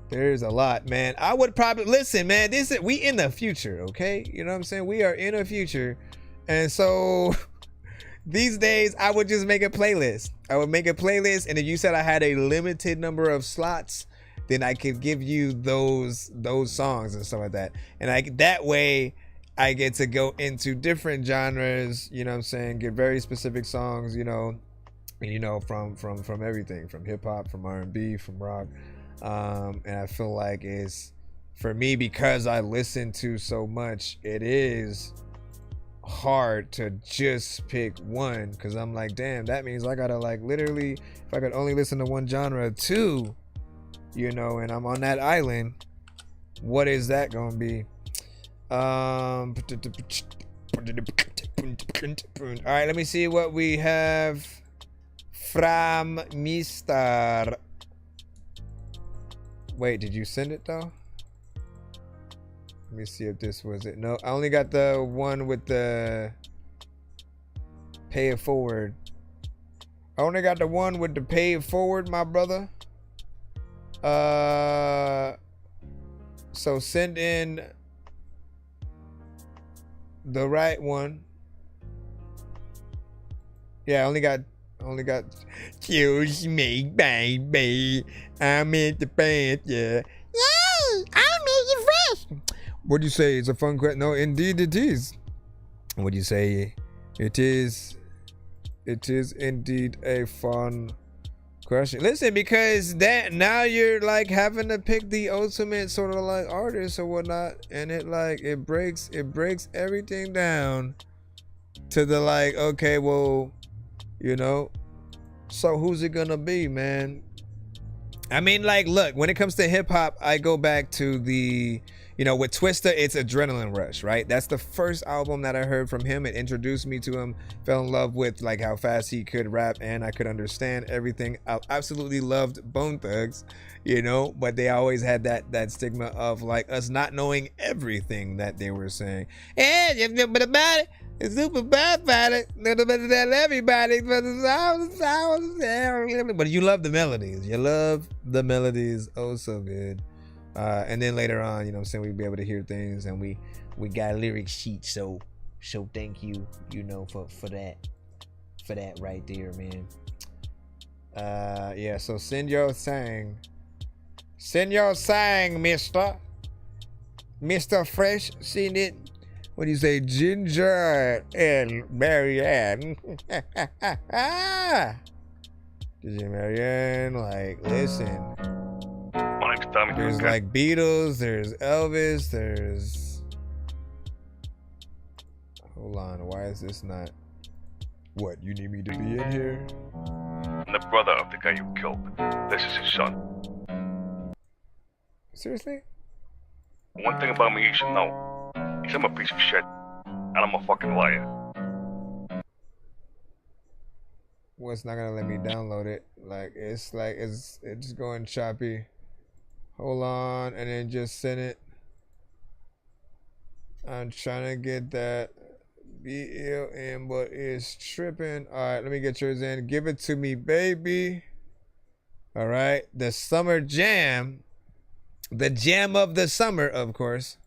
There's a lot, man. I would probably listen, man. We in the future, okay? You know what I'm saying? We are in a future, and so these days I would just make a playlist. I would make a playlist, and if you said I had a limited number of slots, then I could give you those songs and stuff like that, and that way I get to go into different genres, you know what I'm saying? Get very specific songs, from everything, from hip hop, from R&B, from rock. And I feel like it's, for me, because I listen to so much, it is hard to just pick one, because I'm like, damn, that means I gotta literally, if I could only listen to one genre too, and I'm on that island, what is that gonna be? All right, let me see what we have from Mr. Wait, did you send it though? Let me see if this was it. No, I only got the one with the pay it forward. I only got the one with the pay it forward, my brother. So send in the right one. Yeah, only got excuse me, baby. I'm in the band, yeah. Yay! I made it fresh. What'd you say? It's a fun question. No, indeed it is. What'd you say? It is indeed a fun question. Listen, because that now you're like having to pick the ultimate sort of like artist or whatnot, and it breaks everything down to the like, okay, well, you know, so who's it gonna be, man? I mean, like, look, when it comes to hip hop, I go back to the, you know, with Twista, it's Adrenaline Rush, right? That's the first album that I heard from him. It introduced me to him, fell in love with like how fast he could rap and I could understand everything. I absolutely loved Bone Thugs, you know, but they always had that stigma of like us not knowing everything that they were saying. And it's super bad about it. Tell everybody, but you love the melodies. You love the melodies oh so good. And then later on, you know what I'm saying, we'll be able to hear things, and we got a lyric sheet, so thank you, you know, for that right there, man. Yeah, so send your sang, Mr. Fresh, send it. What do you say, Ginger and Marianne? Ginger Marianne, like, listen. There's like Beatles, there's Elvis, there's... Hold on, why is this not... What, you need me to be in here? I'm the brother of the guy you killed. This is his son. Seriously? One thing about me you should know. Is I'm a piece of shit. And I'm a fucking liar. Well, it's not gonna let me download it. Like it's going choppy. Hold on, and then just send it. I'm trying to get that BLM, but it's tripping. All right, let me get yours in. Give it to me, baby. All right, the summer jam, the jam of the summer, of course.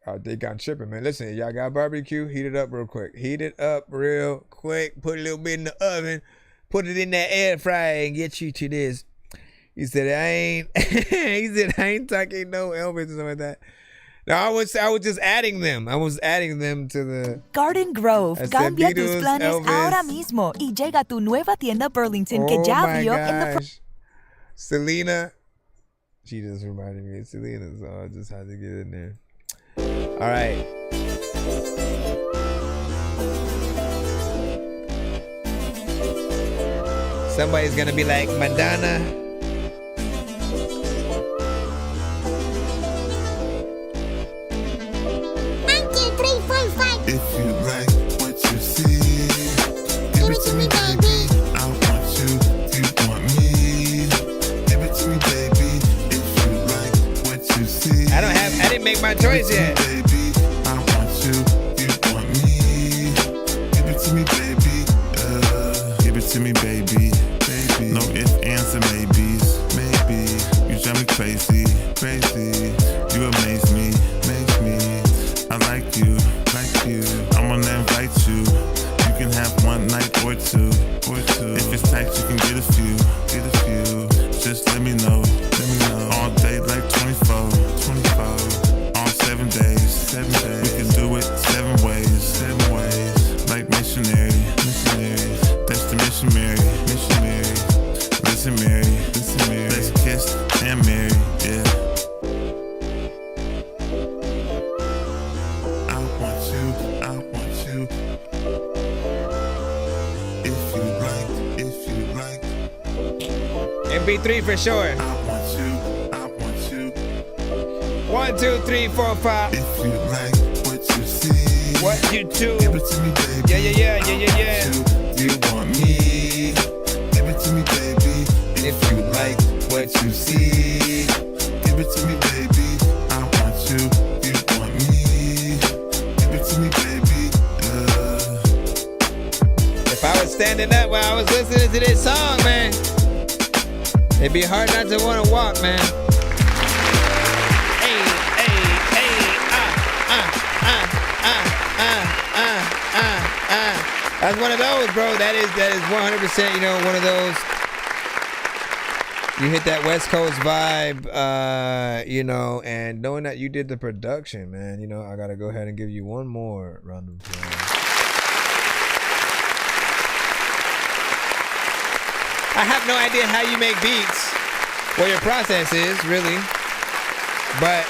Oh, they got tripping, man. Listen, y'all got barbecue? Heat it up real quick. Heat it up real quick. Put a little bit in the oven. Put it in that air fryer and get you to this. He said, I ain't talking no Elvis or something like that. No, I was just adding them. I was adding them to the... Garden Grove. Cambia tus Beatles, planes Elvis. ahora mismo y llega a tu nueva tienda Burlington que ya abrió en the... Selena. She just reminded me of Selena, so I just had to get in there. All right. Somebody's gonna be like, Madonna. If you like what you see, give it to me, baby. I want you, you want me. Give it to me, baby. If you like what you see, I didn't make my choice yet. Baby, I want you, you want me. Give it to me, baby. Give it to me, baby. Baby. No ifs, ands, and maybes. Maybe you drive me crazy, crazy. You amaze me, make me. I like you. I'm gonna invite you. You can have one night or two. If it's tight, you can get a few. Just let me know. All day like 24. All 7 days. We can do it 7 ways. Like missionary. That's the mission, Mary. Listen, Mary. Let's kiss and marry. Yeah. MP3 for sure. I want you. 1, 2, 3, 4, 5. If you like what you see, what you do. Give it to me, baby. Yeah. You want me. Give it to me, baby. If you like what you see, give it to me, baby. I want you. You want me. Give it to me, baby. If I was standing up while I was listening to this song, man. It'd be hard not to want to walk, man. That's one of those, bro. That is 100%, you know, one of those. You hit that West Coast vibe, you know, and knowing that you did the production, man, you know, I got to go ahead and give you one more round of applause. I have no idea how you make beats, what your process is, really. But,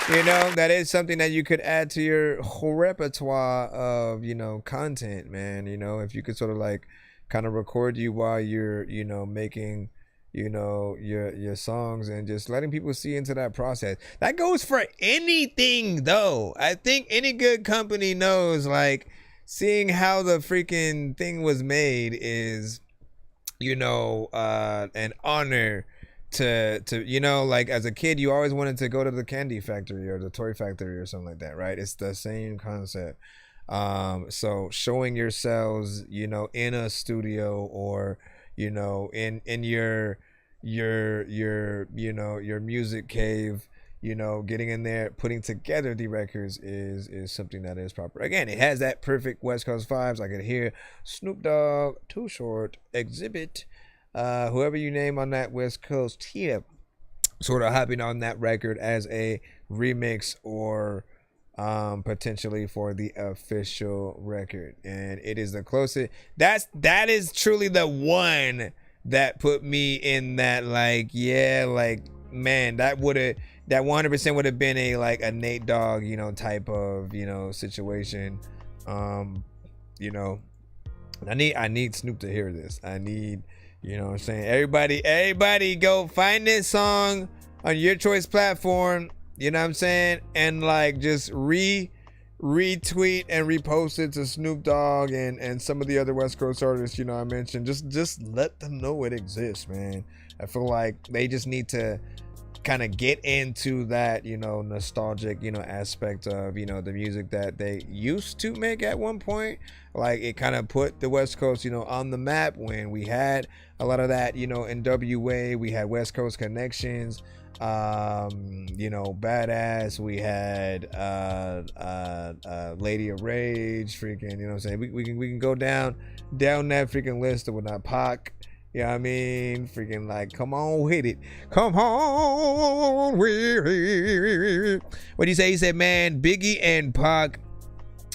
you know, that is something that you could add to your whole repertoire of, you know, content, man. You know, if you could sort of like kind of record you while you're, you know, making, you know, your songs and just letting people see into that process. That goes for anything, though. I think any good company knows, like, seeing how the freaking thing was made is, you know, an honor to you know, like as a kid you always wanted to go to the candy factory or the toy factory or something like that, right? It's the same concept. So showing yourselves, you know, in a studio or, you know, in your you know, your music cave, you know, getting in there, putting together the records is something that is proper. Again, it has that perfect West Coast vibes. I could hear Snoop Dogg, Too Short, Exhibit, whoever you name on that West Coast tip, sort of hopping on that record as a remix or potentially for the official record. And it is the closest. That is truly the one that put me in that, like, yeah, like, man, that 100% would have been a Nate Dogg, you know, type of, you know, situation. You know, I need Snoop to hear this. I need, you know what I'm saying, everybody go find this song on your choice platform, you know what I'm saying, and like just retweet and repost it to Snoop Dogg and some of the other West Coast artists, you know, I mentioned. Just let them know it exists, man. I feel like they just need to kind of get into that, you know, nostalgic, you know, aspect of, you know, the music that they used to make at one point. Like, it kind of put the West Coast, you know, on the map when we had a lot of that, you know, NWA. We had West Coast Connections, you know, Badass. We had Lady of Rage, freaking, you know what I'm saying? We can go down that freaking list of whatnot. Pac, you know what I mean? Freaking, like, come on with it. Come on with it. What do you say? He said, man, Biggie and Pac,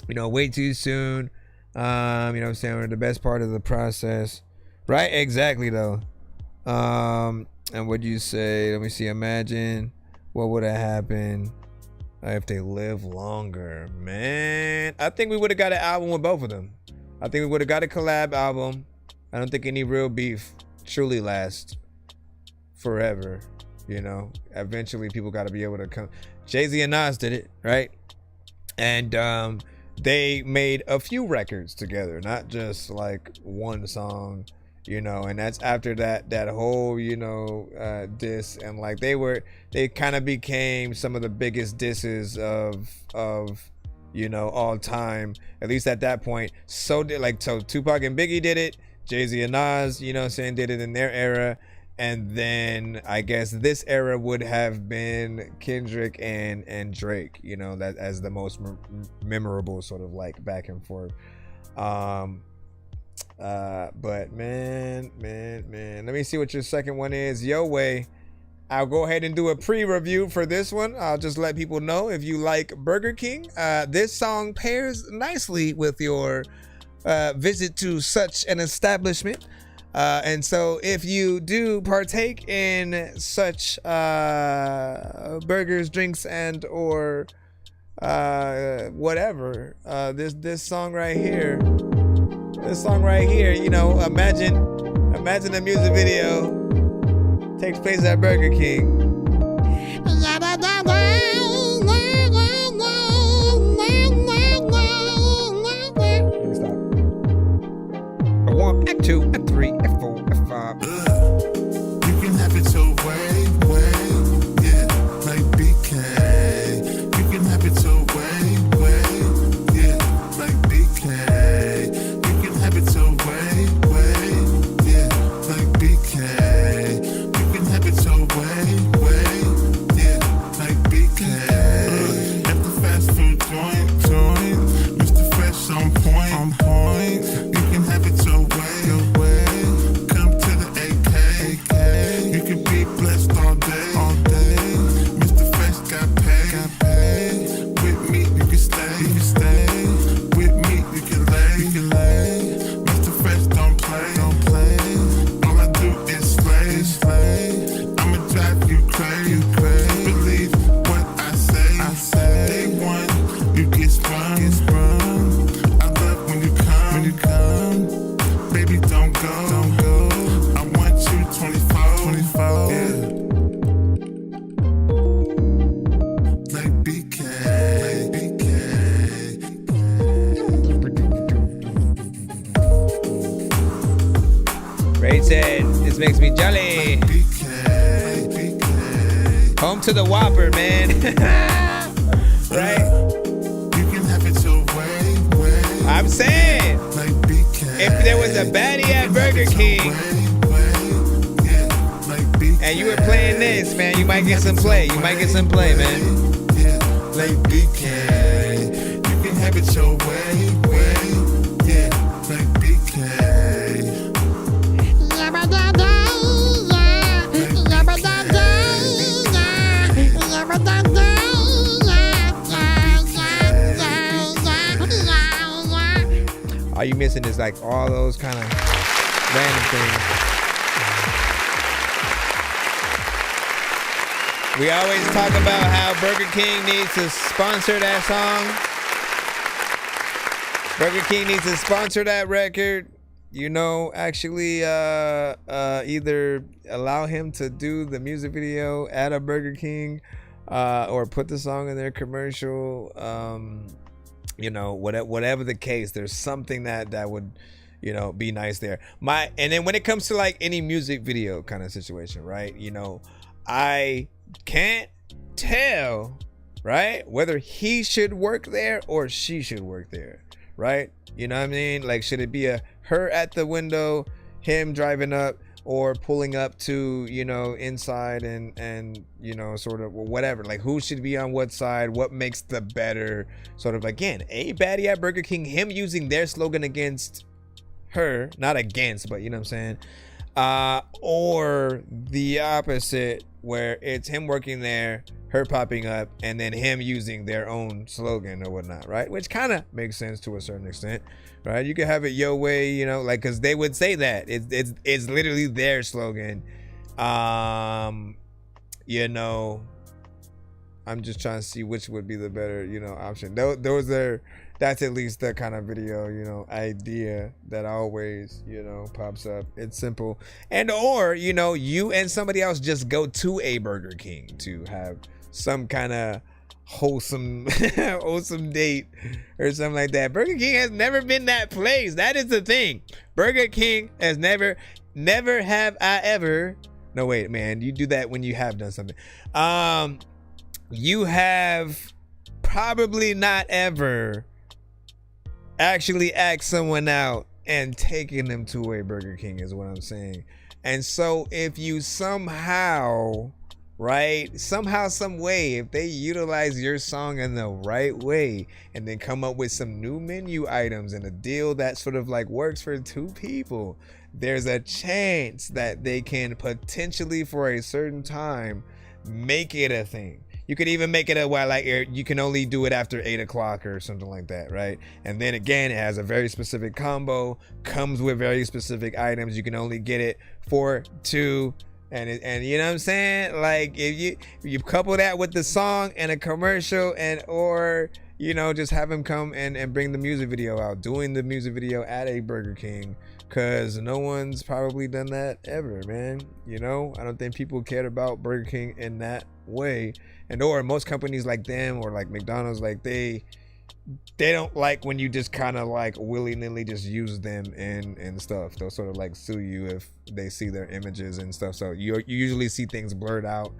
you know, way too soon. You know what I'm saying? We're the best part of the process. Right? Exactly, though. And what do you say? Let me see. Imagine what would have happened if they lived longer. Man, I think we would have got an album with both of them. I think we would have got a collab album. I don't think any real beef truly lasts forever. You know, eventually people got to be able to come. Jay-Z and Nas did it, right? And they made a few records together, not just like one song, you know. And that's after that whole, you know, diss, and like they kind of became some of the biggest disses of you know, all time, at least at that point. So Tupac and Biggie did it. Jay-Z and Nas, you know what I'm saying, did it in their era. And then I guess this era would have been Kendrick and Drake, you know, that as the most memorable sort of like back and forth. But man, let me see what your second one is. Yo way. I'll go ahead and do a pre-review for this one. I'll just let people know, if you like Burger King, this song pairs nicely with your visit to such an establishment. And so if you do partake in such burgers, drinks, and or whatever, this song right here, you know, imagine a music video takes place at Burger King. One, and two, and three, and four, and five. You can have it your way, yeah, like BK. You can have it your way, yeah, like BK. You can have it your way, yeah, like BK. This makes me jolly. Home to the Whopper, man. Right? You can have it your way. I'm saying, if there was a baddie at Burger King and you were playing this, man, you might get some play. You might get some play, man. Like BK, you can have it your way. Yeah, like BK. All you missing is like all those kind of random things. We always talk about how Burger King needs to sponsor that song. Burger King needs to sponsor that record. You know, actually either allow him to do the music video at a Burger King or put the song in their commercial. You know, whatever the case, there's something that would, you know, be nice there. And then when it comes to like any music video kind of situation, right? You know, I can't tell, right, whether he should work there or she should work there, right? You know what I mean? Like, should it be her at the window, him driving up, or pulling up to, you know, inside and you know, sort of whatever, like who should be on what side, what makes the better sort of, again, a baddie at Burger King, him using their slogan against her, not against, but you know what I'm saying, or the opposite, where it's him working there, her popping up, and then him using their own slogan or whatnot, right? Which kind of makes sense to a certain extent, right? You could have it your way, you know, like, because they would say that it's literally their slogan. You know, I'm just trying to see which would be the better, you know, option. That's at least the kind of video, you know, idea that always, you know, pops up. It's simple. And or, you know, you and somebody else just go to a Burger King to have some kind of wholesome date or something like that. Burger King has never been that place. That is the thing. Burger King has never have I ever. No, wait, man, you do that when you have done something. You have probably not ever actually asked someone out and taken them to a Burger King is what I'm saying. And so if you somehow, right, somehow, some way, if they utilize your song in the right way and then come up with some new menu items and a deal that sort of like works for two people, there's a chance that they can potentially for a certain time make it a thing. You could even make it a while, like you can only do it after 8 o'clock or something like that, right? And then again, it has a very specific combo, comes with very specific items. You can only get it for 2. And you know what I'm saying? Like if you couple that with the song and a commercial, and or you know, just have him come and bring the music video out, doing the music video at a Burger King, because no one's probably done that ever, man. You know, I don't think people cared about Burger King in that way. And or most companies like them or like McDonald's, like they don't like when you just kind of like willy-nilly just use them and stuff. They'll sort of like sue you if they see their images and stuff. So you usually see things blurred out.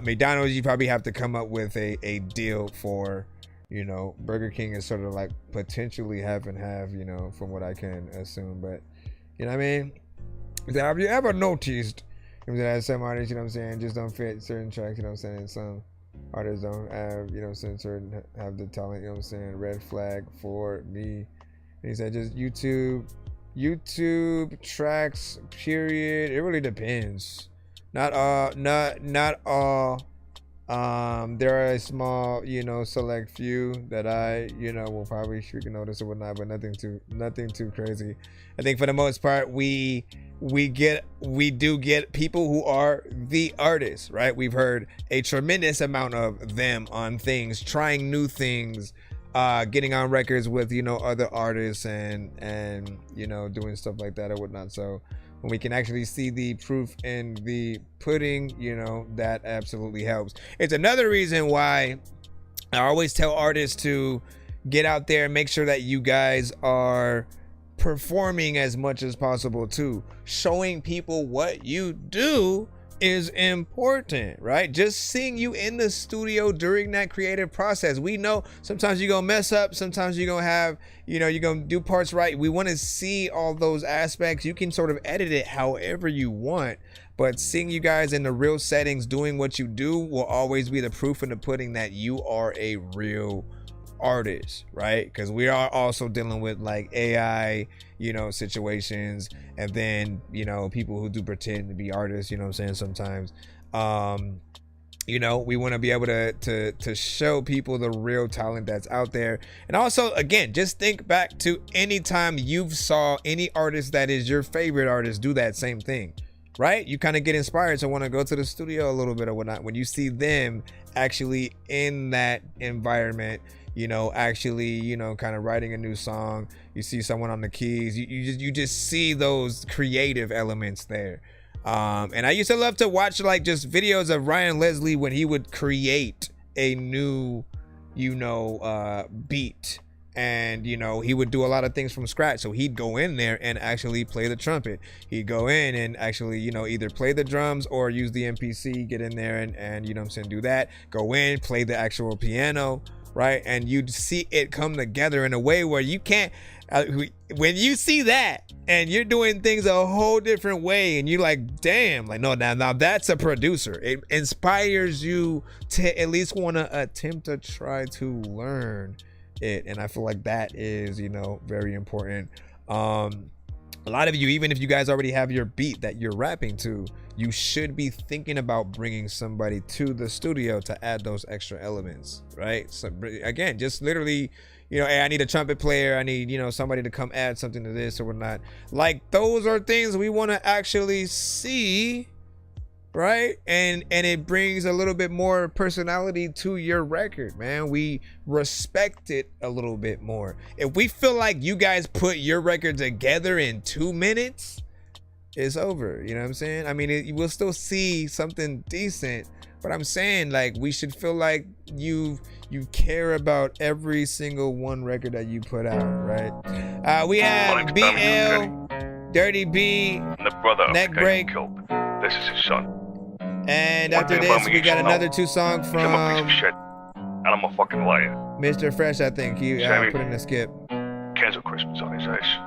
McDonald's, you probably have to come up with a deal for, you know. Burger King is sort of like potentially half and half, you know, from what I can assume. But you know what I mean? Have you ever noticed that some artists, you know what I'm saying, just don't fit certain tracks, you know what I'm saying? Some artists don't have, you know what I'm saying, certain have the talent, you know what I'm saying? Red flag for me. And he said just YouTube tracks, period. It really depends. Not all. There are a small, you know, select few that I, you know, will probably shoot a notice or whatnot, but nothing too crazy. I think for the most part, we do get people who are the artists, right? We've heard a tremendous amount of them on things, trying new things, getting on records with, you know, other artists and you know, doing stuff like that or whatnot. So when we can actually see the proof in the pudding, you know, that absolutely helps. It's another reason why I always tell artists to get out there and make sure that you guys are performing as much as possible too. Showing people what you do is important, right? Just seeing you in the studio during that creative process. We know sometimes you're gonna mess up, sometimes you're gonna have, you're gonna do parts right. We want to see all those aspects. You can sort of edit it however you want, but seeing you guys in the real settings doing what you do will always be the proof in the pudding that you are a real artist, right? Because we are also dealing with like AI, situations, and then people who do pretend to be artists, what I'm saying, sometimes we want to be able to show people the real talent that's out there. And also, again, just think back to any time you've saw any artist that is your favorite artist do that same thing, right? You kind of get inspired to want to go to the studio a little bit or whatnot when you see them actually in that environment, actually, kind of writing a new song. You see someone on the keys, you just see those creative elements there. And I used to love to watch like just videos of Ryan Leslie when he would create a new, beat. And he would do a lot of things from scratch. So he'd go in there and actually play the trumpet. He'd go in and actually, either play the drums or use the MPC, get in there and do that. Go in, play the actual piano, right? And you'd see it come together in a way where you can't, when you see that and you're doing things a whole different way and you're like, damn, like, no, now that's a producer. It inspires you to at least want to attempt to try to learn it. And I feel like that is, very important. A lot of you, even if you guys already have your beat that you're rapping to, you should be thinking about bringing somebody to the studio to add those extra elements, right? So again, just literally, hey, I need a trumpet player, I need, somebody to come add something to this or whatnot. Like, those are things we want to actually see, right? And it brings a little bit more personality to your record, man. We respect it a little bit more. If we feel like you guys put your record together in 2 minutes, it's over. You know what I'm saying? I mean, we'll still see something decent, but I'm saying, like, we should feel like you care about every single one record that you put out, right? We have BL, Dirty B, and the brother Neck Break. This is his son. And after this, we got another 2 songs from I'm a piece of shit, and I'm a fucking liar. Mr. Fresh, I think. He put in a skip. Cancel Christmas on his ass.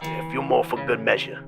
Yeah, a few more for good measure.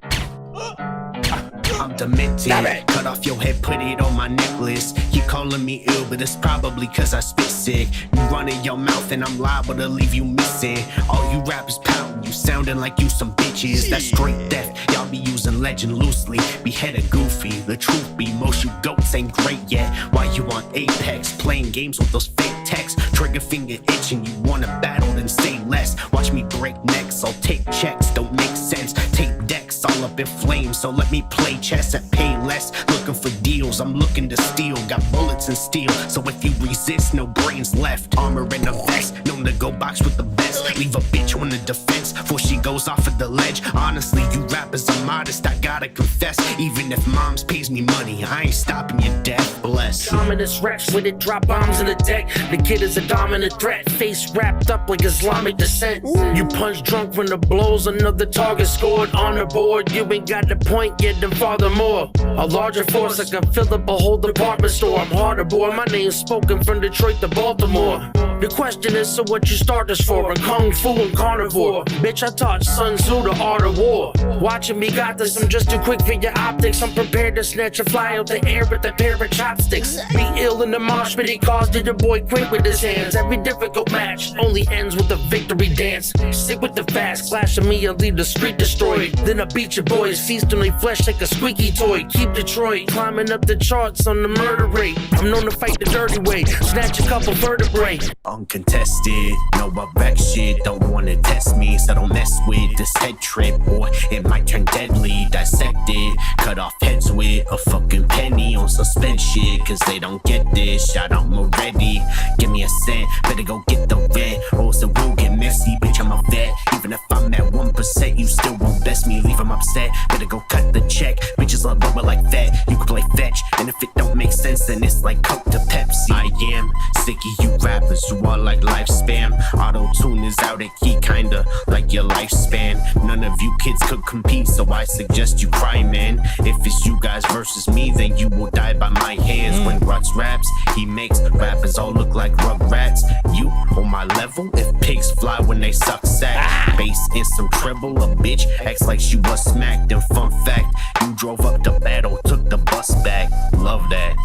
I'm demented. Cut off your head, put it on my necklace. You calling me ill, but it's probably cause I spit sick. You running your mouth and I'm liable to leave you missing. All you rappers pouting, you sounding like you some bitches. That's straight death, y'all be using legend loosely. Beheaded goofy, the truth be most you goats ain't great yet. Why you on Apex, playing games with those fake texts? Trigger finger itching, you wanna battle then say less. Watch me break necks, I'll take checks, don't make sense. Tape decks all up in flames, so let me play chess and pay less. Looking for deals, I'm looking to steal. Got bullets and steel, so if you resist, no brains left. Armor and a vest, known to go box with the best. Leave a bitch on the defense before she goes off of the ledge. Honestly, you rappers are modest, I gotta confess. Even if moms pays me money, I ain't stopping your death. Bless. Dominus Rex with it, drop bombs in the deck. The kid is a dominant threat, face wrapped up like Islamic descent. You punch drunk from the blows, another target scored on the board. You ain't got the point yet, then furthermore. A larger force, I can fill up a whole department store. I'm hard aboard, my name's spoken from Detroit to Baltimore. The question is, so what you start this for? In Kung Fu and Carnivore. Bitch, I taught Sun Tzu the art of war. Watching me got this, I'm just too quick for your optics. I'm prepared to snatch a fly out the air with a pair of chopsticks. Be ill in the mosh pit, he caused it, the boy quick with his hands. Every difficult match only ends with a victory dance. Stick with the fast, clash of me, I'll leave the street destroyed. Then I beat your boys, feast on their flesh like a squeaky toy. Keep Detroit climbing up the charts on the murder rate. I'm known to fight the dirty way, snatch a couple vertebrae. Uncontested, no I wreck shit. Don't wanna test me, so don't mess with this head trip, or it might turn deadly. Dissect it, cut off heads with a fucking penny on suspend shit, cause they don't get this. Shout out Moretti, give me a cent, better go get the red, or else it will get messy. Bitch, I'm a vet, even if I'm at 1%, you still won't best me. Leave them upset, better go cut the check. Bitches love rubber like that, you can play fetch, and if it don't make sense, then it's like Coke to Pepsi. I am sticky. You rappers, you all like life spam. Auto-tune is out at key, kinda like your lifespan. None of you kids could compete, so I suggest you cry, man. If it's you guys versus me, then you will die by my hands. When Ruts raps, he makes rappers all look like rugrats. You on my level, if pigs fly when they suck sack. Bass in some treble, a bitch acts like she was smacked. And fun fact, you drove up to battle, took the bus back. Love that.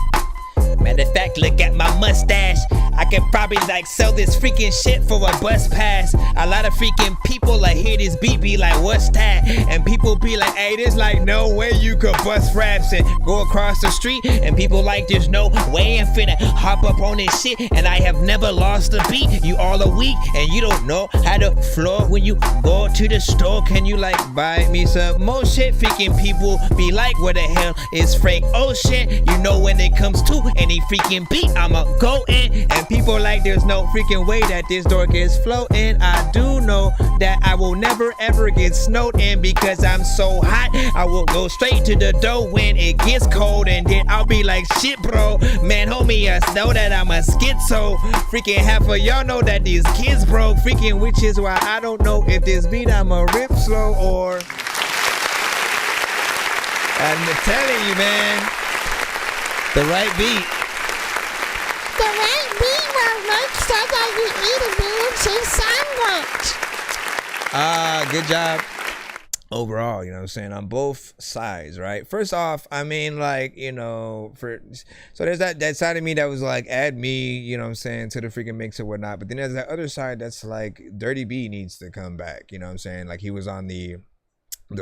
Matter of fact, look at my mustache. I could probably like sell this freaking shit for a bus pass. A lot of freaking people like hear this beat be like, what's that? And people be like, hey, there's like no way you could bust raps and go across the street. And people like, there's no way I'm finna hop up on this shit. And I have never lost a beat. You all are weak and you don't know how to floor when you go to the store. Can you like buy me some more shit? Freaking people be like, what the hell is Frank? Oh shit, you know when it comes to any freaking beat, I'ma go in. And people like, there's no freaking way that this dork is floating. I do know that I will never ever get snowed in because I'm so hot. I will go straight to the door when it gets cold, and then I'll be like, shit, bro, man, homie, us know that I'm a schizo. Freaking half of y'all know that these kids broke. Freaking, which is why I don't know if this beat I'ma rip slow or. I'm telling you, man, the right beat. The right beat will make sure that you eat a BLT sandwich. Good job. Overall, you know what I'm saying, on both sides, right? First off, I mean, like, you know, so there's that side of me that was like, add me, you know what I'm saying, to the freaking mix or whatnot. But then there's that other side that's like, Dirty B needs to come back, you know what I'm saying? Like, he was on the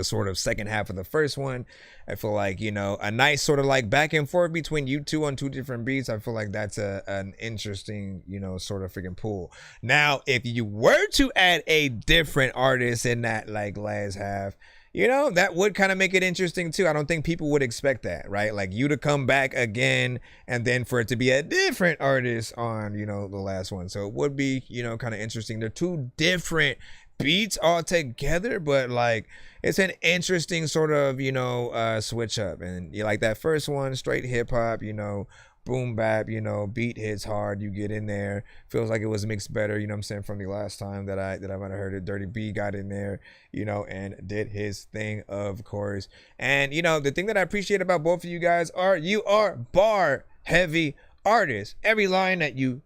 sort of second half of the first one. I feel like, you know, a nice sort of like back and forth between you two on two different beats. I feel like that's an interesting, you know, sort of freaking pool. Now, if you were to add a different artist in that like last half, you know, that would kind of make it interesting too. I don't think people would expect that, right? Like you to come back again and then for it to be a different artist on, you know, the last one. So it would be, you know, kind of interesting. They're two different beats all together, but like it's an interesting sort of, you know, switch up. And you like that first one, straight hip hop, you know, boom bap, you know, beat hits hard, you get in there, feels like it was mixed better, you know what I'm saying, from the last time that I might have heard it. Dirty B got in there, you know, and did his thing, of course. And you know, the thing that I appreciate about both of you guys are you are bar heavy artists. Every line that you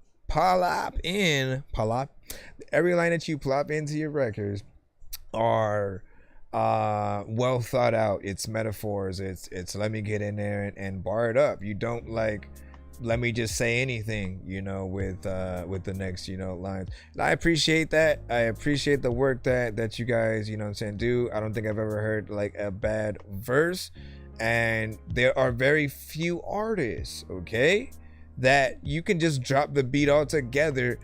every line that you plop into your records are well thought out. It's metaphors, it's let me get in there and bar it up. You don't like let me just say anything, you know, with the next, you know, lines. And I appreciate that. I appreciate the work that you guys, you know what I'm saying, do. I don't think I've ever heard like a bad verse, and there are very few artists, okay, that you can just drop the beat all together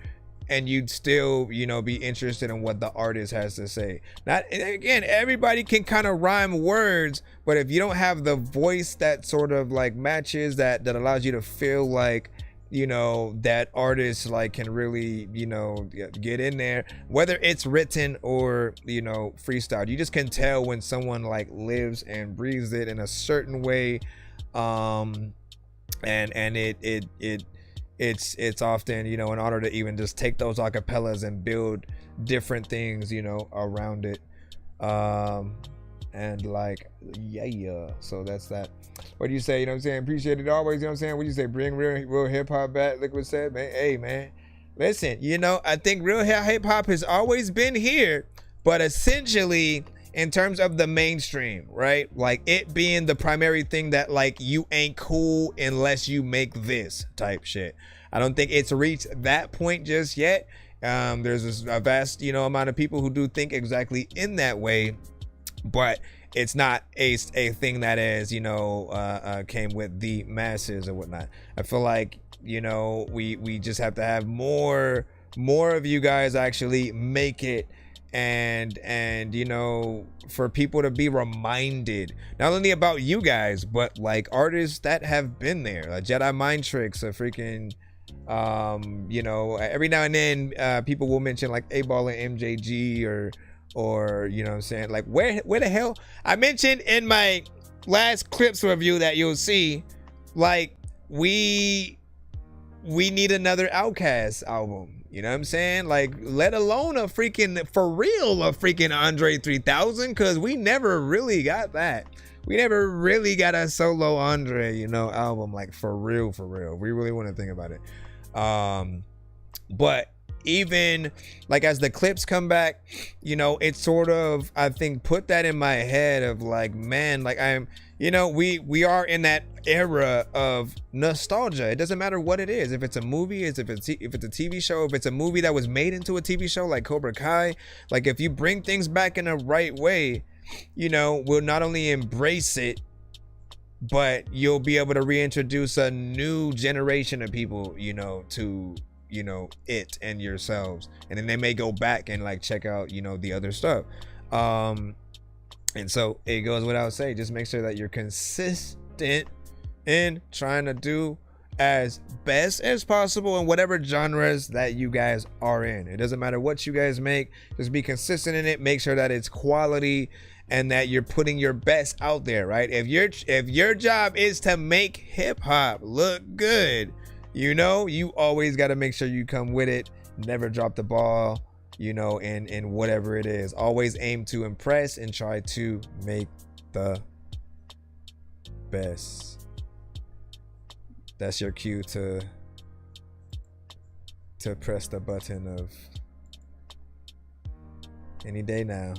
and you'd still, you know, be interested in what the artist has to say. Not, again, everybody can kind of rhyme words, but if you don't have the voice that sort of like matches that allows you to feel like, you know, that artist like can really, you know, get in there, whether it's written or, you know, freestyle, you just can tell when someone like lives and breathes it in a certain way. And it's often, you know, an honor to even just take those acapellas and build different things, you know, around it. And like, yeah, so that's that. What do you say? You know what I'm saying? Appreciate it always. You know what I'm saying? What do you say? Bring real hip hop back. Liquid said, man, hey man, listen, you know, I think real hip hop has always been here, but essentially in terms of the mainstream, right? Like it being the primary thing that like you ain't cool unless you make this type shit. I don't think it's reached that point just yet. There's a vast, you know, amount of people who do think exactly in that way, but it's not a thing that is, you know, came with the masses or whatnot. I feel like, you know, we just have to have more of you guys actually make it. And you know, for people to be reminded not only about you guys, but like artists that have been there, like Jedi Mind Tricks, a freaking you know, every now and then people will mention like A-Ball and MJG or you know what I'm saying, like where the hell I mentioned in my last clips review that you'll see, like we we need another Outkast album. You know what I'm saying? Like, let alone a freaking Andre 3000, because we never really got that. We never really got a solo Andre, you know, album, like for real. We really want to think about it. But even like as the clips come back, you know, it's sort of, I think, put that in my head of like, man, like we are in that era of nostalgia. It doesn't matter what it is. If it's a movie, if it's a TV show, if it's a movie that was made into a TV show like Cobra Kai, like if you bring things back in a right way, you know, we'll not only embrace it, but you'll be able to reintroduce a new generation of people, you know, to, you know, it and yourselves. And then they may go back and like check out, you know, the other stuff. And so it goes without saying, just make sure that you're consistent in trying to do as best as possible in whatever genres that you guys are in. It doesn't matter what you guys make, just be consistent in it. Make sure that it's quality and that you're putting your best out there, right? If your job is to make hip hop look good, you know, you always got to make sure you come with it. Never drop the ball, you know, in whatever it is. Always aim to impress and try to make the best. That's your cue to press the button of any day now.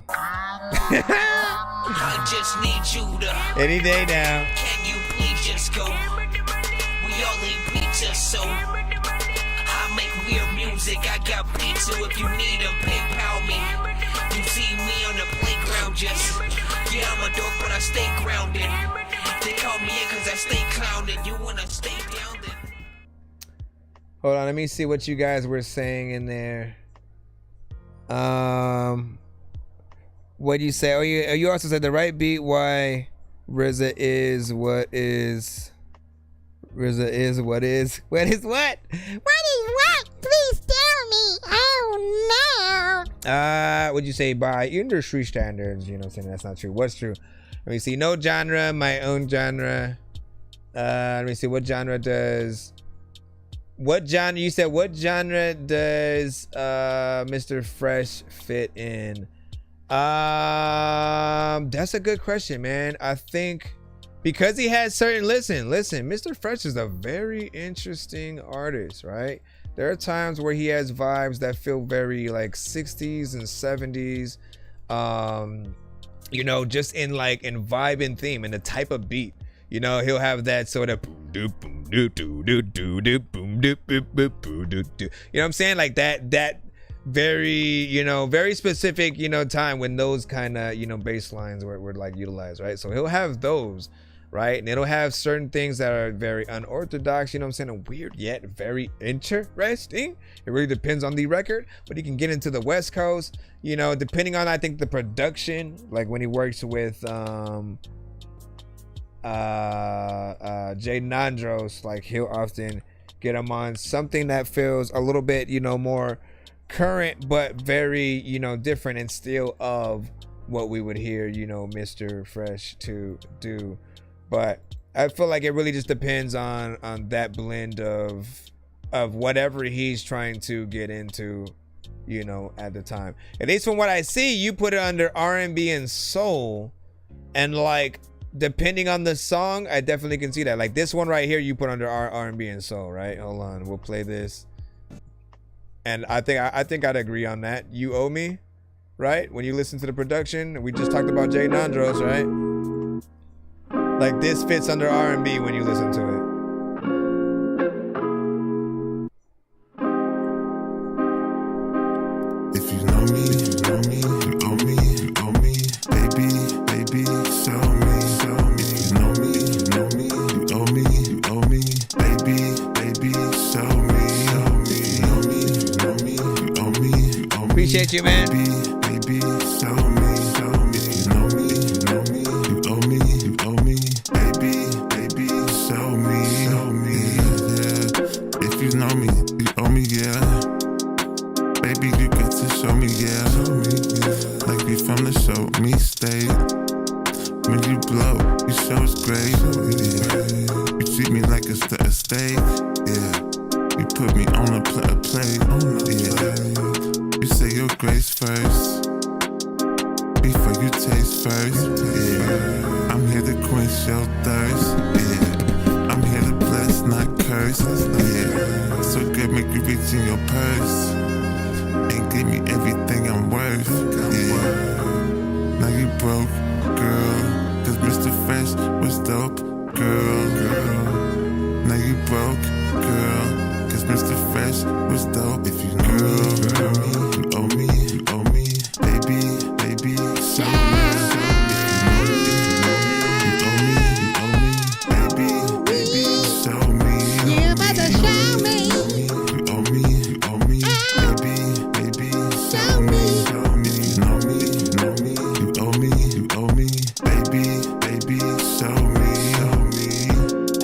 I just need you to. Any day now. Can you please just go? We all eat pizza, so I make weird music. I got beats, so if you need them, PayPal me. You see me on the playground, just yeah, I'm a dork, but I stay grounded. They call me in cause I stay clowning. You wanna stay grounded? Hold on, let me see what you guys were saying in there. What do you say? Oh, you also said the right beat. Why RZA is what is. RZA is what is. What is what? What is what? Please tell me. Oh no. What'd you say? By industry standards, you know what I'm saying? That's not true. What's true? Let me see. No genre, my own genre. Let me see. What genre does. What genre? You said what genre does Mr. Fresh fit in? That's a good question, man. I think because he has certain listen, Mr. Fresh is a very interesting artist, right? There are times where he has vibes that feel very like 60s and 70s. You know, just in vibe and theme and the type of beat. You know, he'll have that sort of boom doop boom doop doo doo doo doop boom doop boop boop boop doo doo. You know what I'm saying? Like that very, you know, very specific, you know, time when those kind of, you know, bass lines were like utilized, right? So he'll have those, right? And it'll have certain things that are very unorthodox, you know what I'm saying? And weird yet very interesting. It really depends on the record, but he can get into the West Coast, you know, depending on, I think, the production, like when he works with Jay Nandros, like he'll often get him on something that feels a little bit, you know, more current, but very, you know, different and still of what we would hear, you know, Mr. Fresh to do. But I feel like it really just depends on that blend of whatever he's trying to get into, you know, at the time. At least from what I see, you put it under R&B and soul, and like depending on the song, I definitely can see that. Like this one right here, you put under R&B and soul, right? Hold on, we'll play this. And I think I'd agree on that. You Owe Me, right? When you listen to the production, we just talked about Jay Nandros, right? Like this fits under R&B when you listen to it. If you know me, you know me, you owe me, you owe me, baby, baby, show me, show me. If you know me, you know me, you owe me, you owe me, baby, baby, show me, show me. You know me, you know me, you owe me, you owe me. Appreciate you, man. Baby, baby, show me, show me. If you know me, you know me, you owe me, you owe me, baby, baby, show me, show me. Yeah. If you know me, you owe me, yeah. Baby, you got to show me, yeah. Like we from the show me state. When you blow, your show is great. You treat me like a steak, yeah. You put me on a plate, yeah. You say your grace first before you taste first, yeah. I'm here to quench your thirst, yeah. I'm here to bless, not curse, yeah. So good, make you reach in your purse and give me everything I'm worth, yeah. Now you broke, girl, cause Mr. Fresh was dope, girl. Now you broke, girl, cause Mr. Fresh was dope. If you girl, you owe me, baby, show me. You owe me, baby, show me. You better show me. You owe me, baby, show me. You know me, you owe me, baby, show me.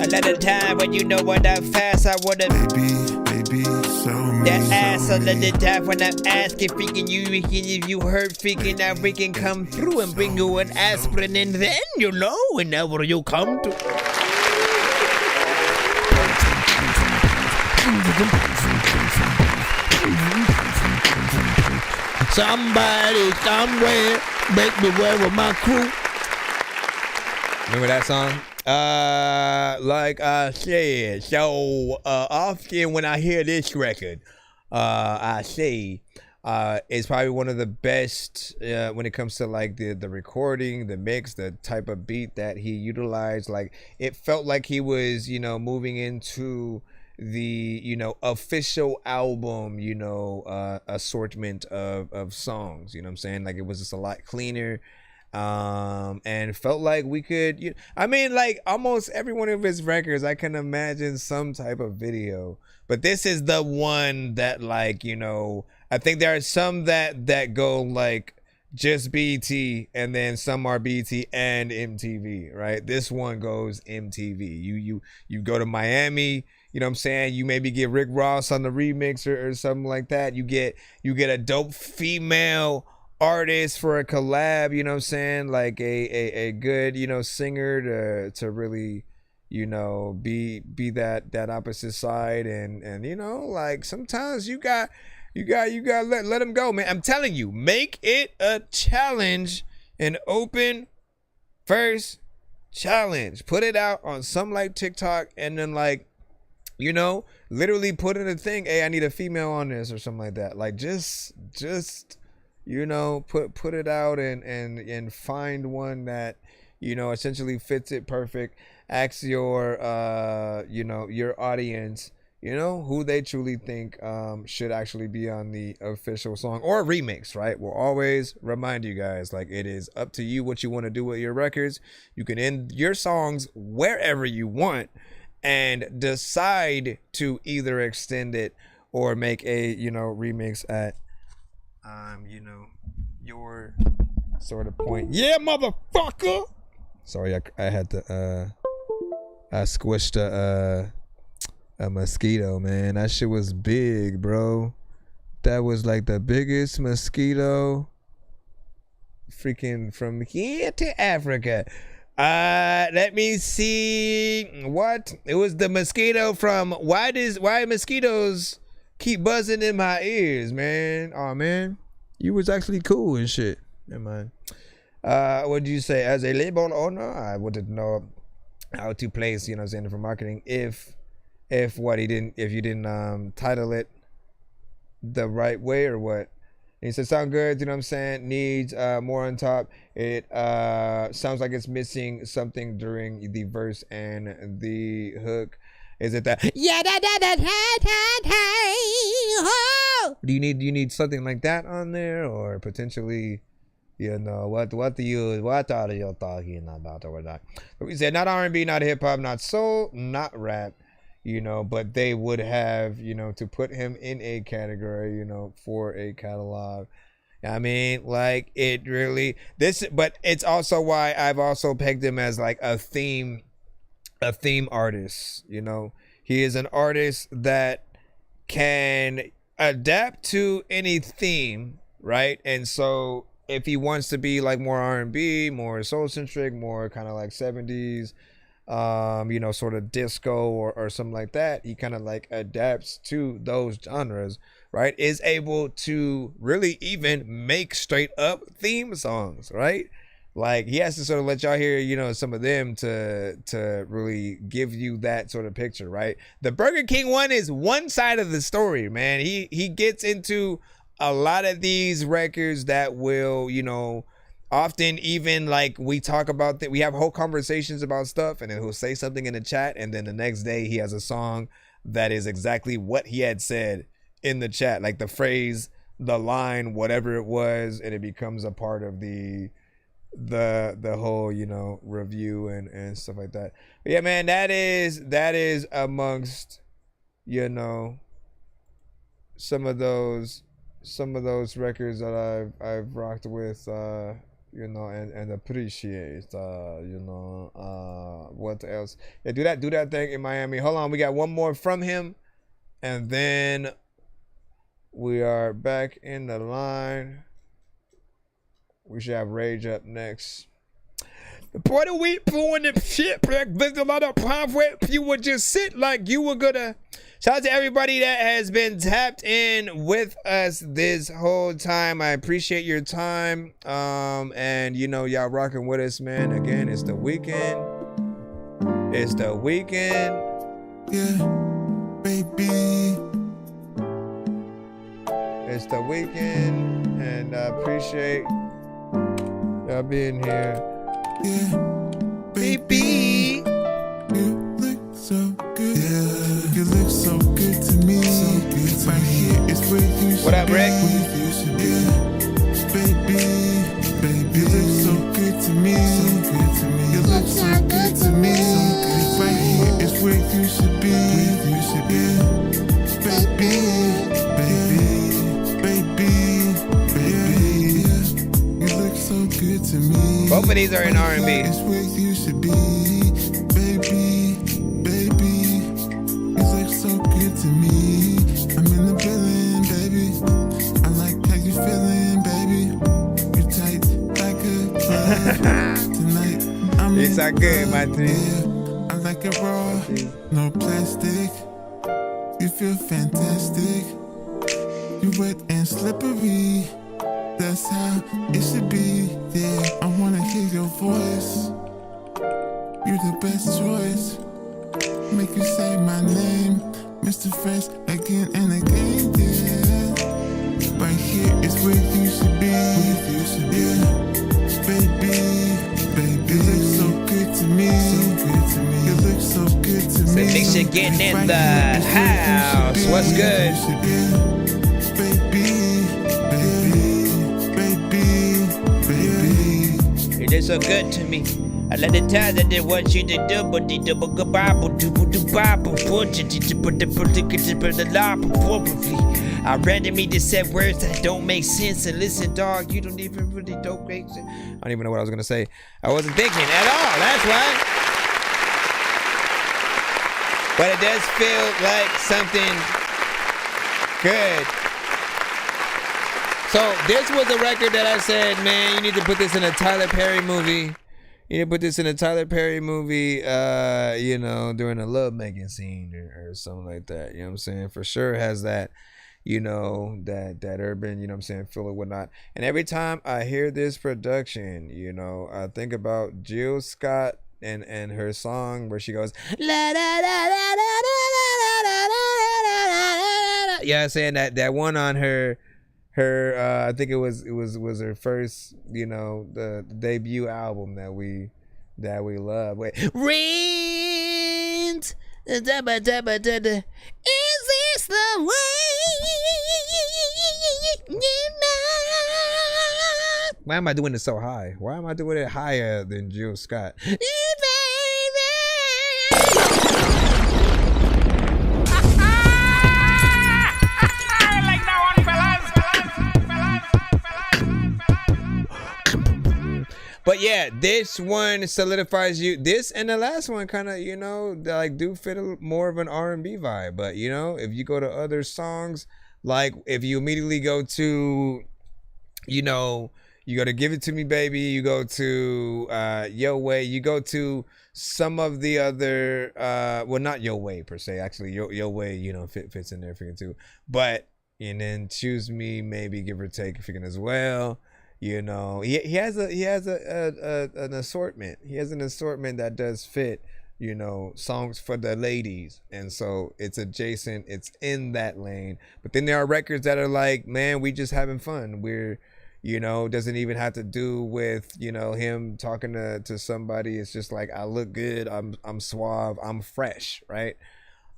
Another time when you know what I'm fast, I wanna baby, show me. that ass another time when I'm asking freaking you if you hurt freaking now we can come through and bring you an aspirin and then you know whenever you come to somebody somewhere make me wear with my crew. Remember that song? Like I said, so often when I hear this record, I say it's probably one of the best when it comes to like the recording, the mix, the type of beat that he utilized. Like it felt like he was, you know, moving into the, you know, official album, you know, assortment of songs. You know what I'm saying? Like it was just a lot cleaner. And felt like we could, I mean, like almost every one of his records, I can imagine some type of video, but this is the one that, like, you know, I think there are some that go like just BT and then some are BT and MTV, right? This one goes MTV. You go to Miami, you know what I'm saying? You maybe get Rick Ross on the remix or something like that. You get a dope female artist for a collab, you know what I'm saying? Like a good, you know, singer to really, you know, be that opposite side and you know, like sometimes you got let them go, man. I'm telling you, make it a challenge, an open first challenge. Put it out on some like TikTok and then like, you know, literally put in a thing, hey, I need a female on this or something like that. Like just you know, put it out and find one that, you know, essentially fits it perfect. Ask your you know, your audience, you know, who they truly think should actually be on the official song or remix, right? We'll always remind you guys, like, it is up to you what you want to do with your records. You can end your songs wherever you want and decide to either extend it or make a, you know, remix at you know, your sort of point. Yeah, motherfucker. Sorry, I had to I squished a mosquito, man. That shit was big, bro. That was like the biggest mosquito freaking from here to Africa. Let me see what it was. The mosquito from why mosquitoes keep buzzing in my ears, man. Oh man, you was actually cool and shit. Never mind. What did you say? As a label owner, I wouldn't know how to place, you know, saying for marketing if you didn't title it the right way or what. And he said, sound good, you know what I'm saying? Needs more on top. It sounds like it's missing something during the verse and the hook. Is it that? Yeah, do you need something like that on there, or potentially, you know, what are you talking about or not? But we said not R&B, not hip hop, not soul, not rap, you know, but they would have, you know, to put him in a category, you know, for a catalog. I mean, like it really but it's also why I've also pegged him as like a theme artist. You know, he is an artist that can adapt to any theme, right? And so if he wants to be like more R&B, more soul centric, more kind of like 70s, you know, sort of disco or something like that. He kind of like adapts to those genres, right? Is able to really even make straight up theme songs, right? Like he has to sort of let y'all hear, you know, some of them to really give you that sort of picture, right? The Burger King one is one side of the story, man. He gets into a lot of these records that will, you know, often even like we talk about that, we have whole conversations about stuff, and then he'll say something in the chat, and then the next day he has a song that is exactly what he had said in the chat, like the phrase, the line, whatever it was, and it becomes a part of the whole, you know, review and stuff like that. But yeah, man, that is amongst, you know, some of those records that I've rocked with, you know, and appreciate, you know, what else? Yeah, do that thing in Miami. Hold on, we got one more from him, and then we are back in the line. We should have Rage up next. The Puerto Week pulling the shit, there's a lot of problems where you would just sit like you were gonna. Shout out to everybody that has been tapped in with us this whole time. I appreciate your time. And you know, y'all rocking with us, man. Again, it's the weekend. It's the weekend. Yeah, baby. It's the weekend, and I appreciate y'all being here. Yeah, baby. You look so good. Yeah, you look so good to me. So good right here is where you should. What up, Rick? Yeah, baby. You look so good to me. So good to me. You look so good to me. So good. Right here is where you should be. Where you should be. Baby. So good to me. Both of these are in R&B. It's where you should be, baby, baby. You look so good to me. I'm in the building, baby. I like how you feeling, baby. You tight like a glove. Tonight I'm it's so good, my thing. I like it raw, no plastic. You feel fantastic. You wet and slippery. That's how it should be, yeah. I wanna hear your voice. You're the best choice. Make you say my name, Mr. Fresh, again and again, yeah. Right here is where you should be, yeah. Baby, you look so good to me. You look so good to me. Say Nick getting in the house. What's good? You did so good to me. I let the time that they want you to do, but the double Bible, I read me to say words that don't make sense. And listen, dog, you don't even really don't make sense. I don't even know what I was gonna say. I wasn't thinking at all. That's why. But it does feel like something good. So this was a record that I said, man, you need to put this in a Tyler Perry movie. You need to put this in a Tyler Perry movie, you know, during a lovemaking scene or something like that. You know what I'm saying? For sure has that, you know, that urban, you know what I'm saying, feel or whatnot. And every time I hear this production, you know, I think about Jill Scott and her song where she goes, la da da da da da da da da da. Yeah, I'm saying that one on her I think it was her first, you know, the debut album that we love. Wait, Rent. Is this the way? Why am I doing it so high? Why am I doing it higher than Jill Scott? But yeah, this one solidifies you. This and the last one kind of, you know, like do fit more of an R&B vibe. But, you know, if you go to other songs, like if you immediately go to, you know, You go to Give It To Me Baby, you go to Yo Way, you go to some of the other well, not Yo Way per se, actually Yo Way, you know, fits in there freaking too. But and then Choose Me, maybe Give or Take freaking as well. You know, he has an assortment. He has an assortment that does fit, you know, songs for the ladies. And so it's adjacent, it's in that lane. But then there are records that are like, man, we just having fun. We're, you know, doesn't even have to do with, you know, him talking to somebody. It's just like, I look good, I'm suave, I'm fresh, right?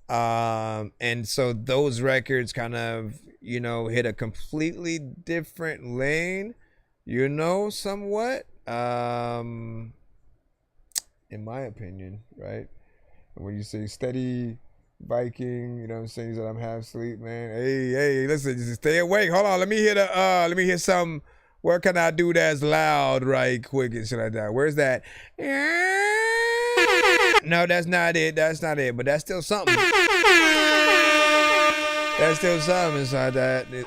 And so those records kind of, you know, hit a completely different lane, you know, somewhat, in my opinion, right? When you say Steady Viking, you know what I'm saying? That I'm half asleep, man. Hey, listen, just stay awake. Hold on, let me hear some. Where can I do that's loud right quick and shit like that? Where's that? No, that's not it. That's not it. But that's still something. That's still something inside that. Ladies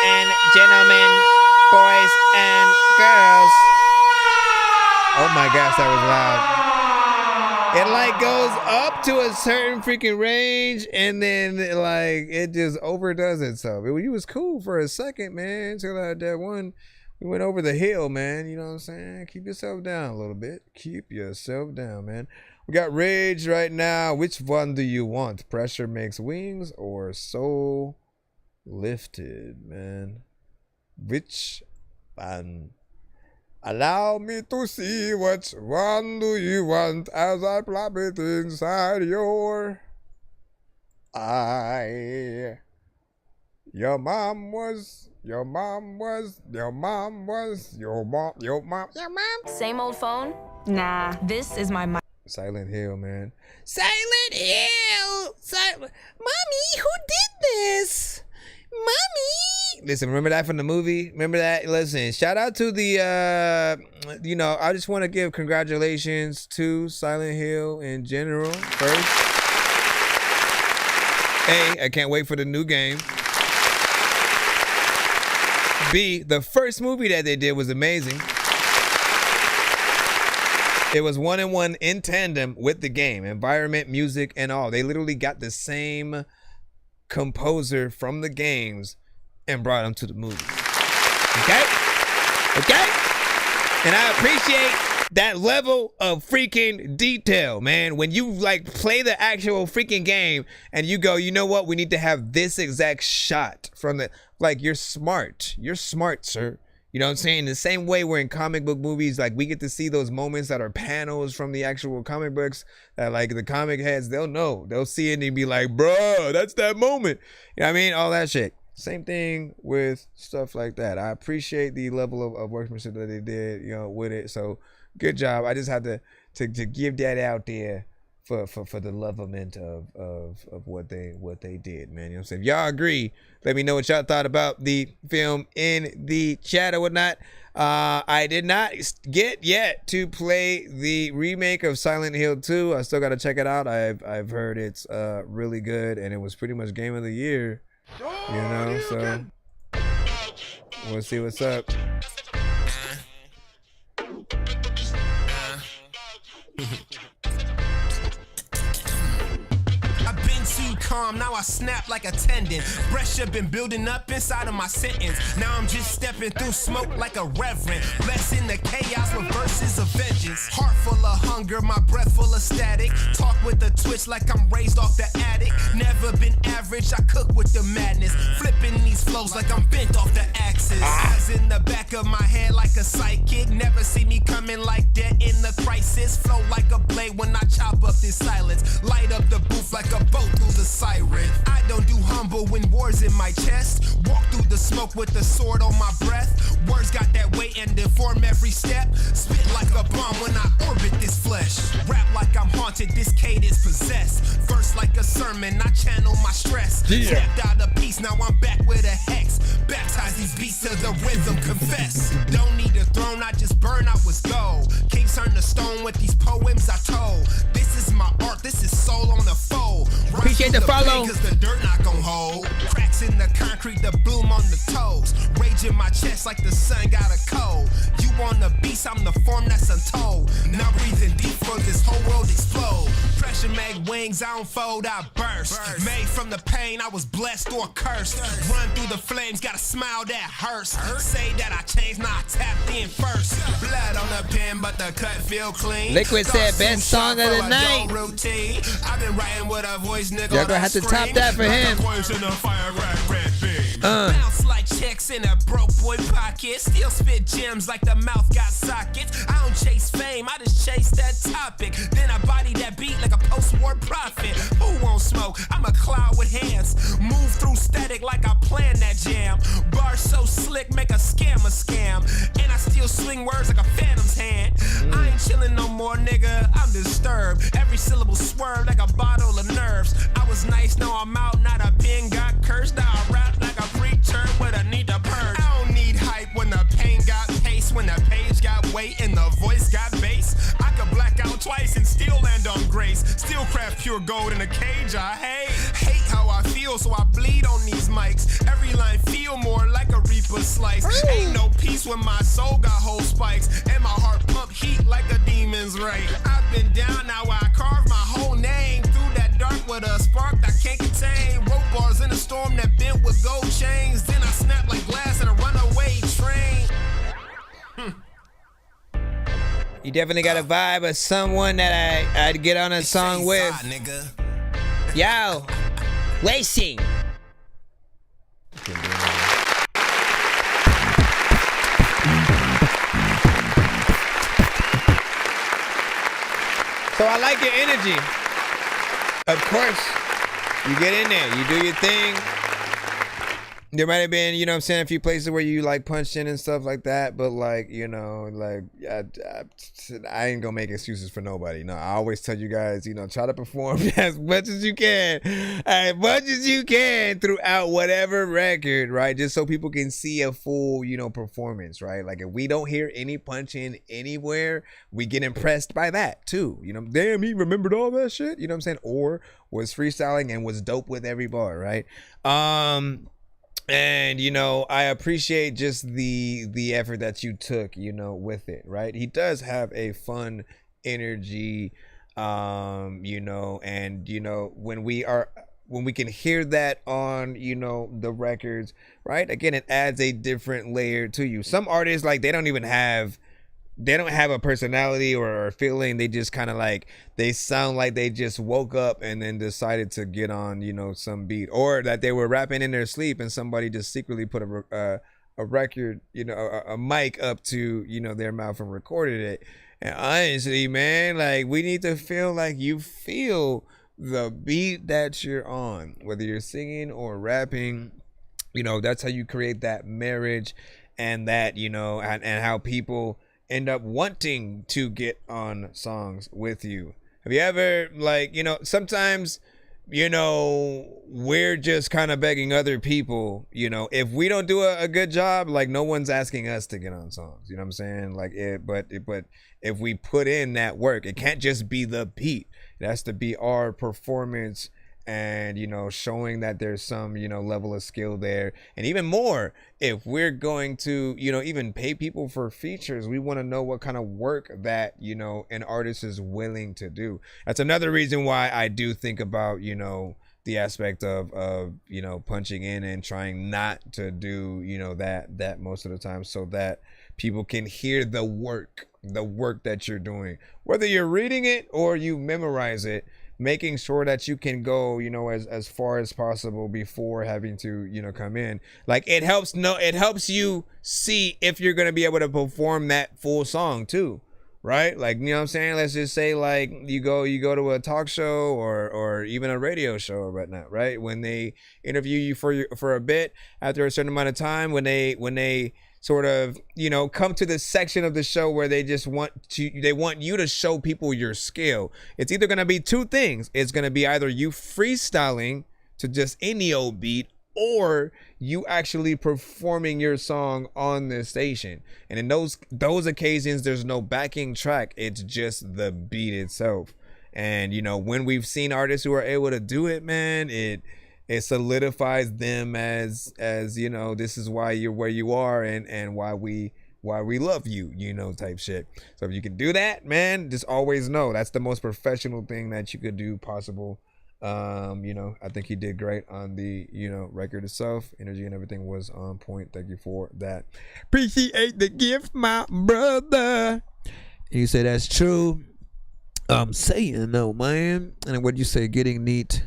and gentlemen, boys and girls. Oh my gosh, that was loud. It like goes up to a certain freaking range and then like it just overdoes itself. It was cool for a second, man, until that one we went over the hill, man. You know what I'm saying? Keep yourself down a little bit. Keep yourself down, man. We got Rage right now. Which one do you want? Pressure Makes Wings or Soul Lifted, man? Which one? Allow me to see which one do you want as I plop it inside your eye. Your mom. Same old phone? Nah, this is my mic. Silent Hill, man. Silent Hill! Mommy, who did this? Mommy! Listen, remember that from the movie? Remember that? Listen, shout out to the, you know, I just want to give congratulations to Silent Hill in general first. A, I can't wait for the new game. B, the first movie that they did was amazing. It was 1-in-1 in tandem with the game, environment, music, and all. They literally got the same composer from the games and brought them to the movie. Okay? And I appreciate that level of freaking detail, man. When you like play the actual freaking game and you go, you know what? We need to have this exact shot from the, like, you're smart. You're smart, sir. You know what I'm saying? The same way we're in comic book movies, like we get to see those moments that are panels from the actual comic books that like the comic heads, they'll know. They'll see it and be like, bruh, that's that moment. You know what I mean? All that shit. Same thing with stuff like that. I appreciate the level of workmanship that they did, you know, with it. So good job. I just had to give that out there for the lovement of what they did, man. You know what I'm saying? If y'all agree, let me know what y'all thought about the film in the chat or whatnot. I did not get yet to play the remake of Silent Hill 2. I still got to check it out. I've heard it's really good, and it was pretty much game of the year. You know, so we'll see what's up. Calm, now I snap like a tendon. Pressure been building up inside of my sentence. Now I'm just stepping through smoke like a reverend. Blessing the chaos with verses of vengeance. Heart full of hunger, my breath full of static. Talk with a twitch like I'm raised off the attic. Never been average, I cook with the madness. Flipping these flows like I'm bent off the axis. Eyes in the back of my head like a psychic. Never see me coming like that in the crisis. Flow like a blade when I chop up this silence. Light up the booth like a boat through the siren. I don't do humble when war's in my chest. Walk through the smoke with the sword on my breath. Words got that weight and deform every step. Spit like a bomb when I orbit this flesh. Rap like I'm haunted, this cadence possessed. Verse like a sermon, I channel my stress. Tapped out a piece, now I'm back with a hex. Baptize these beats to the rhythm, confess. Don't need a throne, I just burn out with gold. Kings turn to stone with these poems I told. This is my art, this is soul on the fold. Appreciate the follow. Cause the dirt not gon' hold. Cracks in the concrete, the boom on the toes. Rage in my chest like the sun got a cold. You on the beast, I'm the form that's untold. Now breathing deep for this whole world explode. Pressure make wings, I don't fold, I burst. Made from the pain, I was blessed or cursed. Run through the flames, got a smile that hurts. Say that I changed, now I tapped in first. Blood on the pen, but the cut feel clean. Liquid said best song of the night. Routine. I've been writing with a voice, nigga. Y'all gonna have to top that for him. Bounce like checks in a broke boy pocket. Still spit gems like the mouth got sockets. I don't chase fame, I just chase that topic. Then I body that beat like a post-war prophet. Who won't smoke? I'm a cloud with hands. Move through static like I planned that jam. Bars so slick, make a scam a scam. And I still swing words like a phantom's hand. I ain't chillin' no more, nigga. I'm disturbed. Every syllable swerve like a bottle of nerves. I was nice, now I'm out. Not a pen got cursed. Now I rap like a preacher with a need to purge. I don't need hype when the pain got pace. When the page got weight and the voice got bass. I could black out twice and still land on grace. Still craft pure gold in a cage. I hate how I feel, so I bleed on these mics. Every line feel more like a reaper slice. Ain't no peace when my soul got whole spikes. And my heart pump heat like a demon's right. I've been down, now I carve my whole name. Through that dark with a spark that can't contain. Rope bars in a storm that bent with gold chains. Then I snap like glass in a runaway train. You definitely got a vibe of someone that I'd get on a song with. Yo, Lacey. So I like your energy. Of course, you get in there, you do your thing. There might have been, you know what I'm saying, a few places where you like punched in and stuff like that, but like, you know, like I ain't gonna make excuses for nobody. No, I always tell you guys, you know, try to perform as much as you can throughout whatever record, right? Just so people can see a full, you know, performance, right? Like if we don't hear any punching anywhere, we get impressed by that too. You know, damn, he remembered all that shit, you know what I'm saying? Or was freestyling and was dope with every bar, right? And, you know, I appreciate just the effort that you took, you know, with it, right? He does have a fun energy, you know, and, you know, when we can hear that on, you know, the records, right? Again, it adds a different layer to you. Some artists, like, they don't have a personality or a feeling. They just kind of like, they sound like they just woke up and then decided to get on, you know, some beat, or that they were rapping in their sleep and somebody just secretly put a record, you know, a mic up to, you know, their mouth and recorded it. And honestly, man, like, we need to feel like you feel the beat that you're on, whether you're singing or rapping. You know, that's how you create that marriage, and that, you know, and how people end up wanting to get on songs with you. Have you ever, like, you know, sometimes, you know, we're just kind of begging other people, you know, if we don't do a good job, like, no one's asking us to get on songs, you know what I'm saying? Like, but if we put in that work, it can't just be the beat. It has to be our performance, and, you know, showing that there's some, you know, level of skill there. And even more, if we're going to, you know, even pay people for features, we want to know what kind of work that, you know, an artist is willing to do. That's another reason why I do think about, you know, the aspect of you know, punching in and trying not to do, you know, that most of the time, so that people can hear the work that you're doing, whether you're reading it or you memorize it. Making sure that you can go, you know, as far as possible before having to, you know, come in. Like, it helps you see if you're gonna be able to perform that full song too, right? Like, you know what I'm saying? Let's just say, like, you go to a talk show or even a radio show or whatnot, right? When they interview you for a bit, after a certain amount of time, when they sort of, you know, come to this section of the show where they want you to show people your skill. It's either going to be two things. It's going to be either you freestyling to just any old beat, or you actually performing your song on the station. And in those occasions, there's no backing track. It's just the beat itself. And you know, when we've seen artists who are able to do it, man, it solidifies them as you know, this is why you're where you are, and why we love you, you know, type shit. So if you can do that, man, just always know that's the most professional thing that you could do possible. You know, I think he did great on the, you know, record itself. Energy and everything was on point. Thank you for that. Appreciate the gift, my brother. You say that's true. I'm saying no, man. And what you say, getting neat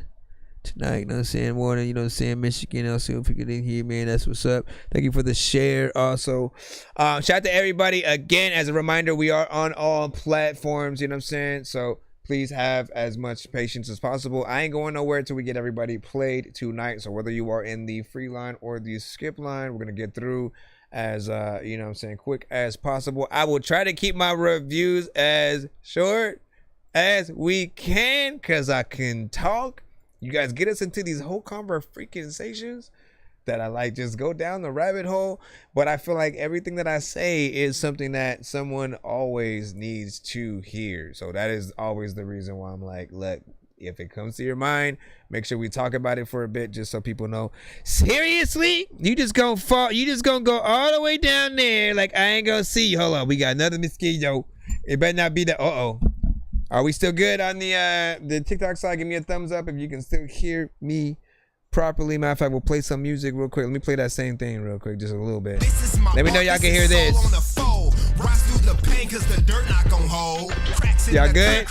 tonight, you know what I'm saying? Morning, you know what I'm saying? Michigan, I'll see if we get in here, man. That's what's up. Thank you for the share also. Shout out to everybody. Again, as a reminder, we are on all platforms, you know what I'm saying? So please have as much patience as possible. I ain't going nowhere until we get everybody played tonight. So whether you are in the free line or the skip line, we're going to get through as, you know what I'm saying, quick as possible. I will try to keep my reviews as short as we can because I can talk. You guys get us into these whole conversations that I like just go down the rabbit hole. But I feel like everything that I say is something that someone always needs to hear. So that is always the reason why I'm like, look, if it comes to your mind, make sure we talk about it for a bit just so people know. Seriously? You just gonna fall? You just gonna go all the way down there like I ain't gonna see you? Hold on, we got another mosquito. It better not be the Are we still good on the TikTok side? Give me a thumbs up if you can still hear me properly. Matter of fact, we'll play some music real quick. Let me play that same thing real quick, just a little bit. Let me know y'all can hear this. Y'all good?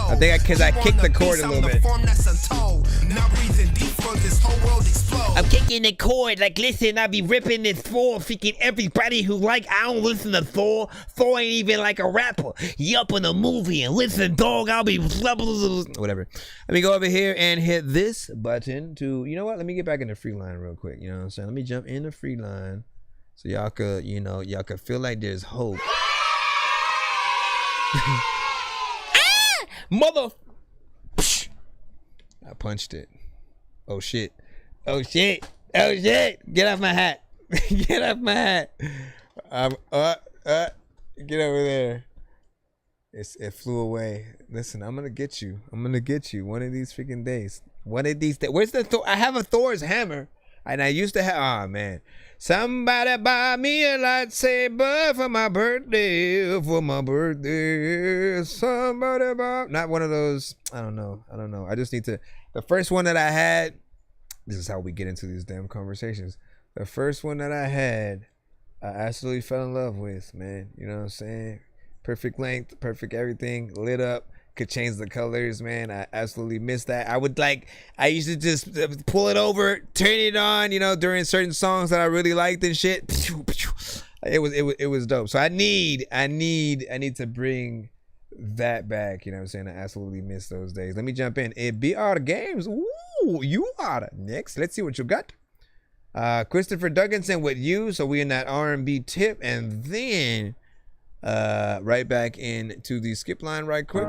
I think because I kicked the cord a little bit. I'm kicking the cord like, listen, I be ripping this Thor, freaking everybody who like, I don't listen to Thor. Thor ain't even like a rapper. He up in a movie and listen, dog, I'll be whatever. Let me go over here and hit this button to, you know what? Let me get back in the free line real quick. You know what I'm saying? Let me jump in the free line so y'all could, you know, y'all could feel like there's hope. Mother. I punched it. Oh shit. Oh shit. Oh shit. Get off my hat. Get off my hat. Get over there. It flew away. Listen, I'm gonna get you. I'm gonna get you one of these freaking days. One of these days. Where's the Thor? I have a Thor's hammer. And I used to have, oh man. Somebody buy me a lightsaber for my birthday. For my birthday. Somebody buy. Not one of those. I don't know. I just need to. The first one that I had. This is how we get into these damn conversations. The first one that I had, I absolutely fell in love with, man. You know what I'm saying? Perfect length, perfect everything, lit up, could change the colors, man. I absolutely miss that. I used to just pull it over, turn it on, you know, during certain songs that I really liked and shit. It was dope. So I need to bring that back, you know what I'm saying? I absolutely miss those days. Let me jump in. It be all the games. Ooh, you are next. Let's see what you got. Christopher Dugganson with you. So we in that R&B tip, and then right back into the skip line right quick.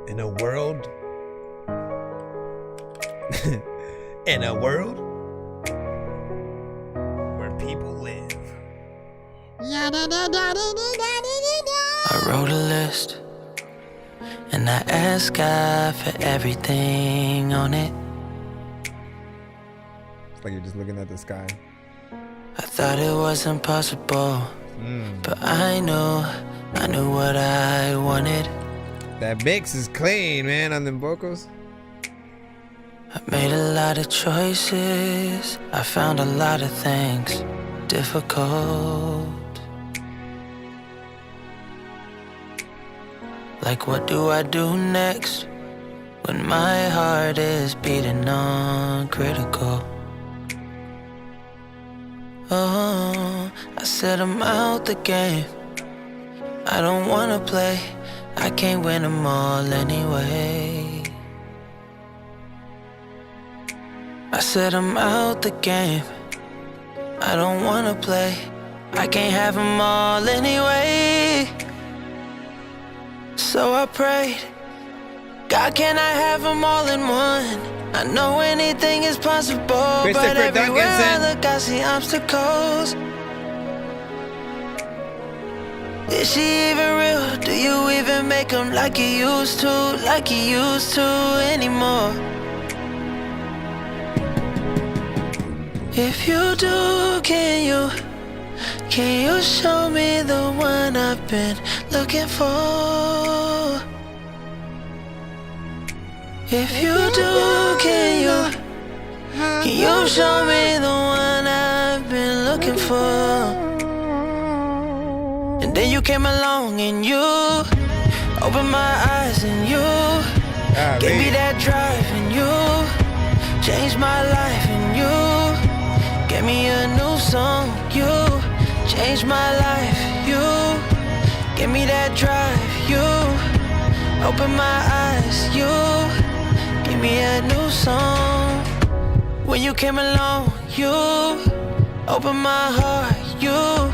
In a world where people live. I wrote a list and I asked God for everything on it. It's like you're just looking at the sky. I thought it was impossible, but I knew what I wanted. That mix is clean, man, on them vocals. I made a lot of choices. I found a lot of things difficult. Like, what do I do next when my heart is beating on critical? Oh, I said I'm out the game. I don't wanna play. I can't win them all anyway. I said I'm out the game. I don't wanna play. I can't have them all anyway. So I prayed, God, can I have them all in one? I know anything is possible, but everywhere I look, I see obstacles. Is she even real? Do you even make them like you used to anymore? If you do, can you show me the one I've been looking for? If you do, can you show me the one I've been looking for? And then you came along and you opened my eyes and you gave me that drive and you changed my life and you gave me a new song. You changed my life. You gave me that drive. You opened my eyes. You gave me a new song. When you came along, you opened my heart. You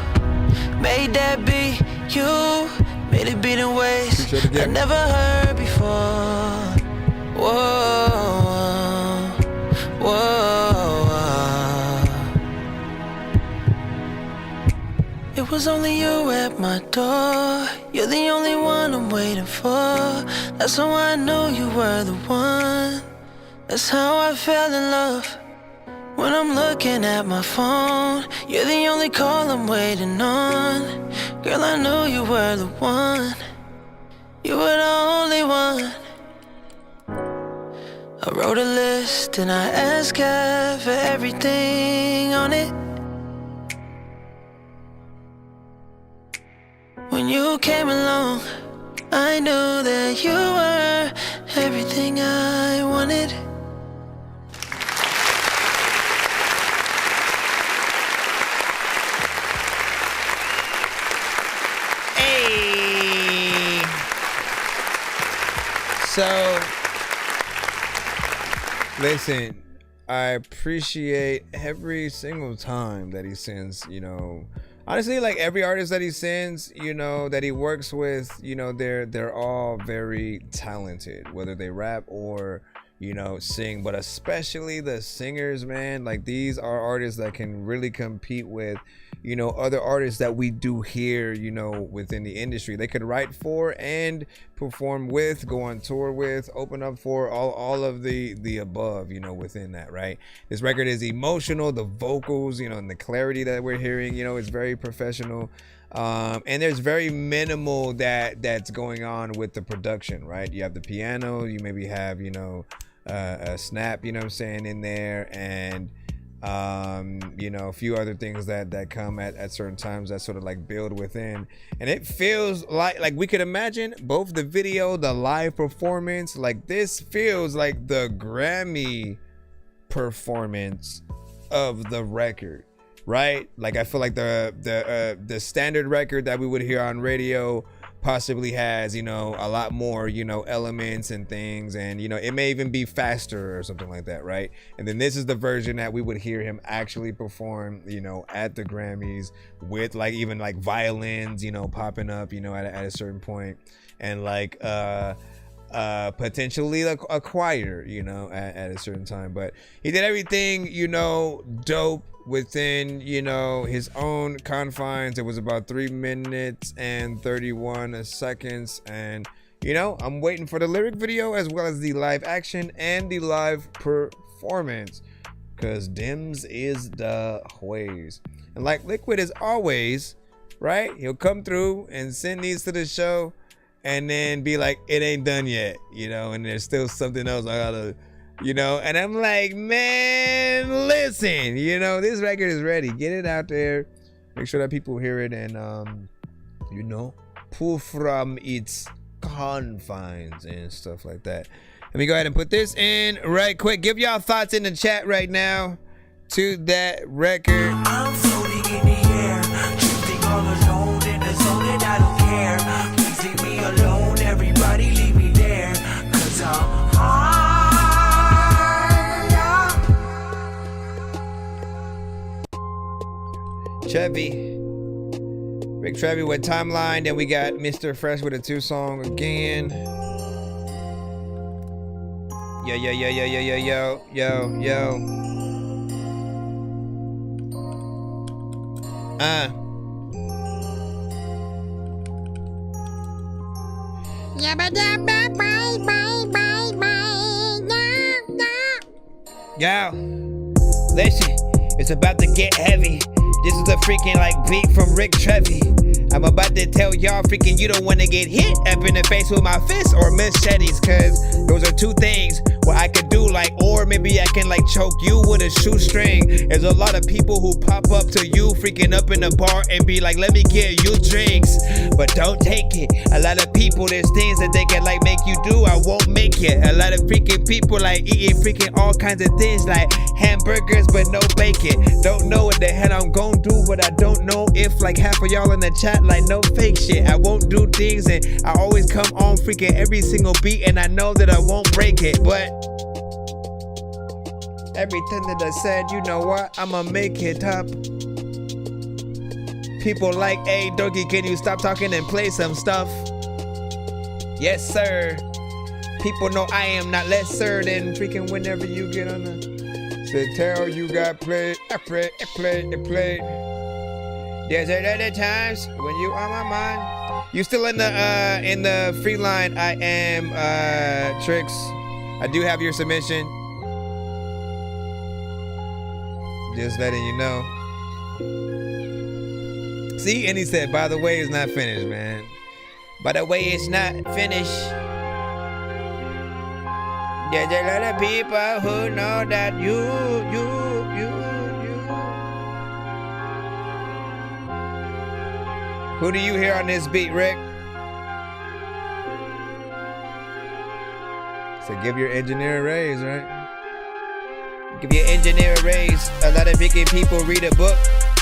made that beat. You made it beat in ways I never heard before. Whoa, whoa. It was only you at my door. You're the only one I'm waiting for. That's how I knew you were the one. That's how I fell in love. When I'm looking at my phone, you're the only call I'm waiting on. Girl, I knew you were the one. You were the only one. I wrote a list and I asked God for everything on it. When you came along, I knew that you were everything I wanted. Hey! So, listen, I appreciate every single time that he sends, you know, honestly, like every artist that he sends, you know, that he works with, you know, they're all very talented, whether they rap or, you know, sing, but especially the singers, man. Like, these are artists that can really compete with, you know, other artists that we do here, you know, within the industry. They could write for and perform with, go on tour with, open up for, all of the above, you know, within that, right? This record is emotional. The vocals, you know, and the clarity that we're hearing, you know, is very professional. And there's very minimal that's going on with the production, right? You have the piano, you maybe have, you know, a snap, you know what I'm saying, in there, and you know, a few other things that come at certain times that sort of like build within, and it feels like we could imagine both the video, the live performance. Like, this feels like the Grammy performance of the record, right? Like, I feel like the standard record that we would hear on radio possibly has, you know, a lot more, you know, elements and things, and, you know, it may even be faster or something like that, right? And then this is the version that we would hear him actually perform, you know, at the Grammys, with like even like violins, you know, popping up, you know, at a certain point, and like potentially like a choir, you know, at a certain time. But he did everything, you know, dope within, you know, his own confines. It was about 3 minutes and 31 seconds, and, you know, I'm waiting for the lyric video as well as the live action and the live performance, because Dims is the ways. And like Liquid is always, right, he'll come through and send these to the show and then be like, it ain't done yet, you know, and there's still something else I gotta, you know, and I'm like, man, listen, you know, this record is ready. Get it out there. Make sure that people hear it and, you know, pull from its confines and stuff like that. Let me go ahead and put this in right quick. Give y'all thoughts in the chat right now to that record. I'm floating in the air, drifting all alone in the zone, and I don't care. Please leave me alone, everybody leave me there, 'cause I'm high. Chevy, Big Trevi with Timeline. Then we got Mr. Fresh with a 2 song again. Yo, yo, yo, yo, yo, yo, yo, yo, yo. Yo, listen, it's about to get heavy. This is a freaking like beat from Rick Trevi. I'm about to tell y'all freaking you don't want to get hit up in the face with my fist or machetes, cause those are two things what I could do, like, or maybe I can like choke you with a shoestring. There's a lot of people who pop up to you freaking up in the bar and be like, let me get you drinks, but don't take it. A lot of people, there's things that they can like make you do, I won't make it. A lot of freaking people like eating freaking all kinds of things like hamburgers but no bacon. Don't know what the hell I'm gonna do, but I don't know if like half of y'all in the chat like no fake shit. I won't do things and I always come on freaking every single beat and I know that I won't break it, but everything that I said, you know what, I'ma make it up. People like, hey Dorky, can you stop talking and play some stuff? Yes sir. People know I am not less sir than freaking whenever you get on the say tell you got played, I play. There's other times when you on my mind. You still in the free line. I am Trix. I do have your submission. Just letting you know. See, and he said, by the way, it's not finished, man. By the way, it's not finished. There's a lot of people who know that you. Who do you hear on this beat, Rick? So give your engineer a raise, right? Give your engineer a raise. A lot of freaking people read a book,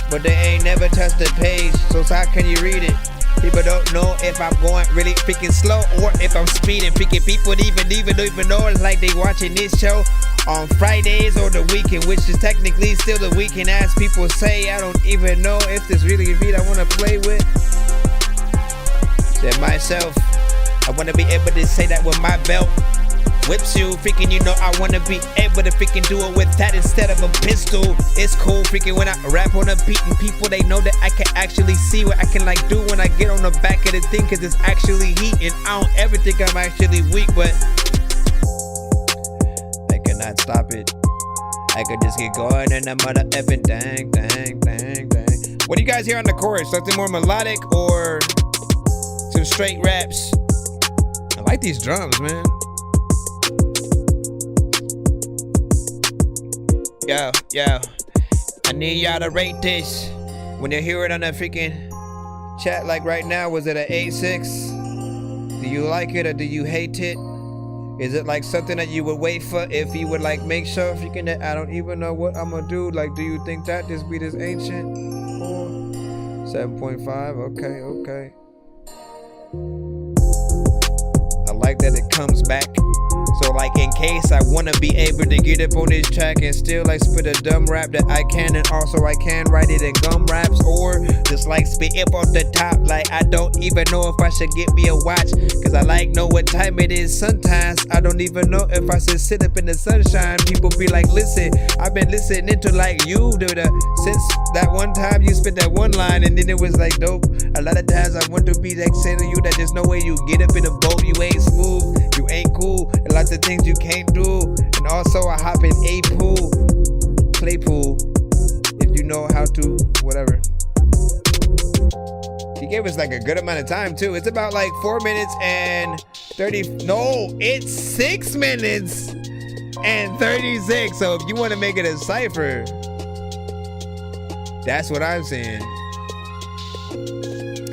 but they ain't never touched a page. So how can you read it? People don't know if I'm going really freaking slow or if I'm speeding. Freaking people even don't even know it's like they watching this show on Fridays or the weekend, which is technically still the weekend. As people say, I don't even know if this really a beat I want to play with. Said myself, I want to be able to say that with my belt whips you, freaking, you know I wanna be able to freaking do it with that instead of a pistol. It's cool, freaking, when I rap on a beat and people, they know that I can actually see what I can like do when I get on the back of the thing, cause it's actually heat and I don't ever think I'm actually weak, but I cannot stop it. I could just get going and the mother effing dang. What do you guys hear on the chorus? Something more melodic or some straight raps? I like these drums, man. Yo, I need y'all to rate this. When you hear it on the freaking chat, like right now, was it an 8.6? Do you like it or do you hate it? Is it like something that you would wait for if you would like make sure if you can? I don't even know what I'm gonna do. Like, do you think that this beat is ancient? Or 7.5? Okay. I like that it comes back. So like in case I wanna be able to get up on this track and still like spit a dumb rap that I can, and also I can write it in gum raps, or just like spit up off the top. Like I don't even know if I should get me a watch, cause I like know what time it is. Sometimes I don't even know if I should sit up in the sunshine. People be like, listen, I've been listening to like you since that one time you spit that one line and then it was like dope. A lot of times I want to be like saying to you that there's no way you get up in a boat, you ain't smooth, you ain't cool, and lots of things you can't do. And also I hop in a pool, play pool, if you know how to, whatever. He gave us like a good amount of time too. It's about like 4 minutes and 30, no, it's 6 minutes and 36. So if you want to make it a cipher, that's what I'm saying.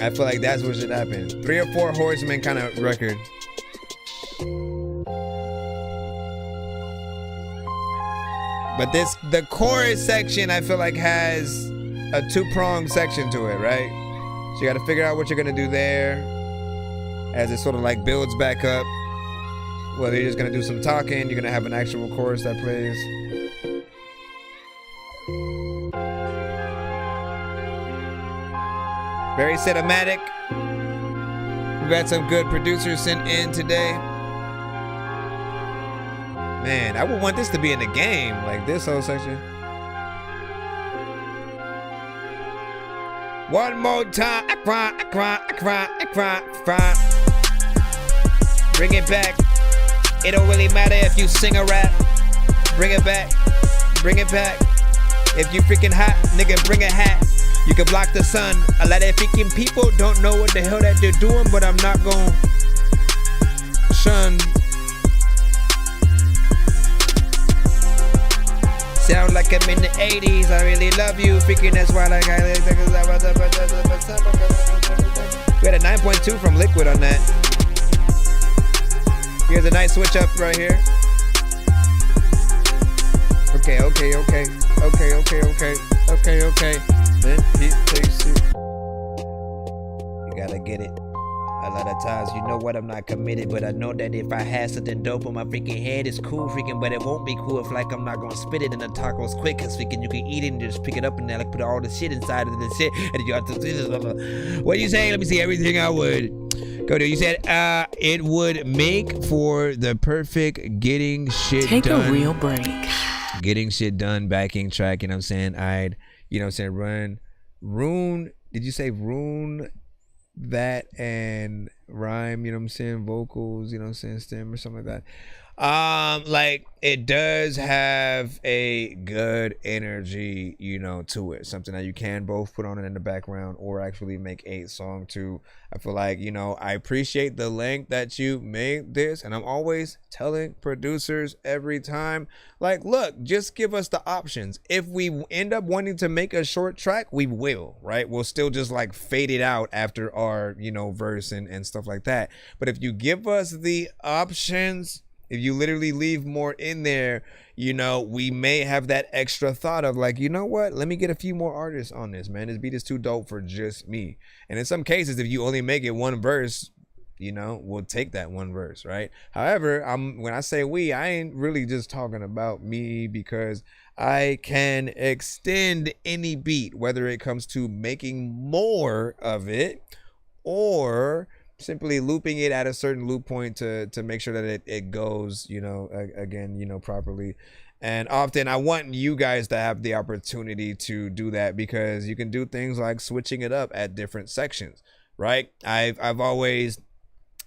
I feel like that's what should happen. 3 or 4 horsemen kind of record. But the chorus section, I feel like has a 2-pronged section to it, right? So you got to figure out what you're going to do there as it sort of like builds back up. Whether you're just going to do some talking, you're going to have an actual chorus that plays. Very cinematic. We've had some good producers sent in today. Man, I would want this to be in the game, like this whole section. One more time. I cry. Bring it back. It don't really matter if you sing or rap. Bring it back. If you freaking hot, nigga, bring a hat. You can block the sun. A lot of freaking people don't know what the hell that they're doing, but I'm not gon' shun. Sound like I'm in the 80s. I really love you. Freaking that's why like I we had a 9.2 from Liquid on that. Here's a nice switch up right here. Okay. Then he takes it. You gotta get it. A lot of times, you know what, I'm not committed, but I know that if I had something dope on my freaking head, it's cool, freaking, but it won't be cool if like I'm not gonna spit it in the tacos quick, cause freaking you can eat it and just pick it up and then like put all the shit inside of the shit, and you have to. What are you saying? Let me see everything I would. Go to. You said it would make for the perfect getting shit Take done. Take a real break. Getting shit done backing track, you know what I'm saying? I'd, you know what I'm saying, ruin, did you say ruin that and rhyme, you know what I'm saying, vocals, you know what I'm saying, stem or something like that. Like it does have a good energy, you know, to it. Something that you can both put on it in the background or actually make a song to. I feel like, you know, I appreciate the length that you made this, and I'm always telling producers every time, like, look, just give us the options. If we end up wanting to make a short track, we will, right? We'll still just like fade it out after our, you know, verse and stuff like that. But if you give us the options, if you literally leave more in there, you know, we may have that extra thought of like, you know what? Let me get a few more artists on this, man. This beat is too dope for just me. And in some cases, if you only make it one verse, you know, we'll take that one verse, right? However, when I say we, I ain't really just talking about me, because I can extend any beat, whether it comes to making more of it or simply looping it at a certain loop point to make sure that it goes, you know, again, you know, properly. And often I want you guys to have the opportunity to do that, because you can do things like switching it up at different sections, right? I've always,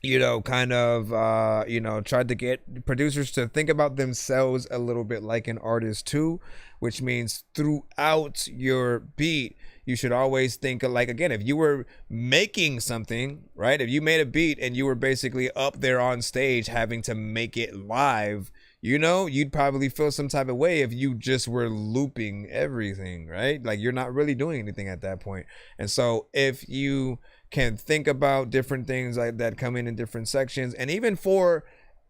you know, kind of, you know, tried to get producers to think about themselves a little bit like an artist too, which means throughout your beat, you should always think of, like, again, if you were making something, right? If you made a beat and you were basically up there on stage having to make it live, you know, you'd probably feel some type of way if you just were looping everything, right? Like you're not really doing anything at that point. And so if you can think about different things like that come in different sections, and even for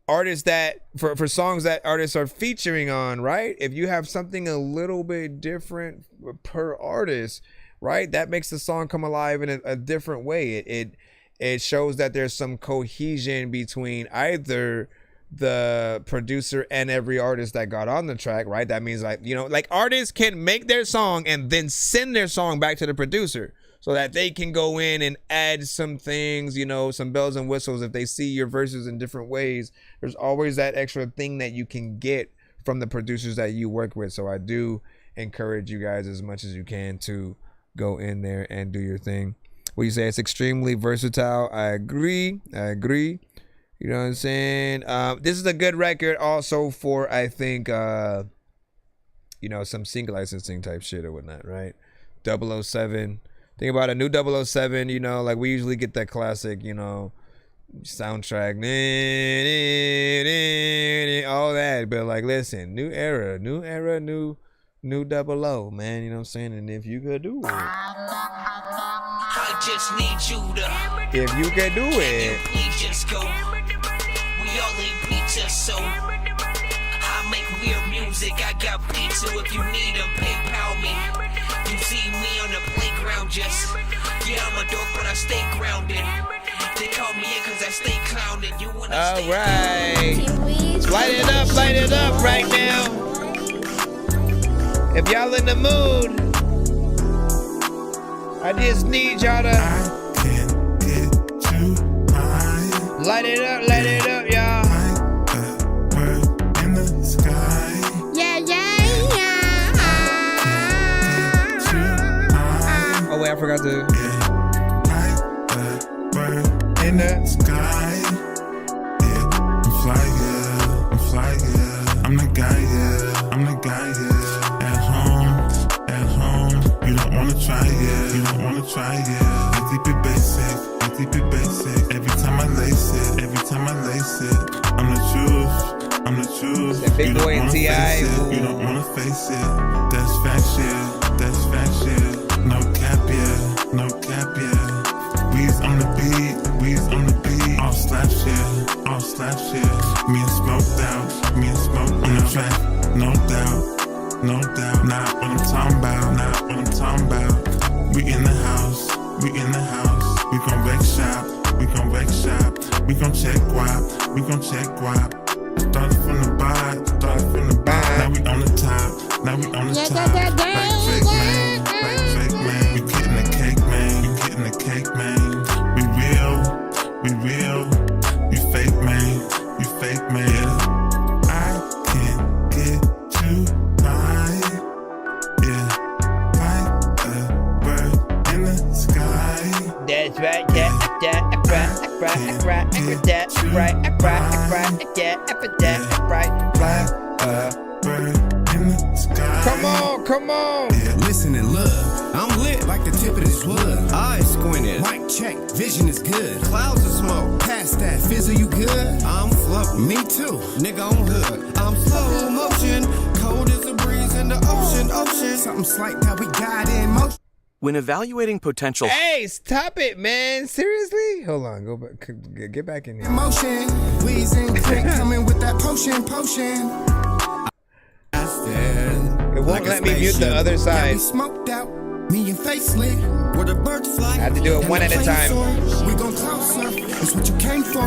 artists that for songs that artists are featuring on, right? If you have something a little bit different per artist, right, that makes the song come alive in a different way. It shows that there's some cohesion between either the producer and every artist that got on the track, right? That means, like, you know, like artists can make their song and then send their song back to the producer so that they can go in and add some things, you know, some bells and whistles. If they see your verses in different ways, there's always that extra thing that you can get from the producers that you work with. So I do encourage you guys as much as you can to go in there and do your thing. What you say? It's extremely versatile. I agree. You know what I'm saying? This is a good record also for, I think, you know, some single licensing type shit or whatnot, right? 007. Think about a new 007, you know, like we usually get that classic, you know, soundtrack, all that. But like, listen, new era, new 00, man, you know what I'm saying? And if you could do it, I just need you to, if you could do it, please just go. We all need pizza, so I make weird music. I got pizza if you need them, PayPal me. You see me on the playground, just, yeah, I'm a dork, but I stay grounded. They call me in cause I stay clowning. You wanna all right, light it up right now. If y'all in the mood, I just need y'all to light it up, y'all. got to. Bird in the sky. Yeah, I'm fly, yeah, I'm fly, yeah. I'm the guy, yeah, I'm the guy, yeah. At home, you don't wanna try, yeah, you don't wanna try, yeah. I keep it basic, I keep it basic. Every time I lace it, every time I lace it. I'm the truth, I'm the truth. That big boy and T.I. You don't wanna face it. That's fact shit, that's fact shit. No cap, yeah, no cap, yeah. We's on the beat, we's on the beat. All slap shit, all slap shit. Me and Smoked out, me and Smoked on the track. No doubt, no doubt. Not what I'm talking about, not what I'm talking about. We in the house, we in the house. We gon' wreck shop, we gon' wreck shop. We gon' check guap, we gon' check guap. Started from the bottom, started from the bottom. Now we on the top, now we on the top. Like Drake, man, like Drake, man. We getting the cake, man, we getting the cake, man. We real, you fake, man, you fake, man. I can't get you right, yeah, like a bird in the sky. That's right, yeah, yeah, right, Like a bird in the sky. Come on. Listen and look, I'm lit like the tip of this wood. Eyes squinted, mic check, vision is good. Clouds of smoke, past that, fizzle you good? I'm floating, me too, nigga on hood. I'm slow motion, cold as a breeze in the ocean. Something slight that we got in motion. When evaluating potential... Hey, stop it, man. Seriously? Hold on. Go back. Get back in here. Motion, wheezing, quick, coming with that potion. It won't let me mute the other side. Smoked out, me and face lit. Where the birds fly. I have to do it one at a time. We gon' closer. It's what you came for.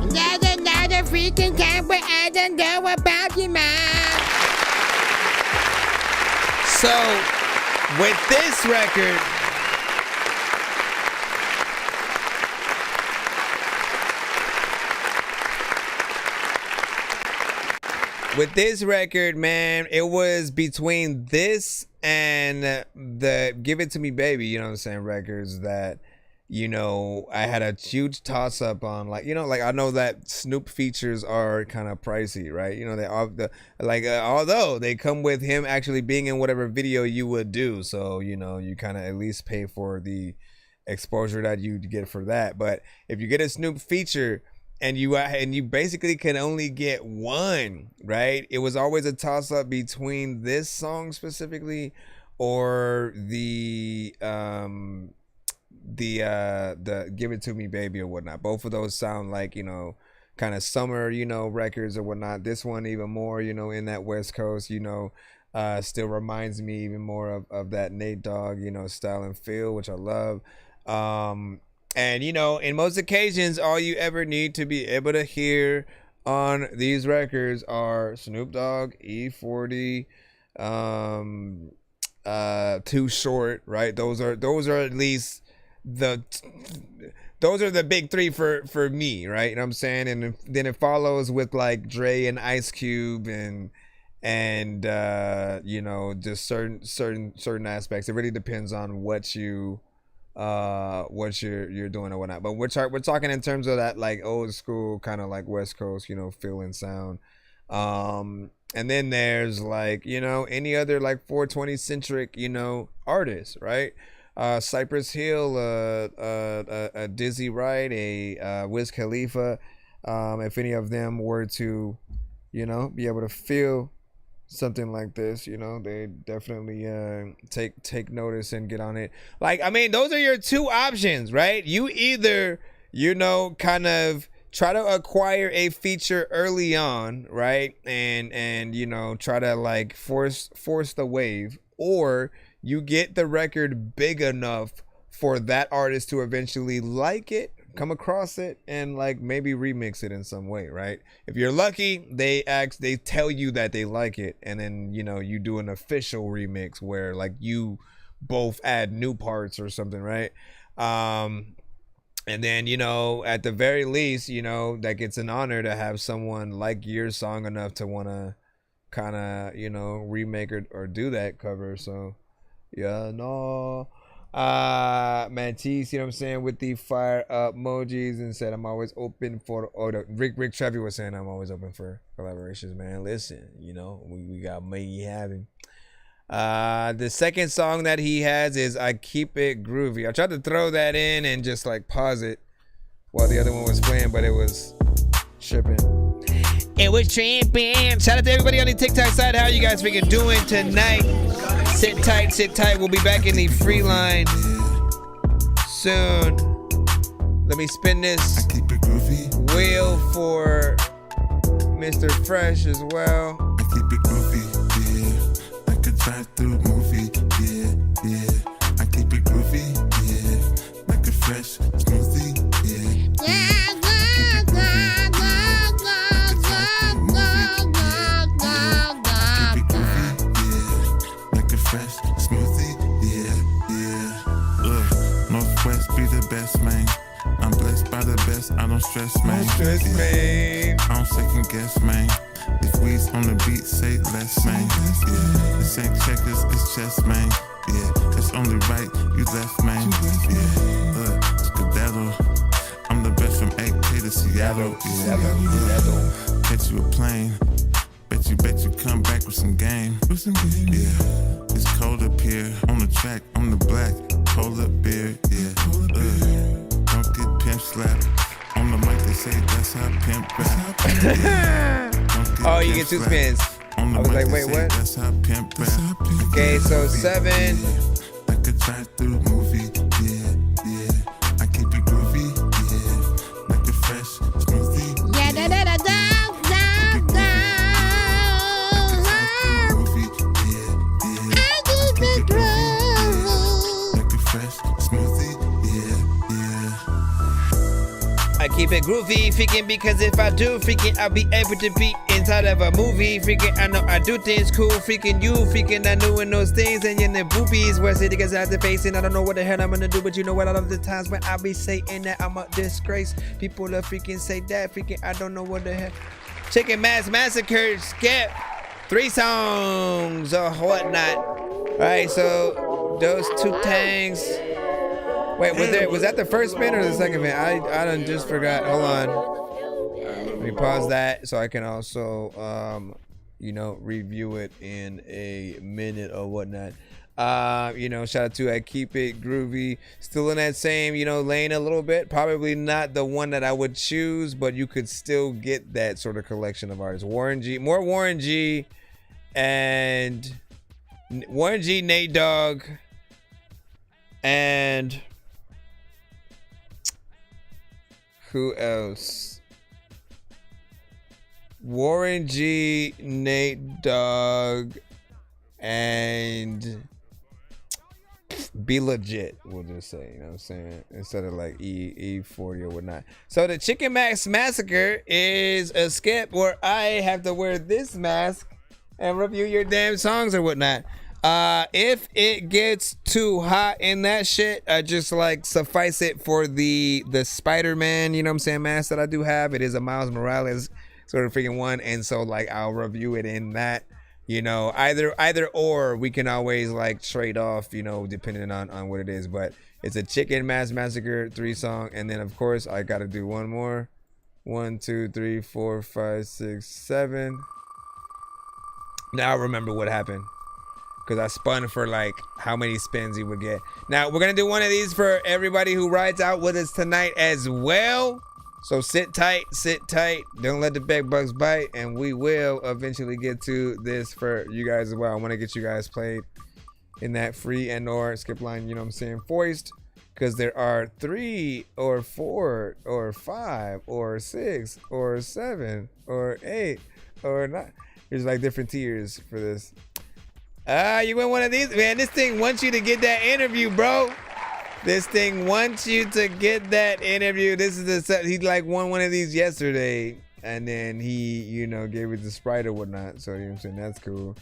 Another freaking time where I don't know about you, man. So, with this record, man, it was between this and the Give It To Me Baby, you know what I'm saying, records that, you know, I had a huge toss up on. Like, you know, like I know that Snoop features are kind of pricey, right? You know, they are although they come with him actually being in whatever video you would do, so you know, you kind of at least pay for the exposure that you get for that. But if you get a Snoop feature and you basically can only get one, right? It was always a toss up between this song specifically or the Give It To Me Baby or whatnot. Both of those sound like, you know, kind of summer, you know, records or whatnot. This one even more, you know, in that West Coast, you know, still reminds me even more of that Nate Dogg, you know, style and feel, which I love. And, you know, in most occasions, all you ever need to be able to hear on these records are Snoop Dogg, E40, Too Short, right? Those are at least those are the big three for me, right? You know what I'm saying? And then it follows with like Dre and Ice Cube and you know, just certain aspects. It really depends on what you're doing or whatnot. But we're talking in terms of that like old school kind of like West Coast, you know, feel and sound. And then there's like, you know, any other like 420 centric, you know, artists, right? Cypress Hill, a Dizzy Wright, a Wiz Khalifa. If any of them were to, you know, be able to feel something like this, you know, they definitely take notice and get on it. Like, I mean, those are your two options, right? You either, you know, kind of try to acquire a feature early on, right? And you know, try to like force the wave, or you get the record big enough for that artist to eventually like it, come across it, and like maybe remix it in some way, right? If you're lucky, they tell you that they like it, and then, you know, you do an official remix where like you both add new parts or something, right? And then, you know, at the very least, you know, that gets an honor to have someone like your song enough to want to kind of, you know, remake or do that cover. So yeah, no. Matisse, you know what I'm saying, with the fire emojis, and said I'm always open for Rick Trevi was saying I'm always open for collaborations, man. Listen, you know, we got Maggie having. The second song that he has is I Keep It Groovy. I tried to throw that in and just like pause it while the other one was playing, but it was tripping. It was tripping. Shout out to everybody on the TikTok side. How are you guys freaking doing tonight? Sit tight, sit tight. We'll be back in the free line soon. Let me spin this wheel for Mr. Fresh as well. I keep it groovy, yeah. Like a drive-through movie, yeah, yeah. I keep it groovy, yeah. Like a fresh smoothie, yeah, yeah. Best, man. I'm blessed by the best. I don't stress, man. Man. I don't second guess, man. If we's on the beat, say less, man. Yeah, this ain't checkers, it's chess, man. Yeah, it's only right you left, man. Yeah, skedaddle. I'm the best from AK to Seattle. Yeah, catch you a plane. Bet you come back with some game. Yeah, it's cold up here on the track. I'm the black polar bear. Yeah, don't get pimp slapped on the mic. They say that's how pimp rap. Yeah, oh, you get two spins. I was like, wait, what? That's how pimp rap. Okay, so 7. Like a drive-through movie. Yeah, yeah. I keep it groovy. Yeah, like a fresh smoothie. Yeah, da da da da. I keep it groovy, freaking, because if I do, freaking, I'll be able to be inside of a movie, freaking. I know I do things cool, freaking. You, freaking, I doing those things, and you're in the boobies where city gets out the face, and I don't know what the hell I'm gonna do, but you know what? A lot of the times when I be saying that I'm a disgrace, people will freaking say that, freaking. I don't know what the hell. Chicken Mass Massacre, skip 3 songs or whatnot. All right, so those 2 tangs. Wait, was that the first spin or the second spin? I done just forgot. Hold on. Let me pause that so I can also, you know, review it in a minute or whatnot. You know, shout out to I Keep It Groovy. Still in that same, you know, lane a little bit. Probably not the one that I would choose, but you could still get that sort of collection of artists. Warren G, more Warren G, and Warren G, Nate Dogg, and who else? Warren G, Nate Dogg, and Be Legit, we'll just say, you know what I'm saying? Instead of like E40 or whatnot. So the Chicken Max Massacre is a skip where I have to wear this mask and review your damn songs or whatnot. If it gets too hot in that shit, I just like suffice it for the Spider-Man, you know what I'm saying, mask that I do have. It is a Miles Morales sort of freaking one, and so like I'll review it in that, you know, either or. We can always like trade off, you know, depending on what it is. But it's a Chicken Mass Massacre 3 song, and then of course I gotta do one more. 1, 2, 3, 4, 5, 6, 7. Now I remember what happened, because I spun for like how many spins he would get. Now we're gonna do one of these for everybody who rides out with us tonight as well. So sit tight, don't let the bed bugs bite, and we will eventually get to this for you guys as well. I want to get you guys played in that free and or skip line, you know what I'm saying, voiced, because there are 3 or 4 or 5 or 6 or 7 or 8 or 9. There's like different tiers for this. You win one of these, man. This thing wants you to get that interview, bro. This thing wants you to get that interview. This is he like won one of these yesterday, and then he, you know, gave it to Sprite or whatnot. So you know what I'm saying, that's cool.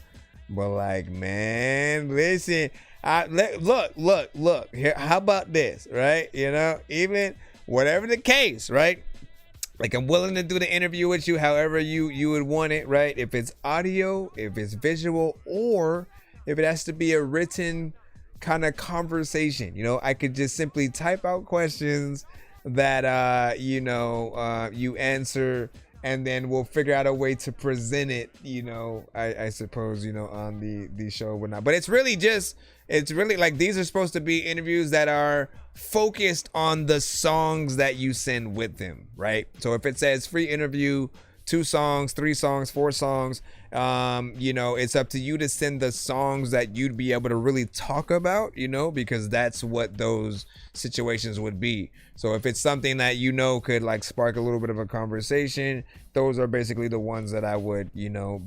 But like, man, listen, look here. How about this, right? You know, even whatever the case, right? Like, I'm willing to do the interview with you however you would want it, right? If it's audio, if it's visual, or if it has to be a written kind of conversation. You know, I could just simply type out questions that you answer, and then we'll figure out a way to present it, I suppose, on the show or whatnot. But it's really like, these are supposed to be interviews that are focused on the songs that you send with them, right? So if it says free interview, 2 songs, 3 songs, 4 songs, it's up to you to send the songs that you'd be able to really talk about, because that's what those situations would be. So if it's something that could like spark a little bit of a conversation, those are basically the ones that I would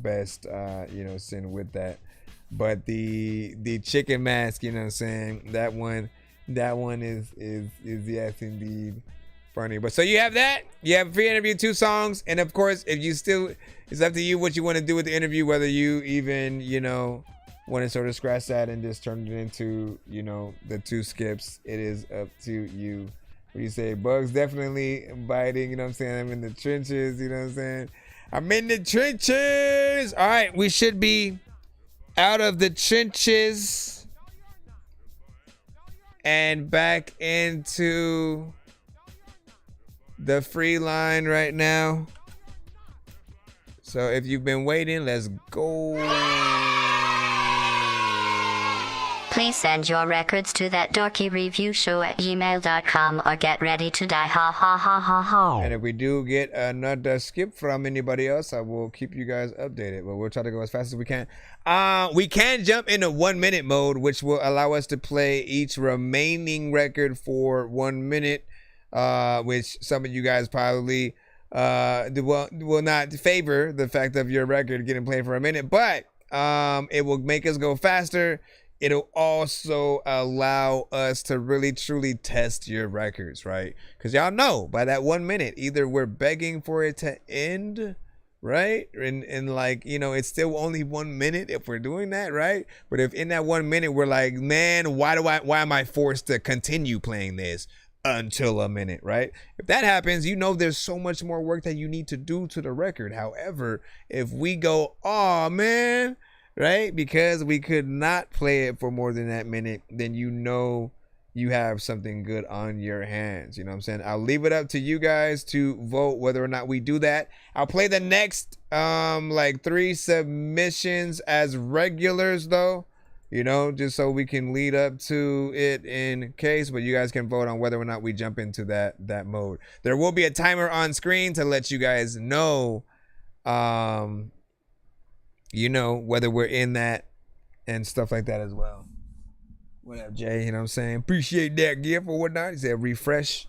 best send with that. But the chicken mask, that one is yes indeed funny. But so you have that, you have a free interview, 2 songs, and of course, if you still, it's up to you what you want to do with the interview, whether you even want to sort of scratch that and just turn it into the 2 skips. It is up to you. What do you say? Bugs definitely biting, I'm saying? I'm in the trenches, I'm saying? I'm in the trenches. All right, we should be out of the trenches and back into the free line right now. So if you've been waiting, let's go. Please send your records to ThatDorkyReviewShow@gmail.com or get ready to die. Ha ha ha ha ha. And if we do get another skip from anybody else, I will keep you guys updated. But we'll try to go as fast as we can. We can jump into 1 minute mode, which will allow us to play each remaining record for 1 minute. Which some of you guys probably will not favor the fact of your record getting played for a minute, but it will make us go faster. It'll also allow us to really truly test your records, right? Because y'all know by that 1 minute, either we're begging for it to end, right? And like, it's still only 1 minute if we're doing that, right? But if in that 1 minute we're like, man, why am I forced to continue playing this until a minute, right? If that happens, there's so much more work that you need to do to the record. However, if we go, oh man, right, because we could not play it for more than that minute, then you have something good on your hands. You know what I'm saying? I'll leave it up to you guys to vote whether or not we do that. I'll play the next 3 submissions as regulars though, just so we can lead up to it in case, but you guys can vote on whether or not we jump into that mode. There will be a timer on screen to let you guys know, whether we're in that and stuff like that as well. What up, Jay? You know what I'm saying? Appreciate that gift or whatnot. He said refresh.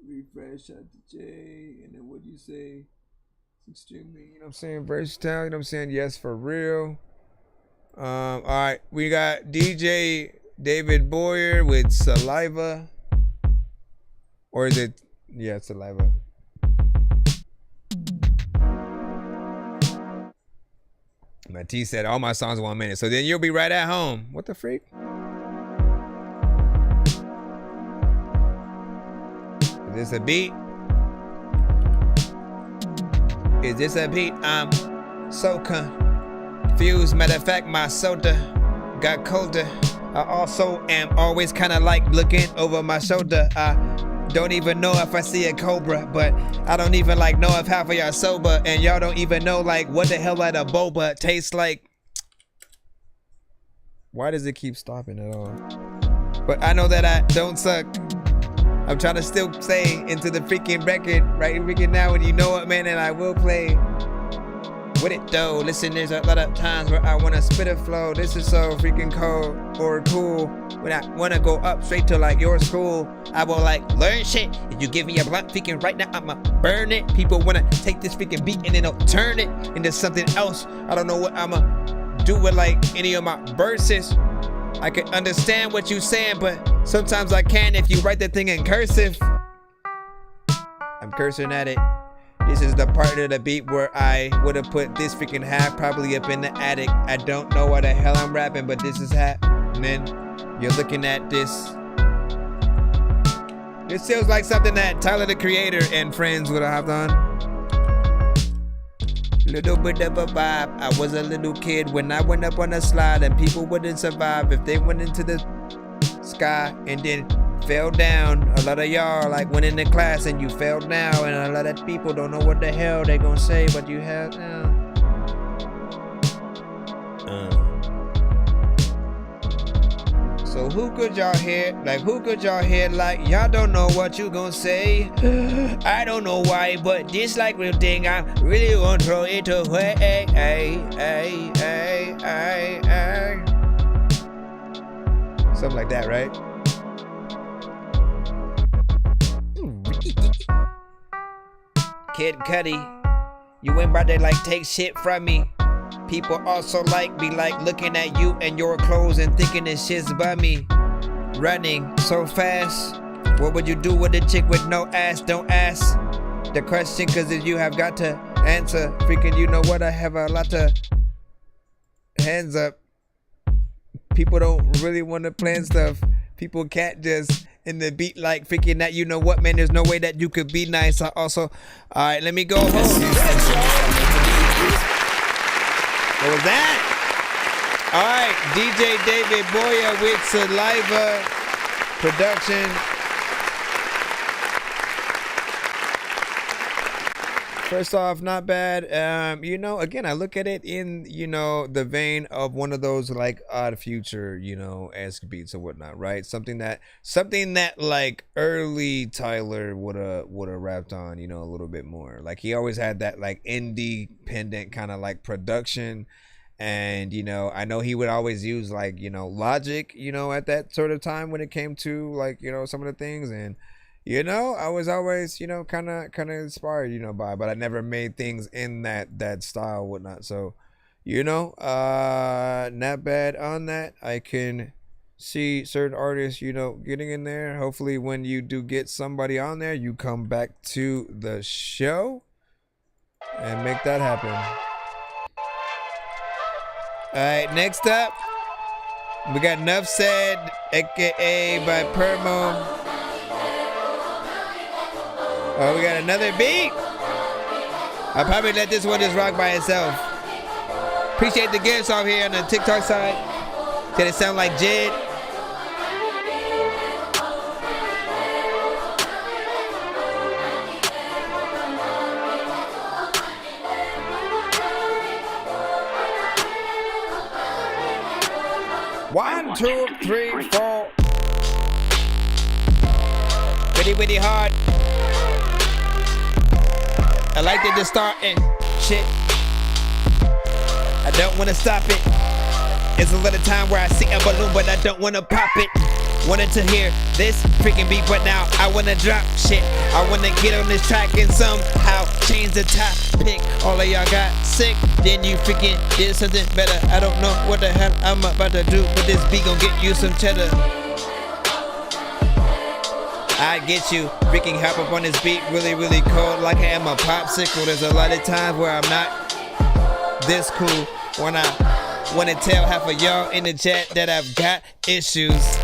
Refresh out to Jay. And then what'd you say? It's extremely, you know what I'm saying? Versatile. You know what I'm saying? Yes, for real. All right, we got DJ David Boyer with Saliva, or is it? Yeah, Saliva. My T said all my songs 1 minute, so then you'll be right at home. What the freak? Is this a beat? Is this a beat? I'm so confused. Matter of fact, my soda got colder. I also am always kind of like looking over my shoulder. I don't even know if I see a cobra, but I don't even know if half of y'all sober, and y'all don't even know what the hell that a boba tastes like. Why does it keep stopping at all? But I know that I don't suck. I'm trying to still say into the freaking record right freaking now, and you know what, man, and I will play with it though. Listen, there's a lot of times where I wanna spit a flow. This is so freaking cold or cool. When I wanna go up straight to your school, I will learn shit. If you give me a blunt freaking right now, I'ma burn it. People wanna take this freaking beat and then they'll turn it into something else. I don't know what I'ma do with any of my verses. I can understand what you're saying, but sometimes I can if you write that thing in cursive. I'm cursing at it. This is the part of the beat where I would have put this freaking half probably up in the attic. I don't know what the hell I'm rapping, but this is happening. You're looking at this. This feels like something that Tyler the Creator and friends would have done. Little bit of a vibe. I was a little kid when I went up on a slide, and people wouldn't survive if they went into the sky and then fell down. A lot of y'all like went into class and you fell down, and a lot of people don't know what the hell they gonna say, but you have So who could y'all hear? Like who could y'all hear? Like y'all don't know what you gonna say. I don't know why, but this like real thing. I really won't throw it away. Something like that, right? Kid Cudi, you ain't about to like take shit from me. People also like be like looking at you and your clothes and thinking this shit's bummy. Running so fast, what would you do with a chick with no ass? Don't ask the question, cause if you have got to answer, freaking you know what, I have a lot of hands up. People don't really want to plan stuff. People can't just in the beat like freaking that, you know what, man, there's no way that you could be nice. I also, alright, let me go home. What was that? Alright, DJ David Boya with Saliva production. First off, not bad. You know, again, I look at it in, you know, the vein of one of those like Odd Future, you know, esque beats or whatnot, right? Something that like early Tyler would have rapped on, you know, a little bit more. Like he always had that like independent kind of like production. And, you know, I know he would always use like, you know, Logic, you know, at that sort of time when it came to like, you know, some of the things. And, you know, I was always, you know, kind of inspired, you know, but I never made things in that style, whatnot. So, you know, not bad on that. I can see certain artists, you know, getting in there. Hopefully when you do get somebody on there, you come back to the show and make that happen. All right, next up, we got Nuff Said, aka by Permo. Oh, we got another beat. I'll probably let this one just rock by itself. Appreciate the gifts off here on the TikTok side. Did it sound like Jid? One, two, three, four. Witty hard. I like that just starting shit. I don't wanna stop it. It's a little time where I see a balloon, but I don't wanna pop it. Wanted to hear this freaking beat, but now I wanna drop shit. I wanna get on this track and somehow change the topic. All of y'all got sick, then you freaking did something better. I don't know what the hell I'm about to do, but this beat gon' get you some cheddar. I get you, freaking hop up on this beat, really cold, like I am a popsicle. There's a lot of times where I'm not this cool, when I wanna tell half of y'all in the chat that I've got issues.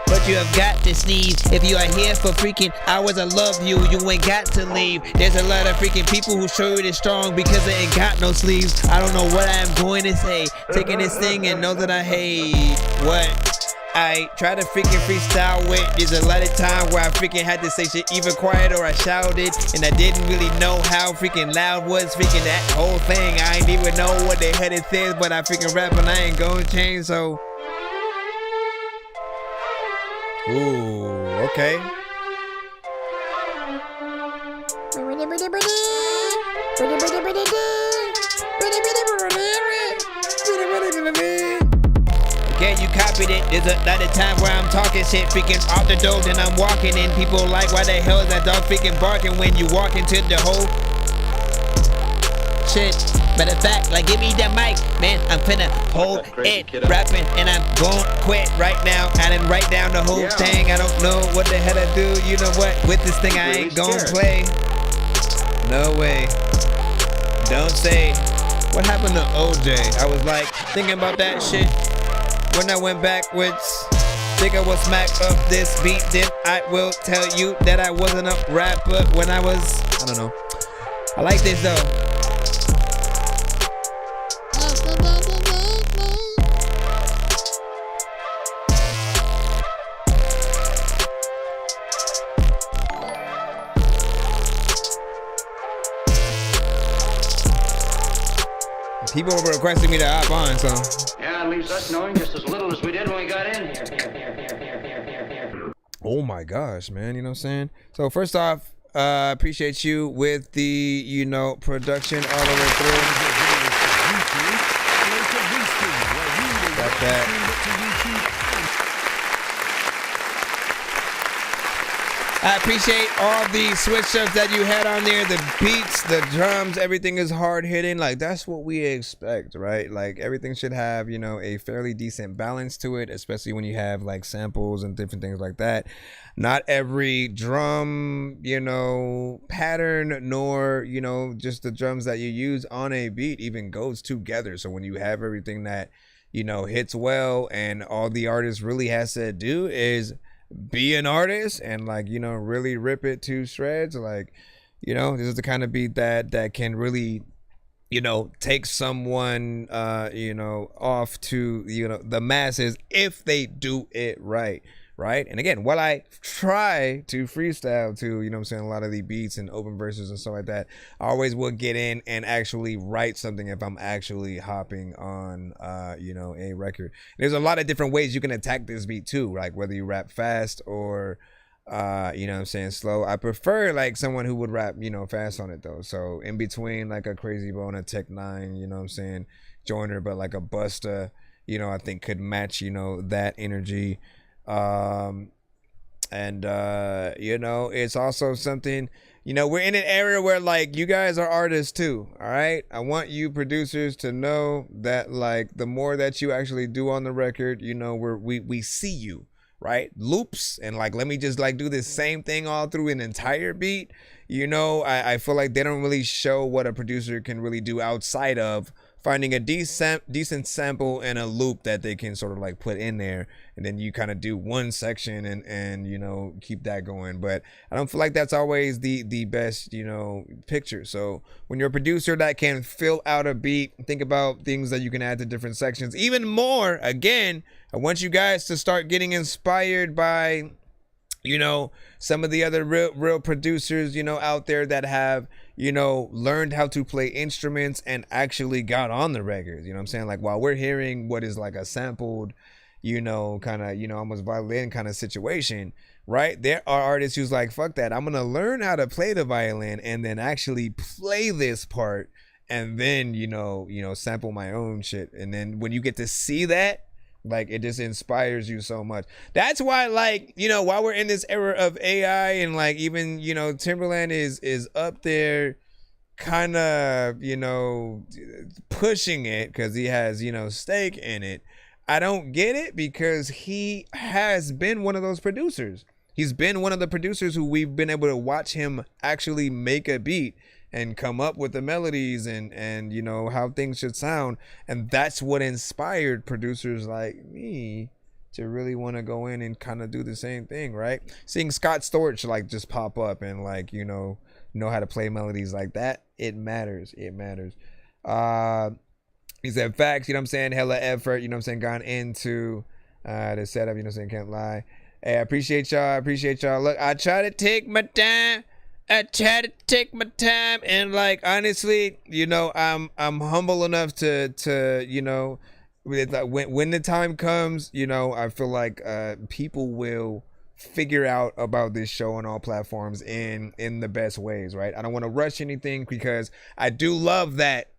But you have got to sneeze. If you are here for freaking hours, I love you. You ain't got to leave. There's a lot of freaking people who show it is strong because they ain't got no sleeves. I don't know what I'm going to say. Taking this thing and know that I hate what I try to freaking freestyle with. There's a lot of time where I freaking had to say shit even quiet or I shouted, and I didn't really know how freaking loud was freaking that whole thing. I ain't even know what the hell it says, but I freaking rap and I ain't gonna change, so. Ooh, okay. Yeah, you copied it. There's a lot of time where I'm talking shit, freaking off the door, then I'm walking in. People like, why the hell is that dog freaking barking when you walk into the whole shit? Matter of fact, like, give me that mic, man. I'm finna hold it, rapping, and I'm gon' quit right now. I didn't write down the whole thing. I don't know what the hell I do. You know what? With this thing, I ain't gon' play. No way. Don't say. What happened to OJ? I was like thinking about that shit when I went backwards. Think I was smack up this beat, then I will tell you that I wasn't a rapper when I was, I don't know. I like this though. People were requesting me to hop on, so. Yeah, it leaves us knowing just as little as we did when we got in here. Oh my gosh, man, you know what I'm saying? So first off, appreciate you with the, you know, production all the way through. Got that. I appreciate all the switch ups that you had on there, the beats, the drums, everything is hard hitting. Like, that's what we expect, right? Like, everything should have, you know, a fairly decent balance to it, especially when you have like samples and different things like that. Not every drum, you know, pattern, nor, you know, just the drums that you use on a beat even goes together. So when you have everything that, you know, hits well, and all the artist really has to do is be an artist and, like, you know, really rip it to shreds. Like, you know, this is the kind of beat that can really, you know, take someone you know, off to, you know, the masses if they do it right. And again, while I try to freestyle to, you know what I'm saying, a lot of the beats and open verses and stuff like that, I always will get in and actually write something if I'm actually hopping on, you know, a record. There's a lot of different ways you can attack this beat too, like whether you rap fast or, you know what I'm saying, slow. I prefer like someone who would rap, you know, fast on it though. So in between like a Crazy Bone, a Tech 9, you know what I'm saying, Joyner, but like a Busta, you know, I think could match, you know, that energy. You know, it's also something, you know, we're in an era where like you guys are artists too. All right. I want you producers to know that, like, the more that you actually do on the record, you know, we see you, right? Loops and like, let me just like do this same thing all through an entire beat. You know, I feel like they don't really show what a producer can really do outside of finding a decent sample and a loop that they can sort of like put in there, and then you kind of do one section and you know, keep that going. But I don't feel like that's always the best, you know, picture. So when you're a producer that can fill out a beat, think about things that you can add to different sections. Even more, again, I want you guys to start getting inspired by, you know, some of the other real producers, you know, out there that have, you know, learned how to play instruments and actually got on the records. You know what I'm saying? Like, while we're hearing what is like a sampled, you know, kind of, you know, almost violin kind of situation, right? There are artists who's like, fuck that, I'm gonna learn how to play the violin and then actually play this part and then, you know, sample my own shit. And then when you get to see that, like, it just inspires you so much. That's why, like, you know, while we're in this era of AI and like even, you know, Timberland is up there kind of, you know, pushing it because he has, you know, stake in it. I don't get it because he has been one of those producers. He's been one of the producers who we've been able to watch him actually make a beat and come up with the melodies and you know, how things should sound. And that's what inspired producers like me to really want to go in and kind of do the same thing, right? Seeing Scott Storch like just pop up and like, you know how to play melodies like that, it matters. He said facts, you know what I'm saying, hella effort, you know what I'm saying, gone into the setup, you know what I'm saying, can't lie. Hey, I appreciate y'all. Look, I try to take my time, and like, honestly, you know, I'm humble enough to you know, when the time comes, you know, I feel like people will figure out about this show on all platforms in the best ways, right? I don't want to rush anything because I do love that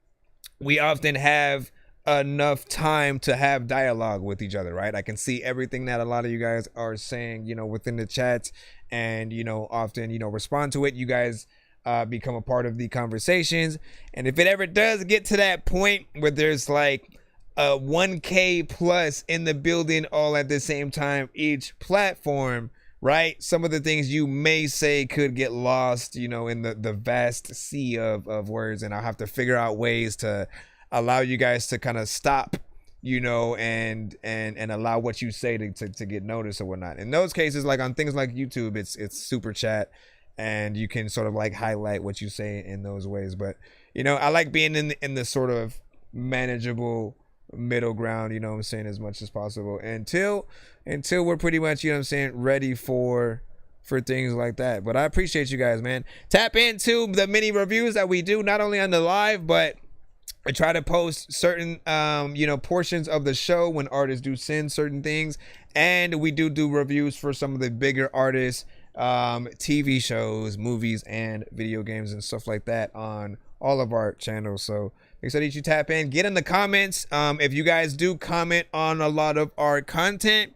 we often have enough time to have dialogue with each other, right? I can see everything that a lot of you guys are saying, you know, within the chats, and, you know, often, you know, respond to it. You guys become a part of the conversations. And if it ever does get to that point where there's like 1K plus in the building all at the same time, each platform, right? Some of the things you may say could get lost, you know, in the vast sea of words. And I'll have to figure out ways to allow you guys to kind of stop, you know, and allow what you say to get noticed or whatnot. In those cases, like on things like YouTube, it's super chat and you can sort of like highlight what you say in those ways. But you know, I like being in the sort of manageable middle ground, you know what I'm saying, as much as possible until we're pretty much, you know what I'm saying, ready for things like that. But I appreciate you guys, man. Tap into the mini reviews that we do, not only on the live, but I try to post certain you know, portions of the show when artists do send certain things, and we do reviews for some of the bigger artists, TV shows, movies, and video games and stuff like that on all of our channels. So make sure that you tap in, get in the comments. If you guys do comment on a lot of our content,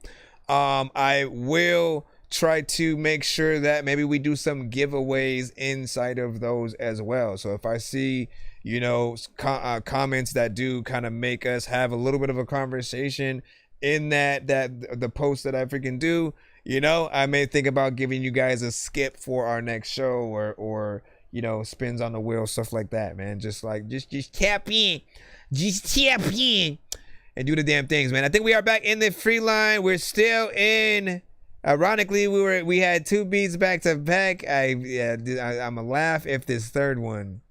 I will try to make sure that maybe we do some giveaways inside of those as well. So if I see, you know, comments that do kind of make us have a little bit of a conversation in that the post that I freaking do, you know, I may think about giving you guys a skip for our next show, or you know, spins on the wheel, stuff like that, man. Just tap in, and do the damn things, man. I think we are back in the free line. We're still in. Ironically, we had 2 beats back to back. I'm a laugh if this third one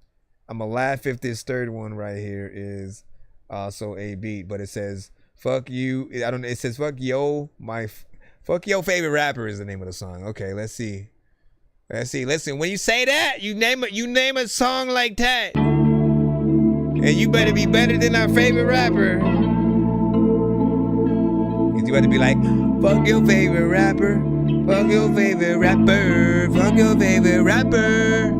right here is also a beat, but it says fuck you. It says fuck yo favorite rapper is the name of the song. Okay, let's see. Listen, when you say that, you name a song like that, and you better be better than our favorite rapper. Cause you better be like, fuck your favorite rapper, fuck your favorite rapper, fuck your favorite rapper.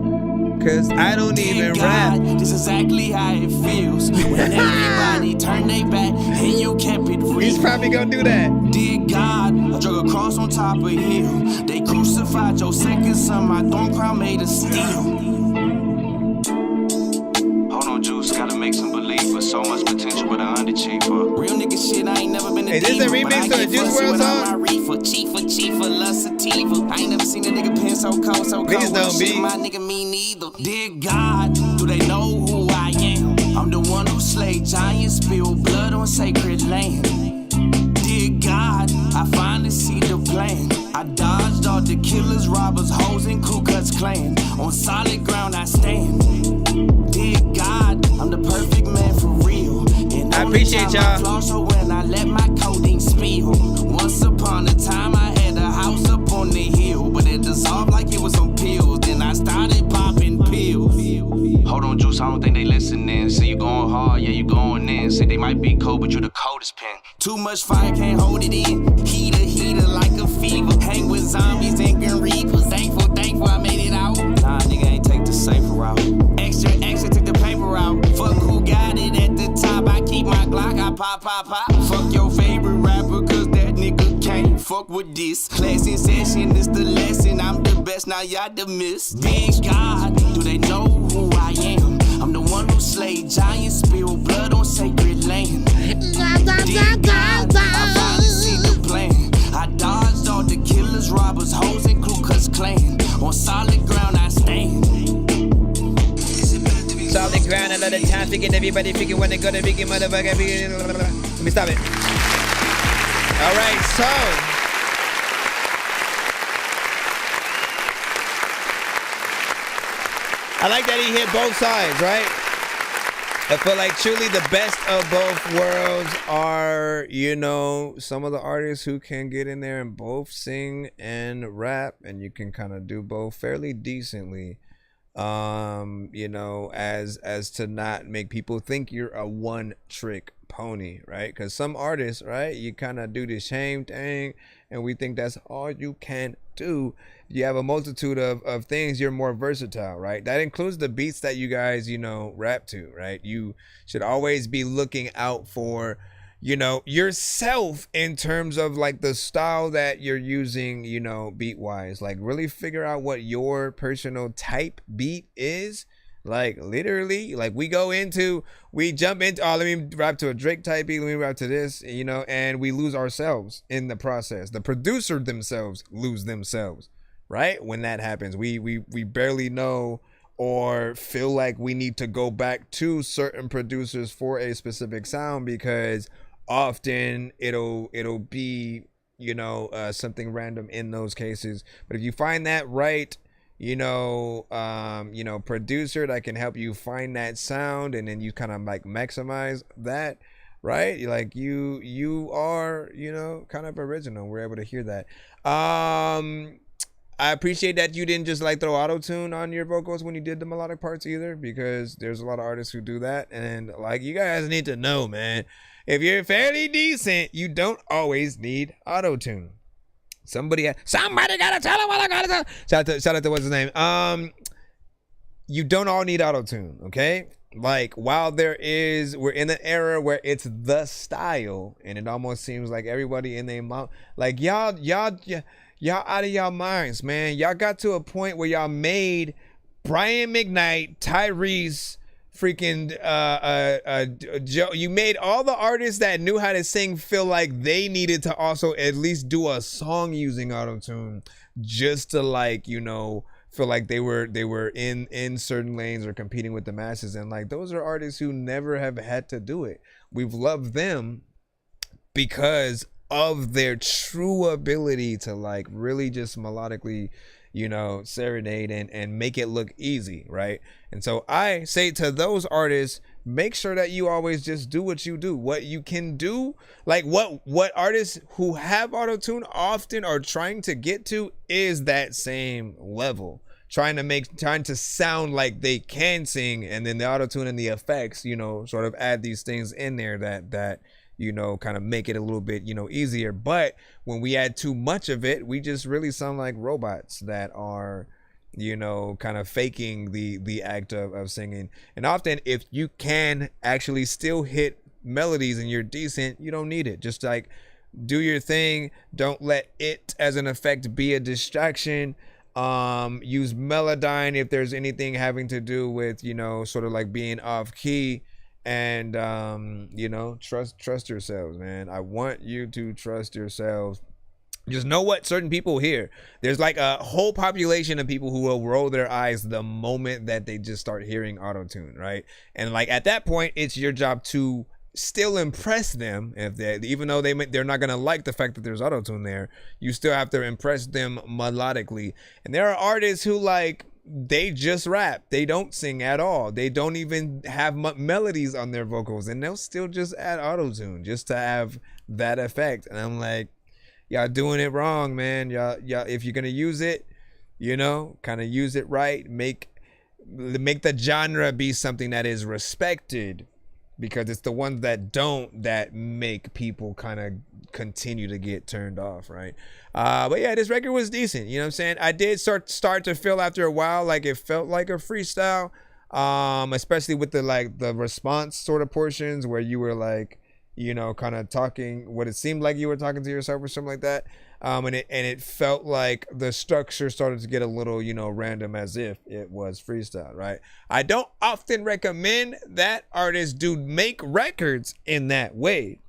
Cause I don't even rap. This is exactly how it feels when everybody turned their back and you kept it real. He's probably gonna do that. Dear God, I drug a cross on top of a hill. They crucified your second son, my thorn crown made of steel. Hold on, Juice, gotta make some believe, but so much potential, but I underachiever. Real nigga shit, I ain't never been a Hey, this is a remix to the Juice WRLD song? Chief, lust sativa. I ain't never seen a nigga pen so cold, Niggas don't be. My nigga me neither. Dear God, do they know who I am? I'm the one who slayed giants, spilled blood on sacred land. Dear God, I finally see the plan. I dodged all the killers, robbers, hoes, and Ku Klux Klan. On solid ground I stand. Dear God, I'm the perfect man for real. And I appreciate y'all. So when I let my codeine spill. Once upon a time I had a house up on the hill, but it dissolved like it was on pills. Then I started popping pills. Hold on, Juice, I don't think they listening. See you going hard, yeah, you going in. Say they might be cold, but you the coldest pen. Too much fire, can't hold it in. Heater like a fever. Hang with zombies and Grim Reapers. Thankful I made it out. Nah, nigga ain't take the safer route. Extra, took the paper out. Fuck who got it at the top. I keep my Glock, I pop. Fuck your favorite rapper, cause that nigga can't fuck with this. Class in session is the lesson. I'm the best, now y'all the miss. Big God, do they know who I am? I'm the one who slayed giants, spilled blood on sacred land. Dear God, I finally see the plan. I dodged all the killers, robbers, hoes, and Ku Klux Klan. On solid ground I stand. Solid ground, another time, thinking everybody figure when they go to begin, motherfucker. Let me stop it. All right, so I like that he hit both sides, right? I feel like truly the best of both worlds are, you know, some of the artists who can get in there and both sing and rap, and you can kind of do both fairly decently. You know, as to not make people think you're a one-trick pony, right? Because some artists, right, you kind of do the same thing and we think that's all you can do. You have a multitude of things. You're more versatile, right? That includes the beats that you guys, you know, rap to, right? You should always be looking out for, you know, yourself in terms of like the style that you're using, you know, beat wise. Like really figure out what your personal type beat is. Like literally, like we jump into, oh, let me rap to a Drake type beat, let me rap to this, you know, and we lose ourselves in the process. The producer themselves lose themselves, right? When that happens, we barely know or feel like we need to go back to certain producers for a specific sound, because often it'll be, you know, something random in those cases. But if you find that right, producer that can help you find that sound, and then you kind of like maximize that, right? Like you are, kind of original. We're able to hear that. I appreciate that you didn't just like throw auto-tune on your vocals when you did the melodic parts either, because there's a lot of artists who do that. And like, you guys need to know, man, if you're fairly decent, you don't always need auto-tune. Somebody gotta tell him what I gotta tell. Shout out to what's his name. You don't all need auto-tune, okay? Like, while we're in an era where it's the style, and it almost seems like everybody in their mouth, like y'all out of y'all minds, man. Y'all got to a point where y'all made Brian McKnight, Tyrese, freaking Joe. You made all the artists that knew how to sing feel like they needed to also at least do a song using auto-tune, just to like, feel like they were in certain lanes or competing with the masses. And like, those are artists who never have had to do it. We've loved them because of their true ability to like really just melodically, serenade and make it look easy, right? And so I say to those artists, make sure that you always just do what you do, what you can do. Like what artists who have auto-tune often are trying to get to is that same level, trying to sound like they can sing, and then the auto-tune and the effects, sort of add these things in there that kind of make it a little bit, easier. But when we add too much of it, we just really sound like robots that are, kind of faking the act of singing. And often, if you can actually still hit melodies and you're decent, you don't need it. Just like, do your thing. Don't let it as an effect be a distraction. Use Melodyne if there's anything having to do with, sort of like being off key. And trust yourselves, man. I want you to trust yourselves. Just know what certain people hear. There's like a whole population of people who will roll their eyes the moment that they just start hearing auto-tune, right? And like, at that point, it's your job to still impress them. Even though they're not gonna like the fact that there's auto-tune there, you still have to impress them melodically. And there are artists who like, they just rap, they don't sing at all, they don't even have melodies on their vocals, and they'll still just add auto-tune just to have that effect. And I'm like, y'all doing it wrong, man. Y'all if you're gonna use it, kind of use it right. Make the genre be something that is respected, because it's the ones that make people kind of continue to get turned off, right? But yeah, this record was decent. You know what I'm saying? I did start to feel after a while like it felt like a freestyle, especially with the response sort of portions where you were like, kind of talking what it seemed like you were talking to yourself or something like that. And it felt like the structure started to get a little, random, as if it was freestyle, right? I don't often recommend that artists do make records in that way,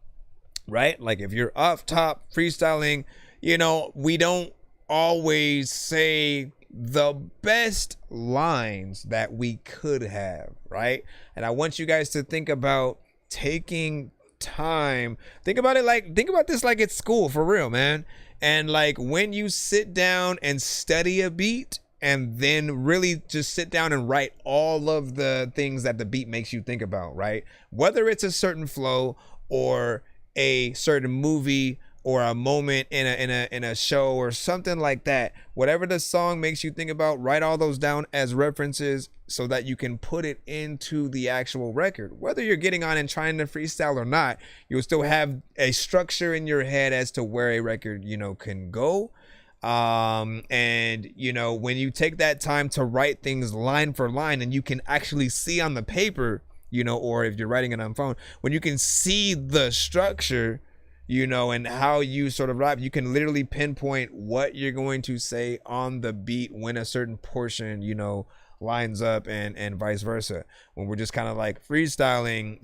right? Like, if you're off top freestyling, we don't always say the best lines that we could have, right? And I want you guys to think about taking time. Think about this like it's school, for real, man. And like, when you sit down and study a beat, and then really just sit down and write all of the things that the beat makes you think about, right? Whether it's a certain flow or a certain movie or a moment in a show or something like that, whatever the song makes you think about, write all those down as references so that you can put it into the actual record. Whether you're getting on and trying to freestyle or not, you'll still have a structure in your head as to where a record, can go. And when you take that time to write things line for line, and you can actually see on the paper, or if you're writing it on phone, when you can see the structure, and how you sort of rap, you can literally pinpoint what you're going to say on the beat when a certain portion, lines up, and vice versa. When we're just kind of like freestyling,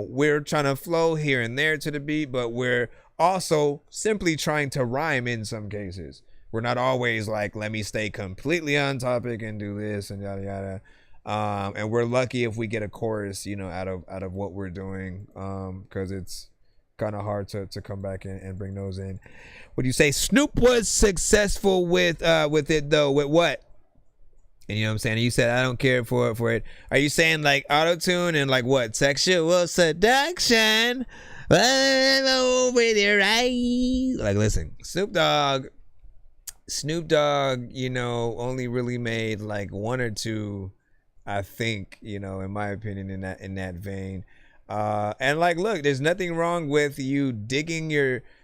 we're trying to flow here and there to the beat, but we're also simply trying to rhyme in some cases. We're not always like, let me stay completely on topic and do this and yada yada. And we're lucky if we get a chorus, out of what we're doing, because it's kind of hard to come back and bring those in. Would you say Snoop was successful with it though? With what? And you know what I'm saying? You said I don't care for it. Are you saying like auto-tune and like what? Sexual seduction with your eyes. Like listen, Snoop Dogg, you know, only really made like one or two, I think, you know, in my opinion, in that vein. And like, look, there's nothing wrong with you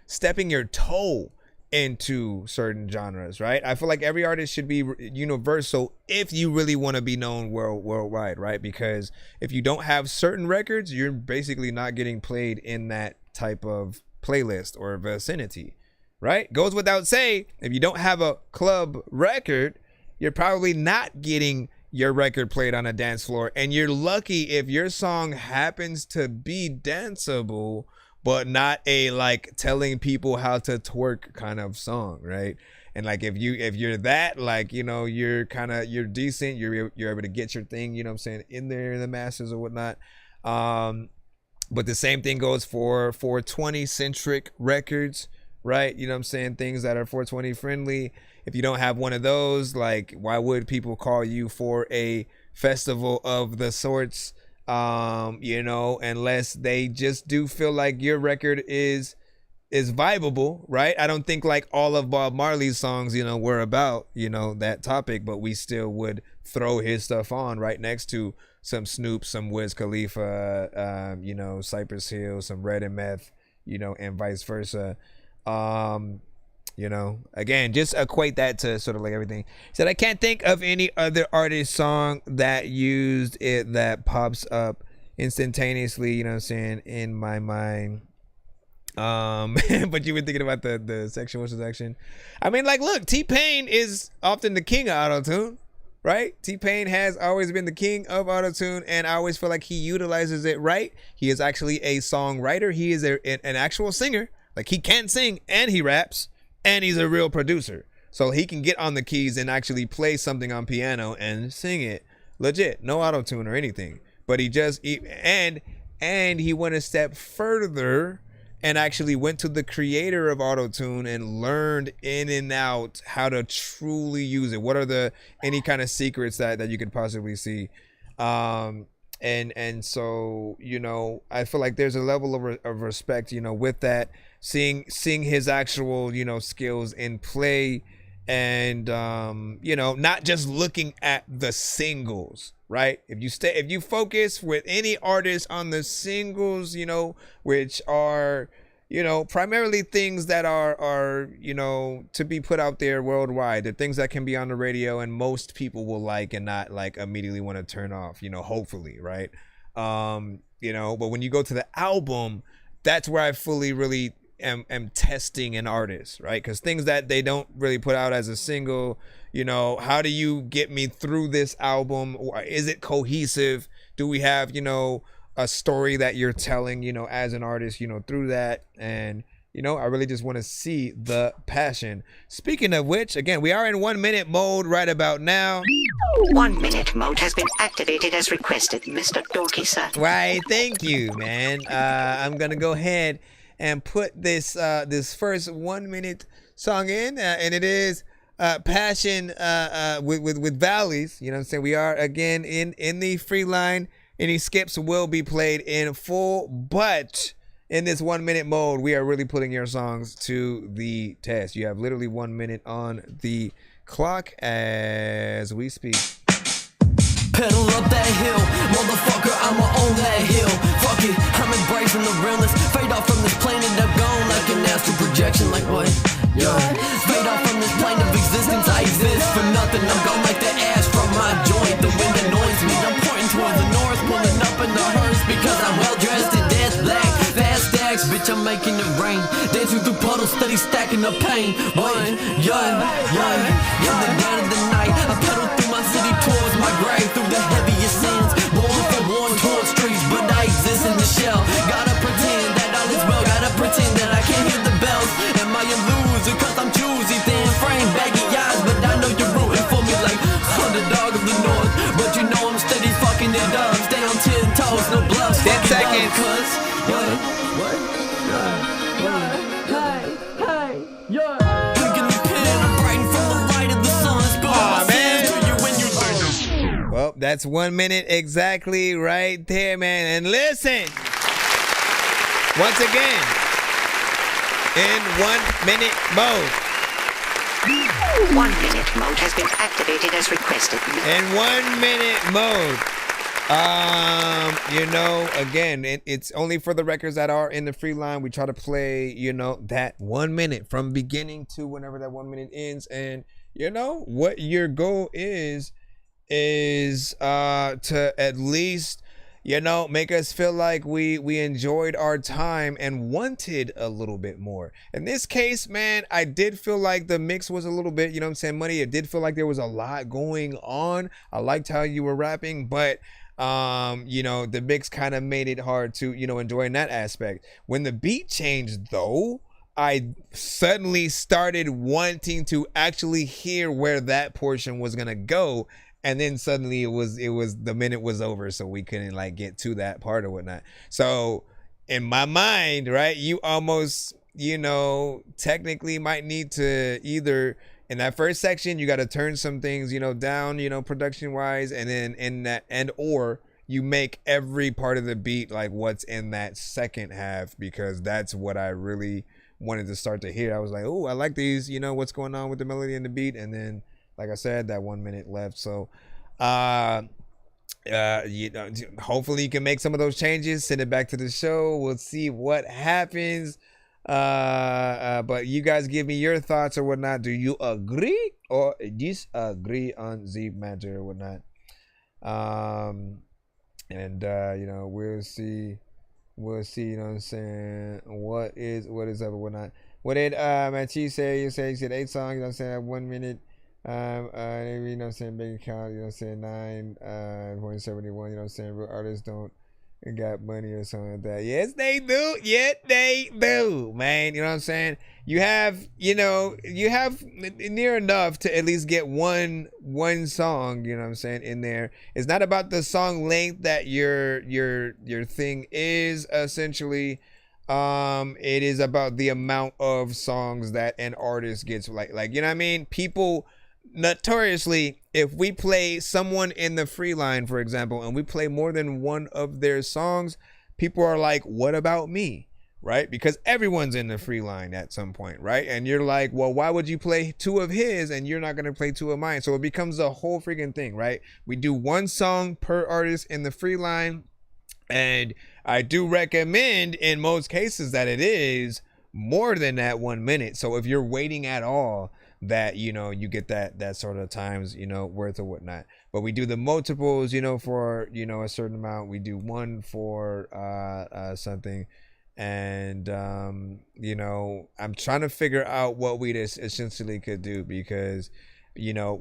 stepping your toe into certain genres, right? I feel like every artist should be universal if you really want to be known worldwide, right? Because if you don't have certain records, you're basically not getting played in that type of playlist or vicinity, right? Goes without saying, if you don't have a club record, you're probably not getting your record played on a dance floor, and you're lucky if your song happens to be danceable but not a like telling people how to twerk kind of song, right? And like if you're that, like, you know, you're decent, you're able to get your thing, you know what I'm saying, in there in the masses or whatnot. But the same thing goes for 420 centric records, right? You know what I'm saying? Things that are 420 friendly. If you don't have one of those, like, why would people call you for a festival of the sorts? You know, unless they just do feel like your record is vibable, right? I don't think like all of Bob Marley's songs, you know, were about, you know, that topic, but we still would throw his stuff on right next to some Snoop, some Wiz Khalifa, you know, Cypress Hill, some Red and Meth, you know, and vice versa. You know, again, just equate that to sort of like everything. He said, I can't think of any other artist song that used it that pops up instantaneously, you know what I'm saying, in my mind. But you were thinking about the sexual seduction. I mean, like, look, T-Pain is often the king of auto-tune, right? T-Pain has always been the king of auto-tune, and I always feel like he utilizes it right. He is actually a songwriter. He is an actual singer. Like, he can sing and he raps. And he's a real producer, so he can get on the keys and actually play something on piano and sing it legit, no auto-tune or anything. But he went a step further and actually went to the creator of auto-tune and learned in and out how to truly use it. What are any kind of secrets that you could possibly see? And so, you know, I feel like there's a level of respect, you know, with that, seeing his actual, you know, skills in play, and you know, not just looking at the singles, right? If you focus with any artist on the singles, you know, which are, you know, primarily things that are, you know, to be put out there worldwide. They're things that can be on the radio and most people will like and not like immediately want to turn off, you know, hopefully, right? You know, but when you go to the album, that's where I fully really am testing an artist, right? Because things that they don't really put out as a single, you know, how do you get me through this album? Or is it cohesive? Do we have, you know, a story that you're telling, you know, as an artist, you know, through that? And, you know, I really just want to see the passion. Speaking of which, again, we are in 1 minute mode right about now. 1 minute mode has been activated as requested, Mr. Dorky, sir. Why, thank you, man. I'm going to go ahead and put this first 1 minute song in, and it is Passion with Valleys. You know what I'm saying? We are, again, in the free line. Any skips will be played in full, but in this 1 minute mode, we are really putting your songs to the test. You have literally 1 minute on the clock as we speak. Pedal up that hill, motherfucker, I'ma own that hill. Fuck it, I'm embracing the realness. Fade off from this plane and I'm gone like an astral projection. Like what? Yeah. Fade off from this plane of existence. I exist for nothing. I'm gone like the ash from my joint. The wind annoys me. I'm pointing towards the north, pulling up in the hearse because I'm well dressed in death black. Fast stacks, bitch, I'm making it rain. Dancing through puddles, steady stacking up pain. Wait, yeah. In the dead of the night, I pedal through my city towards my grave. Through the heaviest sins, born for worn-torn streets, but I exist in the shell. Gotta pretend that all is well, gotta pretend that I can't hear the bells. Am I a loser? Cause I'm choosy, thin frame, baggy eyes, but I know you're rooting for me like underdog of the north. But you know I'm steady fucking it up, stay on 10 toes, no bluffs. 10 seconds. Cause, what? Picking the pen, I'm writing from the light of the sun. Spilling my sins to you when you That's 1 minute exactly right there, man. And listen, once again, in 1 minute mode. 1 minute mode has been activated as requested. In 1 minute mode. You know, again, it's only for the records that are in the free line. We try to play, you know, that 1 minute from beginning to whenever that 1 minute ends. And you know what your goal is to at least, you know, make us feel like we enjoyed our time and wanted a little bit more. In this case, man, I did feel like the mix was a little bit, you know what I'm saying, muddy. It did feel like there was a lot going on. I liked how you were rapping, but you know, the mix kind of made it hard to, you know, enjoy in that aspect. When the beat changed though, I suddenly started wanting to actually hear where that portion was gonna go, and then suddenly it was the minute was over, so we couldn't like get to that part or whatnot. So in my mind, right, you almost, you know, technically might need to either in that first section, you got to turn some things, you know, down, you know, production wise, and then in that, and or you make every part of the beat like what's in that second half, because that's what I really wanted to start to hear. I was like, oh, I like these, you know, what's going on with the melody and the beat. And then, like I said, that 1 minute left. So, you know, hopefully you can make some of those changes, send it back to the show. We'll see what happens. But you guys give me your thoughts or whatnot. Do you agree or disagree on the matter or whatnot? You know, we'll see, you know what I'm saying, what is up or whatnot. What did Machi say? You said 8 songs, you know what I'm saying, at 1 minute. You know what I'm saying, big account, you know what I'm saying, 9.71, you know what I'm saying, real artists don't got money or something like that. Yes, they do. Yes, they do, man. You know what I'm saying? You have, you know, you have near enough to at least get one song, you know what I'm saying, in there. It's not about the song length that your thing is, essentially. It is about the amount of songs that an artist gets, like you know what I mean? People notoriously, if we play someone in the free line, for example, and we play more than one of their songs, people are like, what about me? Right? Because everyone's in the free line at some point, right? And you're like, well, why would you play 2 of his and you're not going to play 2 of mine? So it becomes a whole freaking thing, right? We do 1 song per artist in the free line. And I do recommend in most cases that it is more than that 1 minute. So if you're waiting at all, that, you know, you get that sort of times, you know, worth or whatnot. But we do the multiples, you know, for, you know, a certain amount. We do 1 for something. And you know, I'm trying to figure out what we just essentially could do, because, you know,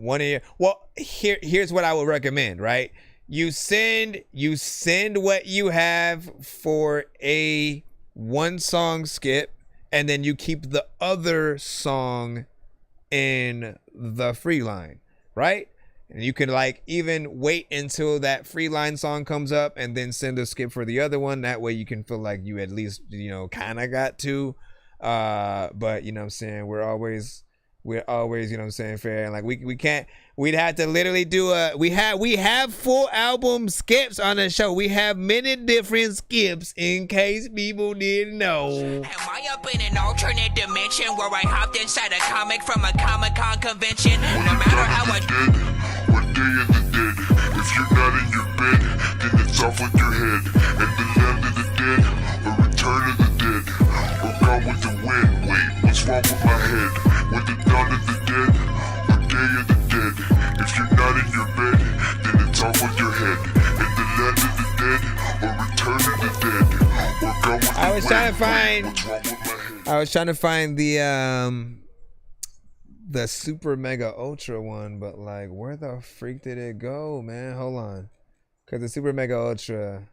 here's what I would recommend, right? You send what you have for a 1 song skip, and then you keep the other song in the free line, right? And you can like even wait until that free line song comes up and then send a skip for the other one. That way you can feel like you at least, you know, kind of got 2. But you know what I'm saying, we're always, you know what I'm saying, fair. And like we'd have to literally do we have full album skips on the show. We have many different skips in case people didn't know. Am I up in an alternate dimension where I hopped inside a comic from a Comic-Con convention? No matter how I what day of the dead? If you're not in your bed, then it's off with your head. And the land of the dead, or return of the dead, or gone with the wind. Wait, what's wrong with my head? With the dawn of the dead, or day of the dead? If you're not in your bed, then it's off with your head. And the land of the dead, or return of the dead, or gone with the wind. I was trying to find the super mega ultra one, but like, where the freak did it go, man? Hold on, because the super mega ultra,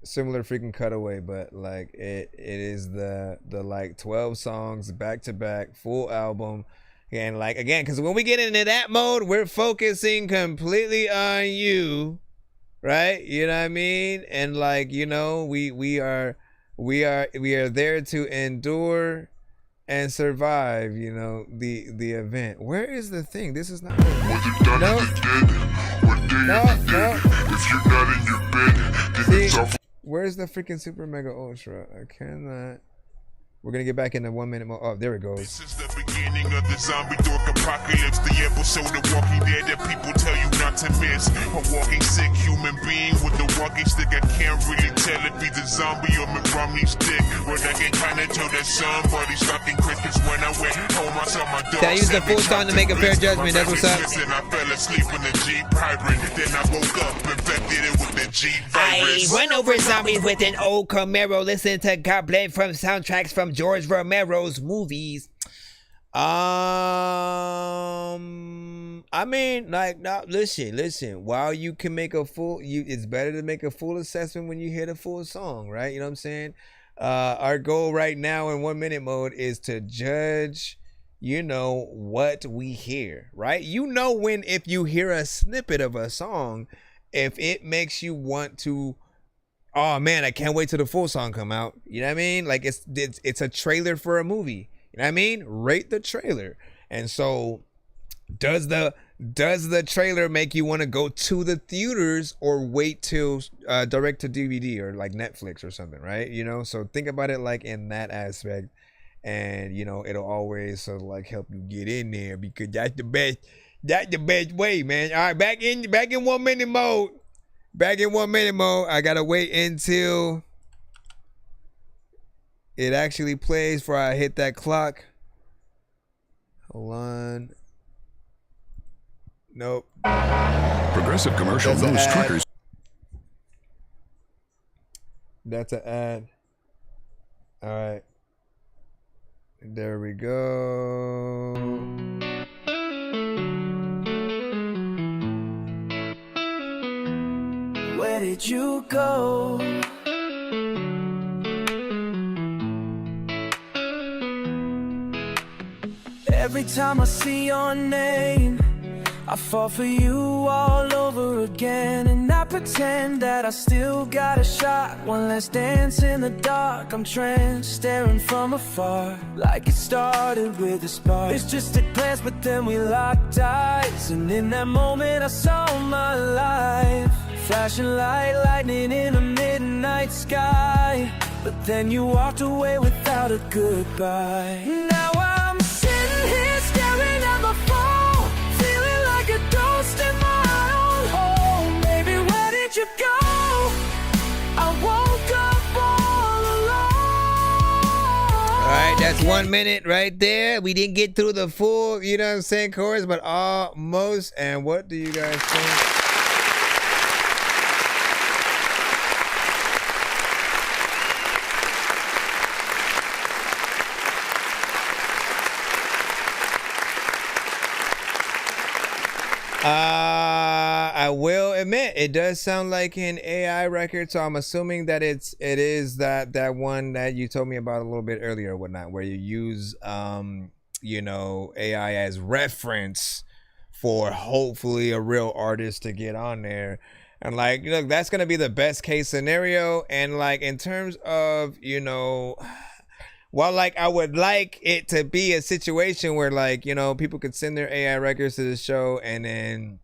similar freaking cutaway, but like it is the like 12 songs back to back, full album. And like, again, because when we get into that mode, we're focusing completely on you, right? You know what I mean? And like, you know, we are there to endure and survive, you know, the event. Where is the thing? This is not. Whether done is the dead or day is the dead. If you're not in your bed, then it's off. Where's the freaking Super Mega Ultra? I cannot. We're gonna get back in the 1 minute mode. Oh, there it goes. This is the beginning of the zombie dork apocalypse, the episode of Walking Dead that people tell you not to miss. A walking sick human being with a walking stick. I can't really tell if he's a zombie or McRomney's stick. But I can kinda tell that somebody stopped in Christmas when I went home. I saw my dog. Can I use the full song to make a fair judgment? That's what's up. And I fell asleep in the Jeep hybrid. Then I woke up, infected it with the Jeep virus. I run over zombies with an old Camaro. Listen to God Bled from soundtracks from George Romero's movies. I mean, like, no, listen. While you can make a full, it's better to make a full assessment when you hear the full song, right? You know what I'm saying? Our goal right now in 1 minute mode is to judge, you know, what we hear, right? You know, when if you hear a snippet of a song, if it makes you want to, oh man, I can't wait till the full song come out. You know what I mean? Like it's a trailer for a movie. You know what I mean? Rate the trailer. And so does the trailer make you want to go to the theaters or wait till direct to DVD or like Netflix or something, right? You know, so think about it like in that aspect, and you know, it'll always sort of like help you get in there, because that's the best way, man. All right, back in 1 minute mode. Back in 1 minute mode. I gotta wait until it actually plays before I hit that clock. Hold on. Nope. Progressive Commercial News Truckers. That's an ad. All right. There we go. Where did you go? Every time I see your name, I fall for you all over again. And I pretend that I still got a shot. One last dance in the dark, I'm tranced, staring from afar, like it started with a spark. It's just a glance, but then we locked eyes, and in that moment I saw my life flashing like lightning in a midnight sky. But then you walked away without a goodbye. Now I'm sitting here staring at my phone, feeling like a ghost in my own home. Baby, where did you go? I woke up all alone. All right, that's 1 minute right there. We didn't get through the full, you know what I'm saying, chorus, but almost. And what do you guys think? I will admit it does sound like an AI record, so I'm assuming that it is that one that you told me about a little bit earlier or whatnot, where you use you know, AI as reference for hopefully a real artist to get on there. And like, look, that's gonna be the best case scenario. And like in terms of, you know, while like I would like it to be a situation where like, you know, people could send their AI records to the show and then,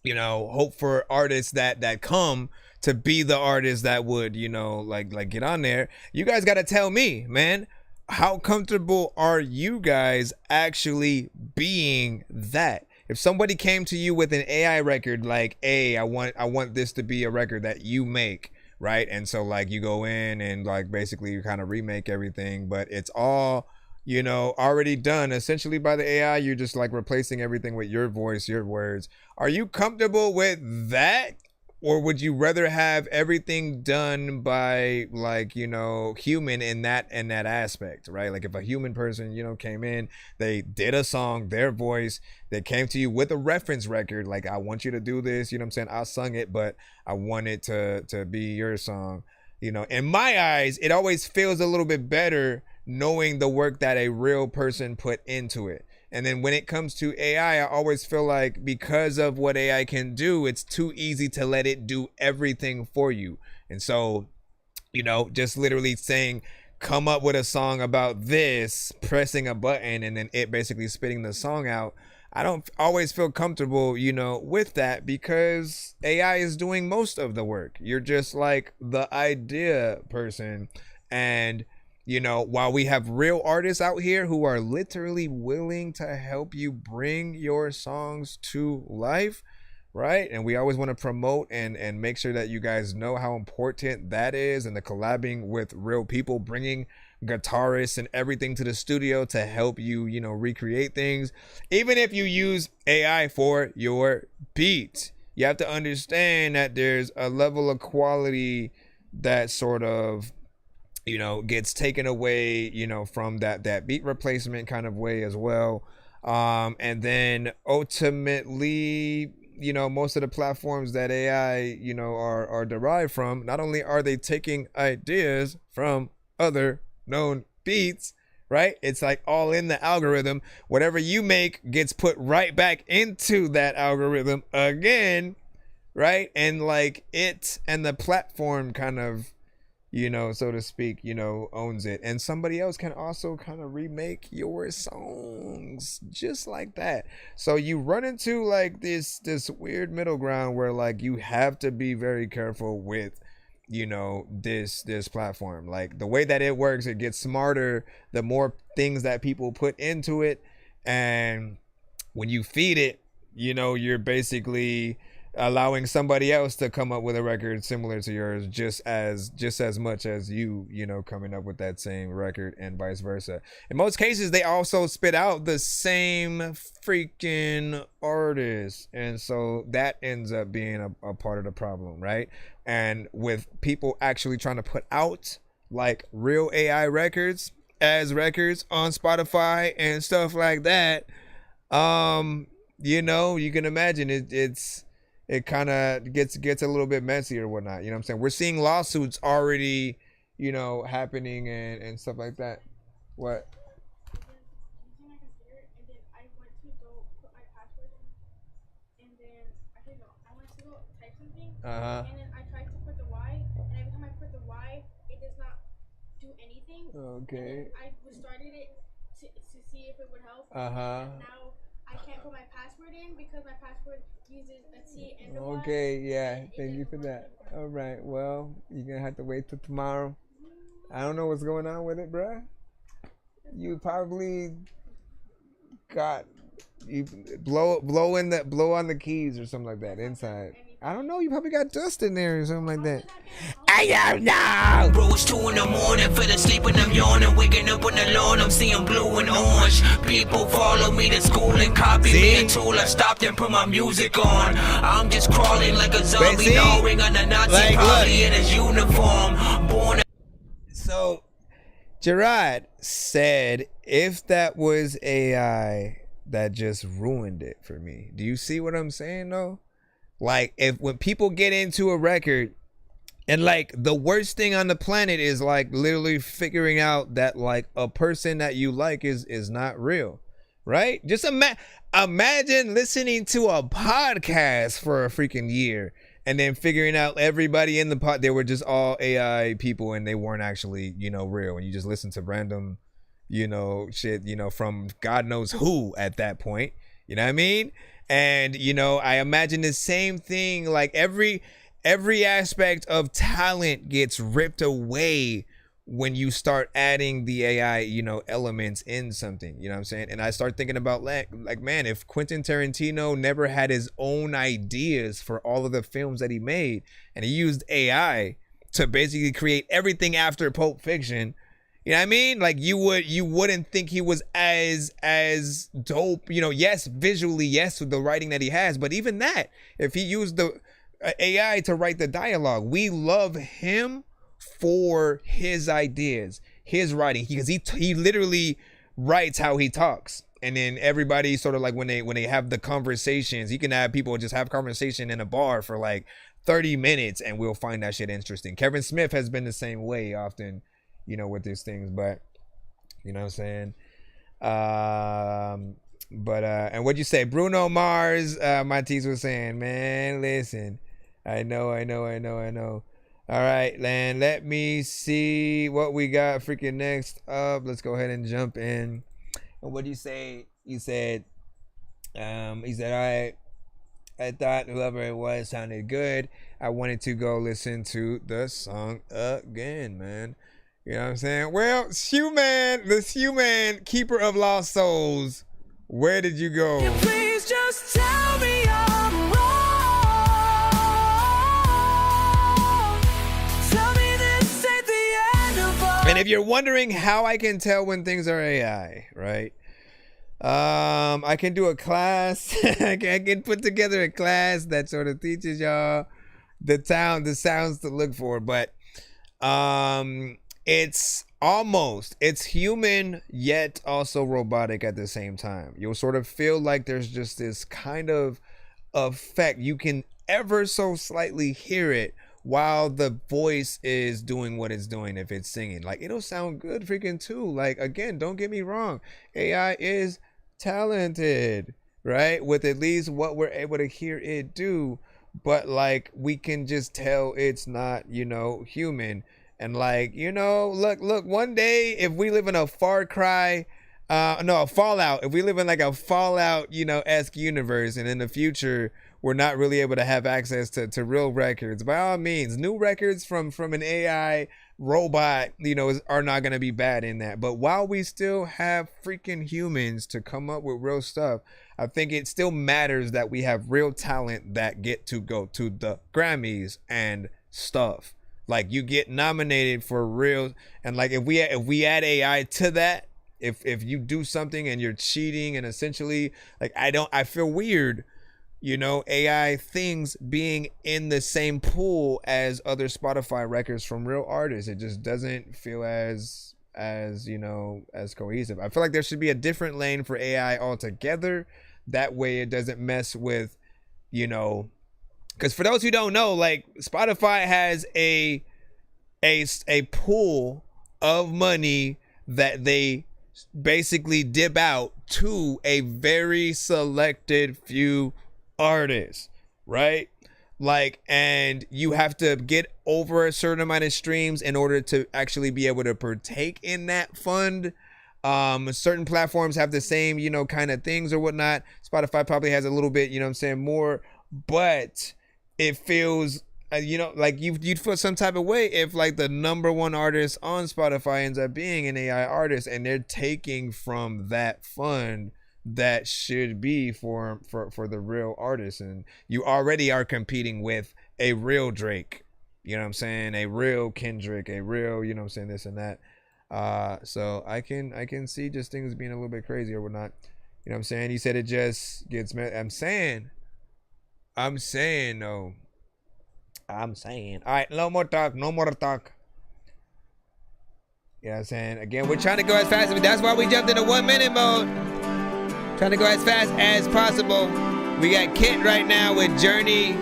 you know, hope for artists that come to be the artists that would, you know, like get on there. You guys got to tell me, man, how comfortable are you guys actually being that? If somebody came to you with an AI record, like, hey, I want this to be a record that you make, right? And so like you go in and like basically you kind of remake everything, but it's all, you know, already done essentially by the AI. You're just like replacing everything with your voice, your words. Are you comfortable with that? Or would you rather have everything done by like, you know, human in that aspect, right? Like if a human person, you know, came in, they did a song, their voice, they came to you with a reference record, like I want you to do this, you know what I'm saying? I sung it, but I want it to be your song. You know, in my eyes, it always feels a little bit better knowing the work that a real person put into it. And then when it comes to AI, I always feel like because of what AI can do, it's too easy to let it do everything for you. And so, you know, just literally saying, come up with a song about this, pressing a button and then it basically spitting the song out. I don't always feel comfortable, you know, with that because AI is doing most of the work. You're just like the idea person. And, you know, while we have real artists out here who are literally willing to help you bring your songs to life, right? And we always want to promote and make sure that you guys know how important that is, and the collabing with real people, bringing guitarists and everything to the studio to help you, you know, recreate things. Even if you use AI for your beats, you have to understand that there's a level of quality that sort of, you know, gets taken away, you know, from that beat replacement kind of way as well. And then ultimately, you know, most of the platforms that AI, you know, are derived from, not only are they taking ideas from other known beats, right? It's like all in the algorithm. Whatever you make gets put right back into that algorithm again, right? And like it and the platform kind of, you know, so to speak, you know, owns it. And somebody else can also kind of remake your songs just like that. So you run into like this weird middle ground where like you have to be very careful with, you know, this platform. Like the way that it works, it gets smarter the more things that people put into it. And when you feed it, you know, you're basically allowing somebody else to come up with a record similar to yours just as much as you know, coming up with that same record, and vice versa. In most cases, they also spit out the same freaking artist, and so that ends up being a part of the problem, right? And with people actually trying to put out like real AI records as records on Spotify and stuff like that, you know, you can imagine it kind of gets a little bit messy or whatnot. You know what I'm saying? We're seeing lawsuits already, you know, happening and stuff like that. What? Uh-huh. And then I tried to put the Y, and every time I put the Y, it does not do anything. Okay. I restarted it to see if it would help. Uh-huh. And now I can't put my password in because my password uses a T and a Y. Okay, yeah. Thank you for that. All right. Well, you're going to have to wait till tomorrow. I don't know what's going on with it, bruh. You probably got blow on the keys or something like that inside. I don't know. You probably got dust in there or something like that. I don't know. Bro, it's 2 in the morning, fell asleep and I'm yawning. Waking up on the lawn, I'm seeing blue and orange. People follow me to school and copy me until I stopped and put my music on. I'm just crawling like a zombie, gnawing on the Nazi, like, probably in his uniform. Born. So, Gerard said, if that was AI, that just ruined it for me. Do you see what I'm saying though? Like, when people get into a record, and like the worst thing on the planet is like literally figuring out that like a person that you like is not real, right? Just imagine listening to a podcast for a freaking year and then figuring out everybody in the pod, they were just all AI people and they weren't actually, you know, real. And you just listen to random, you know, shit, you know, from God knows who at that point. You know what I mean? And, you know, I imagine the same thing, like every aspect of talent gets ripped away when you start adding the AI, you know, elements in something, you know what I'm saying? And I start thinking about like, man, if Quentin Tarantino never had his own ideas for all of the films that he made, and he used AI to basically create everything after Pulp Fiction, you know what I mean? Like you wouldn't think he was as dope, you know, yes, visually, yes, with the writing that he has, but even that, if he used the AI to write the dialogue, we love him for his ideas, his writing, because he literally writes how he talks. And then everybody sort of like when they have the conversations, he can have people just have conversation in a bar for like 30 minutes and we'll find that shit interesting. Kevin Smith has been the same way often, you know, with these things, but you know what I'm saying? And what'd you say? Bruno Mars, Matisse was saying, man, listen, I know. All right, then let me see what we got freaking next up. Let's go ahead and jump in. And what do you say? You said, he said, all right, I thought whoever it was sounded good. I wanted to go listen to the song again, man. You know what I'm saying? Well, this human, keeper of lost souls, where did you go? Please just tell me I'm wrong. Tell me this ain't the end of all. And if you're wondering how I can tell when things are AI, right? I can do a class. I can put together a class that sort of teaches y'all the sounds to look for, but it's human yet also robotic at the same time. You'll sort of feel like there's just this kind of effect. You can ever so slightly hear it while the voice is doing what it's doing. If it's singing, like, it'll sound good freaking too. Like, again, don't get me wrong, AI is talented, right, with at least what we're able to hear it do, but like, we can just tell it's not, human. And like, look, one day, if we live in a Fallout, if we live in like a Fallout, esque universe, and in the future we're not really able to have access to real records, by all means, new records from an AI robot, are not going to be bad in that. But while we still have freaking humans to come up with real stuff, I think it still matters that we have real talent that get to go to the Grammys and stuff. Like, you get nominated for real. And like, if we add AI to that, if you do something and you're cheating, and essentially, like, I feel weird, AI things being in the same pool as other Spotify records from real artists. It just doesn't feel as cohesive. I feel like there should be a different lane for AI altogether. That way it doesn't mess with, because for those who don't know, like, Spotify has a pool of money that they basically dip out to a very selected few artists, right? Like, and you have to get over a certain amount of streams in order to actually be able to partake in that fund. Certain platforms have the same, kind of things or whatnot. Spotify probably has a little bit, more, but it feels, like you'd feel some type of way if like the number one artist on Spotify ends up being an AI artist, and they're taking from that fund that should be for the real artists. And you already are competing with a real Drake, a real Kendrick, a real, this and that. So I can see just things being a little bit crazy or whatnot. You said it just gets I'm saying no. I'm saying, all right, no more talk. You know what I'm saying? Again, we're trying to go as fast as, that's why we jumped into 1 minute mode. Trying to go as fast as possible. We got Kit right now with Journey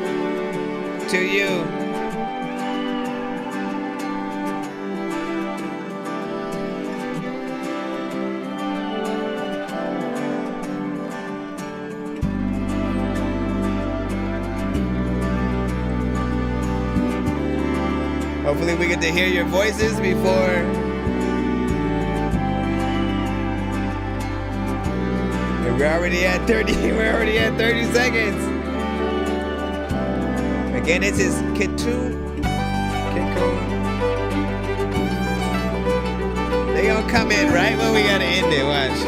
to You. Hopefully we get to hear your voices before. We're already at 30. We're already at 30 seconds. Again, this is Kitcoon. They gonna come in right when we gotta end it. Watch.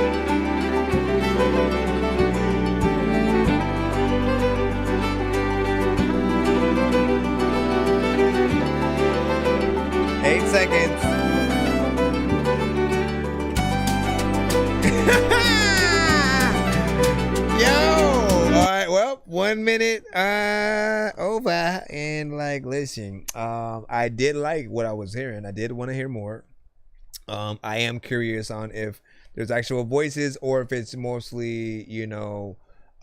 Eight seconds. Yo! Alright, well, 1 minute over. And like, listen, I did like what I was hearing. I did want to hear more. I am curious on if there's actual voices or if it's mostly,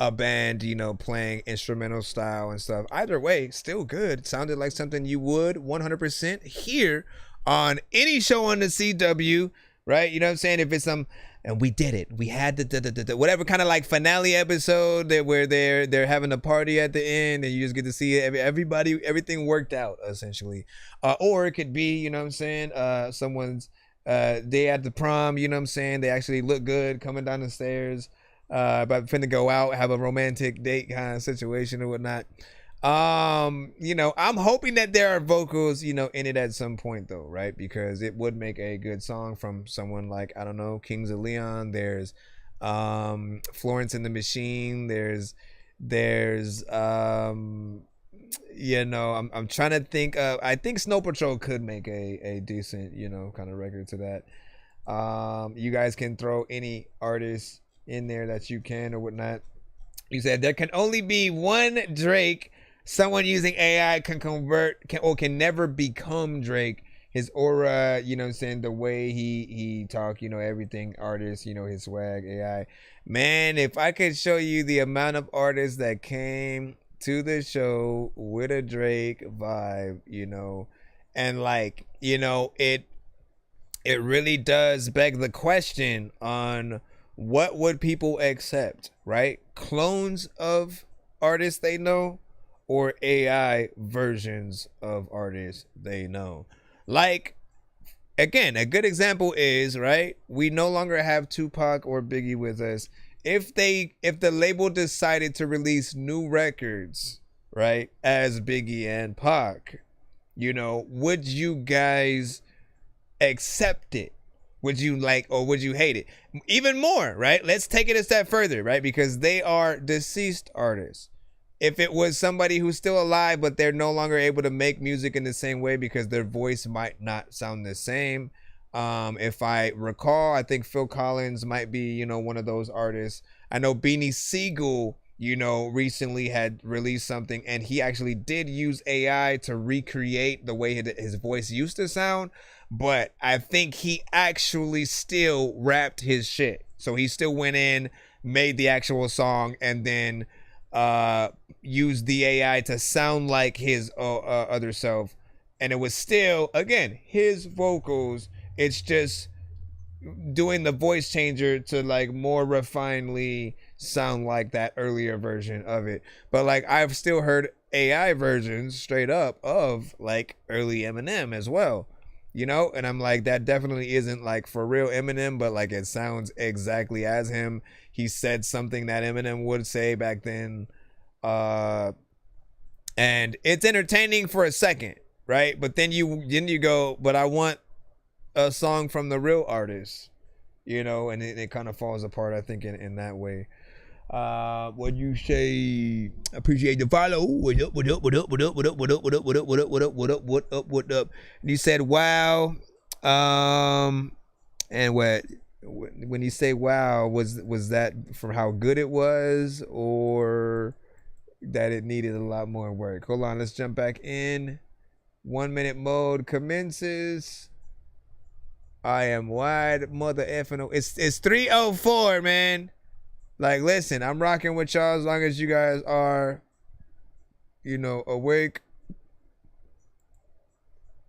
a band, playing instrumental style and stuff. Either way, still good. Sounded like something you would 100% hear on any show on the CW, right? You know what I'm saying? If it's some, and we did it, we had the whatever kind of like finale episode that where they're having a party at the end, and you just get to see everybody, everything worked out essentially. Or it could be, you know what I'm saying, someone's day at the prom, you know what I'm saying? They actually look good coming down the stairs, but finna go out, have a romantic date kind of situation or whatnot. You know, I'm hoping that there are vocals, you know, in it at some point though, right? Because it would make a good song from someone like, I don't know, Kings of Leon. There's Florence and the Machine. There's you know, I'm trying to think of, I think Snow Patrol could make a decent, you know, kind of record to that. You guys can throw any artist in there that you can or whatnot. You said there can only be one Drake. Someone using AI can can never become Drake. His aura, you know what I'm saying, the way he talk, you know, everything, artist, you know, his swag, AI. Man, if I could show you the amount of artists that came to the show with a Drake vibe, you know, and like, you know, it really does beg the question on what would people accept, right? Clones of artists they know, or AI versions of artists they know. Like, again, a good example is, right, we no longer have Tupac or Biggie with us. If the label decided to release new records, right, as Biggie and Pac, you know, would you guys accept it? Would you like, or would you hate it? Even more, right? Let's take it a step further, right? Because they are deceased artists. If it was somebody who's still alive, but they're no longer able to make music in the same way because their voice might not sound the same. If I recall, I think Phil Collins might be, you know, one of those artists. I know Beanie Siegel, you know, recently had released something, and he actually did use AI to recreate the way his voice used to sound. But I think he actually still rapped his shit. So he still went in, made the actual song, and then used the AI to sound like his other self. And it was still, again, his vocals. It's just doing the voice changer to like more refinedly sound like that earlier version of it. But like, I've still heard AI versions straight up of like early Eminem as well, you know, and I'm like, that definitely isn't like for real Eminem, but like it sounds exactly as him. He said something that Eminem would say back then, and it's entertaining for a second, right? But then you go, but I want a song from the real artist, you know, and it kind of falls apart, I think, in that way. What you say? Appreciate the follow. What up? What up? What up? What up? What up? What up? What up? What up? What up? What up? What up? What up? What up? And you said wow. And what? When you say wow, was that for how good it was, or that it needed a lot more work? Hold on, let's jump back in. 1 minute mode commences. I am wide mother effing. It's 3:04, man. Like, listen, I'm rocking with y'all as long as you guys are, you know, awake.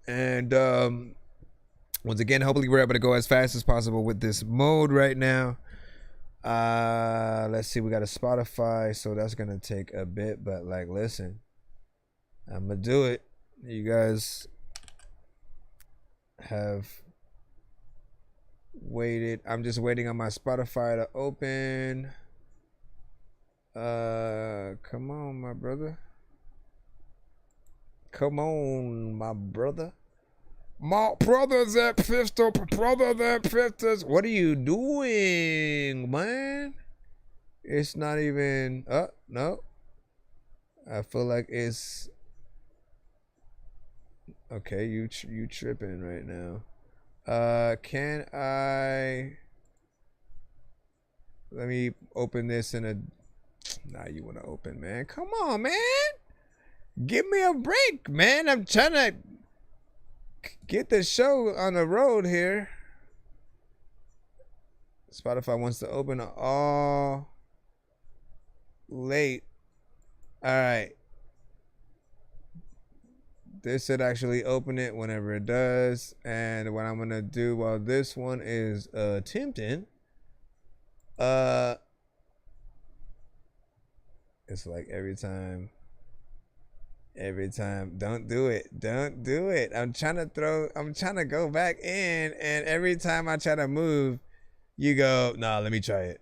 And once again, hopefully we're able to go as fast as possible with this mode right now. Let's see, we got a Spotify, so that's gonna take a bit, but like, listen, I'm gonna do it. You guys have waited. I'm just waiting on my Spotify to open. Come on, my brother. Come on, my brother. My brothers at pistol, brother that pistols. What are you doing, man? It's not even. No. I feel like it's. Okay, you tripping right now. Can I? Let me open this in a. Nah, you want to open, man? Come on, man. Give me a break, man. I'm trying to get the show on the road here. Spotify wants to open all late. All right. this should actually open it whenever it does. And what I'm gonna do while this one is attempting, it's like every time, don't do it. I'm trying to go back in, and every time I try to move, you go, nah, let me try it.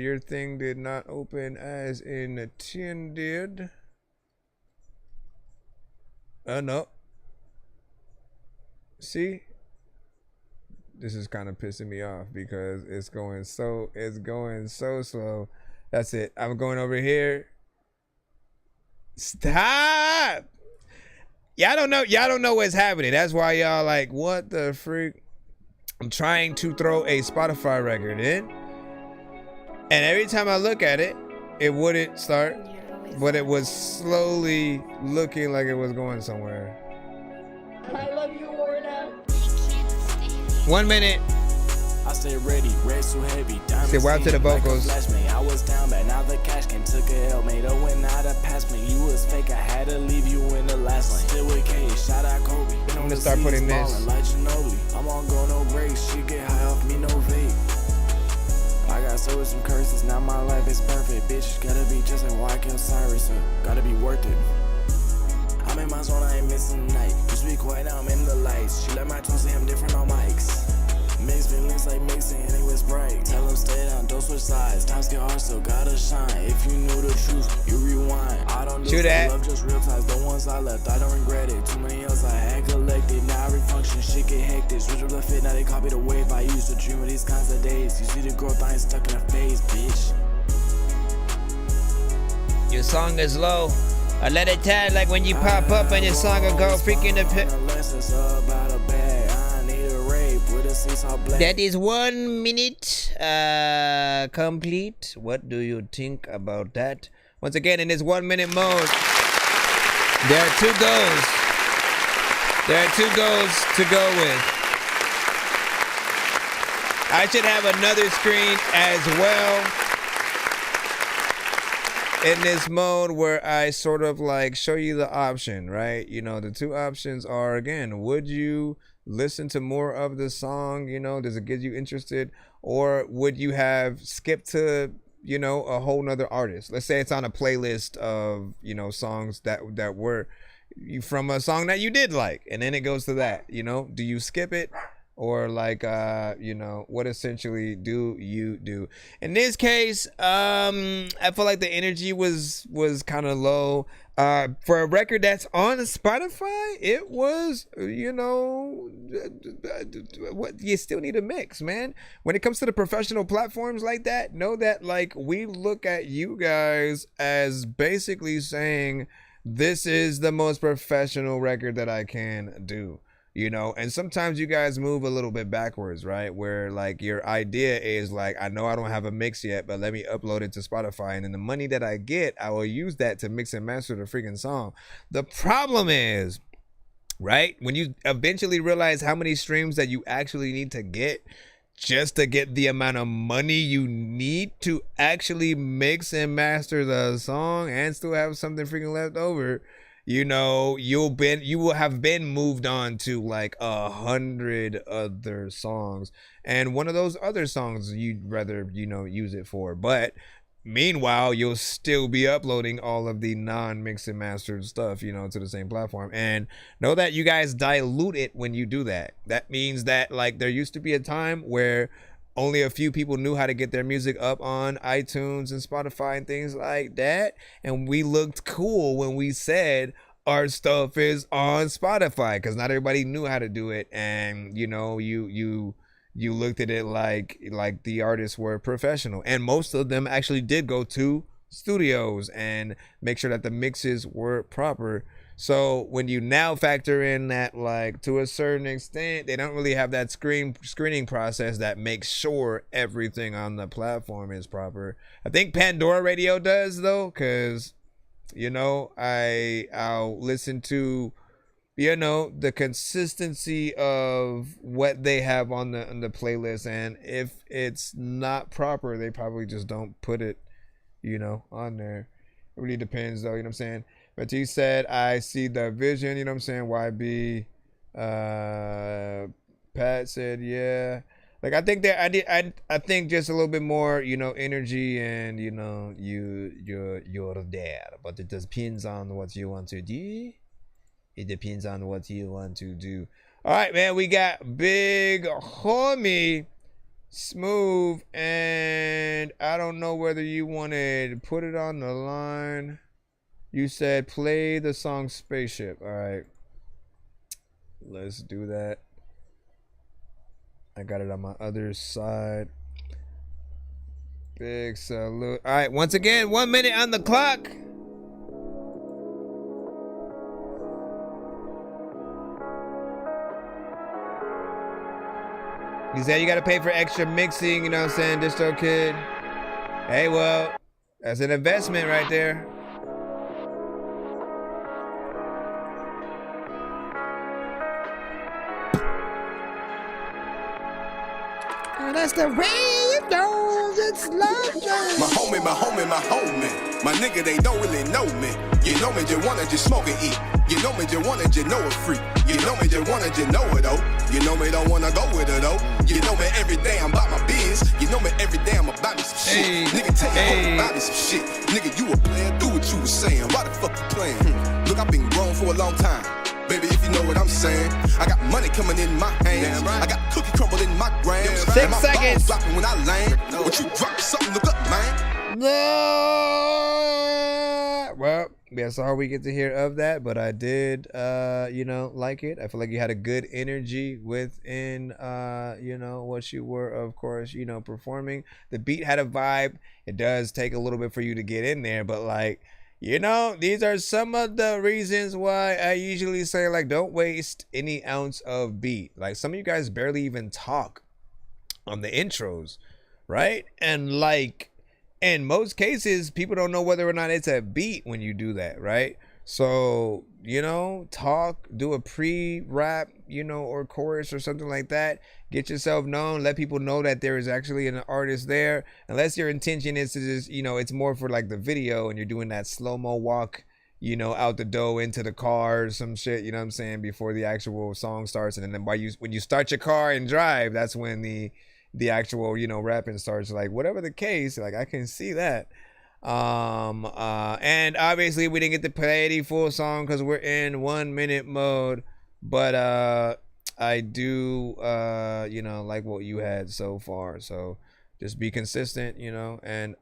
Your thing did not open as intended. Oh no. See? This is kind of pissing me off because it's going so slow. That's it. I'm going over here. Stop! Y'all don't know what's happening. That's why y'all like, what the freak? I'm trying to throw a Spotify record in, and every time I look at it, it wouldn't start, but it was slowly looking like it was going somewhere. I love you, Warda. 1 minute. I stay ready, red so heavy. Say wow to the vocals. I was down bad, now the cash came, took a L, made a win out of pass me. You was fake, I had to leave you in the last lane. Still with K, shout out Kobe. I'm gonna start putting this. Like I'm on go, no breaks. She get high off me, no vape. I got so with some curses, now my life is perfect. Bitch, gotta be just like why I kill Cyrus. Gotta be worth it. I'm in my zone, I ain't missing the night. Just be quiet, now I'm in the lights. She let my tone say I'm different on mics. Mixed feelings like mixing, and it was bright. Tell them stay down, don't switch sides. Times get hard, still gotta shine. If you knew the truth, you rewind. I don't do love, just real ties. The ones I left, I don't regret it. Too many else I had collected. Now every function, shit get hectic. Switch up the fit, now they copy the wave. I used to dream of these kinds of days. You see the growth, I ain't stuck in a phase, bitch. Your song is low. I let it tag like when you pop up and your song will go freaking the pit. That is 1 minute complete. What do you think about that? Once again, in this 1 minute mode, there are 2 goals. There are 2 goals to go with. I should have another screen as well in this mode where I sort of like show you the option, right? You know, the 2 options are, again, would you listen to more of the song? You know, does it get you interested? Or would you have skipped to, you know, a whole nother artist? Let's say it's on a playlist of, you know, songs that were from a song that you did like, and then it goes to that, you know, do you skip it? Or like, you know, what essentially do you do? In this case, I feel like the energy was kind of low. For a record that's on Spotify, it was, you know, what you still need a mix, man. When it comes to the professional platforms like that, know that like we look at you guys as basically saying, this is the most professional record that I can do. You know, and sometimes you guys move a little bit backwards, right? Where like your idea is like, I know I don't have a mix yet, but let me upload it to Spotify, and then the money that I get, I will use that to mix and master the freaking song. The problem is, right, when you eventually realize how many streams that you actually need to get just to get the amount of money you need to actually mix and master the song and still have something freaking left over, you know, you will have been moved on to like 100 other songs, and one of those other songs you'd rather, you know, use it for. But meanwhile, you'll still be uploading all of the non-mixed and mastered stuff, you know, to the same platform. And know that you guys dilute it when you do that. That means that like there used to be a time where only a few people knew how to get their music up on iTunes and Spotify and things like that. And we looked cool when we said our stuff is on Spotify, because not everybody knew how to do it. And, you know, you looked at it like the artists were professional. And most of them actually did go to studios and make sure that the mixes were proper. So when you now factor in that, like, to a certain extent, they don't really have that screening process that makes sure everything on the platform is proper. I think Pandora Radio does, though, because, you know, I'll listen to, you know, the consistency of what they have on the playlist, and if it's not proper, they probably just don't put it, you know, on there. It really depends though, you know what I'm saying? But he said, I see the vision, you know what I'm saying? YB. Pat said, yeah. Like I think that I think just a little bit more, you know, energy and you know, you're there. But it depends on what you want to do. It depends on what you want to do. All right, man, we got Big Homie Smooth, and I don't know whether you wanted to put it on the line. You said play the song Spaceship. All right, let's do that. I got it on my other side. Big salute. All right, once again, 1 minute on the clock. You said you got to pay for extra mixing, you know what I'm saying, Distro Kid? Hey, well, that's an investment right there. That's the way it goes, it's love. My homie, my homie, my homie. My nigga, they don't really know me. You know me, just wanna just smoke and eat. You know me, just wanna just know it free. You know me, just wanna just know it though. You know me, don't wanna go with it though. You know me, every day I'm about my biz. You know me, every day I'm about me some shit. Nigga, tell your homie about me some shit. Nigga, you a player, do what you was saying. Why the fuck you playing? Look, I've been grown for a long time. Baby, if you know what I'm saying, I got money coming in my hands. I got cookie crumble in my grams. 6 seconds. Dropping when I land. What you drop something? Look up, man. No. Well, that's all we get to hear of that. But I did, you know, like it. I feel like you had a good energy within, you know, what you were, of course, you know, performing. The beat had a vibe. It does take a little bit for you to get in there, but like. You know, these are some of the reasons why I usually say, like, don't waste any ounce of beat. Like, some of you guys barely even talk on the intros, right? And, like, in most cases, people don't know whether or not it's a beat when you do that, right? So, you know, talk, do a pre-rap, you know, or chorus or something like that. Get yourself known. Let people know that there is actually an artist there. Unless your intention is to just, you know, it's more for like the video and you're doing that slow-mo walk, you know, out the door into the car or some shit, you know what I'm saying, before the actual song starts. And then when you start your car and drive, that's when the actual, you know, rapping starts. Like, whatever the case, like, I can see that. And obviously we didn't get to play the full song because we're in 1 minute mode, but I do you know, like what you had so far, so just be consistent, you know. And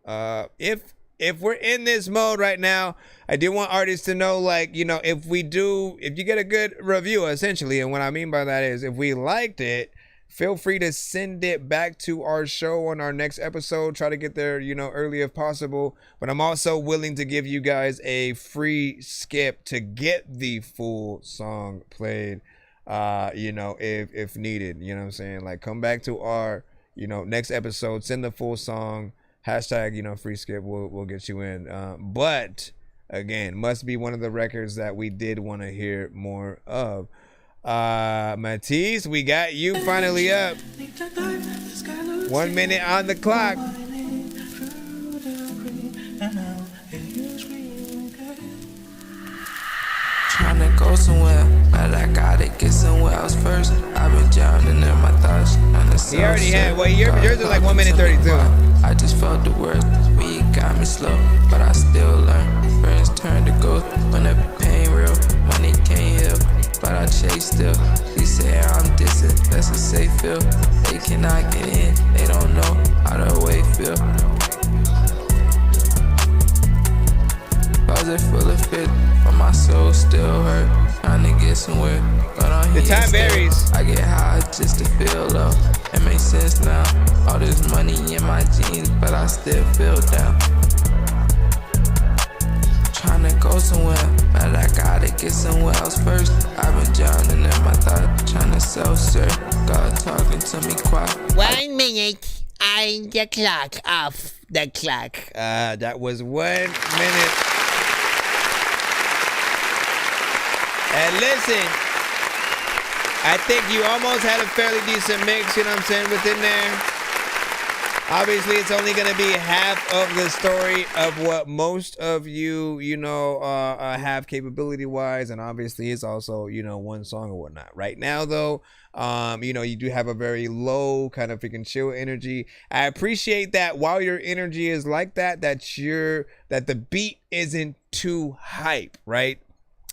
if we're in this mode right now, I do want artists to know, like, you know, if you get a good review, essentially, and what I mean by that is if we liked it, feel free to send it back to our show on our next episode. Try to get there, you know, early if possible. But I'm also willing to give you guys a free skip to get the full song played, you know, if needed. You know what I'm saying? Like, come back to our, you know, next episode. Send the full song. Hashtag, you know, free skip. We'll get you in. But, again, must be one of the records that we did want to hear more of. Matisse, we got you finally up. 1 minute on the clock. Tryna go somewhere, but I gotta get somewhere else first. I've been drowning in my thoughts. He already had, well, yours is like 1 minute 32. I just felt the worst. We got me slow, but I still learn. Friends turn to ghost when the pain real. Money can't heal, but I chase still. He say I'm distant, that's a safe feel. They cannot get in, they don't know how the way feel. Closet full of fit, but my soul still hurt. Trying to get somewhere, but I'm here. The time varies. I get high just to feel low. It makes sense now. All this money in my jeans, but I still feel down. Tryna go somewhere, but I gotta get somewhere else first. I've been drowning in my thoughts, tryna self-serve. God talking to me quiet. 1 minute on the clock, off the clock. That was 1 minute. And listen, I think you almost had a fairly decent mix, you know what I'm saying, within there. Obviously, it's only going to be half of the story of what most of you, have capability-wise, and obviously it's also, one song or whatnot. Right now, though, you do have a very low kind of freaking chill energy. I appreciate that while your energy is like that, that the beat isn't too hype, right?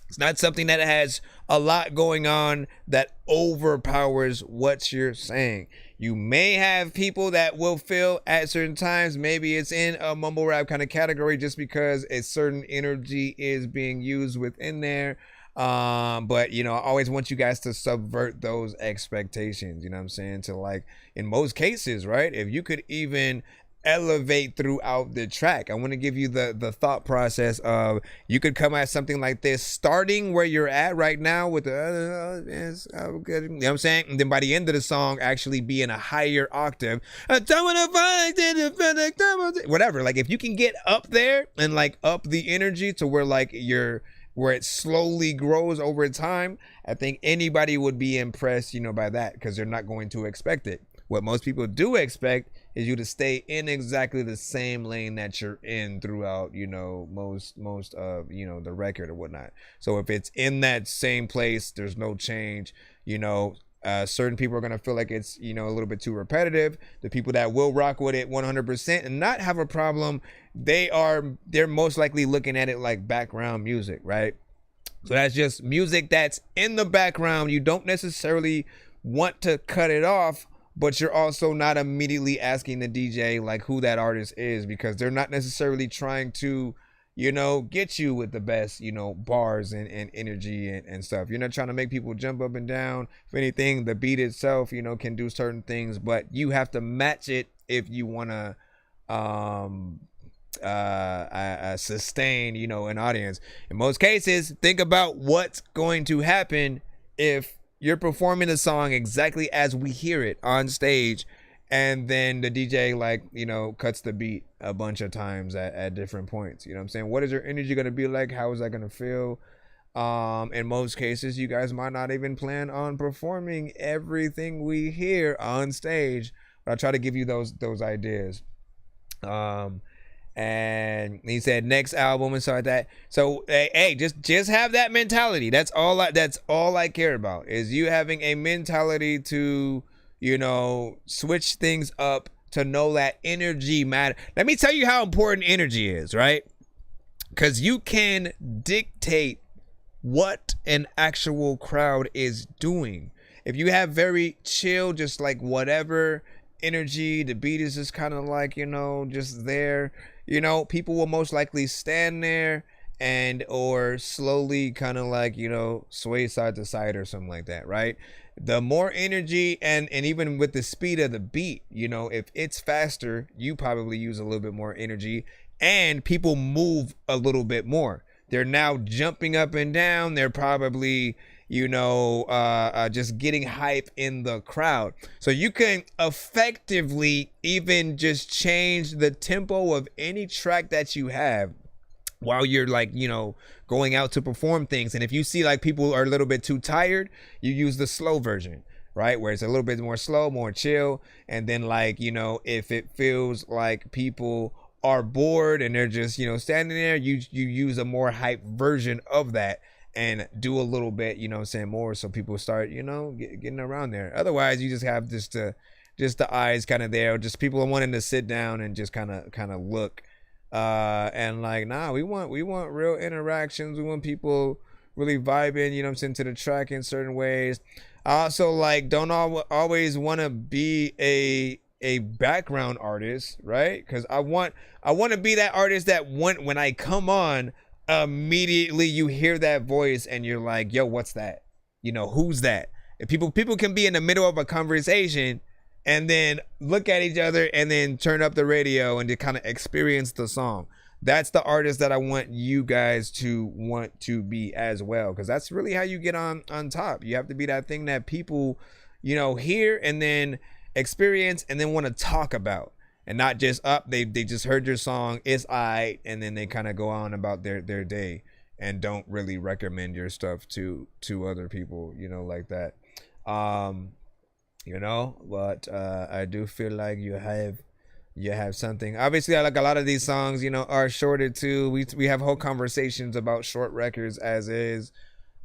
It's not something that has a lot going on that overpowers what you're saying. You may have people that will feel at certain times, maybe it's in a mumble rap kind of category just because a certain energy is being used within there. But I always want you guys to subvert those expectations, you know what I'm saying? To, like, in most cases, right? If you could even elevate throughout the track, I want to give you the thought process of, you could come at something like this starting where you're at right now with the good, you know what I'm saying, and then by the end of the song actually be in a higher octave, whatever. Like, if you can get up there and like up the energy to where like where it slowly grows over time, I think anybody would be impressed, by that, because they're not going to expect it. What most people do expect is you to stay in exactly the same lane that you're in throughout, most of, the record or whatnot. So if it's in that same place, there's no change, certain people are going to feel like it's, a little bit too repetitive. The people that will rock with it 100% and not have a problem, they're most likely looking at it like background music, right? So that's just music that's in the background. You don't necessarily want to cut it off, but you're also not immediately asking the DJ like who that artist is, because they're not necessarily trying to, get you with the best, bars and energy and stuff. You're not trying to make people jump up and down. If anything, the beat itself, can do certain things, but you have to match it if you want to sustain, an audience. In most cases, think about what's going to happen if you're performing the song exactly as we hear it on stage, and then the DJ cuts the beat a bunch of times at different points. You know what I'm saying? What is your energy going to be like? How is that going to feel? In most cases, you guys might not even plan on performing everything we hear on stage, but I try to give you those ideas. And he said next album and stuff like that. So hey, just have that mentality. That's all I care about, is you having a mentality to, switch things up, to know that energy matters. Let me tell you how important energy is, right? Because you can dictate what an actual crowd is doing. If you have very chill, just like whatever energy, the beat is just kind of like, just there, people will most likely stand there and or slowly kind of like, sway side to side or something like that, right? The more energy and even with the speed of the beat, if it's faster, you probably use a little bit more energy, and people move a little bit more. They're now jumping up and down. They're probably, just getting hype in the crowd. So you can effectively even just change the tempo of any track that you have while you're going out to perform things. And if you see like people are a little bit too tired, you use the slow version, right? Where it's a little bit more slow, more chill. And then if it feels like people are bored and they're just, standing there, you use a more hype version of that and do a little bit, more, so people start, getting around there. Otherwise, you just have just the eyes kind of there, just people wanting to sit down and just kind of look, and we want real interactions. We want people really vibing, to the track in certain ways. Also, don't always want to be a background artist, right? Because I want to be that artist that when I come on, immediately you hear that voice and you're like, yo, what's that? Who's that? If people can be in the middle of a conversation and then look at each other and then turn up the radio and to kind of experience the song. That's the artist that I want you guys to want to be as well, because that's really how you get on top. You have to be that thing that people, hear and then experience and then want to talk about. And not just they just heard your song, it's aight, and then they kind of go on about their day and don't really recommend your stuff to other people, like that. But I do feel like you have you have something. Obviously, like a lot of these songs, you know, are shorter too. We have whole conversations about short records as is.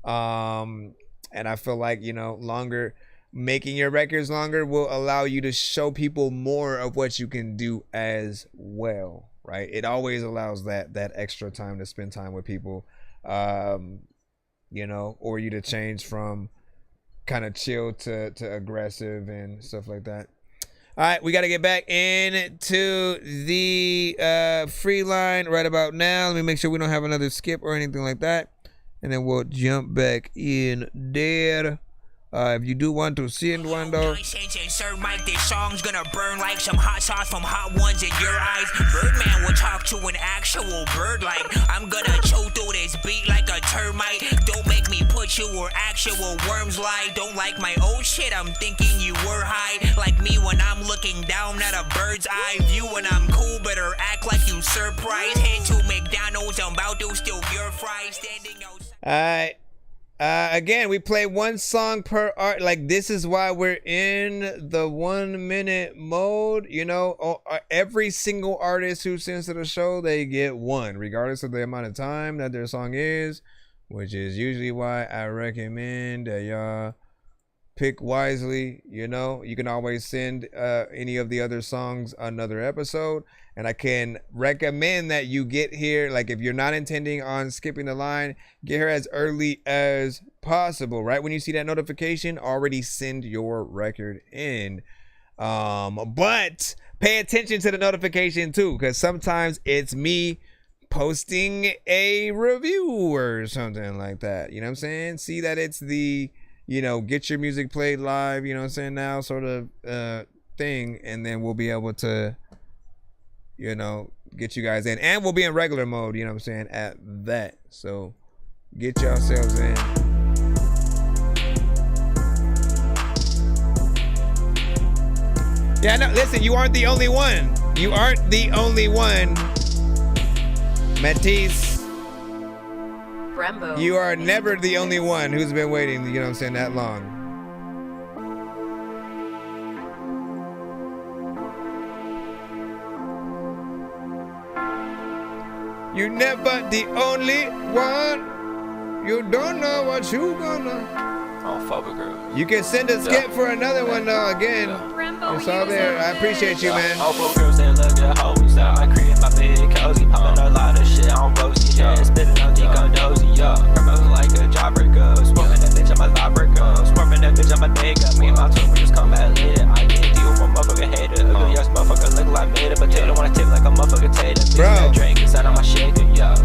And I feel like, you know, making your records longer will allow you to show people more of what you can do as well, right? It always allows that extra time to spend time with people, you know, or you to change from kind of chill to aggressive and stuff like that. All right, we got to get back into the free line right about now. Let me make sure we don't have another skip or anything like that, and then we'll jump back in there. If you do want to send one though. Sir Mike, this song's gonna burn like some hot sauce from Hot Ones in your eyes. Birdman will talk to an actual bird like I'm gonna chew through this beat like a termite. Don't make me put you where actual worms lie. Don't like my old shit, I'm thinking you were high. Like me when I'm looking down at a bird's eye view. When I'm cool, better act like you surprised. Head to McDonald's, I'm about to steal your fries. Standing outside. Alright. Again, we play one song per art. Like, this is why we're in the 1 minute mode. You know, every single artist who sends to the show, they get one, regardless of the amount of time that their song is, which is usually why I recommend that y'all pick wisely. You know, you can always send any of the other songs another episode. And I can recommend that you get here, like if you're not intending on skipping the line, get here as early as possible. Right when you see that notification, already send your record in. But pay attention to the notification too, because sometimes it's me posting a review or something like that. You know what I'm saying? See that it's the, you know, get your music played live, you know what I'm saying, now sort of thing, and then we'll be able to, you know, get you guys in, and we'll be in regular mode, you know what I'm saying, at that. So get yourselves in. Yeah, no, listen, you aren't the only one. You aren't the only one. Matisse, Brembo. You are never the only one who's been waiting, you know what I'm saying, that long. You never the only one. You don't know what you gonna. Oh, fuck with girl. You can send a skip for another one though. Again, it's all there. I appreciate you, man. All four girls and look at hoes. I create my big cozy, popping a lot of shit on rosy. Yeah, spitting on deep on dozy. Yeah, promoting like a jobber girl. Swerving that bitch on my lobber girl. Swerving that bitch on my nigga. Me and my twin, we just come back later. I get deal from motherfucker hater. Ugly ass motherfucker look like made a potato. Wanna tip like a motherfucker tater. Bro, drink inside of my shaker. Yeah,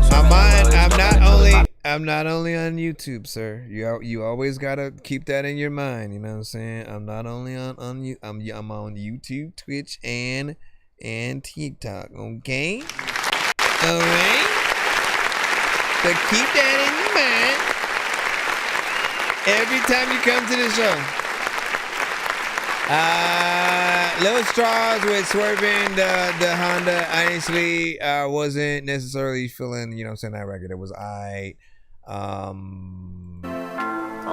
I'm not only on YouTube, sir. You always gotta keep that in your mind. You know what I'm saying? I'm not only on I'm on YouTube, Twitch, and TikTok. Okay. All right. So keep that in your mind every time you come to the show. Little Straws with Swerving the Honda. Honestly, I wasn't necessarily feeling, you know what I'm saying, that record. It was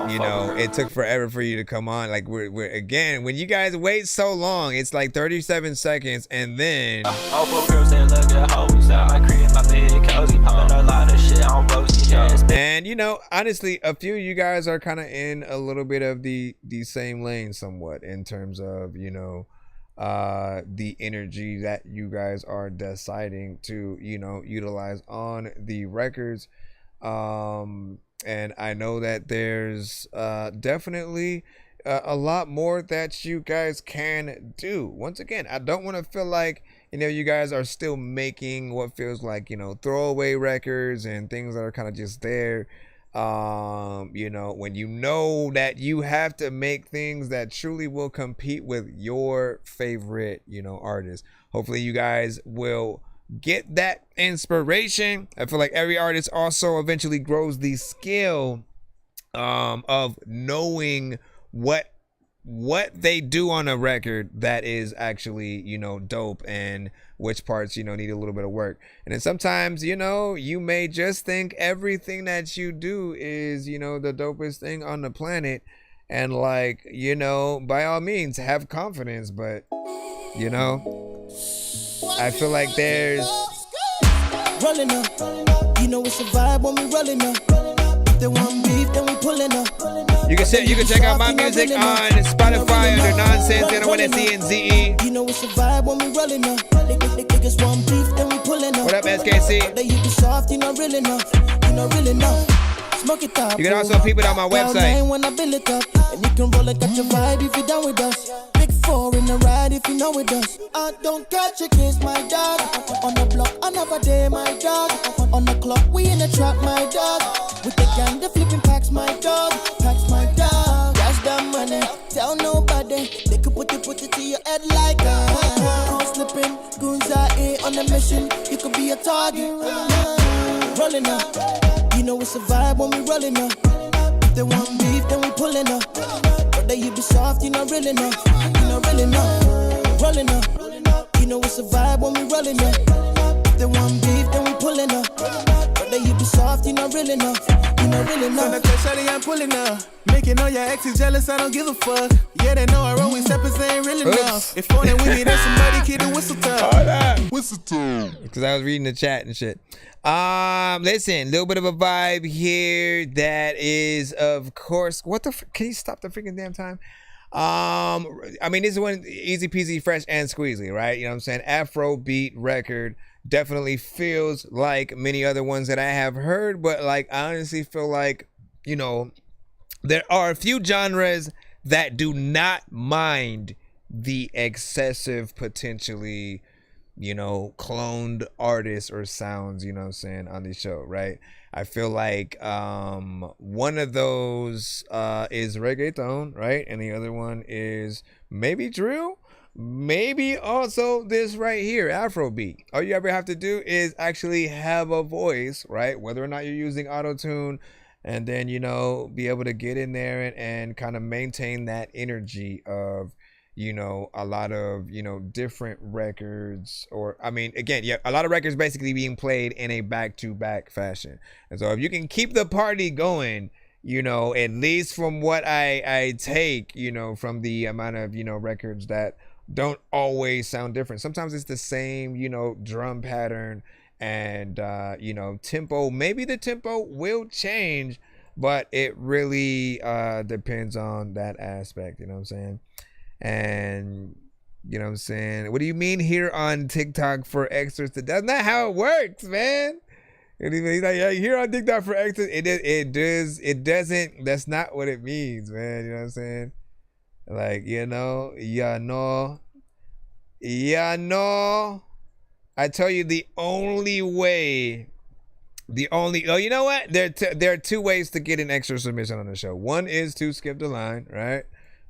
you know, it took forever for you to come on. Like we're again, when you guys wait so long, it's like 37 seconds, and then all four girls and look at hoes. I create my big cozy, popping a lot of shit on rosy. And you know, honestly, a few of you guys are kind of in a little bit of the same lane somewhat in terms of, you know, the energy that you guys are deciding to, you know, utilize on the records. And I know that there's definitely a lot more that you guys can do. Once again, I don't want to feel like, you know, you guys are still making what feels like, you know, throwaway records and things that are kind of just there. You know, when you know that you have to make things that truly will compete with your favorite, you know, artists. Hopefully you guys will get that inspiration. I feel like every artist also eventually grows the skill of knowing what they do on a record that is actually, you know, dope, and which parts, you know, need a little bit of work. And then sometimes, you know, you may just think everything that you do is, you know, the dopest thing on the planet, and like, you know, by all means have confidence, but you know, I feel like there's rolling up. You know it's a vibe when we rolling up. If they want beef, then we pulling up. You can check out my music on Spotify under Nonsense NONSENZE. You know it's a vibe when we rolling up. Niggas want beef, then we pulling up. What up, SKC? They you be soft, you not real enough. You not real enough. Smoke it up. You can also peep it on my website. When I build it up, and you can roll and catch a vibe if you down with us. Big 4 in the ride if you know it does. I don't catch a case, my dog. On the block, another day, my dog. On the clock, we in the trap, my dog. With the gang, the flipping packs, my dog. Packs, my dog. Cash that money, tell nobody. They could put it to your head like a goon slipping. Goons are on a mission. You could be a target. Rolling up. You know it's a vibe when we rolling up. If they want beef, then we pulling up. But they you be soft, you not real enough. You not real enough. Rolling up. You know it's a vibe when we rolling up. If they want beef, then we pulling up. But they you be soft, you not real enough. You not real enough. From the club, shawty, I'm pulling up. Making all your exes jealous, I don't give a fuck. Yeah, they know I roll with steppers, they ain't real enough. If only we need somebody, keep the whistle tough. Whistle tough. Because I was reading the chat and shit. Listen, little bit of a vibe here that is, of course, what the can you stop the freaking damn time? I mean, this is one easy peasy, fresh and squeezy, right? You know what I'm saying? Afro beat record definitely feels like many other ones that I have heard, but like I honestly feel like, you know, there are a few genres that do not mind the excessive, potentially, you know, cloned artists or sounds, you know what I'm saying, on the show, right? I feel like one of those is reggaeton, right? And the other one is maybe drill, maybe also this right here, Afrobeat. All you ever have to do is actually have a voice, right? Whether or not you're using auto-tune, and then, you know, be able to get in there and kind of maintain that energy of, you know, a lot of, you know, different records, or I mean, again, yeah, a lot of records basically being played in a back-to-back fashion. And so if you can keep the party going, you know, at least from what I take, you know, from the amount of, you know, records that don't always sound different. Sometimes it's the same, you know, drum pattern and, you know, tempo. Maybe the tempo will change, but it really depends on that aspect, you know what I'm saying? And, you know what I'm saying? What do you mean here on TikTok for extras? That's not how it works, man. He's like, yeah, here on TikTok for extras. It doesn't, that's not what it means, man. You know what I'm saying? Like, you know, I tell you the only way, oh, you know what? There are two ways to get an extra submission on the show. One is to skip the line, right?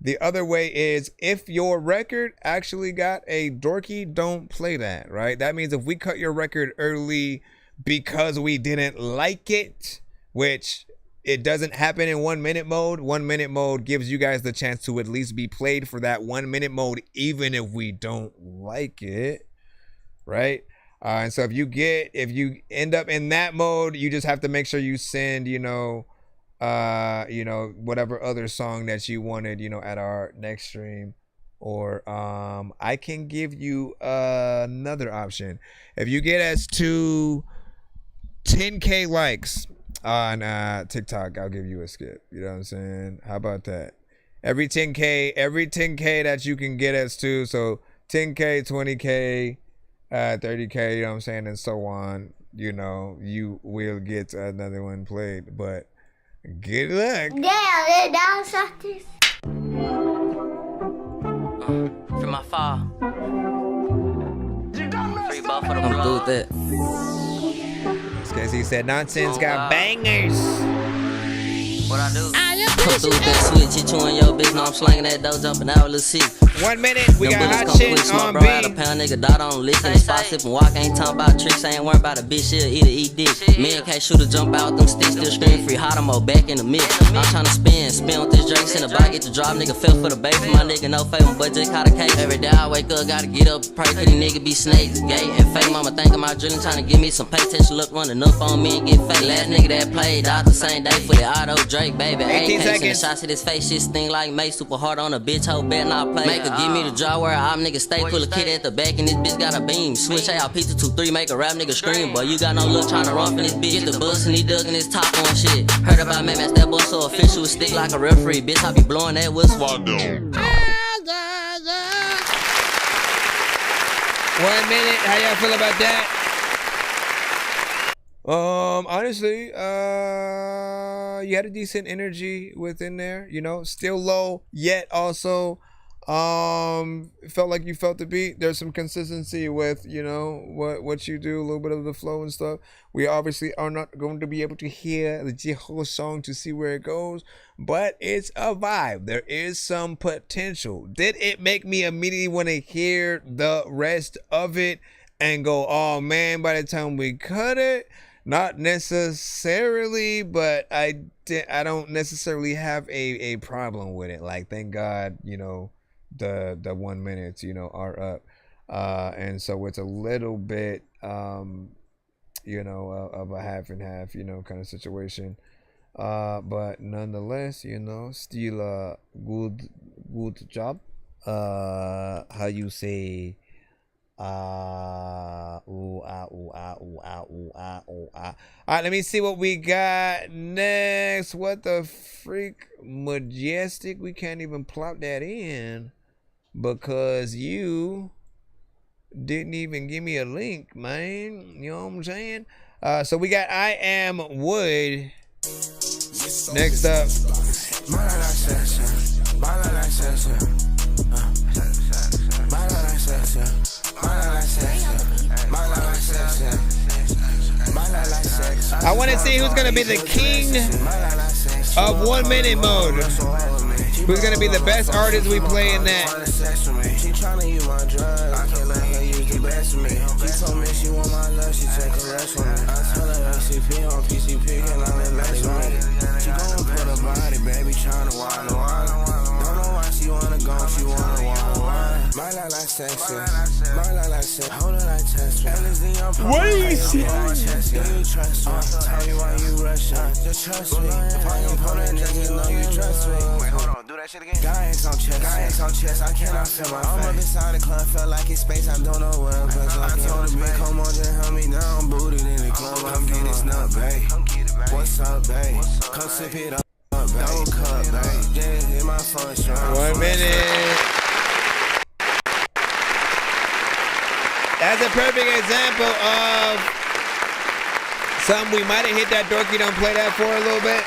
The other way is if your record actually got a Dorky, don't play that, right? That means if we cut your record early because we didn't like it, which it doesn't happen in 1 minute mode. 1 minute mode gives you guys the chance to at least be played for that 1 minute mode, even if we don't like it, right? And so if you end up in that mode, you just have to make sure you send, you know, whatever other song that you wanted, you know, at our next stream. Or I can give you another option. If you get us to 10K likes on TikTok, I'll give you a skip. You know what I'm saying? How about that? Every 10K that you can get us to, so 10K, 20K, 30K, you know what I'm saying, and so on, you know, you will get another one played. But good luck. Yeah, that's this. From my fall. Free ball for the I'm through with that. Because he said Nonsense got bangers. What I do? Come through with that switch, hit you on your bitch. Know I'm slanging that dough, jumping out with a seat. 1 minute, we got hot shit on B. Out a pound, nigga, dot on listen. Spot sipping, walk, ain't talking about tricks. I ain't worried about a bitch, she'll eat dick. Me and can't shoot a jump out them sticks. Still scream free, hot, I'm back in the mix. I'm tryna spin with this Drake's in the bag. Get the drop, nigga, fell for the bait. For my nigga, no favor, but just caught a case. Every day I wake up, gotta get up, pray. Cause these niggas be snakes, gay and fake. Mama think I'm out drilling, tryna give me some pay. Attention, look running up on me and get fake. Last nigga that played out the same day for the auto Drake, baby. 18 seconds. Shots to this face, shit sting like May. Super hard on a bitch, hoe bet not play. Make a Give me the draw where I'm nigga stay. Pull a kid at the back and this bitch got a beam. Switch out pizza 2-3, make a rap nigga scream. Boy, you got no look tryna run for this bitch. Get the bus and he ducking his top on shit. Heard about man, that boy so official. Stick like a referee. Bitch, I be blowing that whistle. 1 minute. How y'all feel about that? Honestly, you had a decent energy within there, you know, still low, yet also, felt like you felt the beat. There's some consistency with, you know, what you do, a little bit of the flow and stuff. We obviously are not going to be able to hear the whole song to see where it goes, but it's a vibe. There is some potential. Did it make me immediately want to hear the rest of it and go, oh man, by the time we cut it? Not necessarily, but I don't necessarily have a problem with it. Like, thank God, you know, the 1 minutes, you know, are up, and so it's a little bit, you know, of a half and half, you know, kind of situation, but nonetheless, you know, still a good job. How you say? All right, let me see what we got next. What the freak? Majestic. We can't even plop that in because you didn't even give me a link, man. You know what I'm saying? So we got I Am Wood next up. I want to see who's going to be the king of 1 minute mode. Who's going to be the best artist we play in that? She tryna use my drugs. I can't let her use the best of me. She told me she want my love, she take a rest on me. I tell her LCP on PCP, can I let less on me? She gon' put her body, baby, tryna wild. Don't know why she wanna go, she wanna wild. My life like sexy, my life like sex. Hold her like test me. What are you saying? You trust me. Tell me why you rushing. Just trust me. If I ain't pulling, niggas know you trust me. Wait, hold on, do that shit again. Guy ain't on chest, I cannot feel my face. I'm up inside the club, felt like it's space, I don't know where I'm cause I told the bitch, come on, just help me down. Booted in the club, I'm get this nut, babe. What's up, babe? Come sip it up, babe. Don't cut, babe. Just hit my phone strong. 1 minute. That's a perfect example of something we might have hit that Dorky don't play that for a little bit.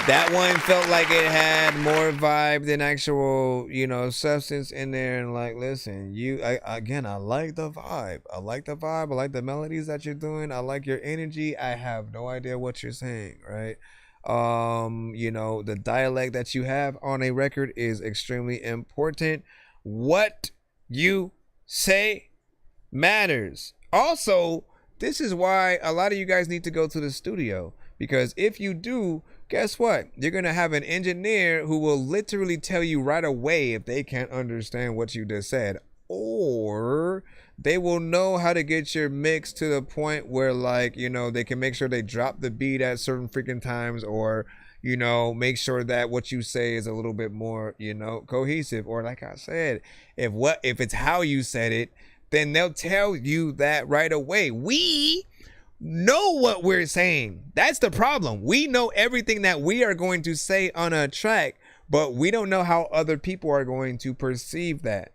That one felt like it had more vibe than actual, you know, substance in there. And like, listen, I like the vibe. I like the vibe. I like the melodies that you're doing. I like your energy. I have no idea what you're saying, right? You know, the dialect that you have on a record is extremely important. What you say matters. Also, this is why a lot of you guys need to go to the studio, because if you do, guess what? You're going to have an engineer who will literally tell you right away if they can't understand what you just said, or they will know how to get your mix to the point where, like, you know, they can make sure they drop the beat at certain freaking times, or, you know, make sure that what you say is a little bit more, you know, cohesive. Or like I said, if it's how you said it, then they'll tell you that right away. We know what we're saying. That's the problem. We know everything that we are going to say on a track, but we don't know how other people are going to perceive that,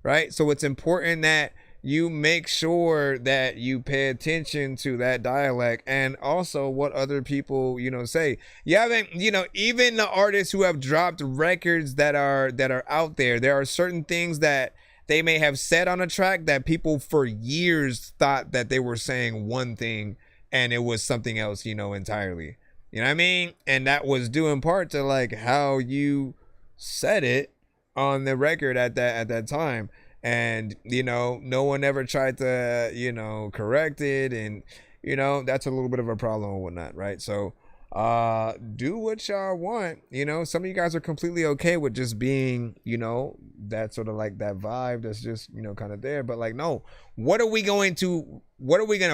right? So it's important that you make sure that you pay attention to that dialect and also what other people, you know, say. You haven't, you know, even the artists who have dropped records that are out there are certain things that they may have said on a track that people for years thought that they were saying one thing and it was something else, you know, entirely. You know what I mean? And that was due in part to like how you said it on the record at that time. And, you know, no one ever tried to, you know, correct it. And, you know, that's a little bit of a problem or whatnot, right? So do what y'all want. You know, some of you guys are completely okay with just being, you know, that sort of like that vibe that's just, you know, kind of there. But like, no, what are we going to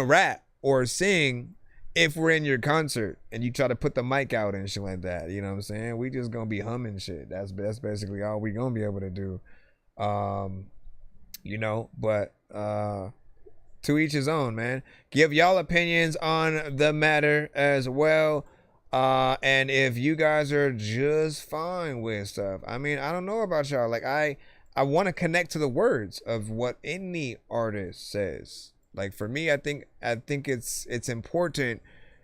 rap or sing if we're in your concert and you try to put the mic out and shit like that, you know what I'm saying? We just gonna be humming shit. That's basically all we gonna be able to do. You know, but to each his own, man. Give y'all opinions on the matter as well. And if you guys are just fine with stuff, I mean, I don't know about y'all. Like I want to connect to the words of what any artist says. Like for me, I think it's important,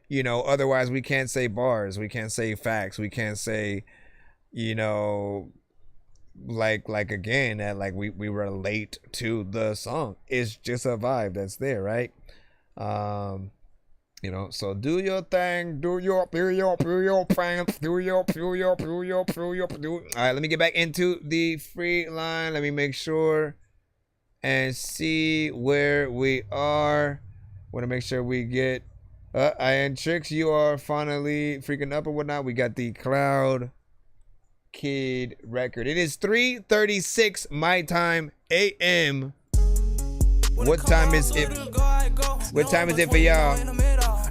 you know, otherwise we can't say bars, we can't say facts, we can't say, you know, like again that like we relate to the song. It's just a vibe that's there, right? You know, so do your thing, do your thing, All right, let me get back into the free line. Let me make sure and see where we are. Want to make sure we get and Tricks, you are finally freaking up or whatnot. We got the Cloud Kid record. It is 3:36 my time AM. What time is it? What time is it for y'all?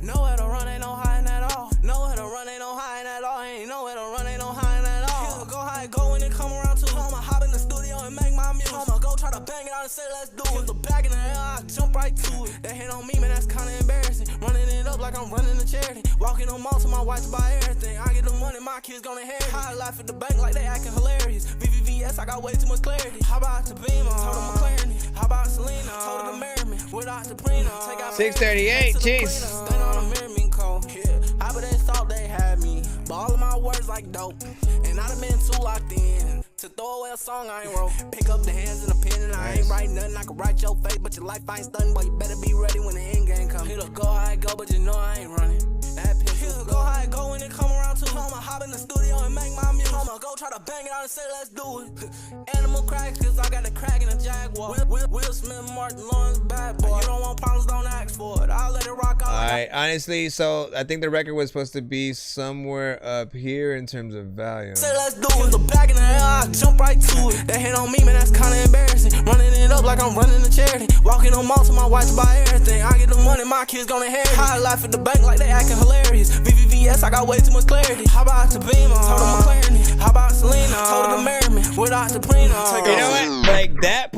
Nowhere to run, ain't no hiding at all. Nowhere to run, ain't no hiding at all. Ain't nowhere to run, ain't no hiding at all. Go high, go when it come around to home. I hop in the studio and make my music. I'ma go try to bang it out and say let's do it. The back in the air, I jump right to it. They hit on me, man, that's kinda embarrassing. Running it up like I'm running a charity. Walking on mall to my wife to buy everything. I get the money, my kids gonna inherit. High life at the bank like they acting hilarious. VVVS, I got way too much clarity. How about the Beamer? Told them McLaren. How about Selena? Told her to marry me without the Prina. 6:38, jeez. Stand on a mirror, mean cold. Yeah, how about they thought they had me? But all of my words like dope. And I'd have been too locked in to throw away a song I ain't wrote. Pick up the hands and a pen and I ain't write nothing. I can write your fate, but your life ain't stunning. But you better be ready when the end game comes. It'll go how it go, but you know I ain't running. That pistol go how it go when it come around to home. I hop in the studio and make my music. I'ma go try to bang it out and say let's do it. Animal cracks, cause I got the crack in the Jaguar. Will Smith, Martin Lawrence, bad boy. You don't want problems, don't ask for it. I'll let it rock out. Alright, honestly, so I think the record was supposed to be somewhere up here in terms of volume. Say let's do it. The back in the air, I jump right to it. They hit on me, man, that's kinda embarrassing. Running it up like I'm running a charity. Walking on mall to my wife to buy everything. I get the money, my kids gonna inherit. High life at the bank like they acting hilarious. VVVS, I got way too much clarity. How about the Beamer? Told them McLaren. How about Selena? Told her to marry me without the Prina. You know what? Like that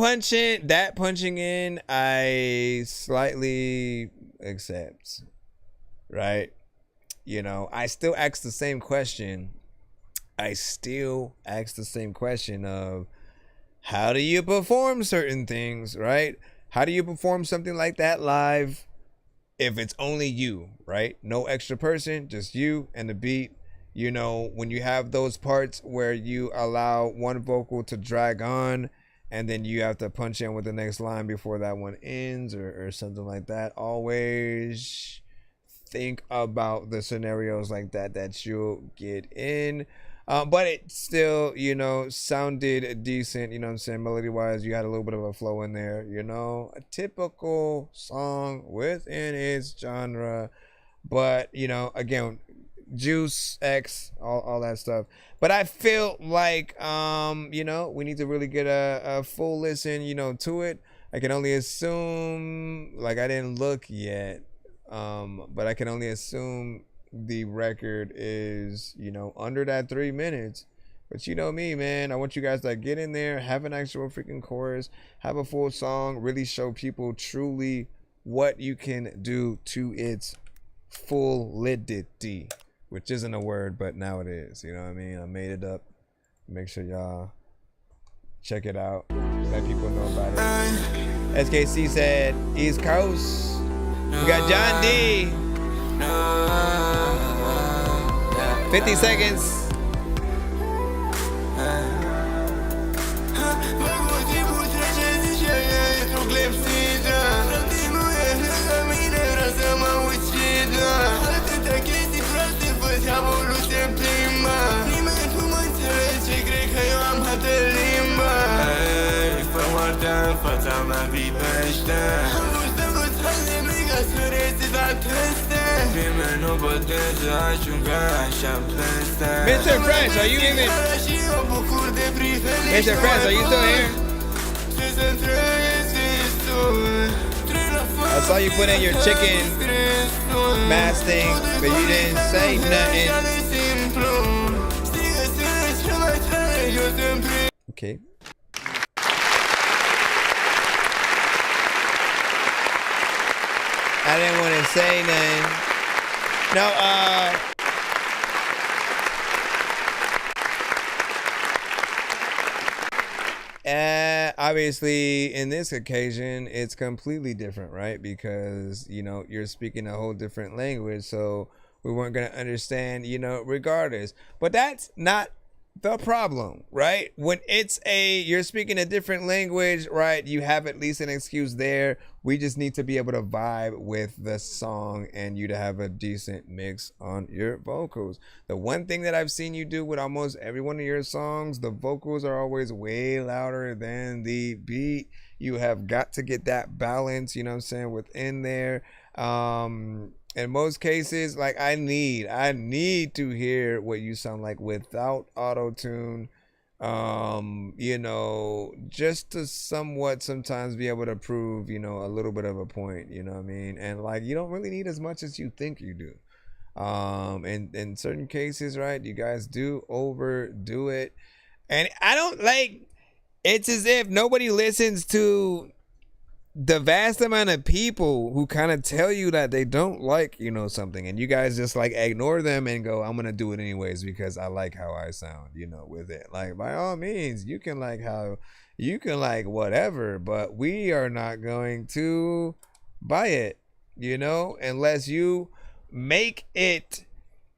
punching in, I slightly accept. Right? You know, I still ask the same question. Of how do you perform certain things, right? How do you perform something like that live if it's only you, right? No extra person, just you and the beat. You know, when you have those parts where you allow one vocal to drag on and then you have to punch in with the next line before that one ends or something like that. Always think about the scenarios like that you'll get in. But it still, you know, sounded decent, you know what I'm saying? Melody-wise, you had a little bit of a flow in there, you know? A typical song within its genre. But, you know, again, Juice, X, all that stuff. But I feel like, you know, we need to really get a full listen, you know, to it. I can only assume, like I didn't look yet, but I can only assume the record is, you know, under that 3 minutes. But you know me, man, I want you guys to get in there, have an actual freaking chorus, have a full song, really show people truly what you can do to its fullidity, which isn't a word, but now it is. You know what I mean? I made it up. Make sure y'all check it out. Let people know about it. SKC said East Coast. We got John D. 50 seconds. Fața mea vibește Mr. Fresh, are you even? Mr. Fresh, are you still here? I saw you put in your chicken mask thing, but you didn't say nothing. Okay. I didn't want to say nothing. No, obviously in this occasion it's completely different, right? Because you're speaking a whole different language, so we weren't gonna understand, regardless. But that's not the problem, right? When you're speaking a different language, right? You have at least an excuse there. We just need to be able to vibe with the song and you to have a decent mix on your vocals. The one thing that I've seen you do with almost every one of your songs, the vocals are always way louder than the beat. You have got to get that balance, within there. In most cases, like I need to hear what you sound like without auto-tune, just to somewhat sometimes be able to prove, a little bit of a point, you know what I mean? And like, you don't really need as much as you think you do. In certain cases, right, you guys do overdo it. And I don't it's as if nobody listens to the vast amount of people who kind of tell you that they don't like, something, and you guys just like ignore them and go, I'm gonna do it anyways because I like how I sound, with it. Like, by all means, you can like whatever, but we are not going to buy it, unless you make it,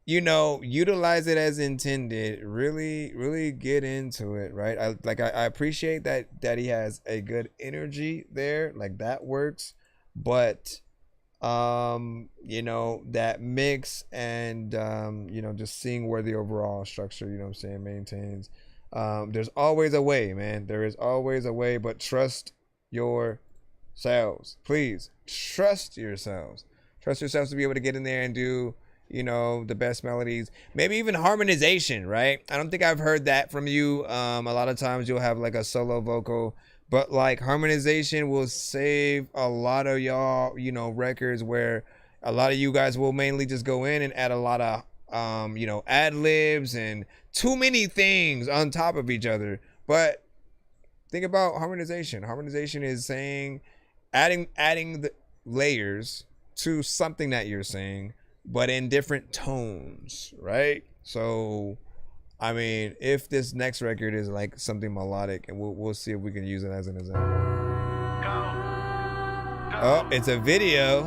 utilize it as intended. Really get into it, right? I appreciate that he has a good energy there, like that works, but that mix and just seeing where the overall structure, maintains. There's always a way, man. There is always a way, but trust yourselves. Please trust yourselves. Trust yourselves to be able to get in there and do the best melodies, maybe even harmonization, right? I don't think I've heard that from you. A lot of times you'll have like a solo vocal, but like harmonization will save a lot of y'all, records where a lot of you guys will mainly just go in and add a lot of, ad libs and too many things on top of each other. But think about harmonization. Harmonization is saying, adding the layers to something that you're saying, but in different tones, right? So, I mean, if this next record is like something melodic, and we'll see if we can use it as an example. Oh, it's a video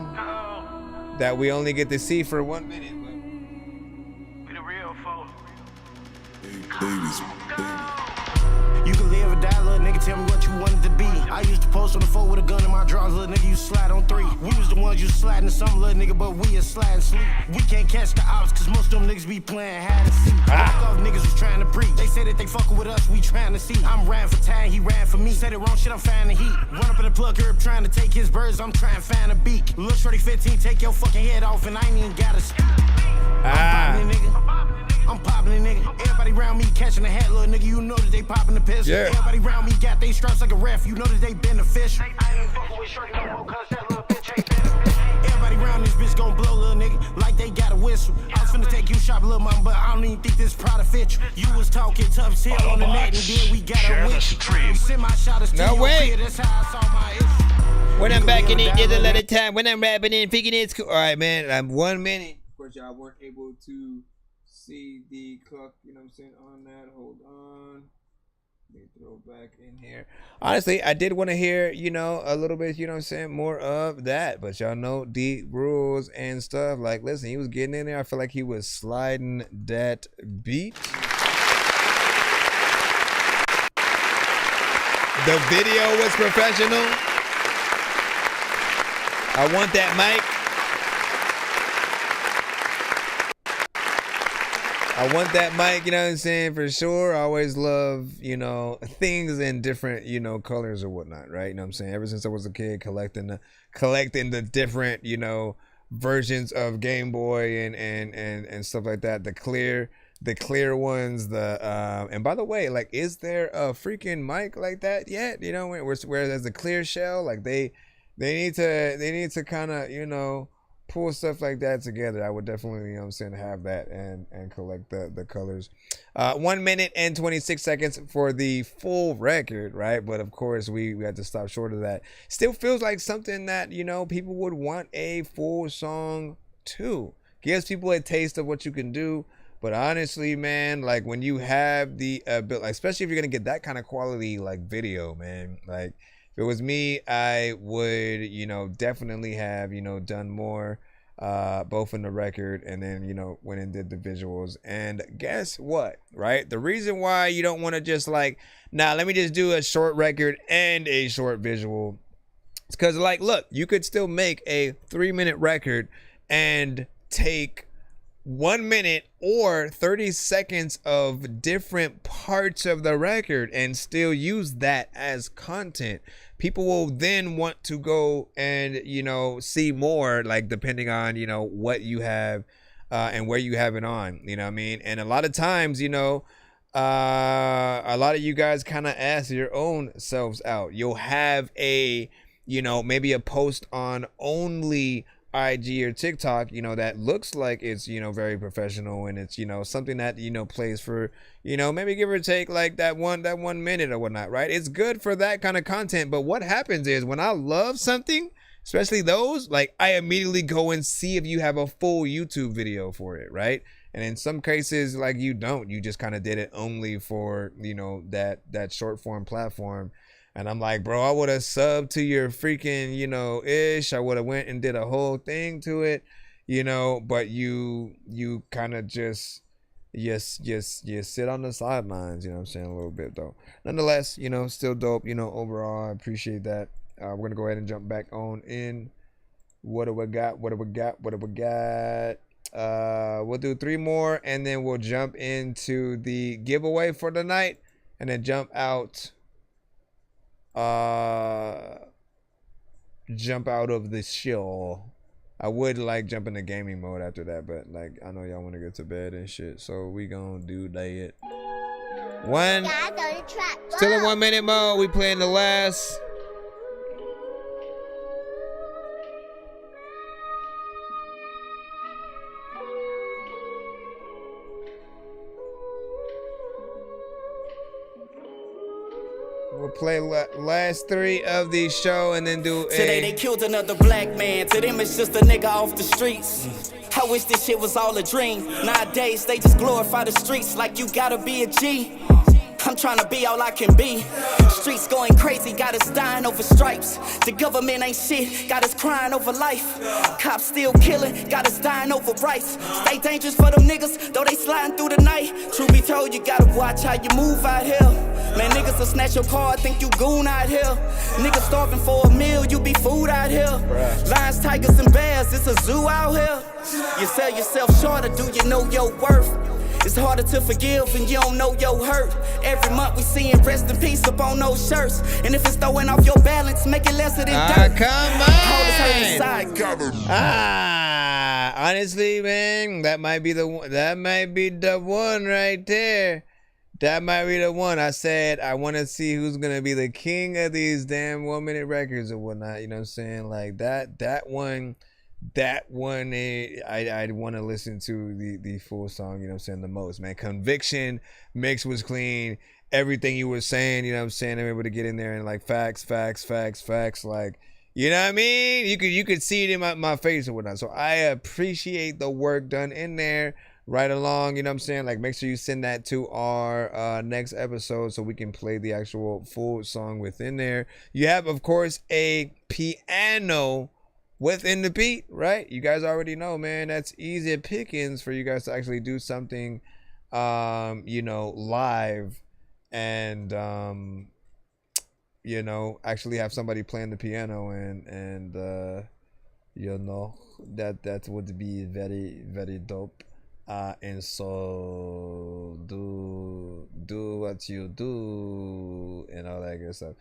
that we only get to see for 1 minute. We the real folks. You can live or die, little nigga, tell me what you wanted to be. I used to post on the floor with a gun in my drawers, little nigga, you slide on 3. We was the ones you sliding to some little nigga, but we is sliding sleep. We can't catch the ops, cause most of them niggas be playing hide and seek. Fuck off niggas was trying to preach. They say that they fucking with us, we trying to see. I'm riding for time, he ran for me. Said the wrong shit, I'm finding heat. Run up in the plug herb, trying to take his birds, I'm trying to find a beak. Lil' shorty 15, take your fucking head off, and I ain't even gotta speak. I'm popping it, nigga. I'm popping it, nigga. Everybody around me catching a hat, little nigga. You know that they popping the piss. Yeah. Everybody around me got they straps like a ref. You know that they beneficial. I ain't fucking with shorty no more, cause that little bitch ain't beneficial. Everybody around this bitch gon' blow, little nigga, like they got a whistle. I was finna take you shopping, little mama, but I don't even think this product fit you. You was talking tough as hell on the net, and then we got a witch. Send my shotters to your crib, that's how I saw my issue. When I'm back in it, there's a lot of time. When I'm rapping in, figuring it's cool. All right, man, I'm 1 minute. Of course, y'all weren't able to see the clock, on that. Hold on. Let me throw back in here. Honestly, I did want to hear, a little bit, more of that. But y'all know the rules and stuff. Like, listen, he was getting in there. I feel like he was sliding that beat. The video was professional. I want that mic. I want that mic, for sure. I always love, things in different, colors or whatnot, right? Ever since I was a kid, collecting the different, versions of Game Boy and stuff like that. The clear ones, and by the way, like, is there a freaking mic like that yet? Whereas the clear shell, like they need to kind of, pull stuff like that together, I would definitely, you know what I'm saying, have that and collect the colors. 1 minute and 26 seconds for the full record, right? But of course we had to stop short of that. Still feels like something that, you know, people would want a full song too. Gives people a taste of what you can do. But honestly, man, like when you have the ability, especially if you're gonna get that kind of quality like video, man, like if it was me, I would, you know, definitely have, you know, done more, both in the record and then, you know, went and did the visuals. And guess what, right? The reason why you don't want to just like, nah, let me just do a short record and a short visual. It's because, like, look, you could still make a 3-minute record and take 1 minute or 30 seconds of different parts of the record and still use that as content. People will then want to go and, you know, see more, like depending on, you know, what you have and where you have it on, you know what I mean? And a lot of times, you know, a lot of you guys kind of ask your own selves out. You'll have a, you know, maybe a post on only IG or TikTok, you know, that looks like it's, you know, very professional, and it's, you know, something that, you know, plays for, you know, maybe give or take like that 1 minute or whatnot, right? It's good for that kind of content. But what happens is when I love something, especially those, like I immediately go and see if you have a full YouTube video for it, right? And in some cases, like you don't, you just kind of did it only for, you know, that short form platform. And I'm like, bro, I would have subbed to your freaking, you know, ish. I would have went and did a whole thing to it, you know, but you kind of just sit on the sidelines, you know what I'm saying, a little bit though. Nonetheless, you know, still dope, you know, overall, I appreciate that. We're going to go ahead and jump back on in. What do we got? We'll do 3 more and then we'll jump into the giveaway for the night and then jump out of the show. I would like jump into gaming mode after that, but like I know y'all want to get to bed and shit, so we gonna do that. Still in 1 minute mode. We playing the last. We'll play last 3 of the show and then do Today they killed another black man. To them it's just a nigga off the streets. I wish this shit was all a dream. Nowadays they just glorify the streets like you gotta be a G. I'm trying to be all I can be. Streets going crazy, got us dying over stripes. The government ain't shit, got us crying over life. Cops still killing, got us dying over rights. Stay dangerous for them niggas, though they sliding through the night. Truth be told, you gotta watch how you move out here. Man, niggas will snatch your car, think you goon out here. Niggas starving for a meal, you be food out here. Lions, tigers, and bears, it's a zoo out here. You sell yourself short, or do you know your worth? It's harder to forgive when you don't know your hurt. Every month we seeing rest in peace up on those shirts. And if it's throwing off your balance, make it lesser than dirt. Come on! Honestly, man, that might be the one. That might be the one right there. That might be the one. I said I want to see who's gonna be the king of these damn 1 minute records or whatnot. You know what I'm saying? Like that one. I'd want to listen to the full song, you know what I'm saying, the most, man. Conviction, mix was clean, everything you were saying, you know what I'm saying, I'm able to get in there and like facts, like, you know what I mean? You could see it in my face or whatnot. So I appreciate the work done in there right along, you know what I'm saying? Like, make sure you send that to our next episode so we can play the actual full song within there. You have, of course, a piano within the beat, right? You guys already know, man, that's easy pickings for you guys to actually do something you know, live and you know, actually have somebody playing the piano and you know, that would be very, very dope. And so do what you do and all that good stuff.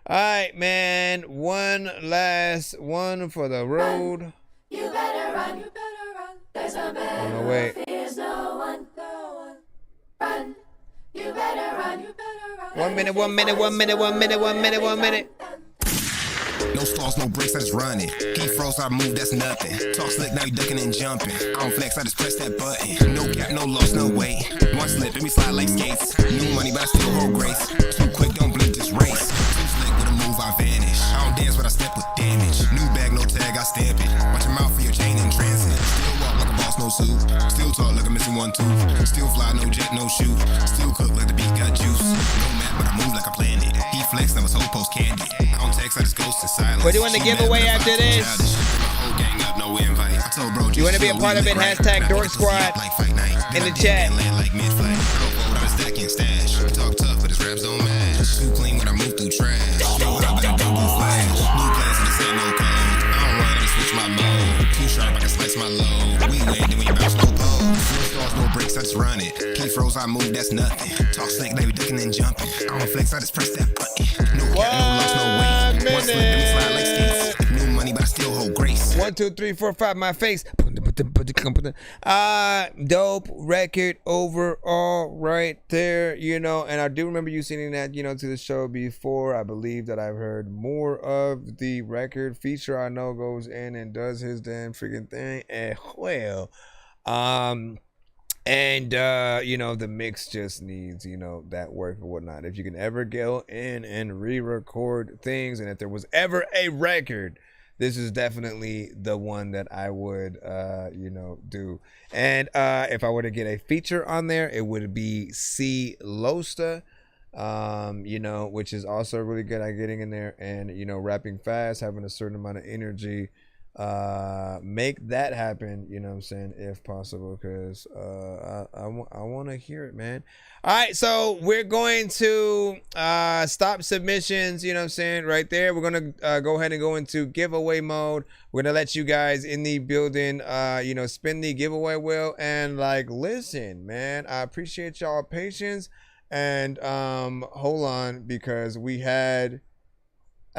All right, man. One last one for the road. You better run. There's no better On the way. There's no one. Run. You better run. 1 minute. No stop. sauce, no bricks, I just run it. He froze, I move, that's nothing. Talk slick, now you ducking and jumping. I don't flex, I just press that button. No cap, no loss, no weight. One slip, let me slide like skates. New money, but I still hold grace. Too quick, don't blink, just race. Too slick with a move, I vanish. I don't dance, but I step with damage. New bag, no tag, I stamp it. Watch your mouth for your chain in transit. Still walk like a boss, no suit. Still talk like I'm missing one tooth. Still fly, no jet, no shoe. Still cook like the beat got juice. No map, but I move like I planned it. He flexed, I was whole post candy. I don't text, I just ghost in silence. We're doing the giveaway after this. You want to be a part of it? Hashtag Dork Squad in the chat. Talk tough, but his raps don't match. Too clean when I move through trash. New class, this ain't no code. I don't run, I just switch my mode. Too sharp, I can slice my load. We wait, then we bounce no pole. No stars, no breaks, I just run it. Key froze, I move, that's nothing. Talk slick, they be ducking and jumping. I don't flex, I just press that button. No cap, no loss, no weight. One slip, let me slide like skates. New money, but I still hold grace. 1, 2, 3, 4, 5, my face. Dope record overall right there, you know, and I do remember you sending that, you know, to the show before. I believe that I've heard more of the record. Feature I know goes in and does his damn freaking thing as well. You know, the mix just needs, you know, that work or whatnot. If you can ever go in and re-record things, and if there was ever a record, this is definitely the one that I would, you know, do. And if I were to get a feature on there, it would be C. Losta, you know, which is also really good at getting in there and, you know, rapping fast, having a certain amount of energy. Make that happen, you know what I'm saying, if possible, because I want to hear it, man. All right, so we're going to stop submissions, you know what I'm saying, right there. We're going to go ahead and go into giveaway mode. We're going to let you guys in the building, you know, spin the giveaway wheel. And, like, listen, man, I appreciate y'all patience. And hold on, because I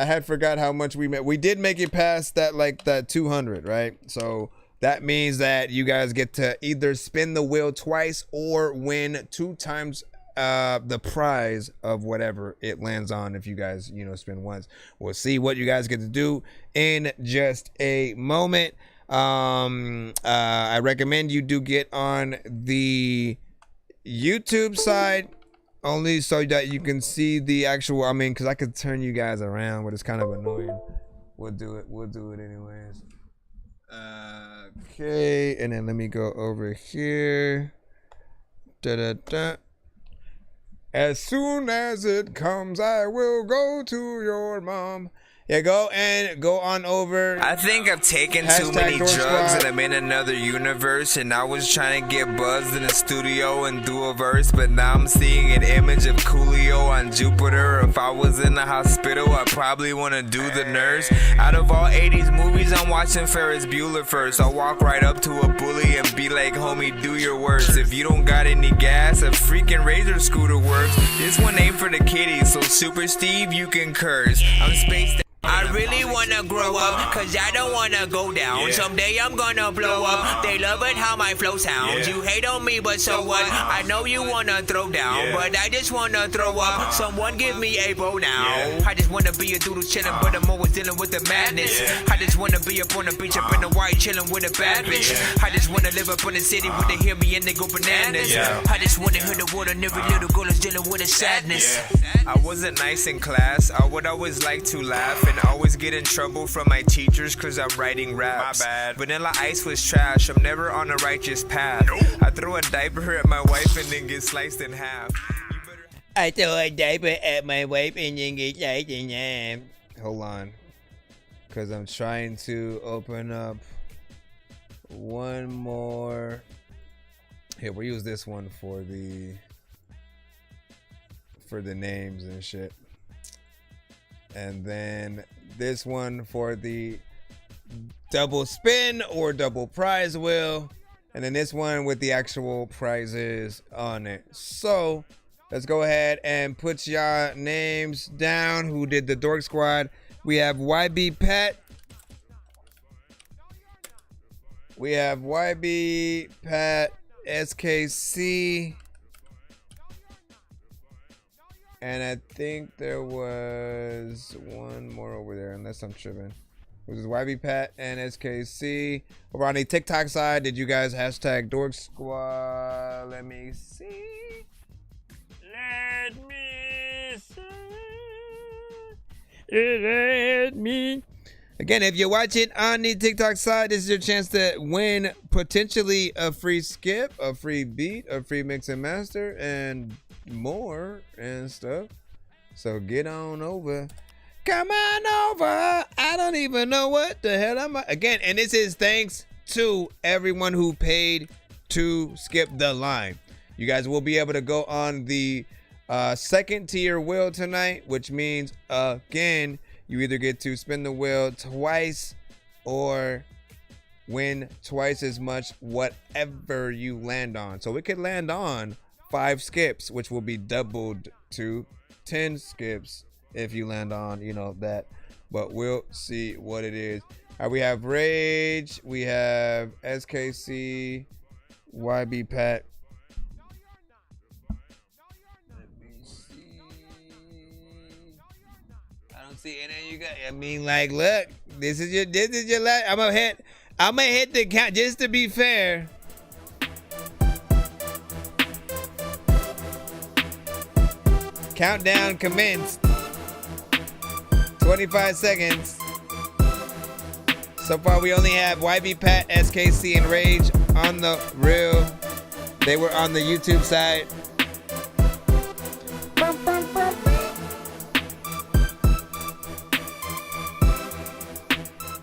had forgot how much we made. We did make it past that, like, that 200, right? So that means that you guys get to either spin the wheel twice or win 2 times the prize of whatever it lands on if you guys, you know, spin once. We'll see what you guys get to do in just a moment. I recommend you do get on the YouTube side, only so that you can see the actual, I mean, because I could turn you guys around, but it's kind of annoying. We'll do it anyways. Okay, and then let me go over here. As soon as it comes, I will go to your mom. Yeah, go on over. I think I've taken too many drugs and I'm in another universe. And I was trying to get buzzed in the studio and do a verse, but now I'm seeing an image of Coolio on Jupiter. If I was in the hospital, I'd probably want to do the nurse. Out of all 80s movies, I'm watching Ferris Bueller first. I'll walk right up to a bully and be like, homie, do your worst. If you don't got any gas, a freaking Razor scooter works. This one ain't for the kiddies, so Super Steve, you can curse. I'm spaced. I really wanna grow up, cause I don't wanna go down. Someday I'm gonna blow up. They love it how my flow sounds. You hate on me, but so what? I know you wanna throw down, but I just wanna throw up. Someone give me a bow now. I just wanna be a doodle chillin', but I'm always dealing with the madness. I just wanna be up on the beach, up in the white, chillin' with a bad bitch. I just wanna live up in the city where they hear me and they go bananas. I just wanna hear the word, and every little girl is dealing with a sadness. I wasn't nice in class. I would always like to laugh and always get in trouble from my teachers cause I'm writing raps. My bad. Vanilla Ice was trash. I'm never on a righteous path. I throw a diaper at my wife and then get sliced in half. I throw a diaper at my wife and then get sliced in half. Hold on, because I'm trying to open up one more. Here, we'll use this one for the names and shit. And then this one for the double spin or double prize wheel. And then this one with the actual prizes on it. So let's go ahead and put y'all names down who did the Dork Squad. We have YB Pat. We have YB Pat SKC. And I think there was one more over there, unless I'm tripping. Which is YB Pat and SKC. Over on the TikTok side, did you guys hashtag Dork Squad? Let me see. Let me. Again, if you're watching on the TikTok side, this is your chance to win potentially a free skip, a free beat, a free mix and master, and more and stuff. So get on over. Come on over. I don't even know what the hell I'm again, and this is thanks to everyone who paid to skip the line. You guys will be able to go on the second tier wheel tonight, which means again, you either get to spin the wheel twice or win twice as much whatever you land on. So we could land on 5 skips, which will be doubled to 10 skips if you land on, you know, that. But we'll see what it is. We have Rage, we have SKC, YB Pat. Let me see. I don't see any of you guys. I mean, like, look, this is your last. I'm gonna hit the count just to be fair. Countdown commenced. 25 seconds. So far, we only have YB Pat, SKC, and Rage on the reel. They were on the YouTube side.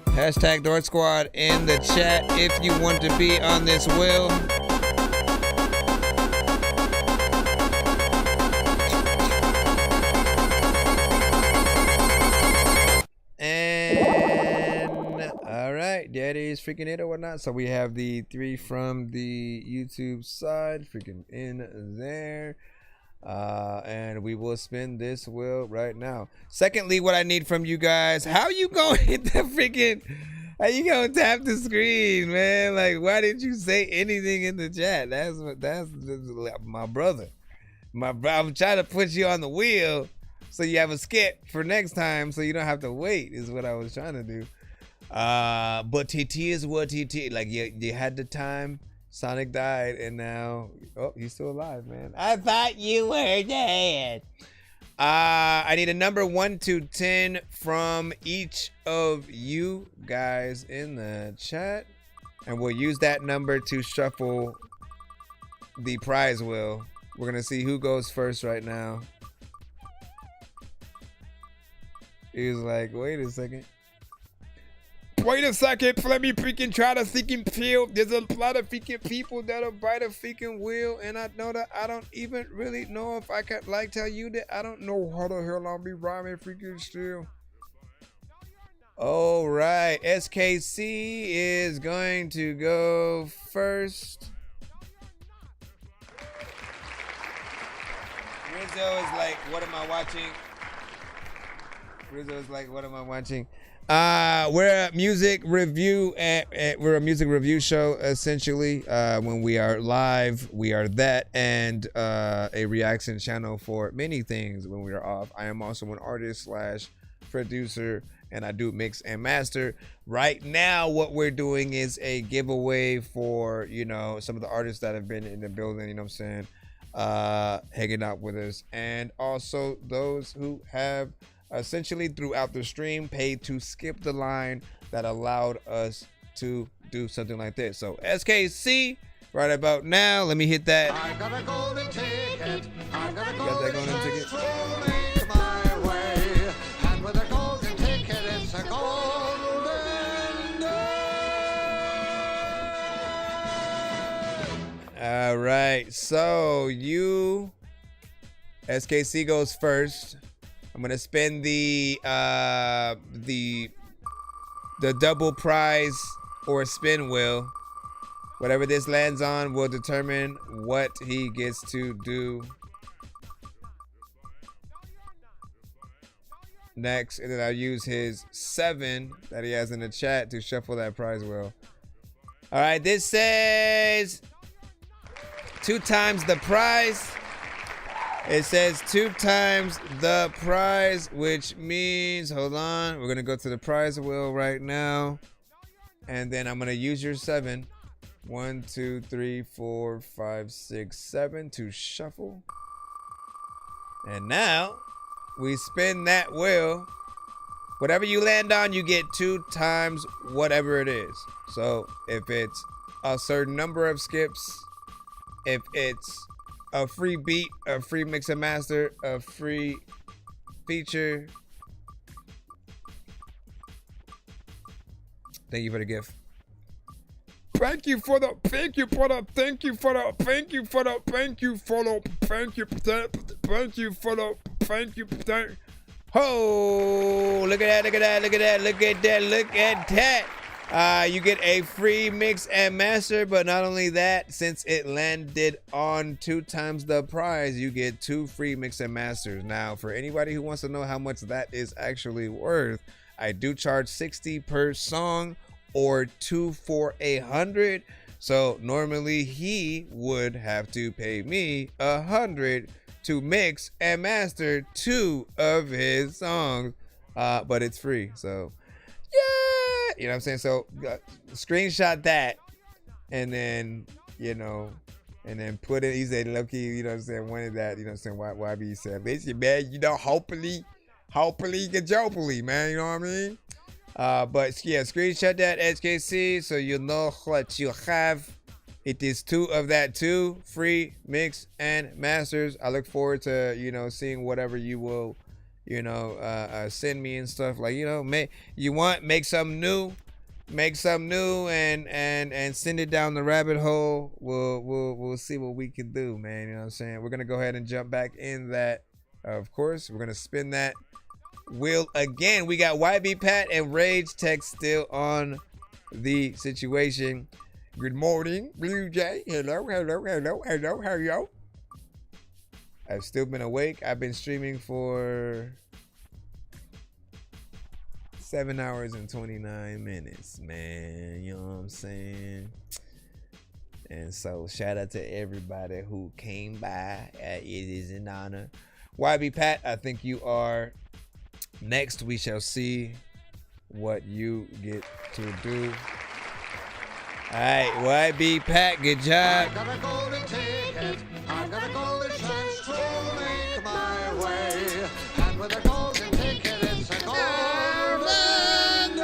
Hashtag Dork Squad in the chat if you want to be on this wheel. Daddy's freaking it or whatnot. So we have the 3 from the YouTube side freaking in there. And we will spin this wheel right now. Secondly, what I need from you guys, how you gonna hit the freaking, how you gonna tap the screen, man? Like, why didn't you say anything in the chat? That's my brother. I'm trying to put you on the wheel so you have a skip for next time so you don't have to wait, is what I was trying to do. But TT is what TT, like, you had the time. Sonic died and now, oh, he's still alive, man. I thought you were dead. I need a number 1 to 10 from each of you guys in the chat, and we'll use that number to shuffle the prize wheel. We're gonna see who goes first right now. He's like, wait a second. Wait a second, let me freaking try to freaking feel. There's a lot of freaking people that'll buy the freaking wheel, and I know that I don't even really know if I can, like, tell you that I don't know how the hell I'll be rhyming freaking still. All right, SKC is going to go first. Rizzo is like, what am I watching? Rizzo is like, what am I watching? We're a music review we're a music review show essentially. When we are live, we are that, and a reaction channel for many things when we are off. I am also an artist / producer, and I do mix and master. Right now, what we're doing is a giveaway for, you know, some of the artists that have been in the building, you know what I'm saying, hanging out with us, and also those who have essentially throughout the stream paid to skip the line that allowed us to do something like this. So SKC, right about now, let me hit that. I got a golden ticket. I got a golden ticket. Rolling my way, and with a golden ticket, it's a golden day. All right, so you, SKC goes first. I'm gonna spin the double prize or spin wheel. Whatever this lands on will determine what he gets to do next, and then I'll use his 7 that he has in the chat to shuffle that prize wheel. All right, this says 2 times the prize. It says 2 times the prize, which means, hold on, we're gonna go to the prize wheel right now, and then I'm gonna use your 7. 1, 2, 3, 4, 5, 6, 7 to shuffle. And now we spin that wheel. Whatever you land on, you get 2 times whatever it is. So if it's a certain number of skips, if it's a free beat, a free mix and master, a free feature. Thank you for the gift. Thank you for the Oh, look at that. You get a free mix and master, but not only that, since it landed on 2 times the prize, you get 2 free mix and masters. Now, for anybody who wants to know how much that is actually worth, I do charge $60 per song or 2 for 100. So normally he would have to pay me $100 to mix and master 2 of his songs, but it's free. So yeah, you know what I'm saying? So screenshot that, and then, you know, and then put it, he said, low-key, you know what I'm saying, wanted that, you know what I'm saying, YB said, listen, man, you know, hopefully, gajopally, man, you know what I mean? But yeah, screenshot that, HKC, so you know what you have. It is 2 of that 2 free mix and masters. I look forward to, you know, seeing whatever you will, you know, send me and stuff. Like, you know, make something new, and send it down the rabbit hole. We'll see what we can do, man. You know what I'm saying? We're gonna go ahead and jump back in that. Of course, we're gonna spin that wheel again. We got YB Pat and Rage Tech still on the situation. Good morning, Blue Jay. Hello. I've still been awake. I've been streaming for 7 hours and 29 minutes, man. You know what I'm saying? And so shout out to everybody who came by. It is an honor. YB Pat, I think you are next. We shall see what you get to do. All right, YB Pat, good job. I got a golden ticket. I got a golden chance to make my way. And with a golden ticket, it's a golden day.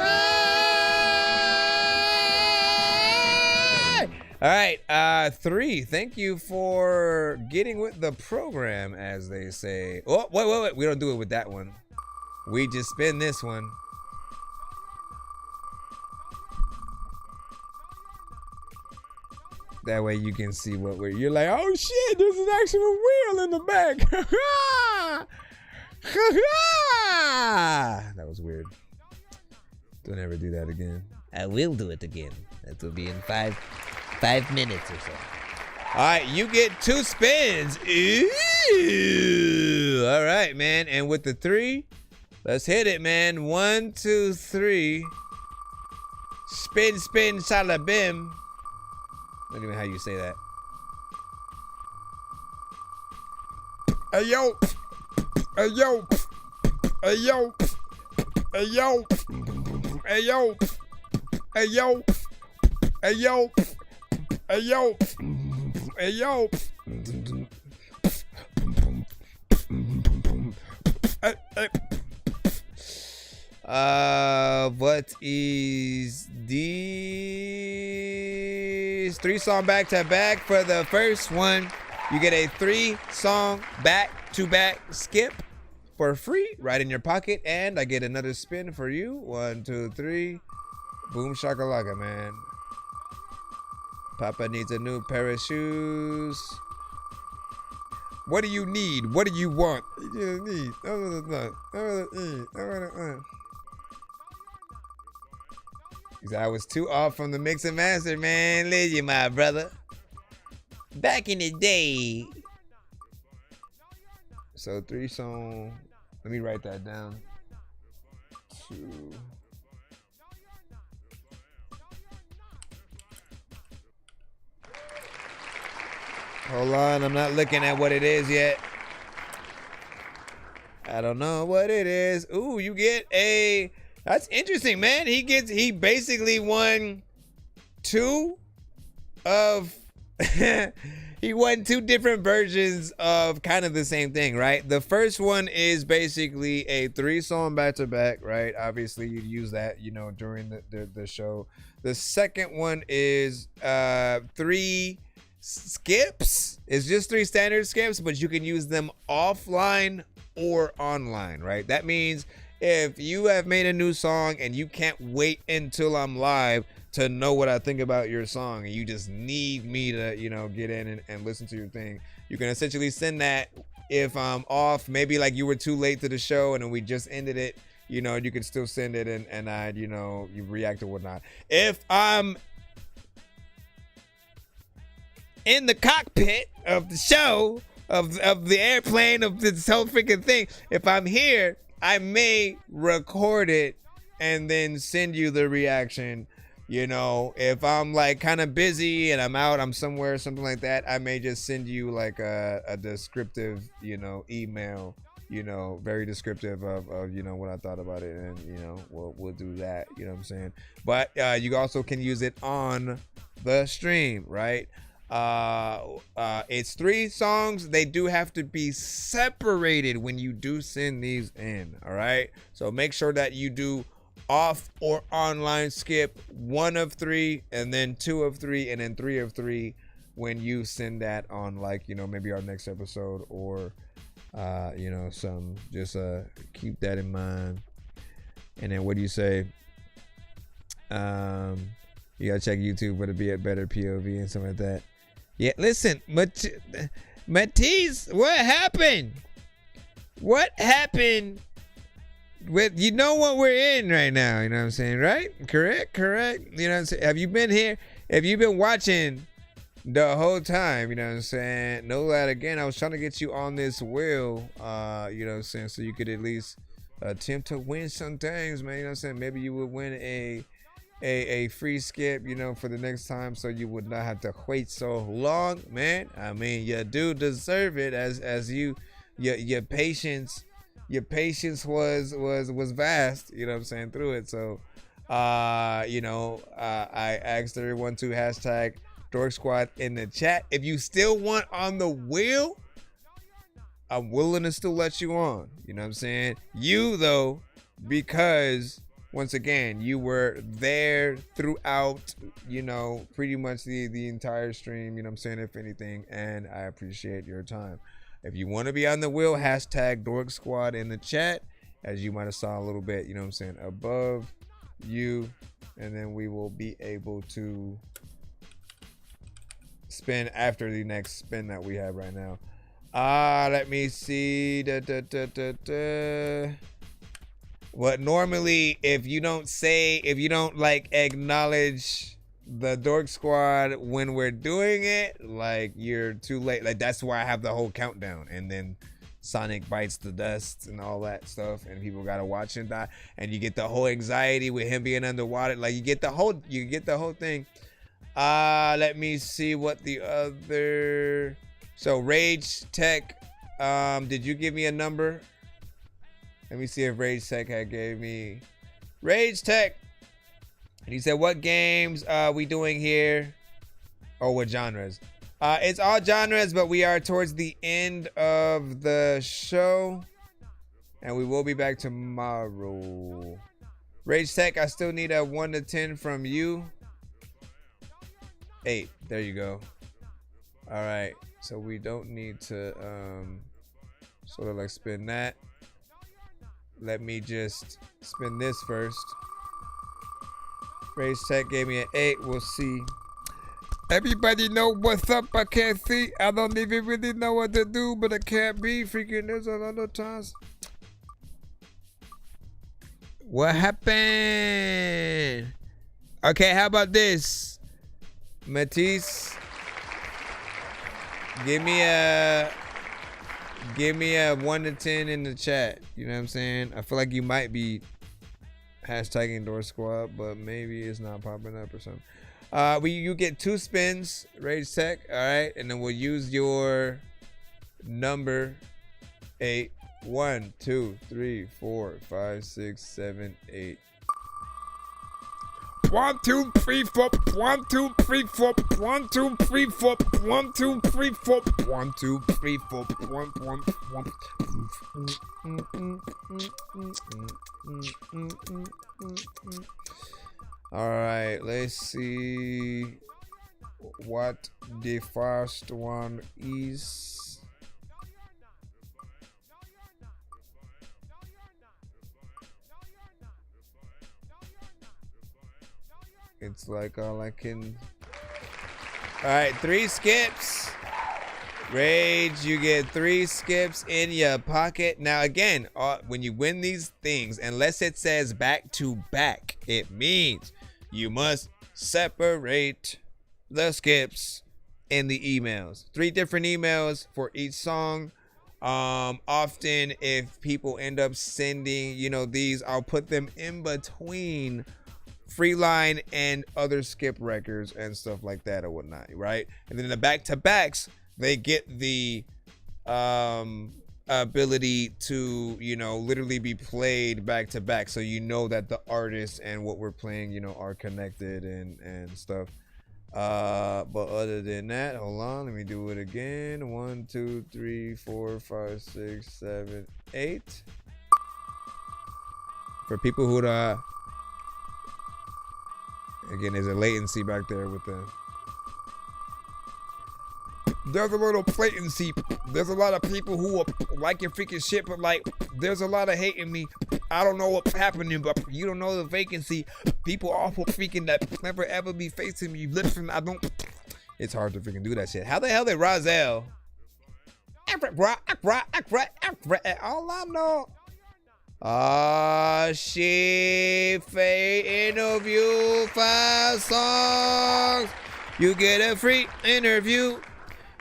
All right, 3. Thank you for getting with the program, as they say. Oh, wait. We don't do it with that one. We just spin this one. That way you can see what you're like, oh shit, there's an actual wheel in the back. That was weird. Don't ever do that again. I will do it again. That will be in 5 minutes or so. All right, you get 2 spins. Ooh. All right, man. And with the 3, let's hit it, man. 1, 2, 3. Spin, salabim. I don't even know how you say that. Ayo. Ayo. Ayo. Ayo. Ayo. Ayo. Ayo. Ayo. Ayo. What is these 3 song back to back? For the first one, you get a 3 song back to back skip for free right in your pocket, and I get another spin for you. 1, 2, 3. Boom shakalaka, man. Papa needs a new pair of shoes. What do you need? What do you want? You need. I was too off from the mix and master, man. Listen, my brother. Back in the day. So 3 song. Let me write that down. 2. Hold on, I'm not looking at what it is yet. I don't know what it is. Ooh, you get a. That's interesting, man. He basically won 2 of. He won 2 different versions of kind of the same thing, right? The first one is basically a 3-song back-to-back, right? Obviously, you'd use that, you know, during the show. The second one is 3 skips. It's just 3 standard skips, but you can use them offline or online, right? That means if you have made a new song and you can't wait until I'm live to know what I think about your song, and you just need me to, you know, get in and listen to your thing, you can essentially send that. If I'm off, maybe like you were too late to the show and then we just ended it, you know, you can still send it and I'd, you know, you react or whatnot. If I'm in the cockpit of the show, of the airplane, of this whole freaking thing, if I'm here, I may record it and then send you the reaction. You know, if I'm like kind of busy and I'm out, I'm somewhere, something like that, I may just send you like a descriptive, you know, email, you know, very descriptive of you know, what I thought about it, and, you know, we'll do that, you know what I'm saying? But you also can use it on the stream, right? It's 3 songs. They do have to be separated when you do send these in, all right? So make sure that you do off or online skip 1 of 3, and then 2 of 3, and then 3 of 3 when you send that on, like, you know, maybe our next episode, or you know, some, just keep that in mind. And then what do you say? You gotta check YouTube for the Be a Better POV and something like that. Yeah, listen, Matisse, what happened? What happened with, you know what we're in right now, you know what I'm saying, right? Correct. You know what I'm saying? Have you been here? Have you been watching the whole time? You know what I'm saying? Know that again, I was trying to get you on this wheel, you know what I'm saying, so you could at least attempt to win some things, man. You know what I'm saying? Maybe you would win a free skip, you know, for the next time, so you would not have to wait so long, man. I mean, you do deserve it, as you, your patience was vast, you know what I'm saying, through it. So you know, I asked everyone to hashtag Dork Squad in the chat. If you still want on the wheel, I'm willing to still let you on, you know what I'm saying. You though, because once again, you were there throughout, you know, pretty much the entire stream, you know what I'm saying, if anything, and I appreciate your time. If you want to be on the wheel, hashtag Dork Squad in the chat, as you might have saw a little bit, you know what I'm saying, above you, and then we will be able to spin after the next spin that we have right now. Let me see. What normally, if you don't like acknowledge the Dork Squad when we're doing it, like, you're too late. Like, that's why I have the whole countdown, and then Sonic bites the dust and all that stuff, and people gotta watch him die, and you get the whole anxiety with him being underwater. Like, you get the whole thing. Let me see what the other. So Rage Tech, did you give me a number? Let me see if Rage Tech had gave me. Rage Tech. And he said, what games are we doing here? Or what genres? It's all genres, but we are towards the end of the show. And we will be back tomorrow. Rage Tech, I still need a 1 to 10 from you. 8. There you go. All right. So we don't need to sort of like spin that. Let me just spin this first. Rage Tech gave me an 8. We'll see. Everybody know what's up. I can't see. I don't even really know what to do, but I can't be freaking. There's a lot of times. What happened? Okay, how about this? Matisse, give me a 1 to 10 in the chat. You know what I'm saying? I feel like you might be hashtagging Dork Squad, but maybe it's not popping up or something. You get 2 spins, Rage Tech, all right, and then we'll use your number 8 1, 2, 3, 4, 5, 6, 7, 8. 1, 2, 3, 4. 1, 2, 3, 4. 1, 2, 3, 4. 1, 2, 3, 4. 1, 2, 3, 4. 1. All right, let's see what the first one is. It's like all I can. All right, 3 skips. Rage, you get 3 skips in your pocket. Now again, when you win these things, unless it says back to back, it means you must separate the skips in the emails. 3 different emails for each song. Often if people end up sending, these, I'll put them in between Freeline and other skip records and stuff like that or whatnot, right? And then the back-to-backs, they get the ability to, literally be played back-to-back, so you know that the artist and what we're playing, are connected and stuff. But other than that, hold on, let me do it again. 1, 2, 3, 4, 5, 6, 7, 8. For people who again, there's a latency back there with the. There's a little latency. There's a lot of people who like your freaking shit, but like, there's a lot of hating me. I don't know what's happening, but you don't know the vacancy. People awful freaking that never ever be facing me. Listen, I don't. It's hard to freaking do that shit. How the hell did Rozelle? All I know. Shit, Faye interview 5 songs. You get a free interview.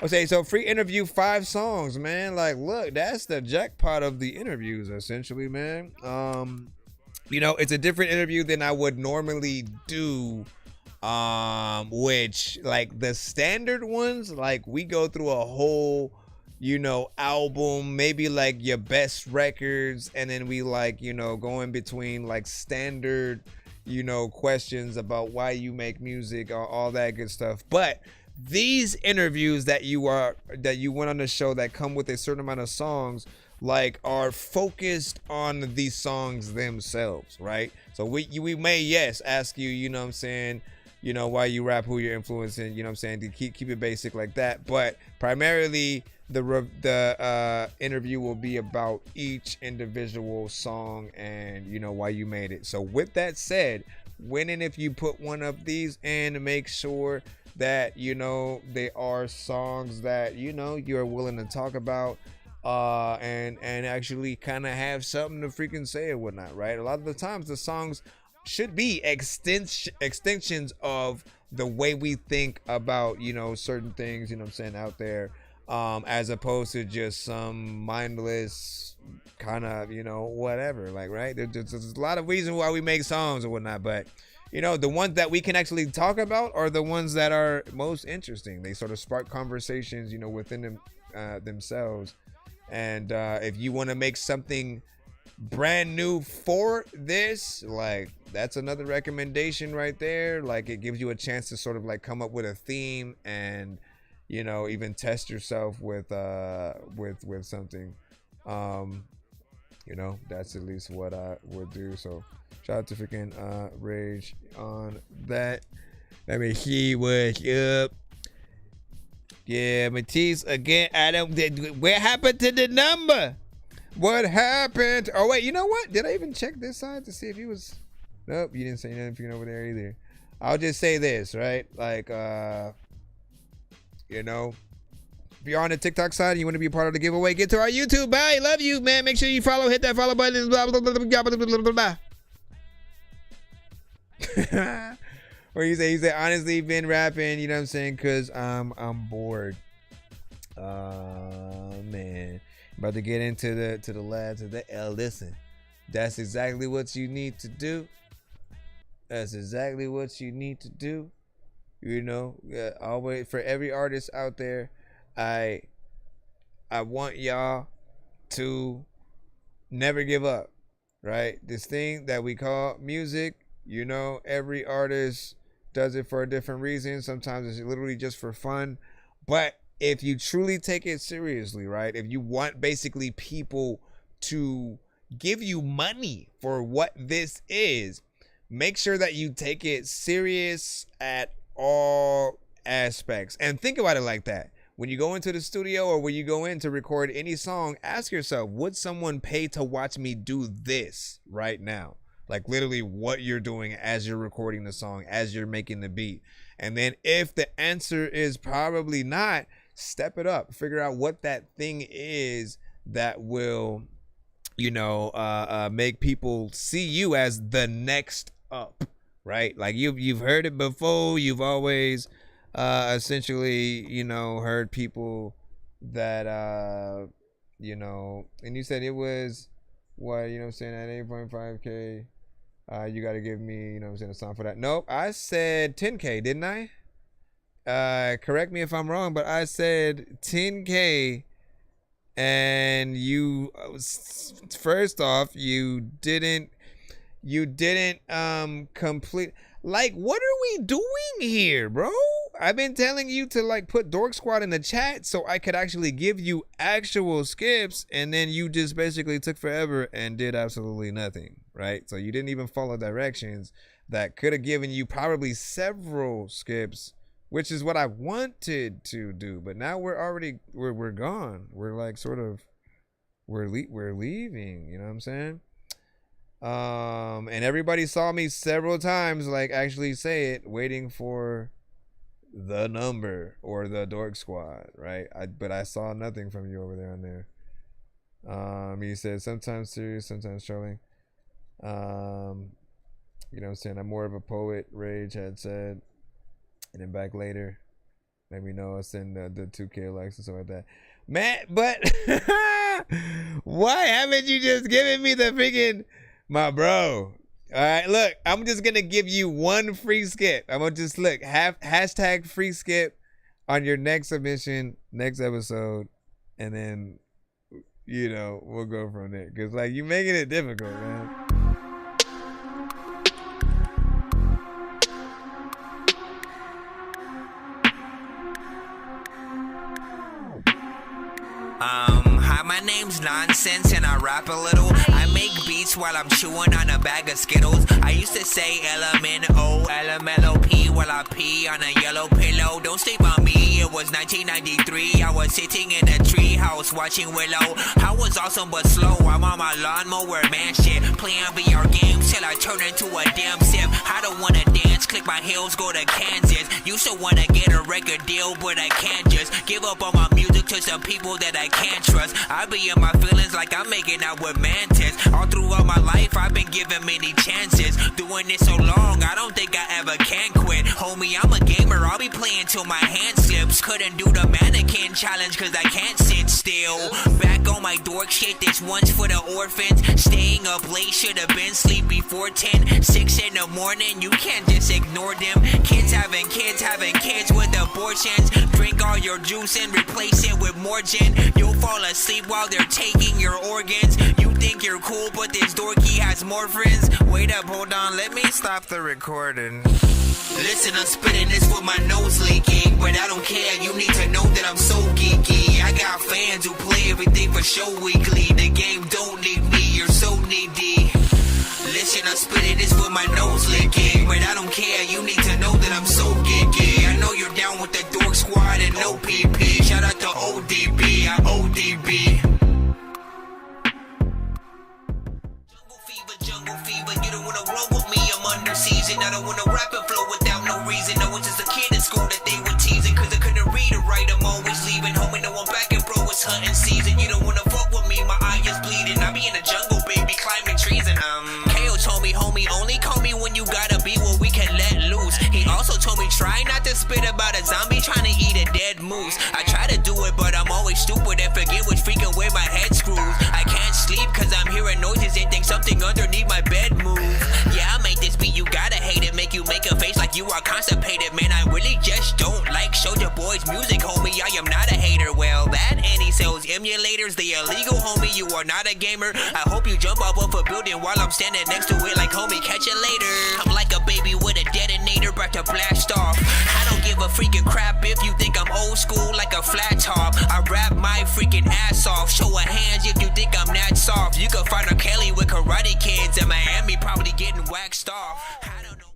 Okay, so free interview 5 songs, man. Like, look, that's the jackpot of the interviews, essentially, man. It's a different interview than I would normally do. Which, like, the standard ones, like, we go through a whole album, maybe like your best records, and then we like, go in between like standard, questions about why you make music, or all that good stuff. But these interviews that you went on the show that come with a certain amount of songs, like, are focused on these songs themselves, right? So we may, ask you, why you rap, who you're influencing, to keep it basic like that. But primarily the interview will be about each individual song and why you made it. So with that said, when and if you put one of these in, make sure that they are songs that you're willing to talk about and actually kind of have something to freaking say or whatnot, right? A lot of the times the songs should be extensions of the way we think about certain things out there, as opposed to just some mindless kind of whatever, like, right? There's a lot of reasons why we make songs or whatnot, but the ones that we can actually talk about are the ones that are most interesting. They sort of spark conversations within them themselves. And if you want to make something brand new for this, like, that's another recommendation right there. Like, it gives you a chance to sort of like come up with a theme and even test yourself with something. That's at least what I would do. So shout out to freaking Rage on that. Let me see what's up. Yeah, Matisse again. What happened to the number? What happened? Oh wait, you know what? Did I even check this side to see if he was? Nope, you didn't say anything over there either. I'll just say this, right? Like, if you're on the TikTok side and you want to be a part of the giveaway, get to our YouTube. Bye. Love you, man. Make sure you follow, hit that follow button. Blah, blah, blah, blah, blah, blah, blah, blah. Or you say, honestly, been rapping, because I'm bored. Man. About to get into the lab today. Listen, that's exactly what you need to do. That's exactly what you need to do. Always, for every artist out there, I want y'all to never give up, right? This thing that we call music, you know, every artist does it for a different reason. Sometimes it's literally just for fun. But if you truly take it seriously, right? If you want basically people to give you money for what this is, make sure that you take it serious at all aspects. And think about it like that. When you go into the studio or when you go in to record any song, ask yourself, would someone pay to watch me do this right now? Like literally what you're doing as you're recording the song, as you're making the beat. And then if the answer is probably not, step it up. Figure out what that thing is that will, you know, make people see you as the next up, right? Like you've heard it before. You've always essentially, you know, heard people that, you know, and you said it was what, you know what I'm saying, at 8.5K. You got to give me, you know what I'm saying, a song for that. Nope, I said 10K, didn't I? Correct me if I'm wrong, but I said 10K, and you, first off, you didn't complete. Like, what are we doing here, bro? I've been telling you to like put Dork Squad in the chat so I could actually give you actual skips, and then you just basically took forever and did absolutely nothing, right? So you didn't even follow directions that could have given you probably several skips, which is what I wanted to do. But now we're gone. We're like sort of we're leaving, you know what I'm saying? And everybody saw me several times like actually say it, waiting for the number or the Dork Squad, right? But I saw nothing from you over there on there. He said sometimes serious, sometimes trolling. You know what I'm saying? I'm more of a poet, Rage had said. And then back later, let me know. I'll send the 2K likes and stuff like that. Man, but why haven't you just given me the freaking, my bro? All right, look, I'm just going to give you one free skip. I'm going to just look, hashtag free skip on your next submission, next episode. And then, you know, we'll go from there. Because, like, you're making it difficult, man. Hi, my name's Nonsense and I rap a little. I make beats while I'm chewing on a bag of Skittles. I used to say LMNO, LMLOP while I pee on a yellow pillow. Don't sleep on me, it was 1993. I was sitting in a tree house watching Willow. I was awesome but slow, I'm on my lawnmower, man shit. Playing VR games till I turn into a damn sip. I don't wanna dance, click my heels, go to Kansas. Used to wanna get a record deal, but I can't just give up on my music to some people that I can't trust. I be in my feelings like I'm making out with mantis. All throughout my life, I've been given many chances. Doing this so long, I don't think I ever can quit. Homie, I'm a gamer, I'll be playing till my hand slips. Couldn't do the mannequin challenge cause I can't sit still. Back on my dork shit, this one's for the orphans. Staying up late, should've been sleep before 10. 6 in the morning, you can't just ignore them. Kids having kids with abortions. Drink all your juice and replace it with more gin. You'll fall asleep while they're taking your organs. You think you're cool, but this dorky has more friends. Wait up, hold on, let me stop the recording. Listen, I'm spitting this with my nose leaking, but I don't care, you need to know that I'm so geeky. I got fans who play everything for show weekly. The game don't need me, you're so needy. Listen, I'm spitting this with my nose leaking, but I don't care, you need to know that I'm so geeky. I know you're down with the Dork Squad and no PP. Shout out to ODB, I ODB. Jungle fever, you don't wanna roll with me, I'm under season. I don't wanna rap and flow without no reason. I was just a kid in school that they were teasing, cause I couldn't read or write, I'm always leaving. Homie, no, I'm back and bro, it's hunting season. You don't wanna fuck with me, my eye is bleeding. I be in the jungle, baby, climbing trees and KO told me, homie, only call me when you gotta be where we can let loose. He also told me, try not to spit about a zombie trying to eat a dead moose. I try to do it, but I'm always stupid and forget which freaking way my head screws. I can't sleep cause I'm hearing noises and think something underneath my bed move. Yeah, I make this beat, you gotta hate it. Make you make a face like you are constipated. Man, I really just don't like Soulja Boy's music, homie. I am not a hater. Well, that and he he sells emulators. They illegal, homie, you are not a gamer. I hope you jump off of a building while I'm standing next to it like, homie, catch it later. I'm like a baby with a detonator about to blast off. I don't give a freaking crap if you think I'm old school like a flat top. I rap my freaking ass off. Show of hands if you think I'm that soft. You can find a Kelly with Karate Kids in Miami probably getting waxed off. I don't know.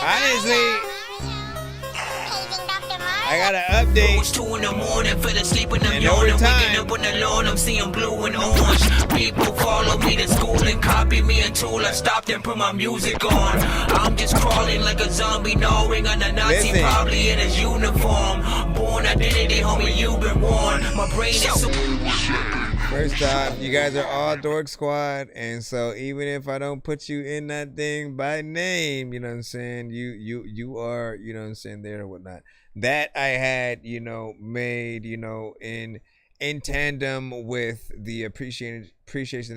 Honestly, I got an update. It's 2 in the morning, fell asleep and I'm And yawning. over time- Waking up on the lawn, I'm seeing blue and orange. People follow me to school and copy me until I stopped and put my music on. I'm just crawling like a zombie, gnawing on a Nazi, Listen. probably in his uniform. Born identity, homie, you've been warned. My brain is so... First off, you guys are all Dork Squad, and so even if I don't put you in that thing by name, you know what I'm saying, you are, you know what I'm saying, there or whatnot. That I had, you know, made, you know, in tandem with the appreciation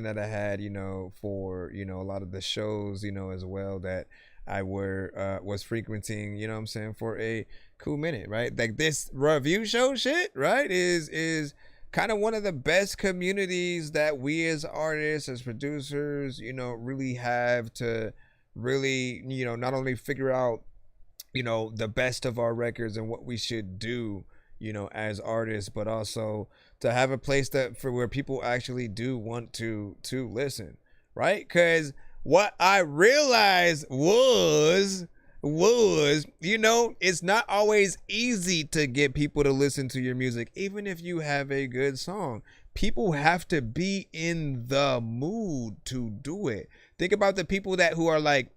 that I had, you know, for, you know, a lot of the shows, you know, as well that I was frequenting, you know what I'm saying, for a cool minute, right? Like this review show shit, right, is kind of one of the best communities that we as artists, as producers, you know, really have to really, you know, not only figure out, you know, the best of our records and what we should do, you know, as artists, but also to have a place that for where people actually do want to listen, right? Because what I realized was, you know, it's not always easy to get people to listen to your music. Even if you have a good song, people have to be in the mood to do it. Think about the people who are like,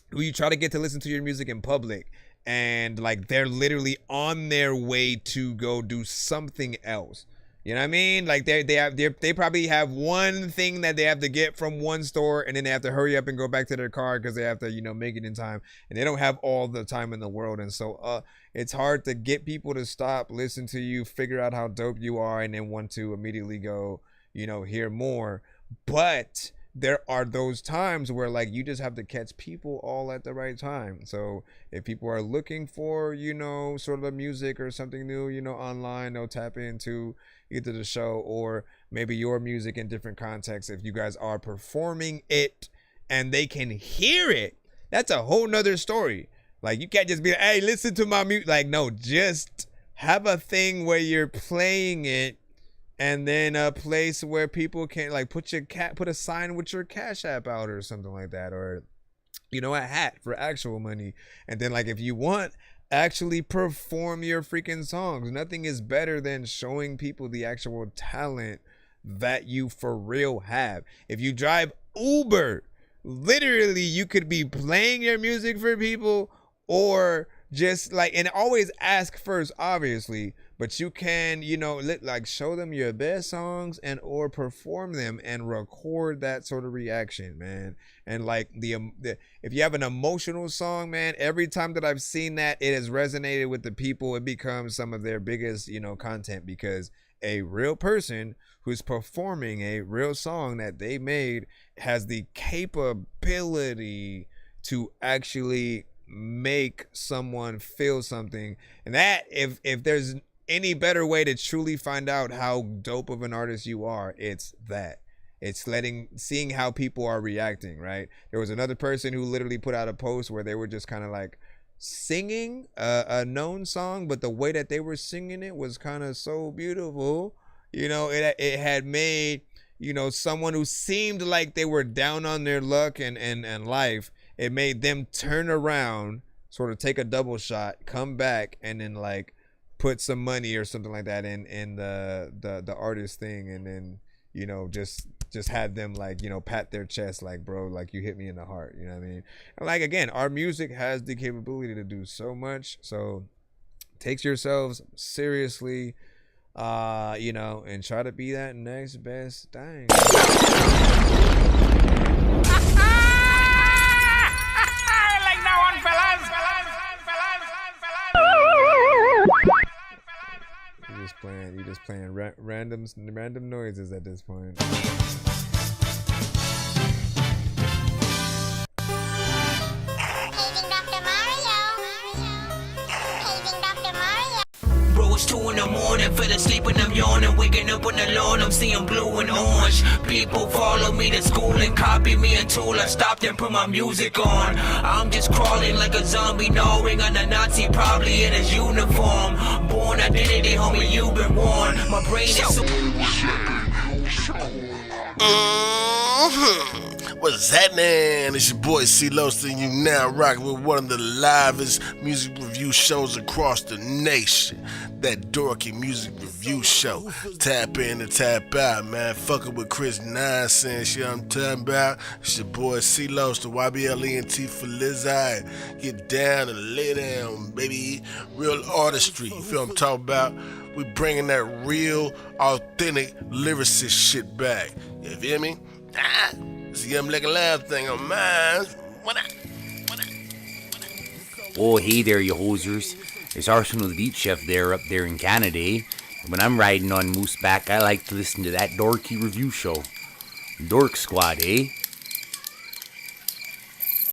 who you try to get to listen to your music in public, and like they're literally on their way to go do something else. You know what I mean? Like they probably have one thing that they have to get from one store, and then they have to hurry up and go back to their car because they have to, you know, make it in time, and they don't have all the time in the world. And so it's hard to get people to stop, listen to you, figure out how dope you are, and then want to immediately go, you know, hear more. But there are those times where like you just have to catch people all at the right time. So if people are looking for, you know, sort of music or something new, you know, online, they'll tap into either the show or maybe your music in different contexts. If you guys are performing it and they can hear it, that's a whole nother story. Like you can't just be like, hey, listen to my music. Like, no, just have a thing where you're playing it, and then a place where people can like put a sign with your Cash App out or something like that, or, you know, a hat for actual money. And then like if you want, actually perform your freaking songs. Nothing is better than showing people the actual talent that you for real have. If you drive Uber, literally you could be playing your music for people, or just like, and always ask first, obviously, but you can, you know, like show them your best songs and or perform them and record that sort of reaction, man. And like if you have an emotional song, man, every time that I've seen that it has resonated with the people, it becomes some of their biggest, you know, content, because a real person who's performing a real song that they made has the capability to actually make someone feel something. And that, if there's any better way to truly find out how dope of an artist you are, it's that. It's seeing how people are reacting, right? There was another person who literally put out a post where they were just kind of like singing a known song, but the way that they were singing it was kind of so beautiful. You know, it had made, you know, someone who seemed like they were down on their luck and life, it made them turn around, sort of take a double shot, come back, and then like put some money or something like that in the artist thing, and then, you know, just had them like, you know, pat their chest like, bro, like you hit me in the heart, you know what I mean? And like, again, our music has the capability to do so much, so take yourselves seriously, you know, and try to be that next best thing. Just playing random noises at this point. Bro, it's 2 in the morning, fell asleep and I'm yawning, waking up on the lawn, I'm seeing blue and orange. People follow me to school and copy me until I stopped and put my music on. I'm just crawling like a zombie, gnawing on a Nazi, probably in his uniform. Born identity, homie, you've been warned. My brain is so... What's happening? It's your boy C-Lo, and you now rocking with one of the livest music review shows across the nation. That Dorky Music Review Show. Tap in and tap out, man. Fucking with Chris nonsense, you know what I'm talking about? It's your boy C-Lo, the YBLENT for Lizzie. Get down and lay down, baby. Real artistry, you feel what I'm talking about? We bringing that real, authentic lyricist shit back. You feel me? It's a Young Black and Loud thing on mine. What up? Oh, hey there, you hosers. It's Arsenal the Beat Chef there up there in Canada, eh? When I'm riding on Mooseback, I like to listen to that Dorky Review Show. Dork Squad, eh?